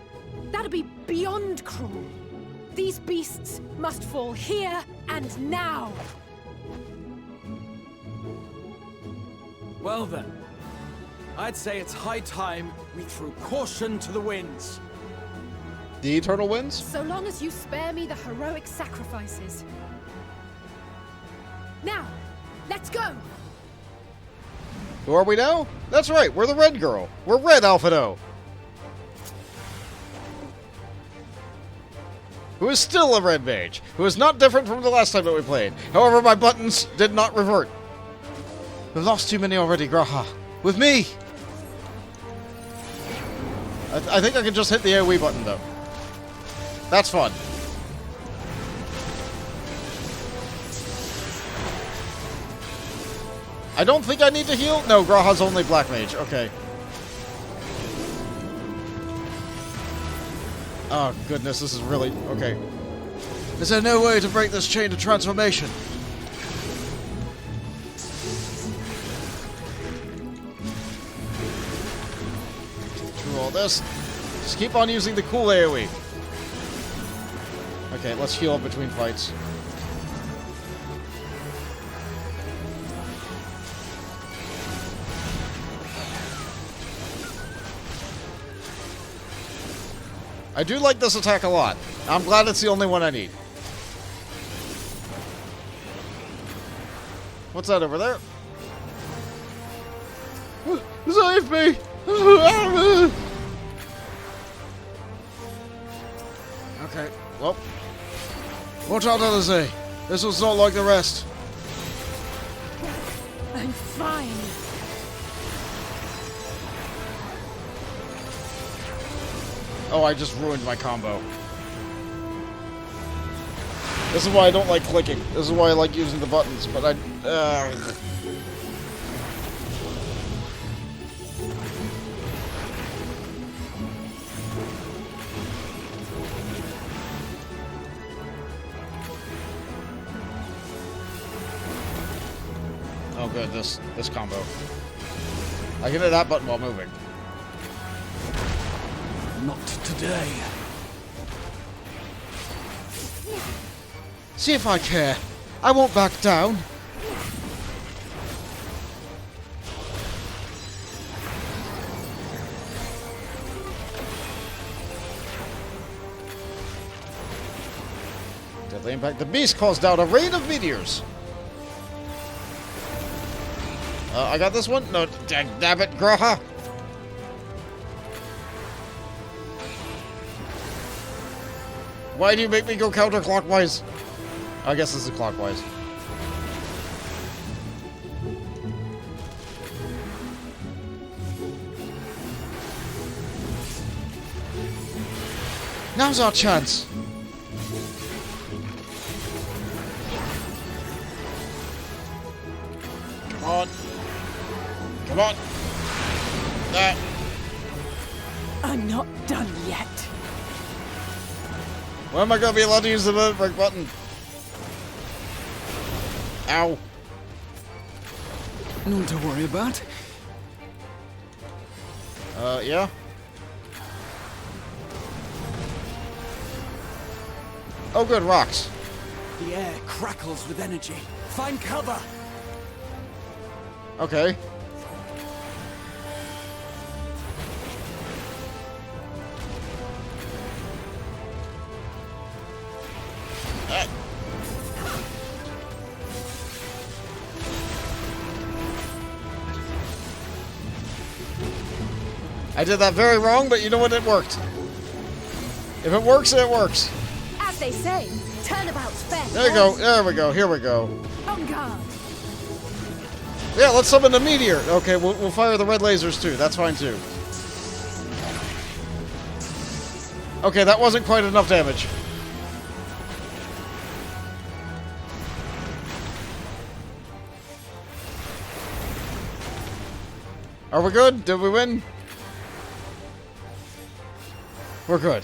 That'd be beyond cruel. These beasts must fall here and now. Well then, I'd say it's high time we threw caution to the winds. The Eternal Winds? So long as you spare me the heroic sacrifices. Now, let's go! Who are we now? That's right, we're the Red Girl. We're Red Alphato. Who is still a Red Mage. Who is not different from the last time that we played. However, my buttons did not revert. We've lost too many already, Graha. With me! I think I can just hit the AoE button, though. That's fun. I don't think I need to heal. No, Graha's only Black Mage. Okay. Oh, goodness, this is really... Okay. Is there no way to break this chain of transformation? got this. Just keep on using the cool AoE. Okay, let's heal up between fights. I do like this attack a lot. I'm glad it's the only one I need. What's that over there? Save me! Okay, well. Watch out, Ktises. This was not like the rest. I'm fine. Oh, I just ruined my combo. This is why I don't like clicking. This is why I like using the buttons, but I... Oh good, this combo. I can hit that button while moving. Not today. See if I care. I won't back down. Deadly impact. The beast calls down a rain of meteors. I got this one? No, damn it, Graha. Why do you make me go counterclockwise? I guess this is clockwise. Now's our chance. Come on. Come on. That. I'm not done yet. When am I going to be allowed to use the movement break button? Ow. None to worry about. Yeah? Oh good, rocks. The air crackles with energy. Find cover! Okay. I did that very wrong, but you know what? It worked. If it works, it works. As they say, turnabout's fair. There you go. There we go. Here we go. On guard. Yeah, let's summon the meteor. Okay, we'll fire the red lasers too. That's fine too. Okay, that wasn't quite enough damage. Are we good? Did we win? We're good.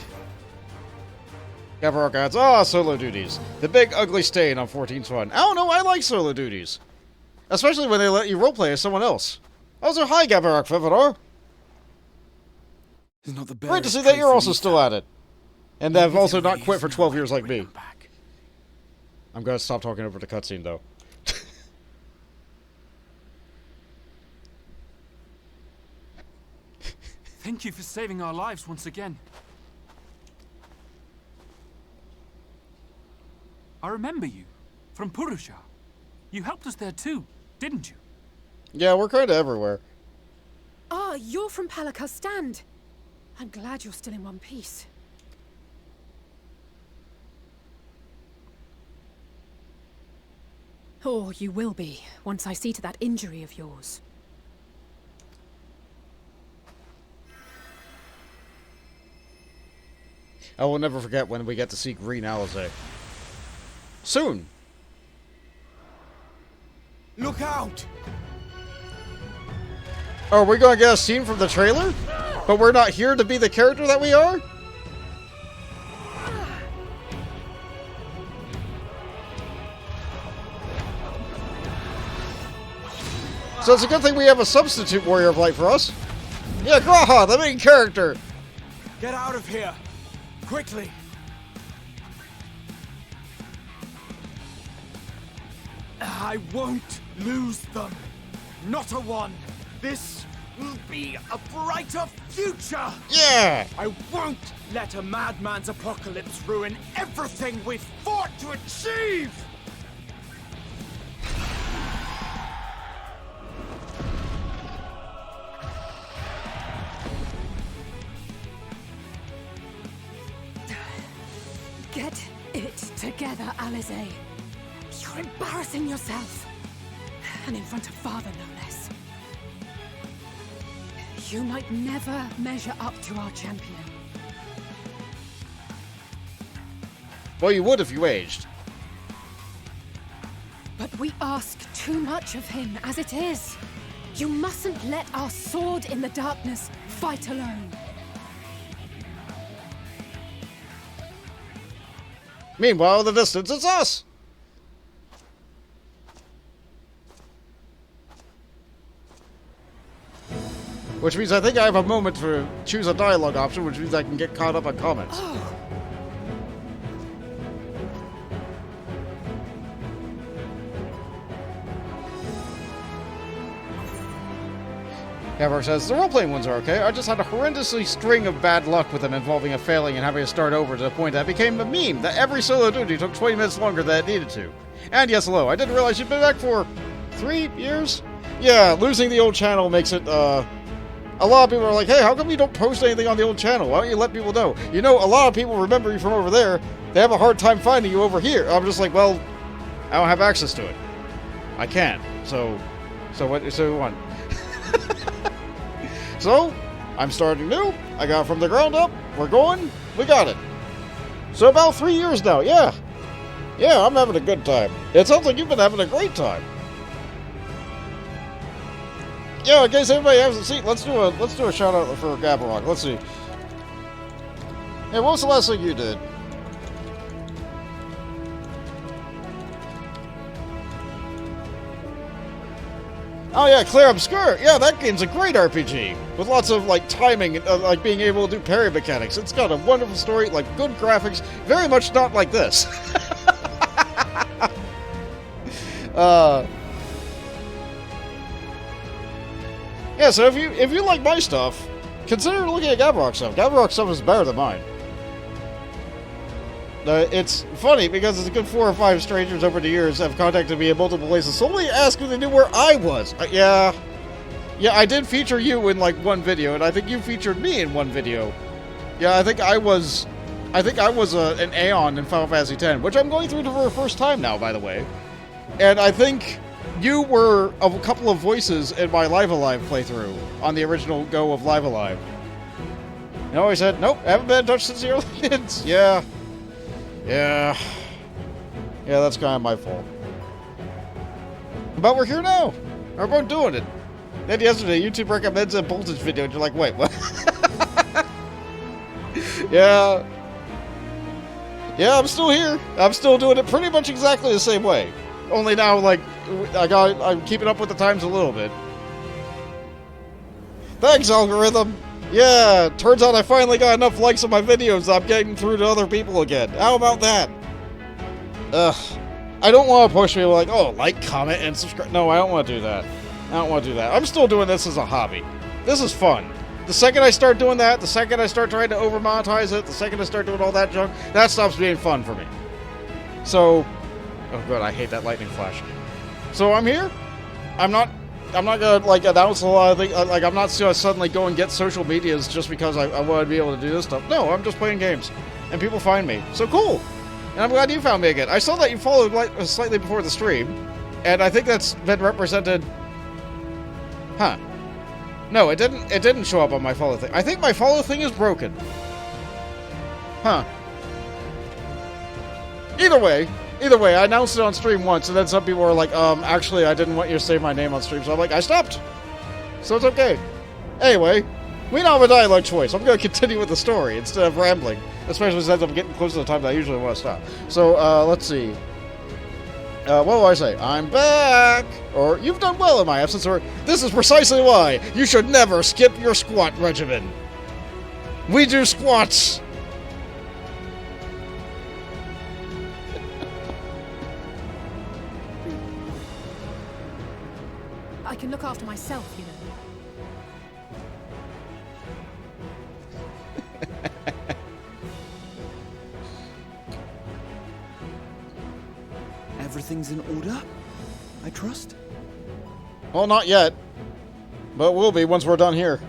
Gavarok adds, solo duties. The big ugly stain on 14's fun. I don't know, I like solo duties. Especially when they let you roleplay as someone else. Also, hi Gavarok Fevador. Great to see that you're also still at it. And have also not quit for 12 years like me. I'm gonna stop talking over the cutscene though. Thank you for saving our lives once again. I remember you, from Purusha. You helped us there too, didn't you? Yeah, we're kinda everywhere. Ah, you're from Palaka's stand. I'm glad you're still in one piece. Or you will be, once I see to that injury of yours. I will never forget when we get to see Green Alizé. Soon! Look out! Are we gonna get a scene from the trailer? But we're not here to be the character that we are? So it's a good thing we have a substitute warrior of light for us. Yeah, Graha, the main character. Get out of here! Quickly! I won't lose them. Not a one. This will be a brighter future. Yeah! I won't let a madman's apocalypse ruin everything we've fought to achieve! Get it together, Alizé. You're embarrassing yourself. And in front of Father, no less. You might never measure up to our champion. Well, you would if you aged. But we ask too much of him as it is. You mustn't let our sword in the darkness fight alone. Meanwhile, in the distance, it's us! Which means I think I have a moment to choose a dialogue option, which means I can get caught up on comments. Gavrock says, the role-playing ones are okay. I just had a horrendously string of bad luck with them involving a failing and having to start over to the point that it became a meme that every solo duty took 20 minutes longer than it needed to. And yes, hello, I didn't realize you'd been back for 3 years? Yeah, losing the old channel makes it, a lot of people are like, hey, how come you don't post anything on the old channel? Why don't you let people know? You know, a lot of people remember you from over there. They have a hard time finding you over here. I'm just like, well, I don't have access to it. I can't. So what you want? So, I'm starting new. I got it from the ground up. We're going. We got it. So about 3 years now. Yeah. Yeah, I'm having a good time. It sounds like you've been having a great time. Yeah, in case anybody hasn't seen, let's do a shout out for Gabberog. Let's see. Hey, what was the last thing you did? Oh yeah, Claire Obscure. Yeah, that game's a great RPG with lots of like timing, like being able to do parry mechanics. It's got a wonderful story, like good graphics. Very much not like this. Yeah, so if you like my stuff, consider looking at Gabberog stuff. Gabberog stuff is better than mine. It's funny because it's a good 4 or 5 strangers over the years have contacted me in multiple places solely asking if they knew where I was. Yeah, I did feature you in like one video, and I think you featured me in one video. Yeah, I think I was an Aeon in Final Fantasy X, which I'm going through for the first time now, by the way. And I think you were a couple of voices in my Live Alive playthrough on the original go of Live Alive. And I always said, nope, haven't been in touch since the early kids. Yeah, that's kind of my fault. But we're here now. We're both doing it. Then yesterday, YouTube recommends a voltage video, and you're like, wait, what? Yeah, I'm still here. I'm still doing it pretty much exactly the same way. Only now, like, I'm keeping up with the times a little bit. Thanks, algorithm. Yeah, turns out I finally got enough likes on my videos that I'm getting through to other people again. How about that? I don't want to push people like, oh, like, comment, and subscribe. No, I don't want to do that. I'm still doing this as a hobby. This is fun. The second I start doing that, the second I start trying to over-monetize it, the second I start doing all that junk, that stops being fun for me. So, oh god, I hate that lightning flash. So I'm here. I'm not gonna like announce a lot of things. Like I'm not gonna suddenly go and get social medias just because I want to be able to do this stuff. No, I'm just playing games, and people find me. So cool. And I'm glad you found me again. I saw that you followed slightly before the stream, and I think that's been represented. Huh? No, it didn't. It didn't show up on my follow thing. I think my follow thing is broken. Huh? Either way, I announced it on stream once, and then some people were like, actually, I didn't want you to say my name on stream, so I'm like, I stopped. So it's okay. Anyway, we now have a dialogue choice. I'm going to continue with the story instead of rambling, especially since I'm getting close to the time that I usually want to stop. So, let's see. What will I say? I'm back! Or, you've done well in my absence, or, this is precisely why you should never skip your squat regimen. We do squats! I can look after myself, you know. Everything's in order, I trust? Well, not yet. But will be once we're done here.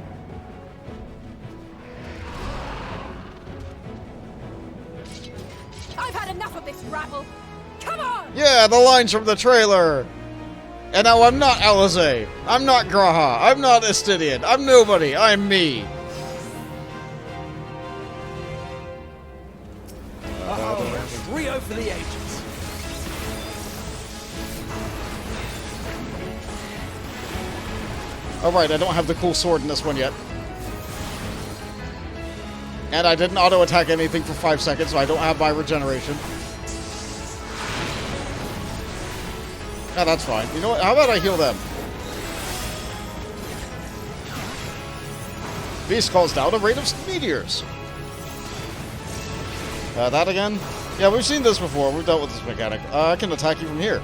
I've had enough of this rabble. Come on! Yeah, the lines from the trailer! And now I'm not Alizé. I'm not Graha. I'm not Estidian. I'm nobody. I'm me. Rio for the ages. Alright, I don't have the cool sword in this one yet. And I didn't auto-attack anything for 5 seconds, so I don't have my regeneration. Yeah, that's fine. You know what? How about I heal them? Beast calls down a rate of meteors. That again? Yeah, we've seen this before. We've dealt with this mechanic. I can attack you from here.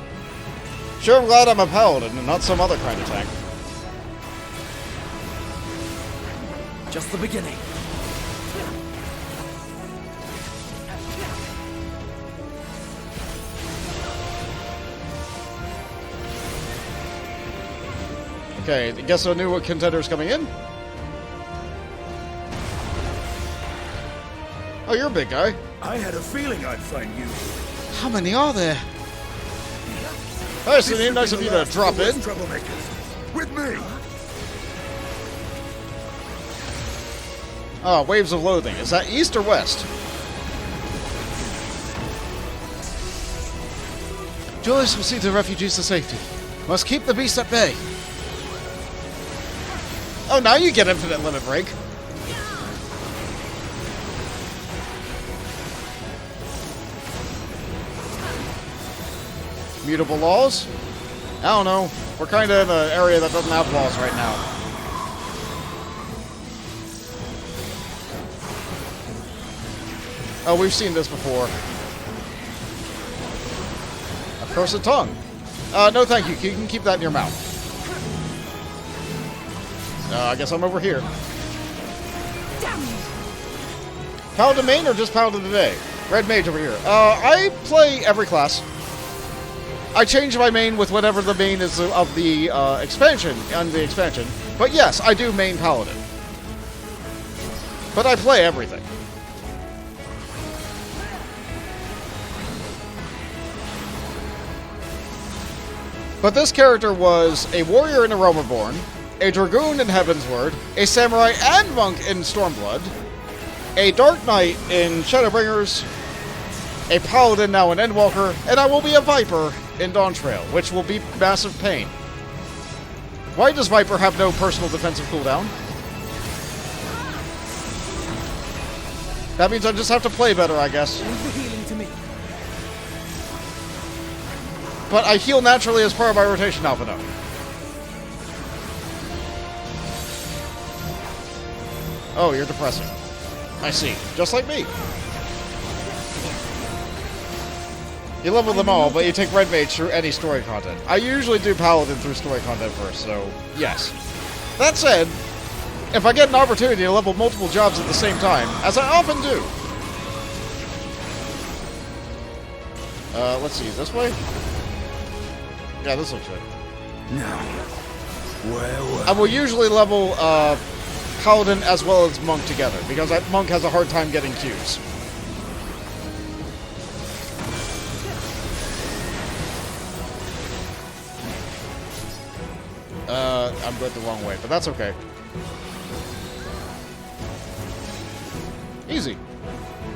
Sure, I'm glad I'm a paladin and not some other kind of tank. Just the beginning. Okay, I guess I knew what contenders coming in. Oh, you're a big guy. I had a feeling I'd find you. How many are there? Hey, Celine, nice of you to drop in. Troublemakers. With me. Oh, Waves of Loathing. Is that east or west? Julius will see the refugees to safety. Must keep the beast at bay. Oh, now you get infinite limit break. Mutable laws? I don't know. We're kind of in an area that doesn't have laws right now. Oh, we've seen this before. A cursed tongue. No thank you. You can keep that in your mouth. I guess I'm over here. Paladin main or just Paladin today? Red Mage over here. I play every class. I change my main with whatever the main is of the expansion, on the expansion. But yes, I do main Paladin. But I play everything. But this character was a warrior in a Romerborn, a dragoon in Heavensward, a samurai and monk in Stormblood, a dark knight in Shadowbringers, a paladin now in Endwalker, and I will be a viper in Dawntrail, which will be massive pain. Why does Viper have no personal defensive cooldown? That means I just have to play better, I guess. But I heal naturally as part of my rotation alpha now. Oh, you're depressing. I see. Just like me. You level them all, but you take Red Mage through any story content. I usually do Paladin through story content first, so yes. That said, if I get an opportunity to level multiple jobs at the same time, as I often do. Let's see, this way? Yeah, this looks good. Now, I will usually level Paladin as well as Monk together, because Monk has a hard time getting Qs. I'm going the wrong way, but that's okay. Easy.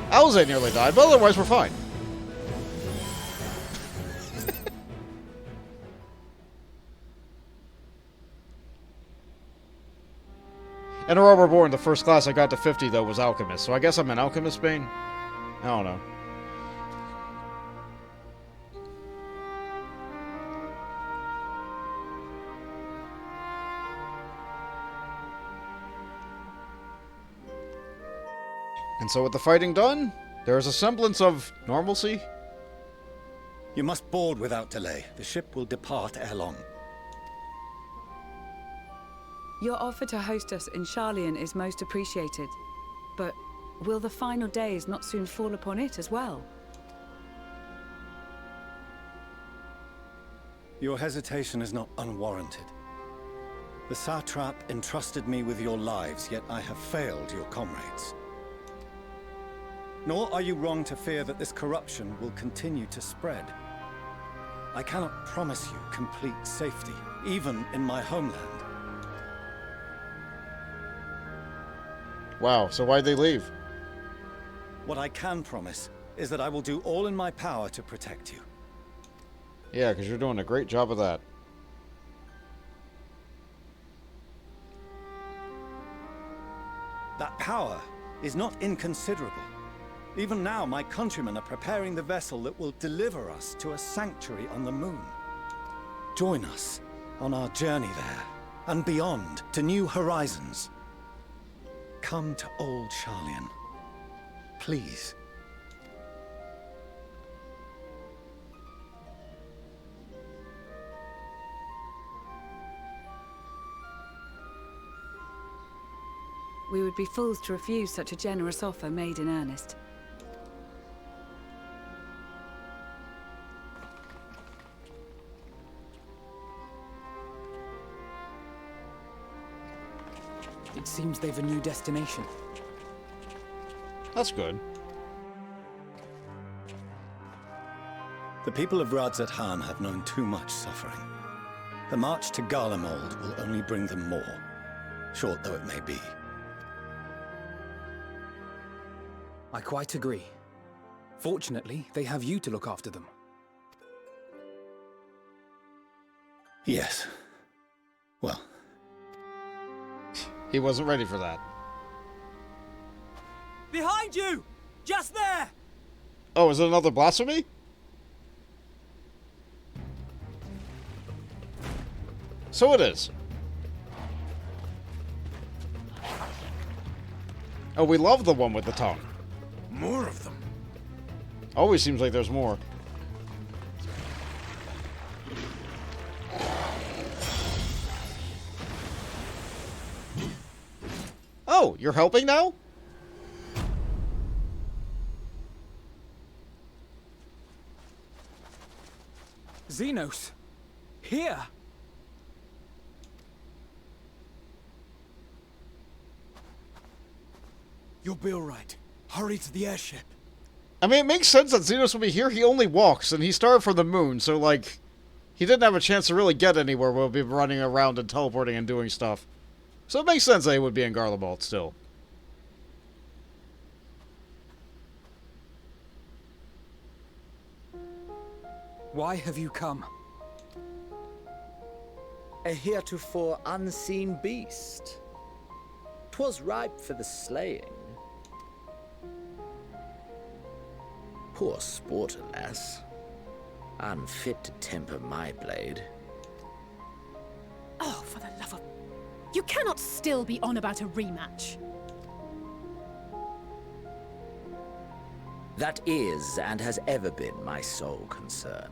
Alizé nearly died, but otherwise we're fine. In a Romerborn, the first class I got to 50, though, was Alchemist, so I guess I'm an Alchemist main? I don't know. And so with the fighting done, there is a semblance of normalcy. You must board without delay. The ship will depart ere long. Your offer to host us in Sharlayan is most appreciated. But will the final days not soon fall upon it as well? Your hesitation is not unwarranted. The satrap entrusted me with your lives, yet I have failed your comrades. Nor are you wrong to fear that this corruption will continue to spread. I cannot promise you complete safety, even in my homeland. Wow, so why'd they leave? What I can promise is that I will do all in my power to protect you. Yeah, because you're doing a great job of that. That power is not inconsiderable. Even now, my countrymen are preparing the vessel that will deliver us to a sanctuary on the moon. Join us on our journey there, and beyond, to new horizons. Come to old Sharlayan. Please. We would be fools to refuse such a generous offer made in earnest. It seems they've a new destination. That's good. The people of Radzat-Han have known too much suffering. The march to Garlemald will only bring them more, short though it may be. I quite agree. Fortunately, they have you to look after them. Yes. Well. He wasn't ready for that. Behind you! Just there! Oh, is it another blasphemy? So it is. Oh, we love the one with the tongue. More of them. Always seems like there's more. Oh, you're helping now? Xenos! Here! You'll be alright. Hurry to the airship. I mean, it makes sense that Xenos will be here. He only walks, and he started from the moon, so, like, he didn't have a chance to really get anywhere. We'll be running around and teleporting and doing stuff. So it makes sense that he would be in Garlemald still. Why have you come? A heretofore unseen beast. 'Twas ripe for the slaying. Poor sport, alas. Unfit to temper my blade. Oh, for the love of... You cannot still be on about a rematch. That is, and has ever been, my sole concern.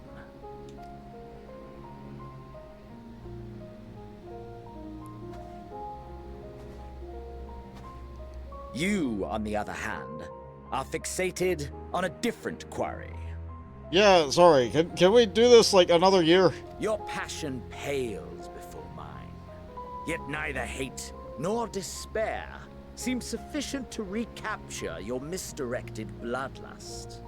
You, on the other hand, are fixated on a different quarry. Yeah, sorry. Can we do this, like, another year? Your passion pales before mine. Yet neither hate nor despair seem sufficient to recapture your misdirected bloodlust.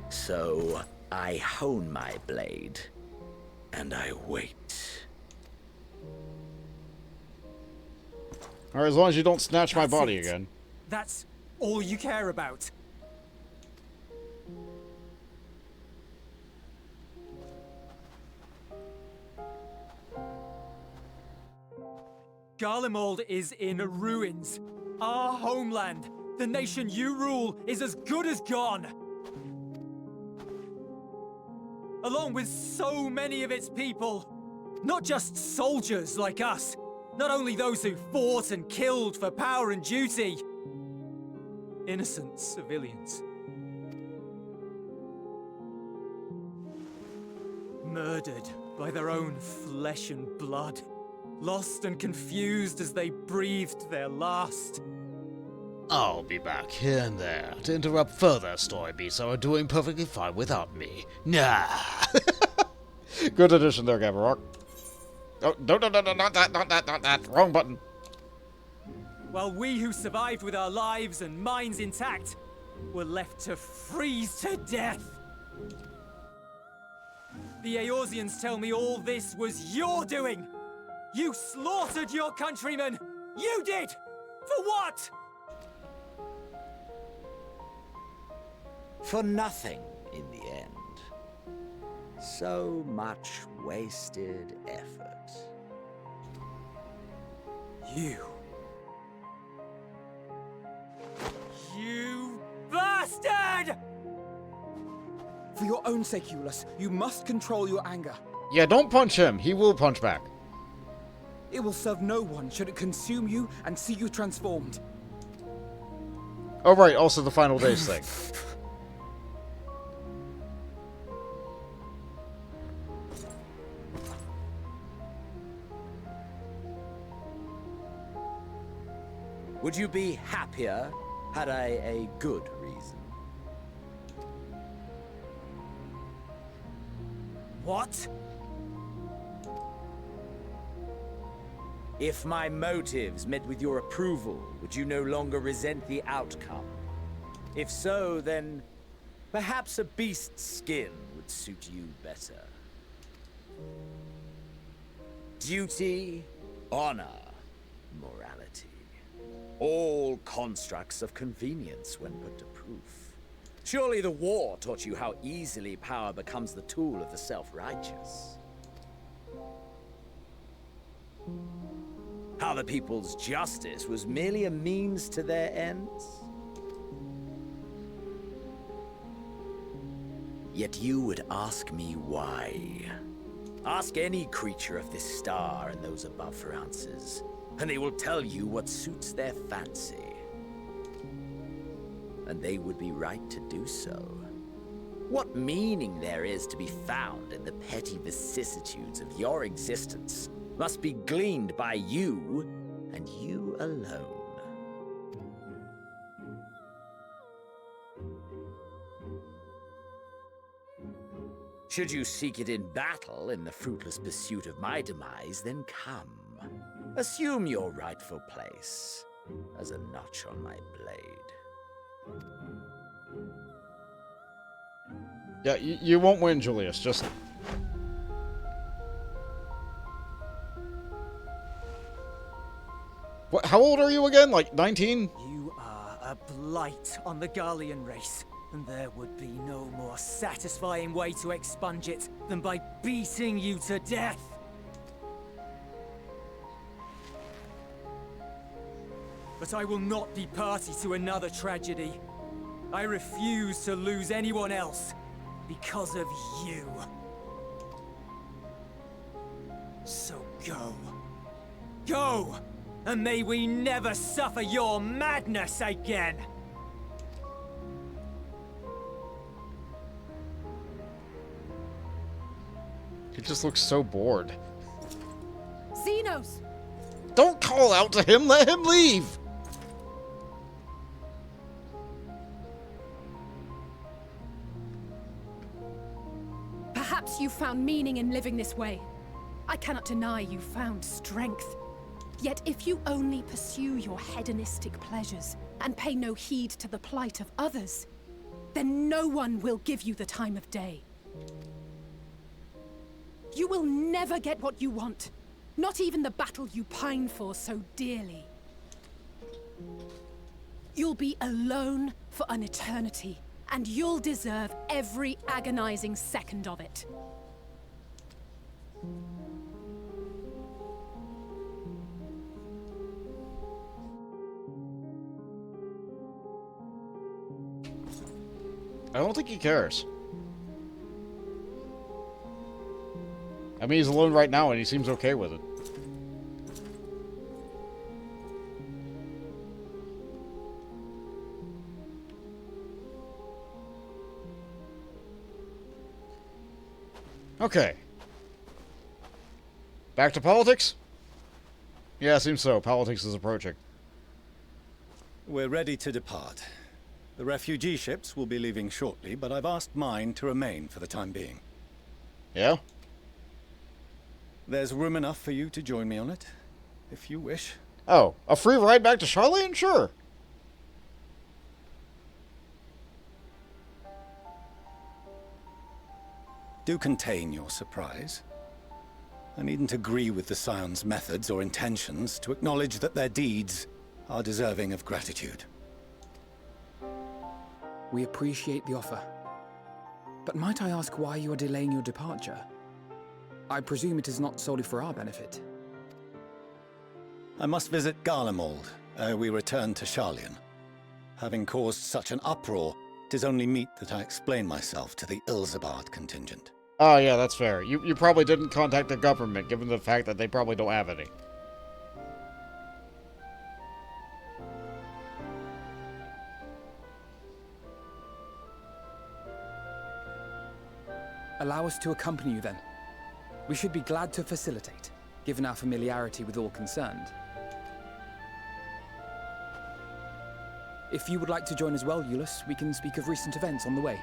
So, I hone my blade, and I wait. Alright, as long as you don't snatch my body it. again. That's all you care about. Garlemald is in ruins. Our homeland, the nation you rule, is as good as gone. along with so many of its people. Not just soldiers like us, not only those who fought and killed for power and duty. Innocent civilians. Murdered by their own flesh and blood. Lost and confused as they breathed their last. I'll be back here and there to interrupt further story beats that are doing perfectly fine without me. Nah. Good addition there, Gavarok. Oh, no, not that. Wrong button. While we who survived with our lives and minds intact were left to freeze to death. The Eorzeans tell me all this was your doing. You slaughtered your countrymen. You did. For what? For nothing, in the end. So much wasted effort. You bastard! For your own sake, Eulus, you must control your anger. Yeah, don't punch him. He will punch back. It will serve no one should it consume you and see you transformed. Oh, right. Also the final days thing. Would you be happier had I a good reason? What? If my motives met with your approval, would you no longer resent the outcome? If so, then perhaps a beast's skin would suit you better. Duty, honor, morality. All constructs of convenience when put to proof. Surely the war taught you how easily power becomes the tool of the self-righteous. How the people's justice was merely a means to their ends. Yet you would ask me why. Ask any creature of this star and those above for answers, and they will tell you what suits their fancy. And they would be right to do so. What meaning there is to be found in the petty vicissitudes of your existence must be gleaned by you, and you alone. Should you seek it in battle in the fruitless pursuit of my demise, then come. Assume your rightful place as a notch on my blade. Yeah, you won't win, Julius. Just... What? How old are you again? Like 19? You are a blight on the Garlean race, and there would be no more satisfying way to expunge it than by beating you to death. But I will not be party to another tragedy. I refuse to lose anyone else because of you. So go. Go! And may we never suffer your madness again! He just looks so bored. Xenos! Don't call out to him! Let him leave! Perhaps you found meaning in living this way. I cannot deny you found strength. Yet if you only pursue your hedonistic pleasures and pay no heed to the plight of others, then no one will give you the time of day. You will never get what you want, not even the battle you pine for so dearly. You'll be alone for an eternity, and you'll deserve every agonizing second of it. I don't think he cares. I mean, he's alone right now, and he seems okay with it. Okay. Back to politics? Yeah, seems so. Politics is approaching. We're ready to depart. The refugee ships will be leaving shortly, but I've asked mine to remain for the time being. Yeah? There's room enough for you to join me on it, if you wish. Oh, a free ride back to Charlene? Sure. Do contain your surprise. I needn't agree with the Scion's methods or intentions to acknowledge that their deeds are deserving of gratitude. We appreciate the offer. But might I ask why you are delaying your departure? I presume it is not solely for our benefit. I must visit Garlemald ere we return to Charlian. Having caused such an uproar, 'tis only meet that I explain myself to the Ilzabard contingent. Oh, yeah, that's fair. You probably didn't contact the government, given the fact that they probably don't have any. Allow us to accompany you then. We should be glad to facilitate, given our familiarity with all concerned. If you would like to join as well, Euless, we can speak of recent events on the way.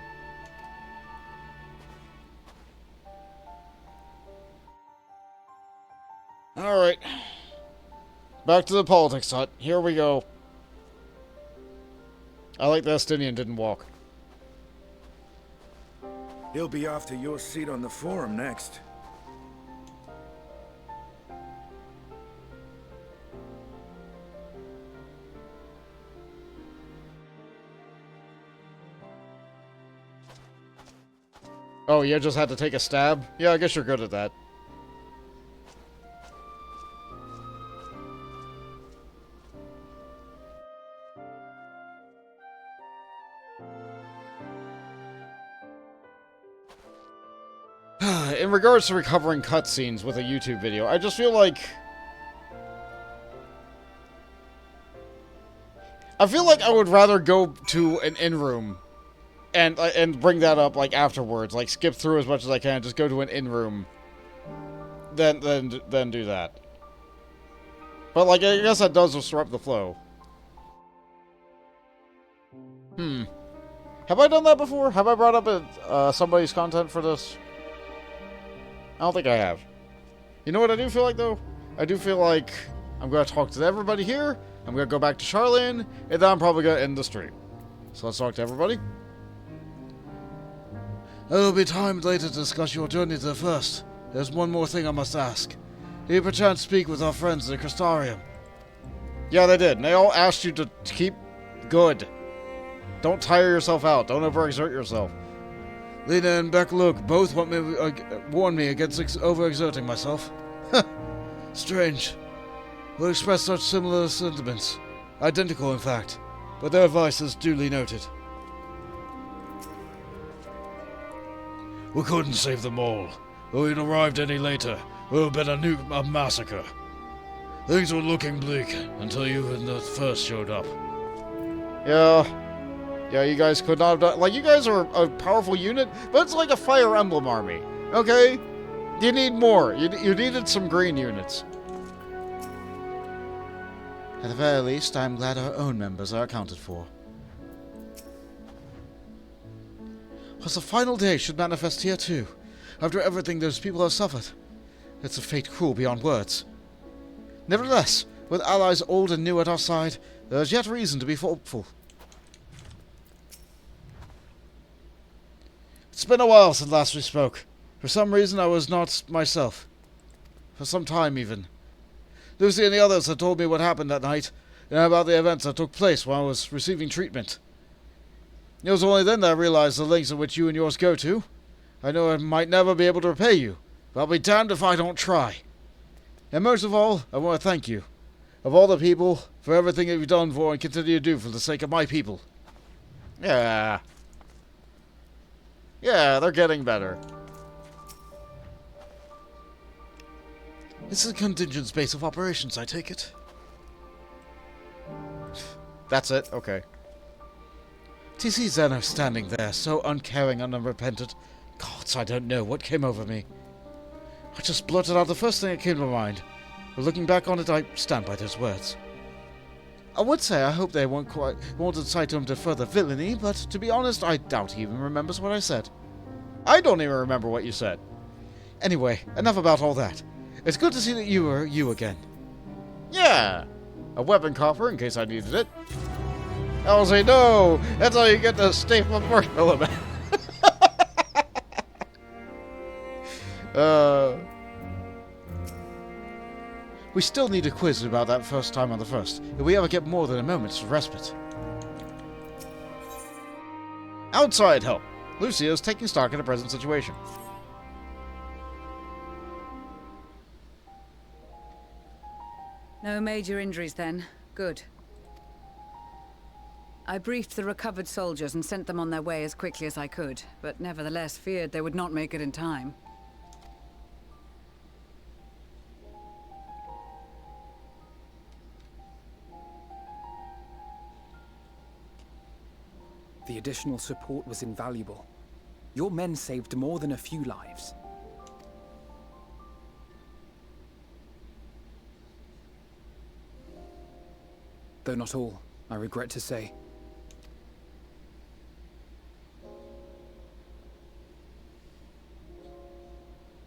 Alright. Back to the politics hut. Here we go. I like the Estinian didn't walk. He'll be off to your seat on the forum next. Oh, you just had to take a stab? Yeah, I guess you're good at that. In regards to recovering cutscenes with a YouTube video, I just feel like... I would rather go to an in-room and bring that up, like, afterwards. Like, skip through as much as I can, just go to an in-room. Then do that. But, like, I guess that does disrupt the flow. Have I done that before? Have I brought up somebody's content for this? I don't think I have. You know what I do feel like, though? I do feel like I'm going to talk to everybody here, I'm going to go back to Charlene, and then I'm probably going to end the stream. So let's talk to everybody. There will be time later to discuss your journey to the first. There's one more thing I must ask. Did you perchance speak with our friends at the Crystarium? Yeah, they did. And they all asked you to keep good. Don't tire yourself out. Don't overexert yourself. Lena and Beck-Luke both warn me against overexerting myself. Strange. We'll express such similar sentiments. Identical, in fact. But their advice is duly noted. We couldn't save them all. If we'd arrived any later, it would have been a massacre. Things were looking bleak until you and the first showed up. Yeah, you guys could not have done... Like, you guys are a powerful unit, but it's like a Fire Emblem army, okay? You need more. You needed some green units. At the very least, I'm glad our own members are accounted for. Plus, the final day should manifest here too, after everything those people have suffered. It's a fate cruel beyond words. Nevertheless, with allies old and new at our side, there is yet reason to be hopeful. It's been a while since last we spoke. For some reason I was not myself. For some time even. Lucy and the others had told me what happened that night, and about the events that took place while I was receiving treatment. It was only then that I realized the lengths at which you and yours go to. I know I might never be able to repay you, but I'll be damned if I don't try. And most of all, I want to thank you, of all the people, for everything that you've done for and continue to do for the sake of my people. Yeah. Yeah, they're getting better. This is a contingent's base of operations, I take it. That's it? Okay. To see Zeno standing there, so uncaring and unrepentant, gods, I don't know what came over me. I just blurted out the first thing that came to mind. But looking back on it, I stand by those words. I would say I hope they won't incite him to further villainy, but to be honest, I doubt he even remembers what I said. I don't even remember what you said. Anyway, enough about all that. It's good to see that you are you again. Yeah! A weapon coffer in case I needed it. I'll say no! That's how you get the staple marshmallow man. We still need a quiz about that first time on the first, if we ever get more than a moment's respite. Outside help. Lucia is taking stock in the present situation. No major injuries then. Good. I briefed the recovered soldiers and sent them on their way as quickly as I could, but nevertheless feared they would not make it in time. The additional support was invaluable. Your men saved more than a few lives. Though not all, I regret to say.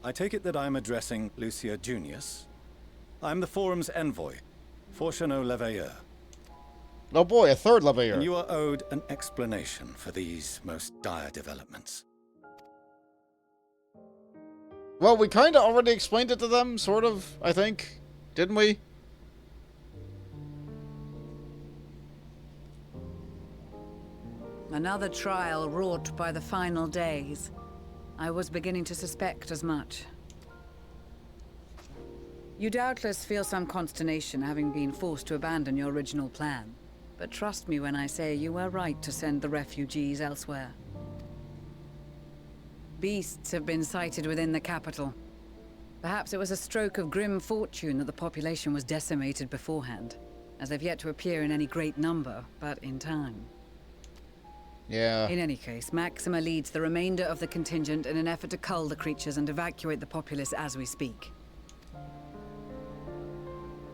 I take it that I'm addressing Lucia Junius. I'm the Forum's envoy, Fortuno Leveilleur. Oh boy, a third Leveilleur. And you are owed an explanation for these most dire developments. Well, we kind of already explained it to them, sort of, I think. Didn't we? Another trial wrought by the final days. I was beginning to suspect as much. You doubtless feel some consternation having been forced to abandon your original plan. But trust me when I say you were right to send the refugees elsewhere. Beasts have been sighted within the capital. Perhaps it was a stroke of grim fortune that the population was decimated beforehand, as they've yet to appear in any great number, but in time. Yeah. In any case, Maxima leads the remainder of the contingent in an effort to cull the creatures and evacuate the populace as we speak.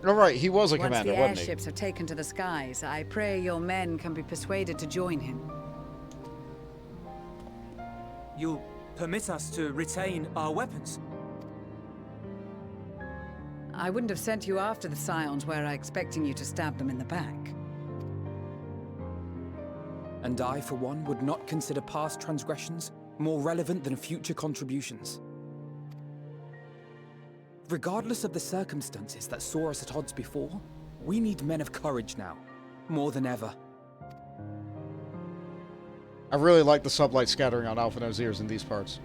All right, he was a commander, wasn't he? Once the airships are taken to the skies, I pray your men can be persuaded to join him. You'll permit us to retain our weapons? I wouldn't have sent you after the Scions were I expecting you to stab them in the back. And I, for one, would not consider past transgressions more relevant than future contributions. Regardless of the circumstances that saw us at odds before, we need men of courage now, more than ever. I really like the sublight scattering on Alphino's ears in these parts.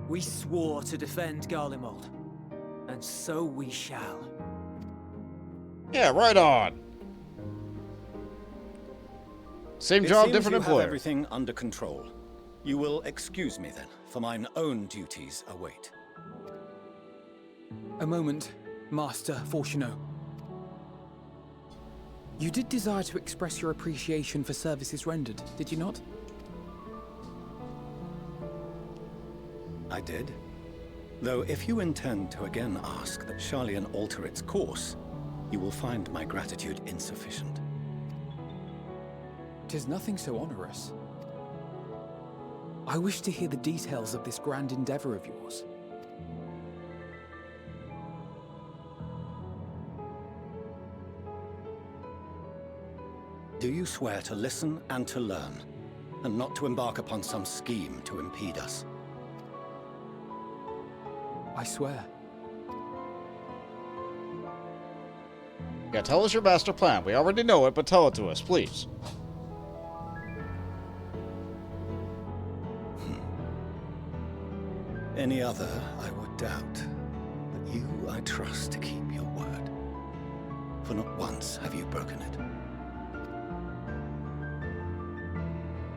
We swore to defend Garlemald, and so we shall. Yeah, right on. Same job, different you employer. Have everything under control. You will excuse me then, for mine own duties await. A moment, Master Fortuno. You did desire to express your appreciation for services rendered, did you not? I did. Though if you intend to again ask that Sharlayan alter its course, you will find my gratitude insufficient. 'Tis nothing so onerous. I wish to hear the details of this grand endeavor of yours. Do you swear to listen and to learn, and not to embark upon some scheme to impede us? I swear. Yeah, tell us your master plan. We already know it, but tell it to us, please. Any other I would doubt, but you I trust to keep your word. For not once have you broken it.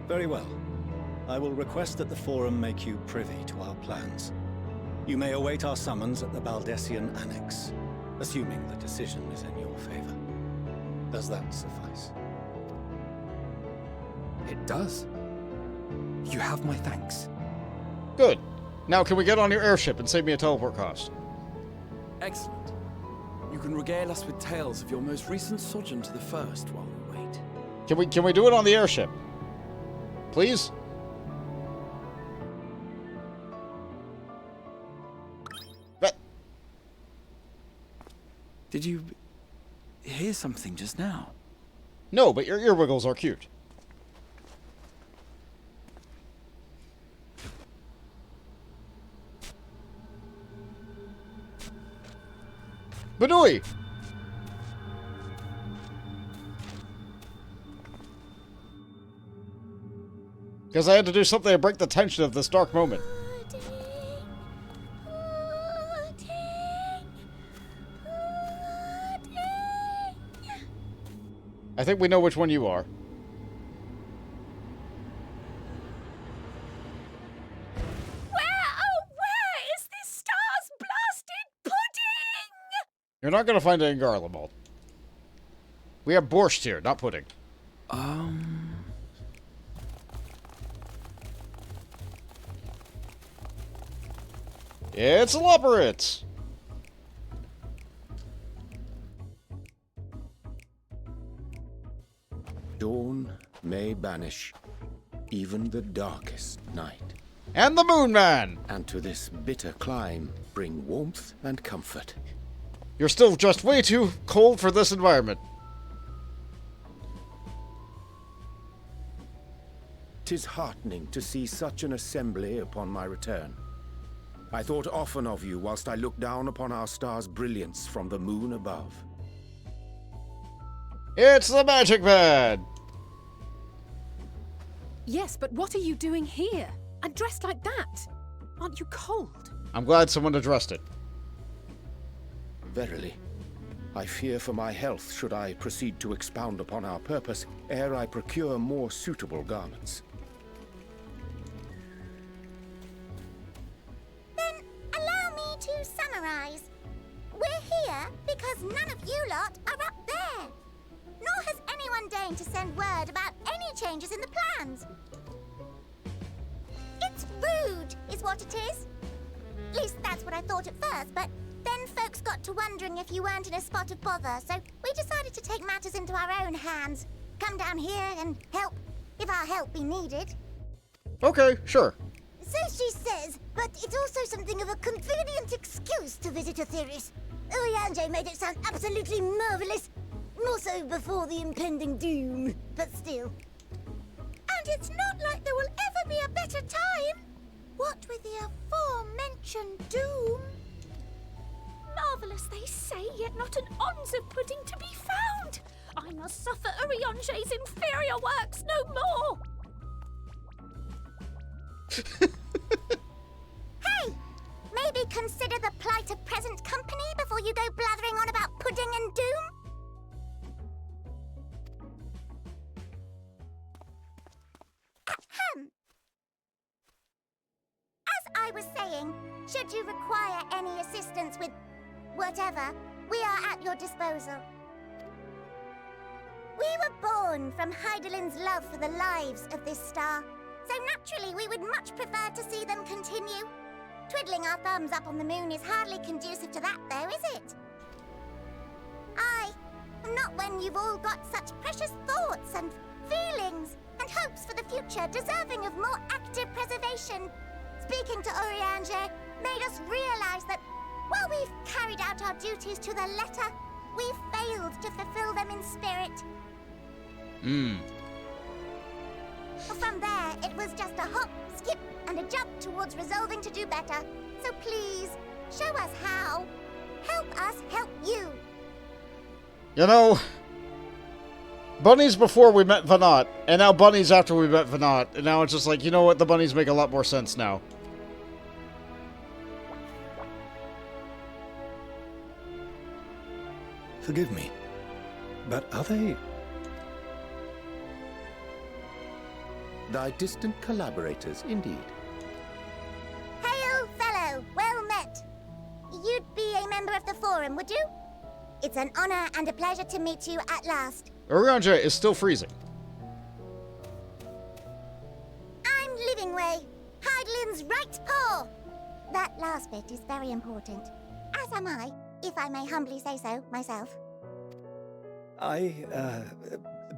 Very well. I will request that the Forum make you privy to our plans. You may await our summons at the Baldessian Annex, assuming the decision is in your favor. Does that suffice? It does. You have my thanks. Good. Now can we get on your airship and save me a teleport cost? Excellent. You can regale us with tales of your most recent sojourn to the First while we wait. Can we do it on the airship? Please? But Did you hear something just now? no, but your ear wiggles are cute. Banui! Because I had to do something to break the tension of this dark moment. I think we know which one you are. Where is this star's blasted pudding? You're not going to find it in Garlemald. We have borscht here, not pudding. It's elaborate! Dawn may banish even the darkest night. And the Moon Man! And to this bitter clime bring warmth and comfort. You're still just way too cold for this environment. 'Tis heartening to see such an assembly upon my return. I thought often of you whilst I looked down upon our star's brilliance from the moon above. It's the Magic Man! Yes, but what are you doing here? And dressed like that? Aren't you cold? I'm glad someone addressed it. Verily, I fear for my health should I proceed to expound upon our purpose ere I procure more suitable garments. Then allow me to summarize. We're here because none of you lot are up there. Nor has anyone deigned to send word about any changes in the plans. It's rude, is what it is. At least that's what I thought at first, but then folks got to wondering if you weren't in a spot of bother, so we decided to take matters into our own hands. Come down here and help, if our help be needed. Okay, sure. So she says, but it's also something of a convenient excuse to visit Etheris. Urianger made it sound absolutely marvelous. More so before the impending doom, but still. And it's not like there will ever be a better time. What with the aforementioned doom? Marvellous, they say, yet not an ounce of pudding to be found. I must suffer Urianger's inferior works no more. Hey! Maybe consider the plight of present company before you go blathering on about pudding and doom? Ahem. As I was saying, should you require any assistance with whatever, we are at your disposal. We were born from Hydalin's love for the lives of this star, so naturally we would much prefer to see them continue. Twiddling our thumbs up on the moon is hardly conducive to that, though, is it? Aye, not when you've all got such precious thoughts and feelings and hopes for the future deserving of more active preservation. Speaking to Urianger made us realize that while we've carried out our duties to the letter, we've failed to fulfill them in spirit. From there, it was just a hop, skip, and a jump towards resolving to do better. So please, show us how. Help us help you. You know, bunnies before we met Vanat, and now bunnies after we met Vanat, and now it's just like, you know what, the bunnies make a lot more sense now. Forgive me. But are they... Thy distant collaborators, indeed. Hail, fellow! Well met! You'd be a member of the Forum, would you? It's an honor and a pleasure to meet you at last. Orianja is still freezing. I'm Livingway, Hydalin's right paw. That last bit is very important. As am I, if I may humbly say so myself. I,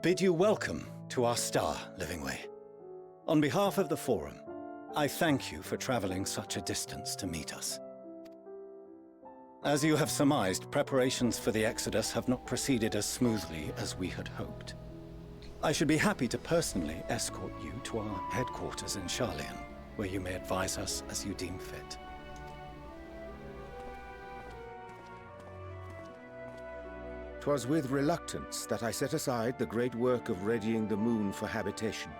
bid you welcome to our star, Livingway. On behalf of the Forum, I thank you for traveling such a distance to meet us. As you have surmised, preparations for the Exodus have not proceeded as smoothly as we had hoped. I should be happy to personally escort you to our headquarters in Sharlayan, where you may advise us as you deem fit. 'Twas with reluctance that I set aside the great work of readying the moon for habitation.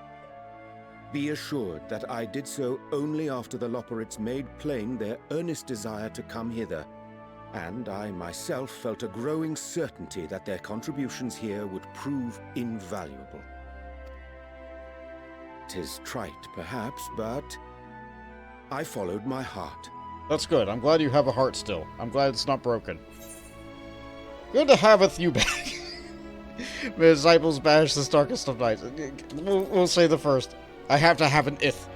Be assured that I did so only after the Loperites made plain their earnest desire to come hither, and I myself felt a growing certainty that their contributions here would prove invaluable. 'Tis trite, perhaps, but I followed my heart. That's good. I'm glad you have a heart still. I'm glad it's not broken. Good to have you back. May disciples banish the starkest of nights. We'll say the first. I have to have an ith.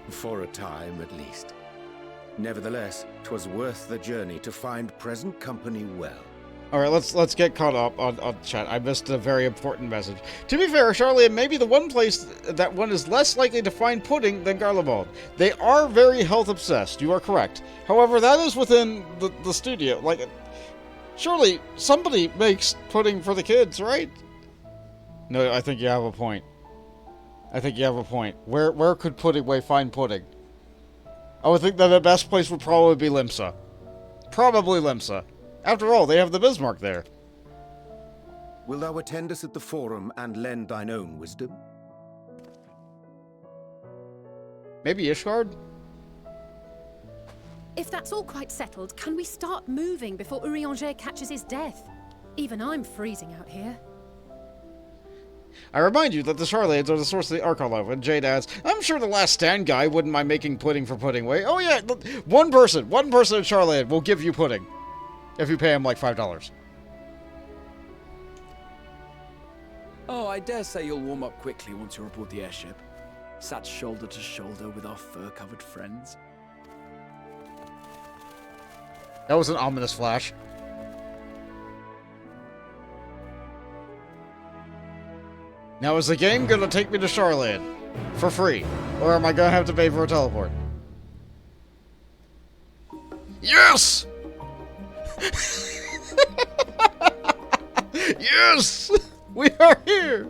For a time, at least. Nevertheless, 'twas worth the journey to find present company well. Alright, let's get caught up on chat. I missed a very important message. To be fair, Sharlayan may be the one place that one is less likely to find pudding than Garlemald. They are very health obsessed, you are correct. However, that is within the studio. Like, surely somebody makes pudding for the kids, right? No, I think you have a point. I think you have a point. Where could Puddingway find pudding? I would think that the best place would probably be Limsa. Probably Limsa. After all, they have the Bismarck there. Will thou attend us at the Forum and lend thine own wisdom? Maybe Ishgard? If that's all quite settled, can we start moving before Urianger catches his death? Even I'm freezing out here. I remind you that the Sharlayans are the source of the Arcolof, and Jade adds, I'm sure the last stand guy wouldn't mind making pudding for Puddingway. Oh yeah, one person at Sharlayan will give you pudding. If you pay him like $5. Oh, I dare say you'll warm up quickly once you're aboard the airship. Sat shoulder to shoulder with our fur-covered friends. That was an ominous flash. Now, is the game gonna take me to Sharlayan for free? Or am I gonna have to pay for a teleport? Yes! Yes! We are here!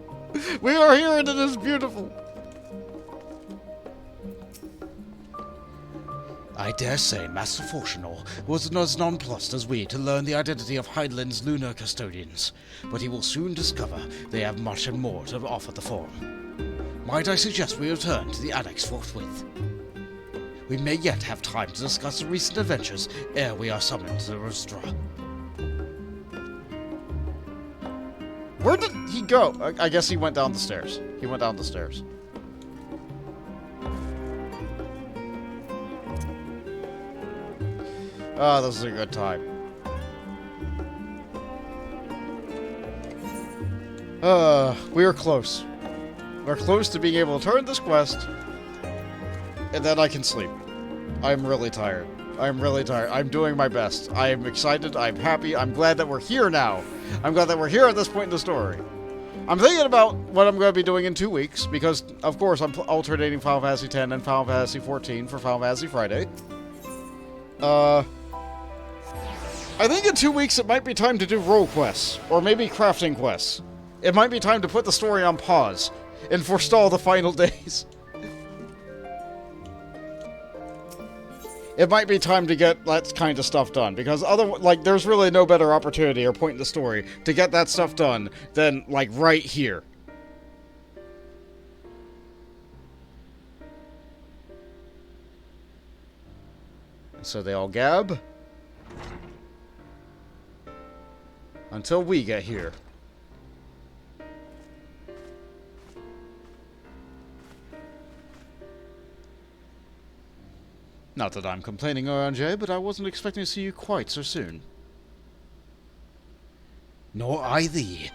We are here and it is beautiful! I dare say Master Fortunor was as nonplussed as we to learn the identity of Hydalin's lunar custodians, but he will soon discover they have much and more to offer the Forum. Might I suggest we return to the Annex forthwith? We may yet have time to discuss the recent adventures ere we are summoned to Rustra. Where did he go? I guess he went down the stairs. He went down the stairs. Ah, this is a good time. We are close. We're close to being able to turn this quest, and then I can sleep. I'm really tired. I'm really tired. I'm doing my best. I am excited. I'm happy. I'm glad that we're here now. I'm glad that we're here at this point in the story. I'm thinking about what I'm going to be doing in 2 weeks, because, of course, I'm alternating Final Fantasy X and Final Fantasy XIV for Final Fantasy Friday. I think in 2 weeks it might be time to do role quests, or maybe crafting quests. It might be time to put the story on pause, and forestall the final days. It might be time to get that kind of stuff done, because there's really no better opportunity or point in the story to get that stuff done than, like, right here. So they all gab. Until we get here. Not that I'm complaining, Orange, but I wasn't expecting to see you quite so soon. Nor I thee.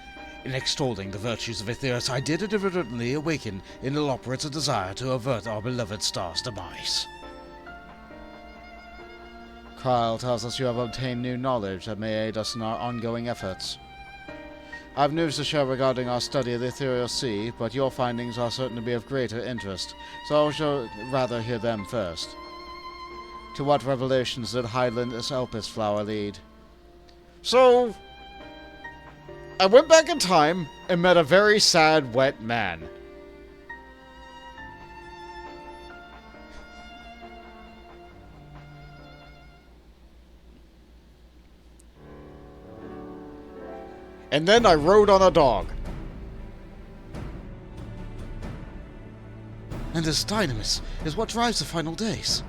In extolling the virtues of Aetheus, I did inadvertently awaken in the Loporrit a desire to avert our beloved star's demise. Kyle tells us you have obtained new knowledge that may aid us in our ongoing efforts. I have news to share regarding our study of the Ethereal Sea, but your findings are certain to be of greater interest, so I shall rather hear them first. To what revelations did Hydaelyn's Elpis flower lead? So, I went back in time and met a very sad, wet man. And then I rode on a dog. And this dynamis is what drives the final days.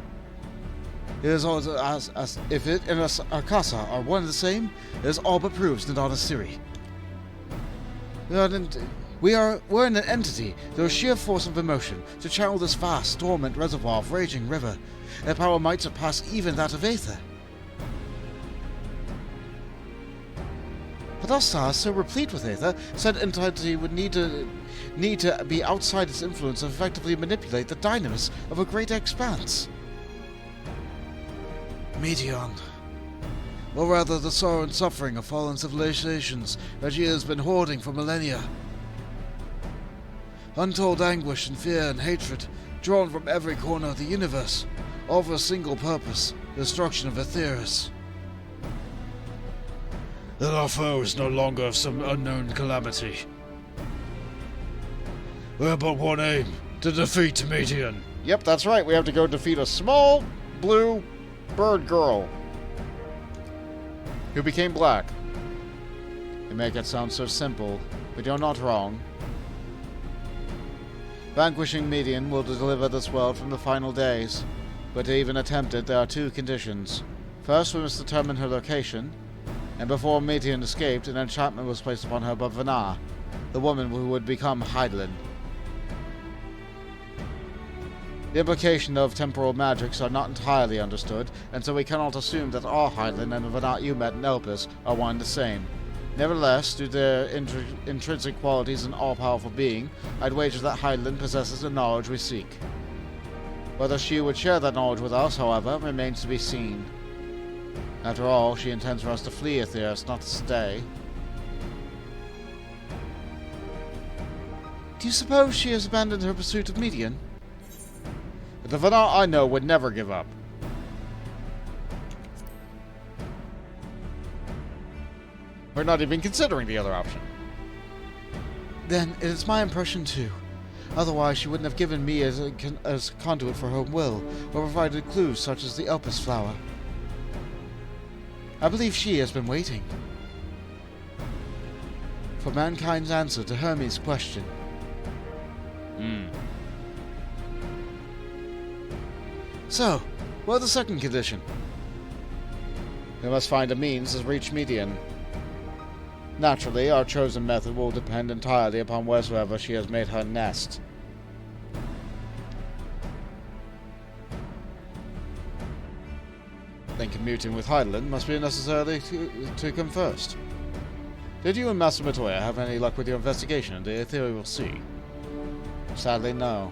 It is all as if it and Arkasa are one and the same, it is all but proves not a Siri. We're an entity, through sheer force of emotion, to channel this vast, dormant reservoir of raging river, and power might surpass even that of Aether. But our stars, so replete with Aether, said entity would need to be outside its influence to effectively manipulate the dynamis of a great expanse. Meteon. Or rather, the sorrow and suffering of fallen civilizations that she has been hoarding for millennia. Untold anguish and fear and hatred, drawn from every corner of the universe, all for a single purpose, the destruction of Aetheus. That our foe is no longer of some unknown calamity. We have but one aim, to defeat Meteon. Yep, that's right, we have to go defeat a small, blue bird girl who became black. You make it sound so simple, but you're not wrong. Vanquishing Meteon will deliver this world from the final days, but to even attempt it, there are two conditions. First, we must determine her location, and before Meteon escaped, an enchantment was placed upon her by Vanar, the woman who would become Hydaelyn. The implication of temporal magics are not entirely understood, and so we cannot assume that all Hydaelyn and the Vanar you met in Elpis are one and the same. Nevertheless, due to their intrinsic qualities and all-powerful being, I'd wager that Hydaelyn possesses the knowledge we seek. Whether she would share that knowledge with us, however, remains to be seen. After all, she intends for us to flee Aetheus, not to stay. Do you suppose she has abandoned her pursuit of Meteon? The Vanar I know would never give up. We're not even considering the other option. Then it is my impression too. Otherwise she wouldn't have given me as conduit for her will, or provided clues such as the Elpis flower. I believe she has been waiting for mankind's answer to Hermes' question. So, what the second condition? We must find a means to reach Meteon. Naturally, our chosen method will depend entirely upon wheresoever she has made her nest. Then commuting with Hydaelyn must be necessary to come first. Did you and Master Matoya have any luck with your investigation into the Ethereal Sea? Sadly, no.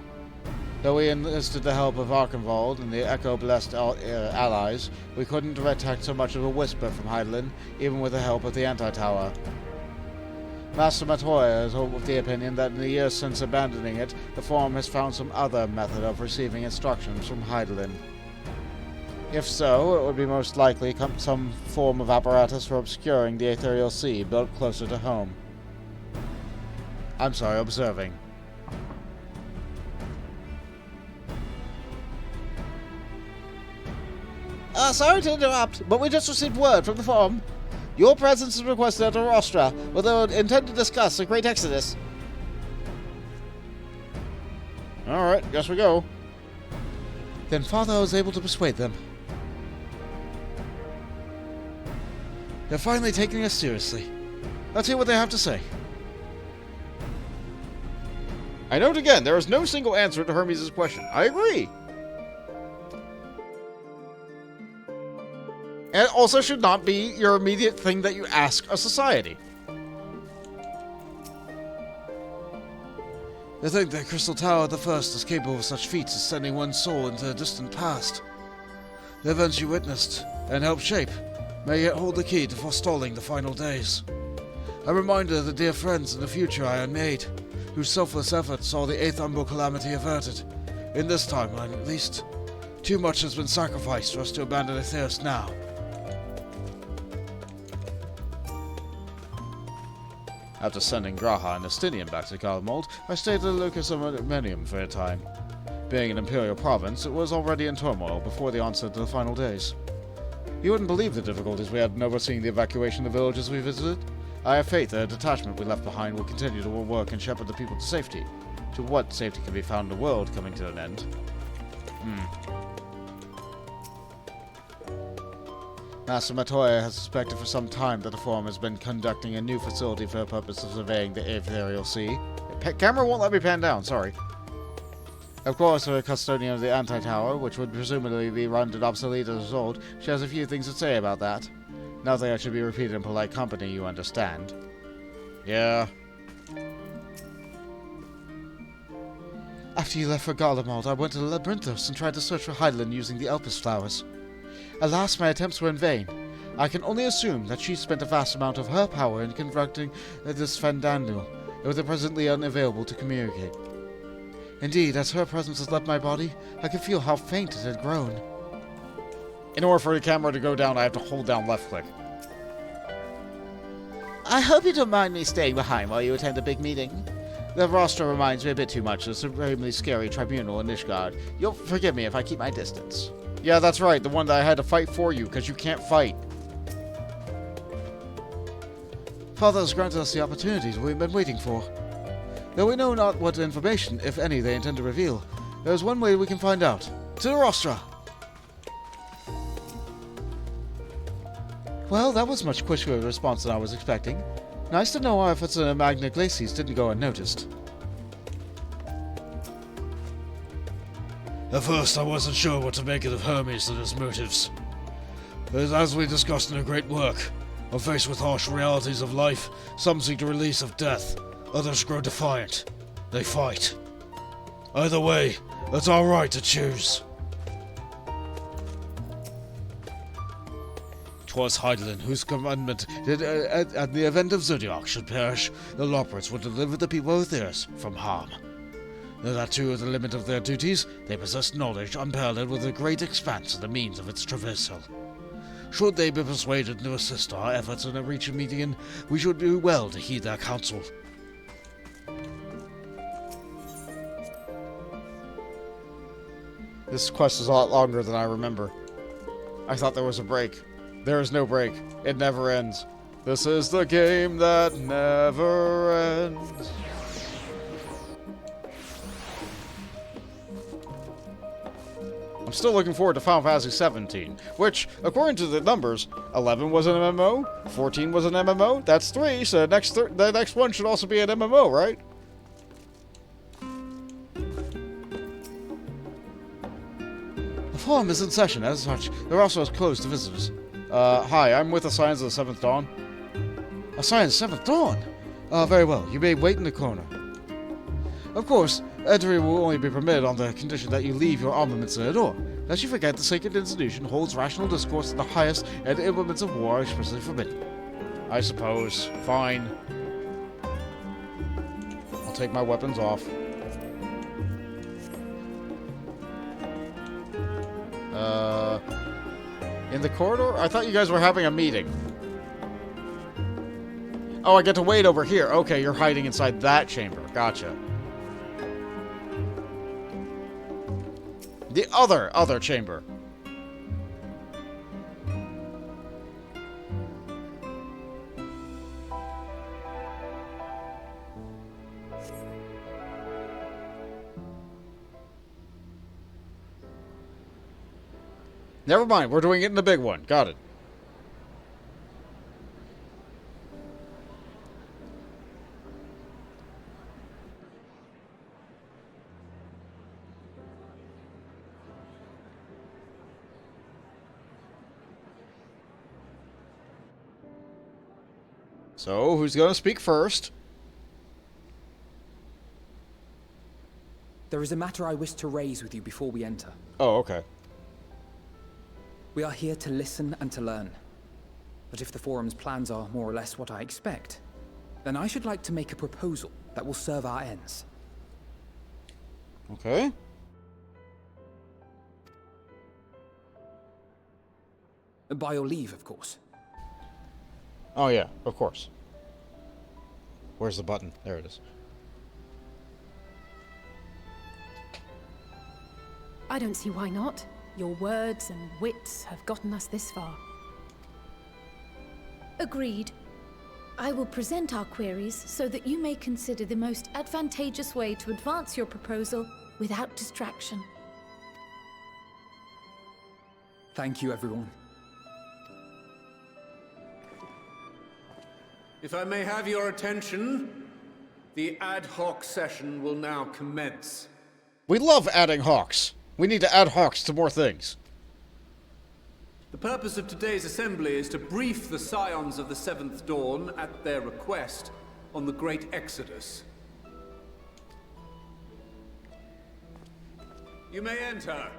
Though we enlisted the help of Archenwald and the Echo-blessed allies, we couldn't detect so much of a whisper from Hydaelyn, even with the help of the Anti-Tower. Master Matoya is of the opinion that in the years since abandoning it, the Forum has found some other method of receiving instructions from Hydaelyn. If so, it would be most likely some form of apparatus for obscuring the Ethereal Sea built closer to home. I'm sorry, observing. Sorry to interrupt, but we just received word from the Forum. Your presence is requested at Rostra, where they intend to discuss the Great Exodus. Alright, guess we go. Then Father was able to persuade them. They're finally taking us seriously. Let's hear what they have to say. I note again, there is no single answer to Hermes' question. I agree. And it also should not be your immediate thing that you ask a society. They think that Crystal Tower the First is capable of such feats as sending one's soul into a distant past. The events you witnessed and helped shape may yet hold the key to forestalling the final days. A reminder of the dear friends in the future I had made, whose selfless efforts saw the 8th Umbral calamity averted. In this timeline, at least, too much has been sacrificed for us to abandon Aetheus now. After sending Graha and Estinian back to Garlemald, I stayed at the Lucas Armenium for a time. Being an imperial province, it was already in turmoil before the onset of the final days. You wouldn't believe the difficulties we had in overseeing the evacuation of the villages we visited. I have faith that a detachment we left behind will continue to work and shepherd the people to safety. To what safety can be found in the world coming to an end? Master Matoya has suspected for some time that the Forum has been conducting a new facility for the purpose of surveying the Ethereal Sea. Camera won't let me pan down, sorry. Of course, the custodian of the Anti-Tower, which would presumably be rendered obsolete as a result, she has a few things to say about that. Nothing that should be repeated in polite company, you understand. Yeah. After you left for Garlemald, I went to Labyrinthos and tried to search for Hydaelyn using the Elpis flowers. Alas, my attempts were in vain. I can only assume that she spent a vast amount of her power in conducting this Fandandul, with it presently unavailable to communicate. Indeed, as her presence has left my body, I could feel how faint it had grown. In order for the camera to go down, I have to hold down left click. I hope you don't mind me staying behind while you attend a big meeting. The roster reminds me a bit too much of the supremely scary tribunal in Nishgard. You'll forgive me if I keep my distance. Yeah, that's right, the one that I had to fight for you, because you can't fight. Father has granted us the opportunities we've been waiting for. Though we know not what information, if any, they intend to reveal, there is one way we can find out. To the rostra! Well, that was much quicker a response than I was expecting. Nice to know our efforts in Magna Glacies didn't go unnoticed. At first, I wasn't sure what to make of Hermes and his motives. But as we discussed in a great work, when faced with harsh realities of life, some seek the release of death, others grow defiant. They fight. Either way, it's our right to choose. 'Twas Hydaelyn whose commandment that at the event of Zodiac should perish, the Loporits would deliver the people of Aetheus from harm. Though that too is the limit of their duties, they possess knowledge unparalleled with the great expanse and the means of its traversal. Should they be persuaded to assist our efforts in reaching median, we should do well to heed their counsel. This quest is a lot longer than I remember. I thought there was a break. There is no break. It never ends. This is the game that never ends. I'm still looking forward to Final Fantasy 17, which, according to the numbers, 11 was an MMO, 14 was an MMO, that's 3, so the next one should also be an MMO, right? The forum is in session, as such, they're also closed to visitors. Hi, I'm with the Scions of the Seventh Dawn. A Science of the Seventh Dawn? Very well, you may wait in the corner. Of course, entry will only be permitted on the condition that you leave your armaments at the door. Lest you forget, the sacred institution holds rational discourse at the highest, and implements of war are expressly forbidden. I suppose. Fine. I'll take my weapons off. In the corridor? I thought you guys were having a meeting. Oh, I get to wait over here. Okay, you're hiding inside that chamber. Gotcha. The other chamber. Never mind, we're doing it in the big one. Got it. So, who's going to speak first? There is a matter I wish to raise with you before we enter. Oh, okay. We are here to listen and to learn. But if the Forum's plans are more or less what I expect, then I should like to make a proposal that will serve our ends. Okay. By your leave, of course. Oh, yeah, of course. Where's the button? There it is. I don't see why not. Your words and wits have gotten us this far. Agreed. I will present our queries so that you may consider the most advantageous way to advance your proposal without distraction. Thank you, everyone. If I may have your attention, the ad hoc session will now commence. We love adding hawks. We need to add hawks to more things. The purpose of today's assembly is to brief the Scions of the Seventh Dawn, at their request, on the Great Exodus. You may enter.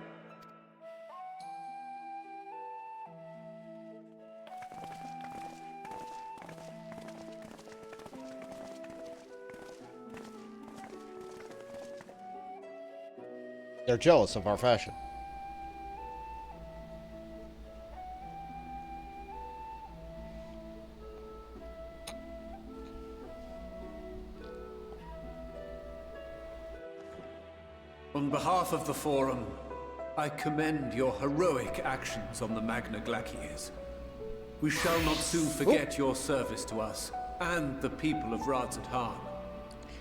They're jealous of our fashion. On behalf of the Forum, I commend your heroic actions on the Magna Glacies. We shall not soon forget your service to us and the people of Radzat-Han.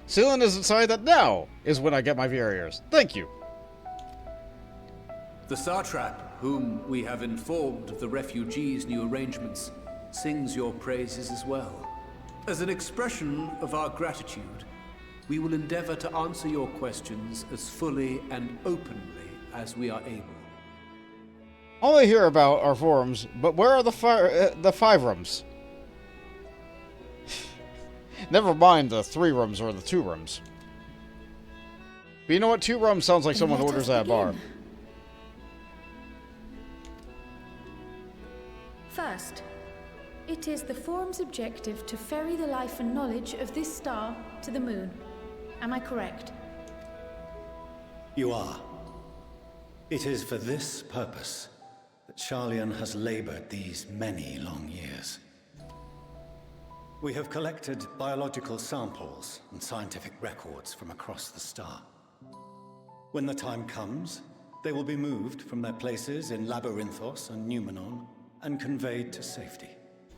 Sealan is inside that now is when I get my VRAs. Thank you. The Satrap, whom we have informed of the refugees' new arrangements, sings your praises as well. As an expression of our gratitude, we will endeavor to answer your questions as fully and openly as we are able. All I hear about are forums, but where are the five rooms? Never mind the 3 rooms or the 2 rooms. But you know what? 2 rooms sounds like someone orders at a bar. First, it is the Forum's objective to ferry the life and knowledge of this star to the moon. Am I correct? You are. It is for this purpose that Sharlayan has labored these many long years. We have collected biological samples and scientific records from across the star. When the time comes, they will be moved from their places in Labyrinthos and Numenon and conveyed to safety.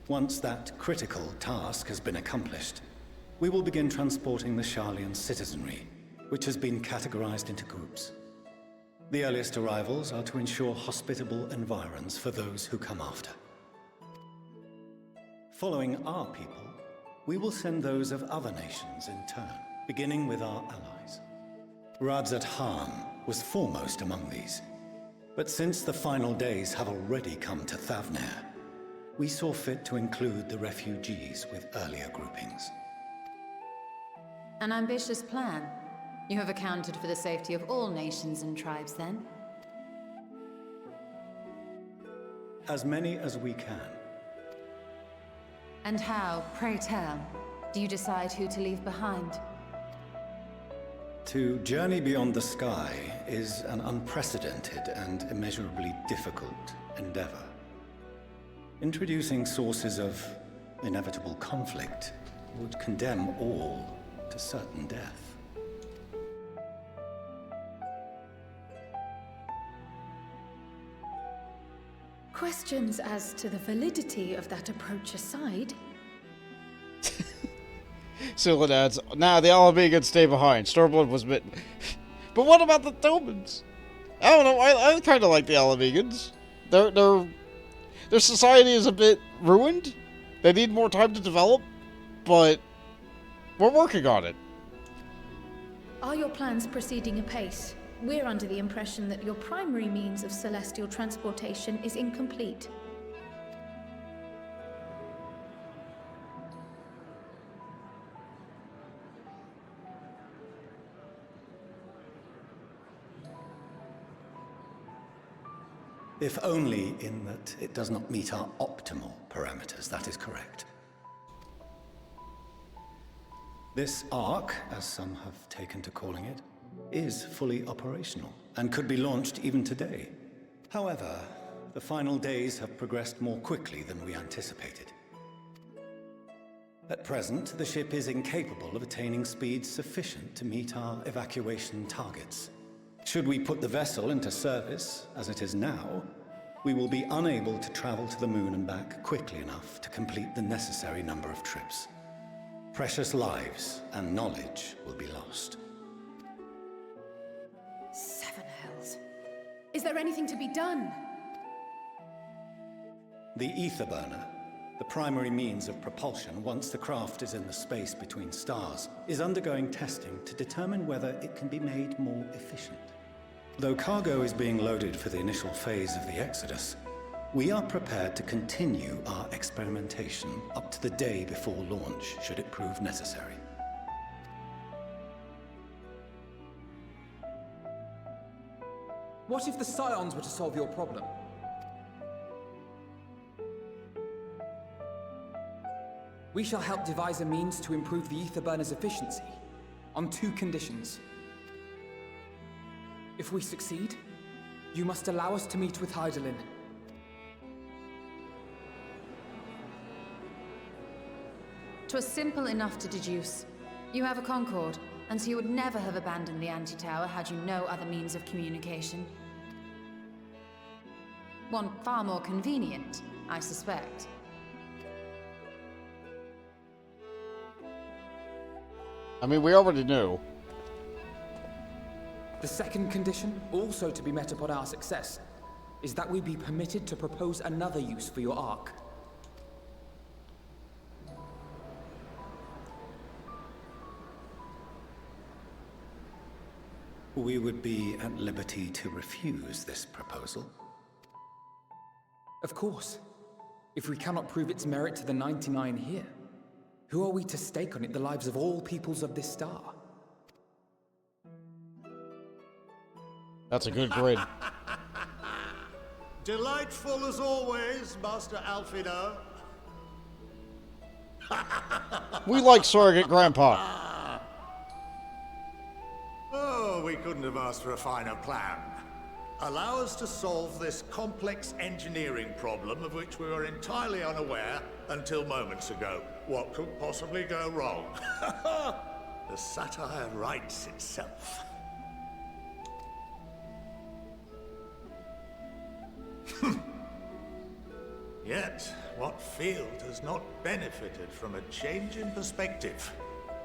Once that critical task has been accomplished, we will begin transporting the Sharlayan citizenry, which has been categorized into groups. The earliest arrivals are to ensure hospitable environs for those who come after. Following our people, we will send those of other nations in turn, beginning with our allies. Radzat-Han was foremost among these. But since the final days have already come to Thavnair, we saw fit to include the refugees with earlier groupings. An ambitious plan. You have accounted for the safety of all nations and tribes, then? As many as we can. And how, pray tell, do you decide who to leave behind? To journey beyond the sky is an unprecedented and immeasurably difficult endeavor. Introducing sources of inevitable conflict would condemn all to certain death. Questions as to the validity of that approach aside, Sealan adds, nah, the Alamegans stay behind. Stormblood was bitten. But what about the Thomans? I don't know, I kind of like the Alamegans. Their society is a bit ruined. They need more time to develop, but we're working on it. are your plans proceeding apace? We're under the impression that your primary means of celestial transportation is incomplete. If only in that it does not meet our optimal parameters, that is correct. This Ark, as some have taken to calling it, is fully operational and could be launched even today. However, the final days have progressed more quickly than we anticipated. At present, the ship is incapable of attaining speeds sufficient to meet our evacuation targets. Should we put the vessel into service, as it is now, we will be unable to travel to the moon and back quickly enough to complete the necessary number of trips. Precious lives and knowledge will be lost. Seven hells. Is there anything to be done? The ether burner, the primary means of propulsion once the craft is in the space between stars, is undergoing testing to determine whether it can be made more efficient. Though cargo is being loaded for the initial phase of the Exodus, we are prepared to continue our experimentation up to the day before launch, should it prove necessary. What if the Scions were to solve your problem? We shall help devise a means to improve the ether burner's efficiency, on 2 conditions. If we succeed, you must allow us to meet with Hyderlin. "'Twas simple enough to deduce. You have a Concord, and so you would never have abandoned the anti-tower had you no other means of communication. One far more convenient, I suspect." I mean, we already knew. The second condition, also to be met upon our success, is that we be permitted to propose another use for your Ark. We would be at liberty to refuse this proposal. Of course. If we cannot prove its merit to the 99 here, who are we to stake on it the lives of all peoples of this star? That's a good grid. Delightful as always, Master Alfino. We like surrogate grandpa. Oh, we couldn't have asked for a finer plan. Allow us to solve this complex engineering problem of which we were entirely unaware until moments ago. What could possibly go wrong? The satire writes itself. Yet, what field has not benefited from a change in perspective?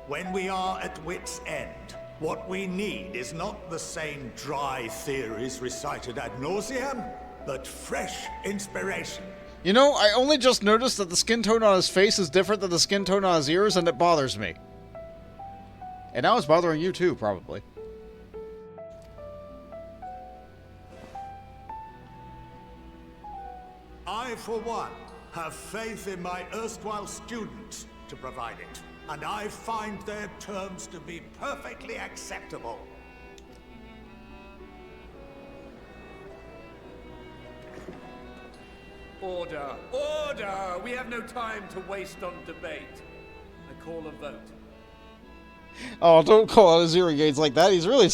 When we are at wit's end, what we need is not the same dry theories recited ad nauseam, but fresh inspiration. You know, I only just noticed that the skin tone on his face is different than the skin tone on his ears, and it bothers me. And now it's bothering you too, probably. I, for one, have faith in my erstwhile students to provide it, and I find their terms to be perfectly acceptable. Order! Order! We have no time to waste on debate. I call a vote. Oh, don't call out his hearing aids like that. He's really...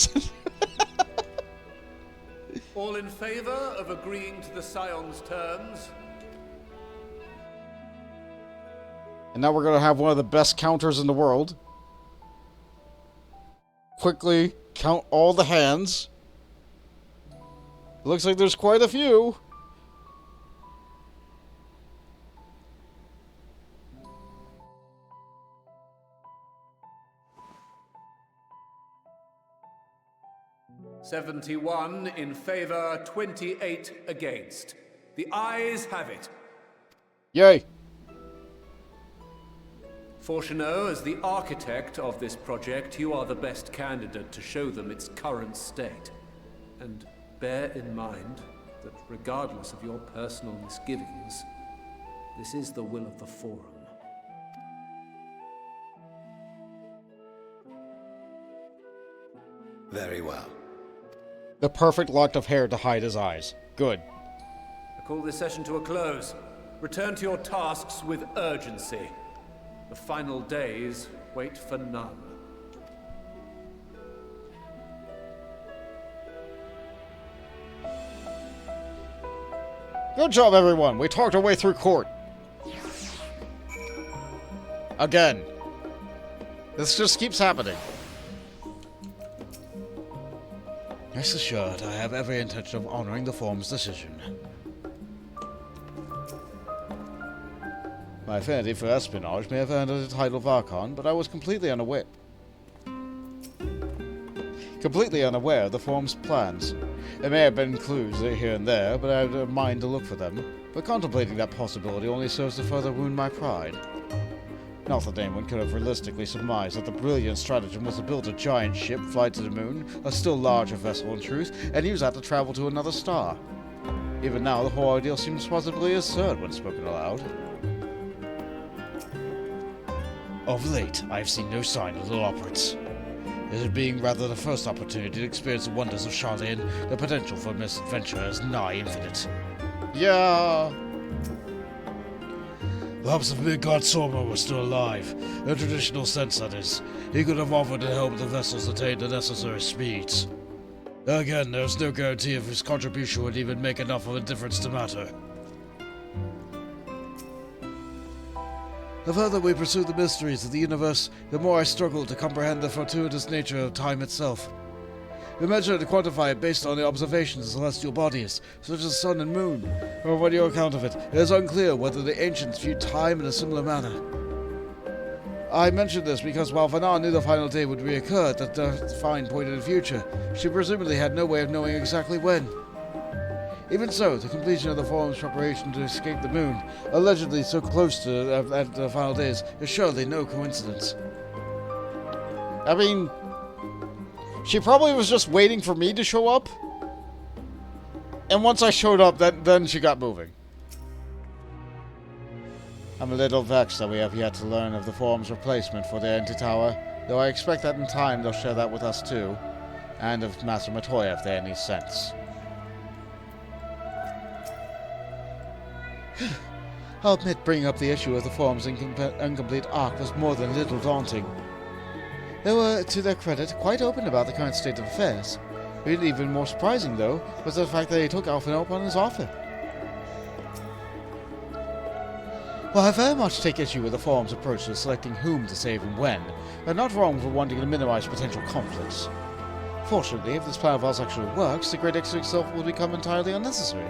All in favor of agreeing to the Scion's terms? And now we're going to have one of the best counters in the world. Quickly count all the hands. Looks like there's quite a few. "71 in favor, 28 against. The ayes have it." Yay. Fortuneau, as the architect of this project, you are the best candidate to show them its current state. And bear in mind that regardless of your personal misgivings, this is the will of the Forum. Very well. The perfect lock of hair to hide his eyes. Good. call this session to a close. Return to your tasks with urgency. The final days wait for none. Good job, everyone. We talked our way through court. Again. This just keeps happening. Rest assured, I have every intention of honoring the Forum's decision. My affinity for espionage may have earned it the title of Archon, but I was completely unaware of the Forum's plans. There may have been clues here and there, but I had a mind to look for them. But contemplating that possibility only serves to further wound my pride. Not that anyone could have realistically surmised that the brilliant stratagem was to build a giant ship, fly to the moon, a still larger vessel in truth, and use that to travel to another star. Even now, the whole ordeal seems positively absurd when spoken aloud. Of late, I have seen no sign of the Loporits. It being rather the first opportunity to experience the wonders of Charlene, the potential for misadventure is nigh infinite. Yeah. Perhaps if Midgard Sormer was still alive, in a traditional sense that is, he could have offered to help the vessels attain the necessary speeds. Again, there's no guarantee if his contribution would even make enough of a difference to matter. The further we pursue the mysteries of the universe, the more I struggle to comprehend the fortuitous nature of time itself. We measure and quantify it based on the observations of celestial bodies, such as the sun and moon. Or on your account of it, it is unclear whether the ancients viewed time in a similar manner. I mention this because while Vanar knew the final day would reoccur at that defined point in the future, she presumably had no way of knowing exactly when. Even so, the completion of the Forum's preparation to escape the moon, allegedly so close to the final days, is surely no coincidence. I mean, she probably was just waiting for me to show up. And once I showed up, then she got moving. I'm a little vexed that we have yet to learn of the Forum's replacement for the Anti-Tower, though I expect that in time they'll share that with us too, and of Master Matoya if they have any sense. I'll admit bringing up the issue of the Forum's incomplete arc was more than a little daunting. They were, to their credit, quite open about the current state of affairs. Even more surprising, though, was the fact that they took Alphen up on his offer. While I very much take issue with the Forum's approach to selecting whom to save and when, they're not wrong for wanting to minimize potential conflicts. Fortunately, if this plan of ours actually works, the Great Exit itself will become entirely unnecessary.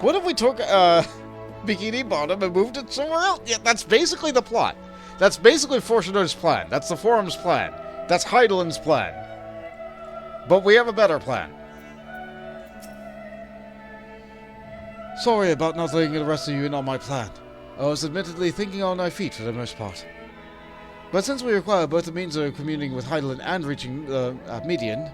What if we took Bikini Bottom and moved it somewhere else? Yeah, that's basically the plot. That's basically Fortuna's plan. That's the Forum's plan. That's Heidelin's plan. But we have a better plan. Sorry about not letting the rest of you in on my plan. I was admittedly thinking on my feet for the most part. But since we require both the means of communing with Heidelin and reaching the median,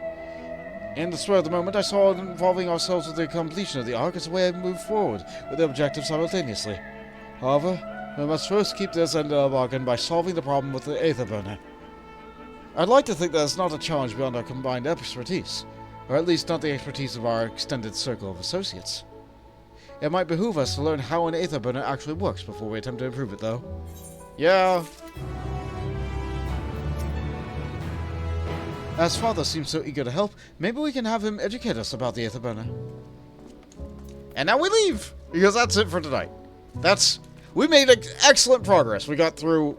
in the spur of the moment, I saw involving ourselves with the completion of the arc as a way to move forward with the objective simultaneously. However, we must first keep this end of the bargain by solving the problem with the Aether Burner. I'd like to think that it's not a challenge beyond our combined expertise, or at least not the expertise of our extended circle of associates. It might behoove us to learn how an Aether Burner actually works before we attempt to improve it, though. Yeah. As Father seems so eager to help, maybe we can have him educate us about the Aether Burner. And now we leave, because that's it for tonight. We made excellent progress. We got through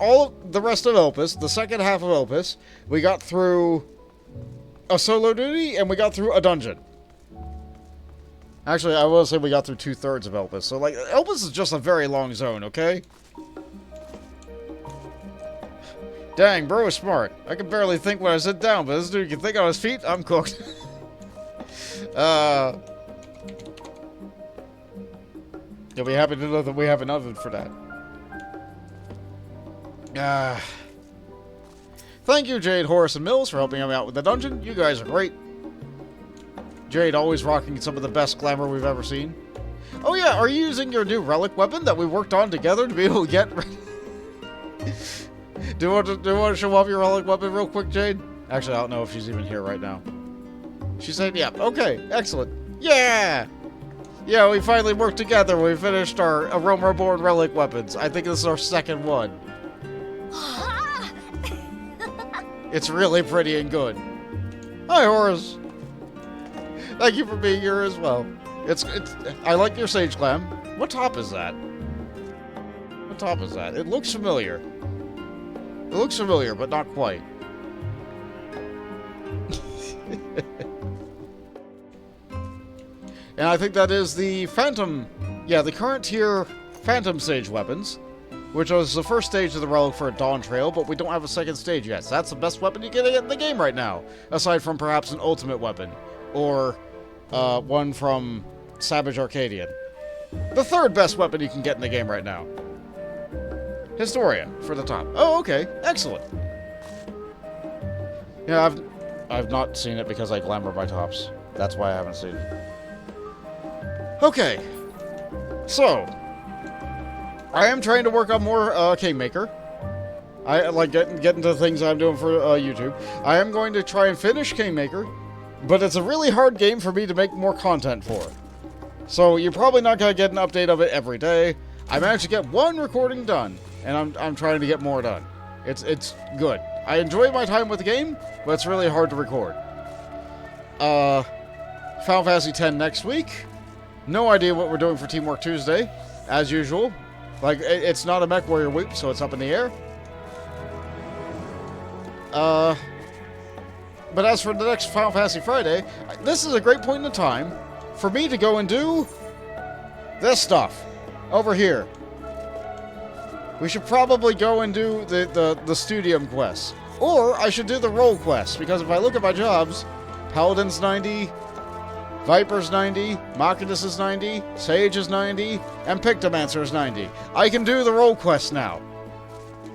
all of the rest of Elpis, the second half of Elpis. We got through a solo duty, and we got through a dungeon. Actually, I will say we got through 2/3 of Elpis. So, like, Elpis is just a very long zone, okay? Dang, bro is smart. I can barely think when I sit down, but this dude can think on his feet. I'm cooked. You'll be happy to know that we have an oven for that. Thank you, Jade, Horace, and Mills, for helping me out with the dungeon. You guys are great. Jade always rocking some of the best glamour we've ever seen. Oh yeah, are you using your new relic weapon that we worked on together to be able to get... Do you want to show off your relic weapon real quick, Jade? Actually, I don't know if she's even here right now. She said, yeah. Okay, excellent. Yeah! Yeah, we finally worked together. We finished our Aroma-born relic weapons. I think this is our second one. It's really pretty and good. Hi, Horace. Thank you for being here as well. I like your sage glam. What top is that? What top is that? It looks familiar. It looks familiar, but not quite. And I think that is the Phantom... Yeah, the current tier Phantom Sage weapons, which was the first stage of the relic for a Dawn Trail, but we don't have a second stage yet. So that's the best weapon you can get in the game right now, aside from perhaps an ultimate weapon, or one from Savage Arcadian. The third best weapon you can get in the game right now. Historia for the top. Oh, okay. Excellent. Yeah, I've not seen it because I glamour my tops. That's why I haven't seen it. Okay. So, I am trying to work on more Kingmaker. I like getting into things I'm doing for YouTube. I am going to try and finish Kingmaker, but it's a really hard game for me to make more content for. So you're probably not going to get an update of it every day. I managed to get one recording done, and I'm trying to get more done. It's good. I enjoy my time with the game, but it's really hard to record. Final Fantasy X next week. No idea what we're doing for Teamwork Tuesday, as usual. Like, it's not a Mech Warrior week, so it's up in the air. But as for the next Final Fantasy Friday, this is a great point in time for me to go and do this stuff over here. We should probably go and do the Studium quest. Or I should do the role quest, because if I look at my jobs, Paladin's 90, Viper's 90, Machinus is 90, Sage is 90, and Pictomancer is 90. I can do the role quests now.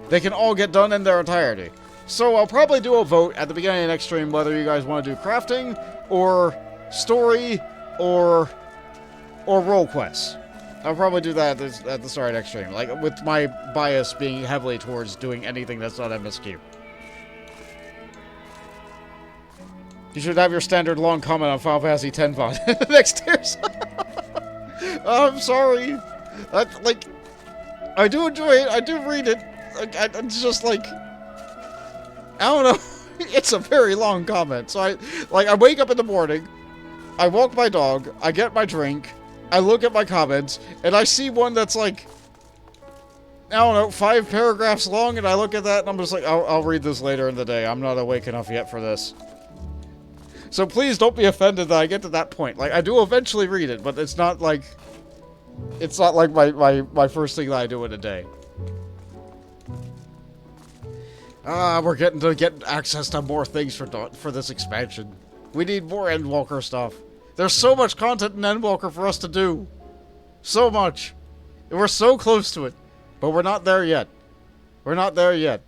They can all get done in their entirety. So I'll probably do a vote at the beginning of the next stream whether you guys want to do crafting, or story, or role quests. I'll probably do that at the start of next stream, like with my bias being heavily towards doing anything that's not MSQ. You should have your standard long comment on Final Fantasy X VOD next year's. I'm sorry. I do enjoy it. I do read it. It's just like, I don't know. It's a very long comment. So I wake up in the morning, I walk my dog, I get my drink, I look at my comments, and I see one that's like, I don't know, 5 paragraphs long, and I look at that and I'm just like, I'll read this later in the day. I'm not awake enough yet for this. So please don't be offended that I get to that point. Like, I do eventually read it, but it's not like my first thing that I do in a day. We're getting to get access to more things for this expansion. We need more Endwalker stuff. There's so much content in Endwalker for us to do. So much. And we're so close to it. But we're not there yet. We're not there yet.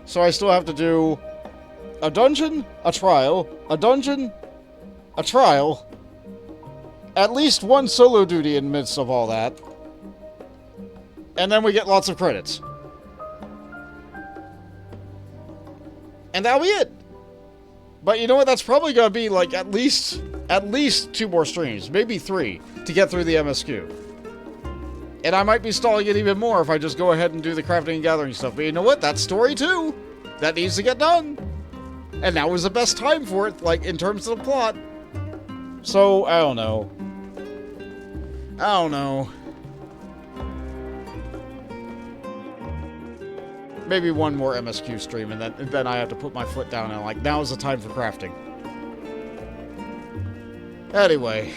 So I still have to do a dungeon, a trial, a dungeon, a trial, at least one solo duty in the midst of all that, and then we get lots of credits. And that'll be it. But you know what? That's probably going to be like at least 2 more streams, maybe 3, to get through the MSQ. And I might be stalling it even more if I just go ahead and do the crafting and gathering stuff. But you know what? That's story 2. That needs to get done. And now is the best time for it, like, in terms of the plot. So, I don't know. I don't know. Maybe one more MSQ stream, and then I have to put my foot down and, like, now is the time for crafting. Anyway.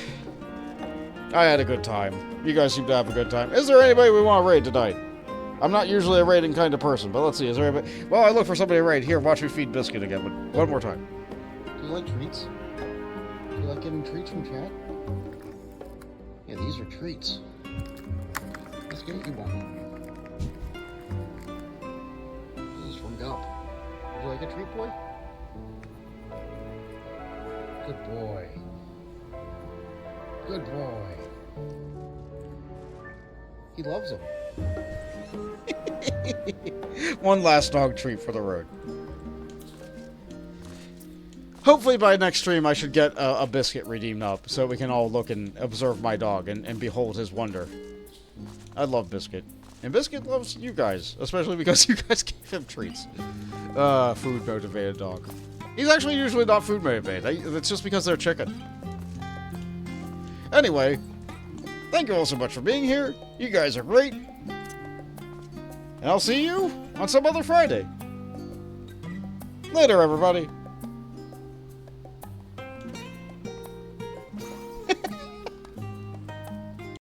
I had a good time. You guys seem to have a good time. Is there anybody we want to raid tonight? I'm not usually a raiding kind of person, but let's see. Is there anybody? Well, I look for somebody to raid. Here, watch me feed Biscuit again, but one more time. Do you like treats? Do you like getting treats from chat? Yeah, these are treats. Let's get you one. This is from Gump. Would you like a treat, boy? Good boy. Good boy. He loves them. One last dog treat for the road. Hopefully by next stream I should get a Biscuit redeemed up so we can all look and observe my dog and behold his wonder. I love Biscuit. And Biscuit loves you guys, especially because you guys gave him treats. Food motivated dog. He's actually usually not food motivated. It's just because they're chicken. Anyway, thank you all so much for being here. You guys are great. And I'll see you on some other Friday. Later, everybody.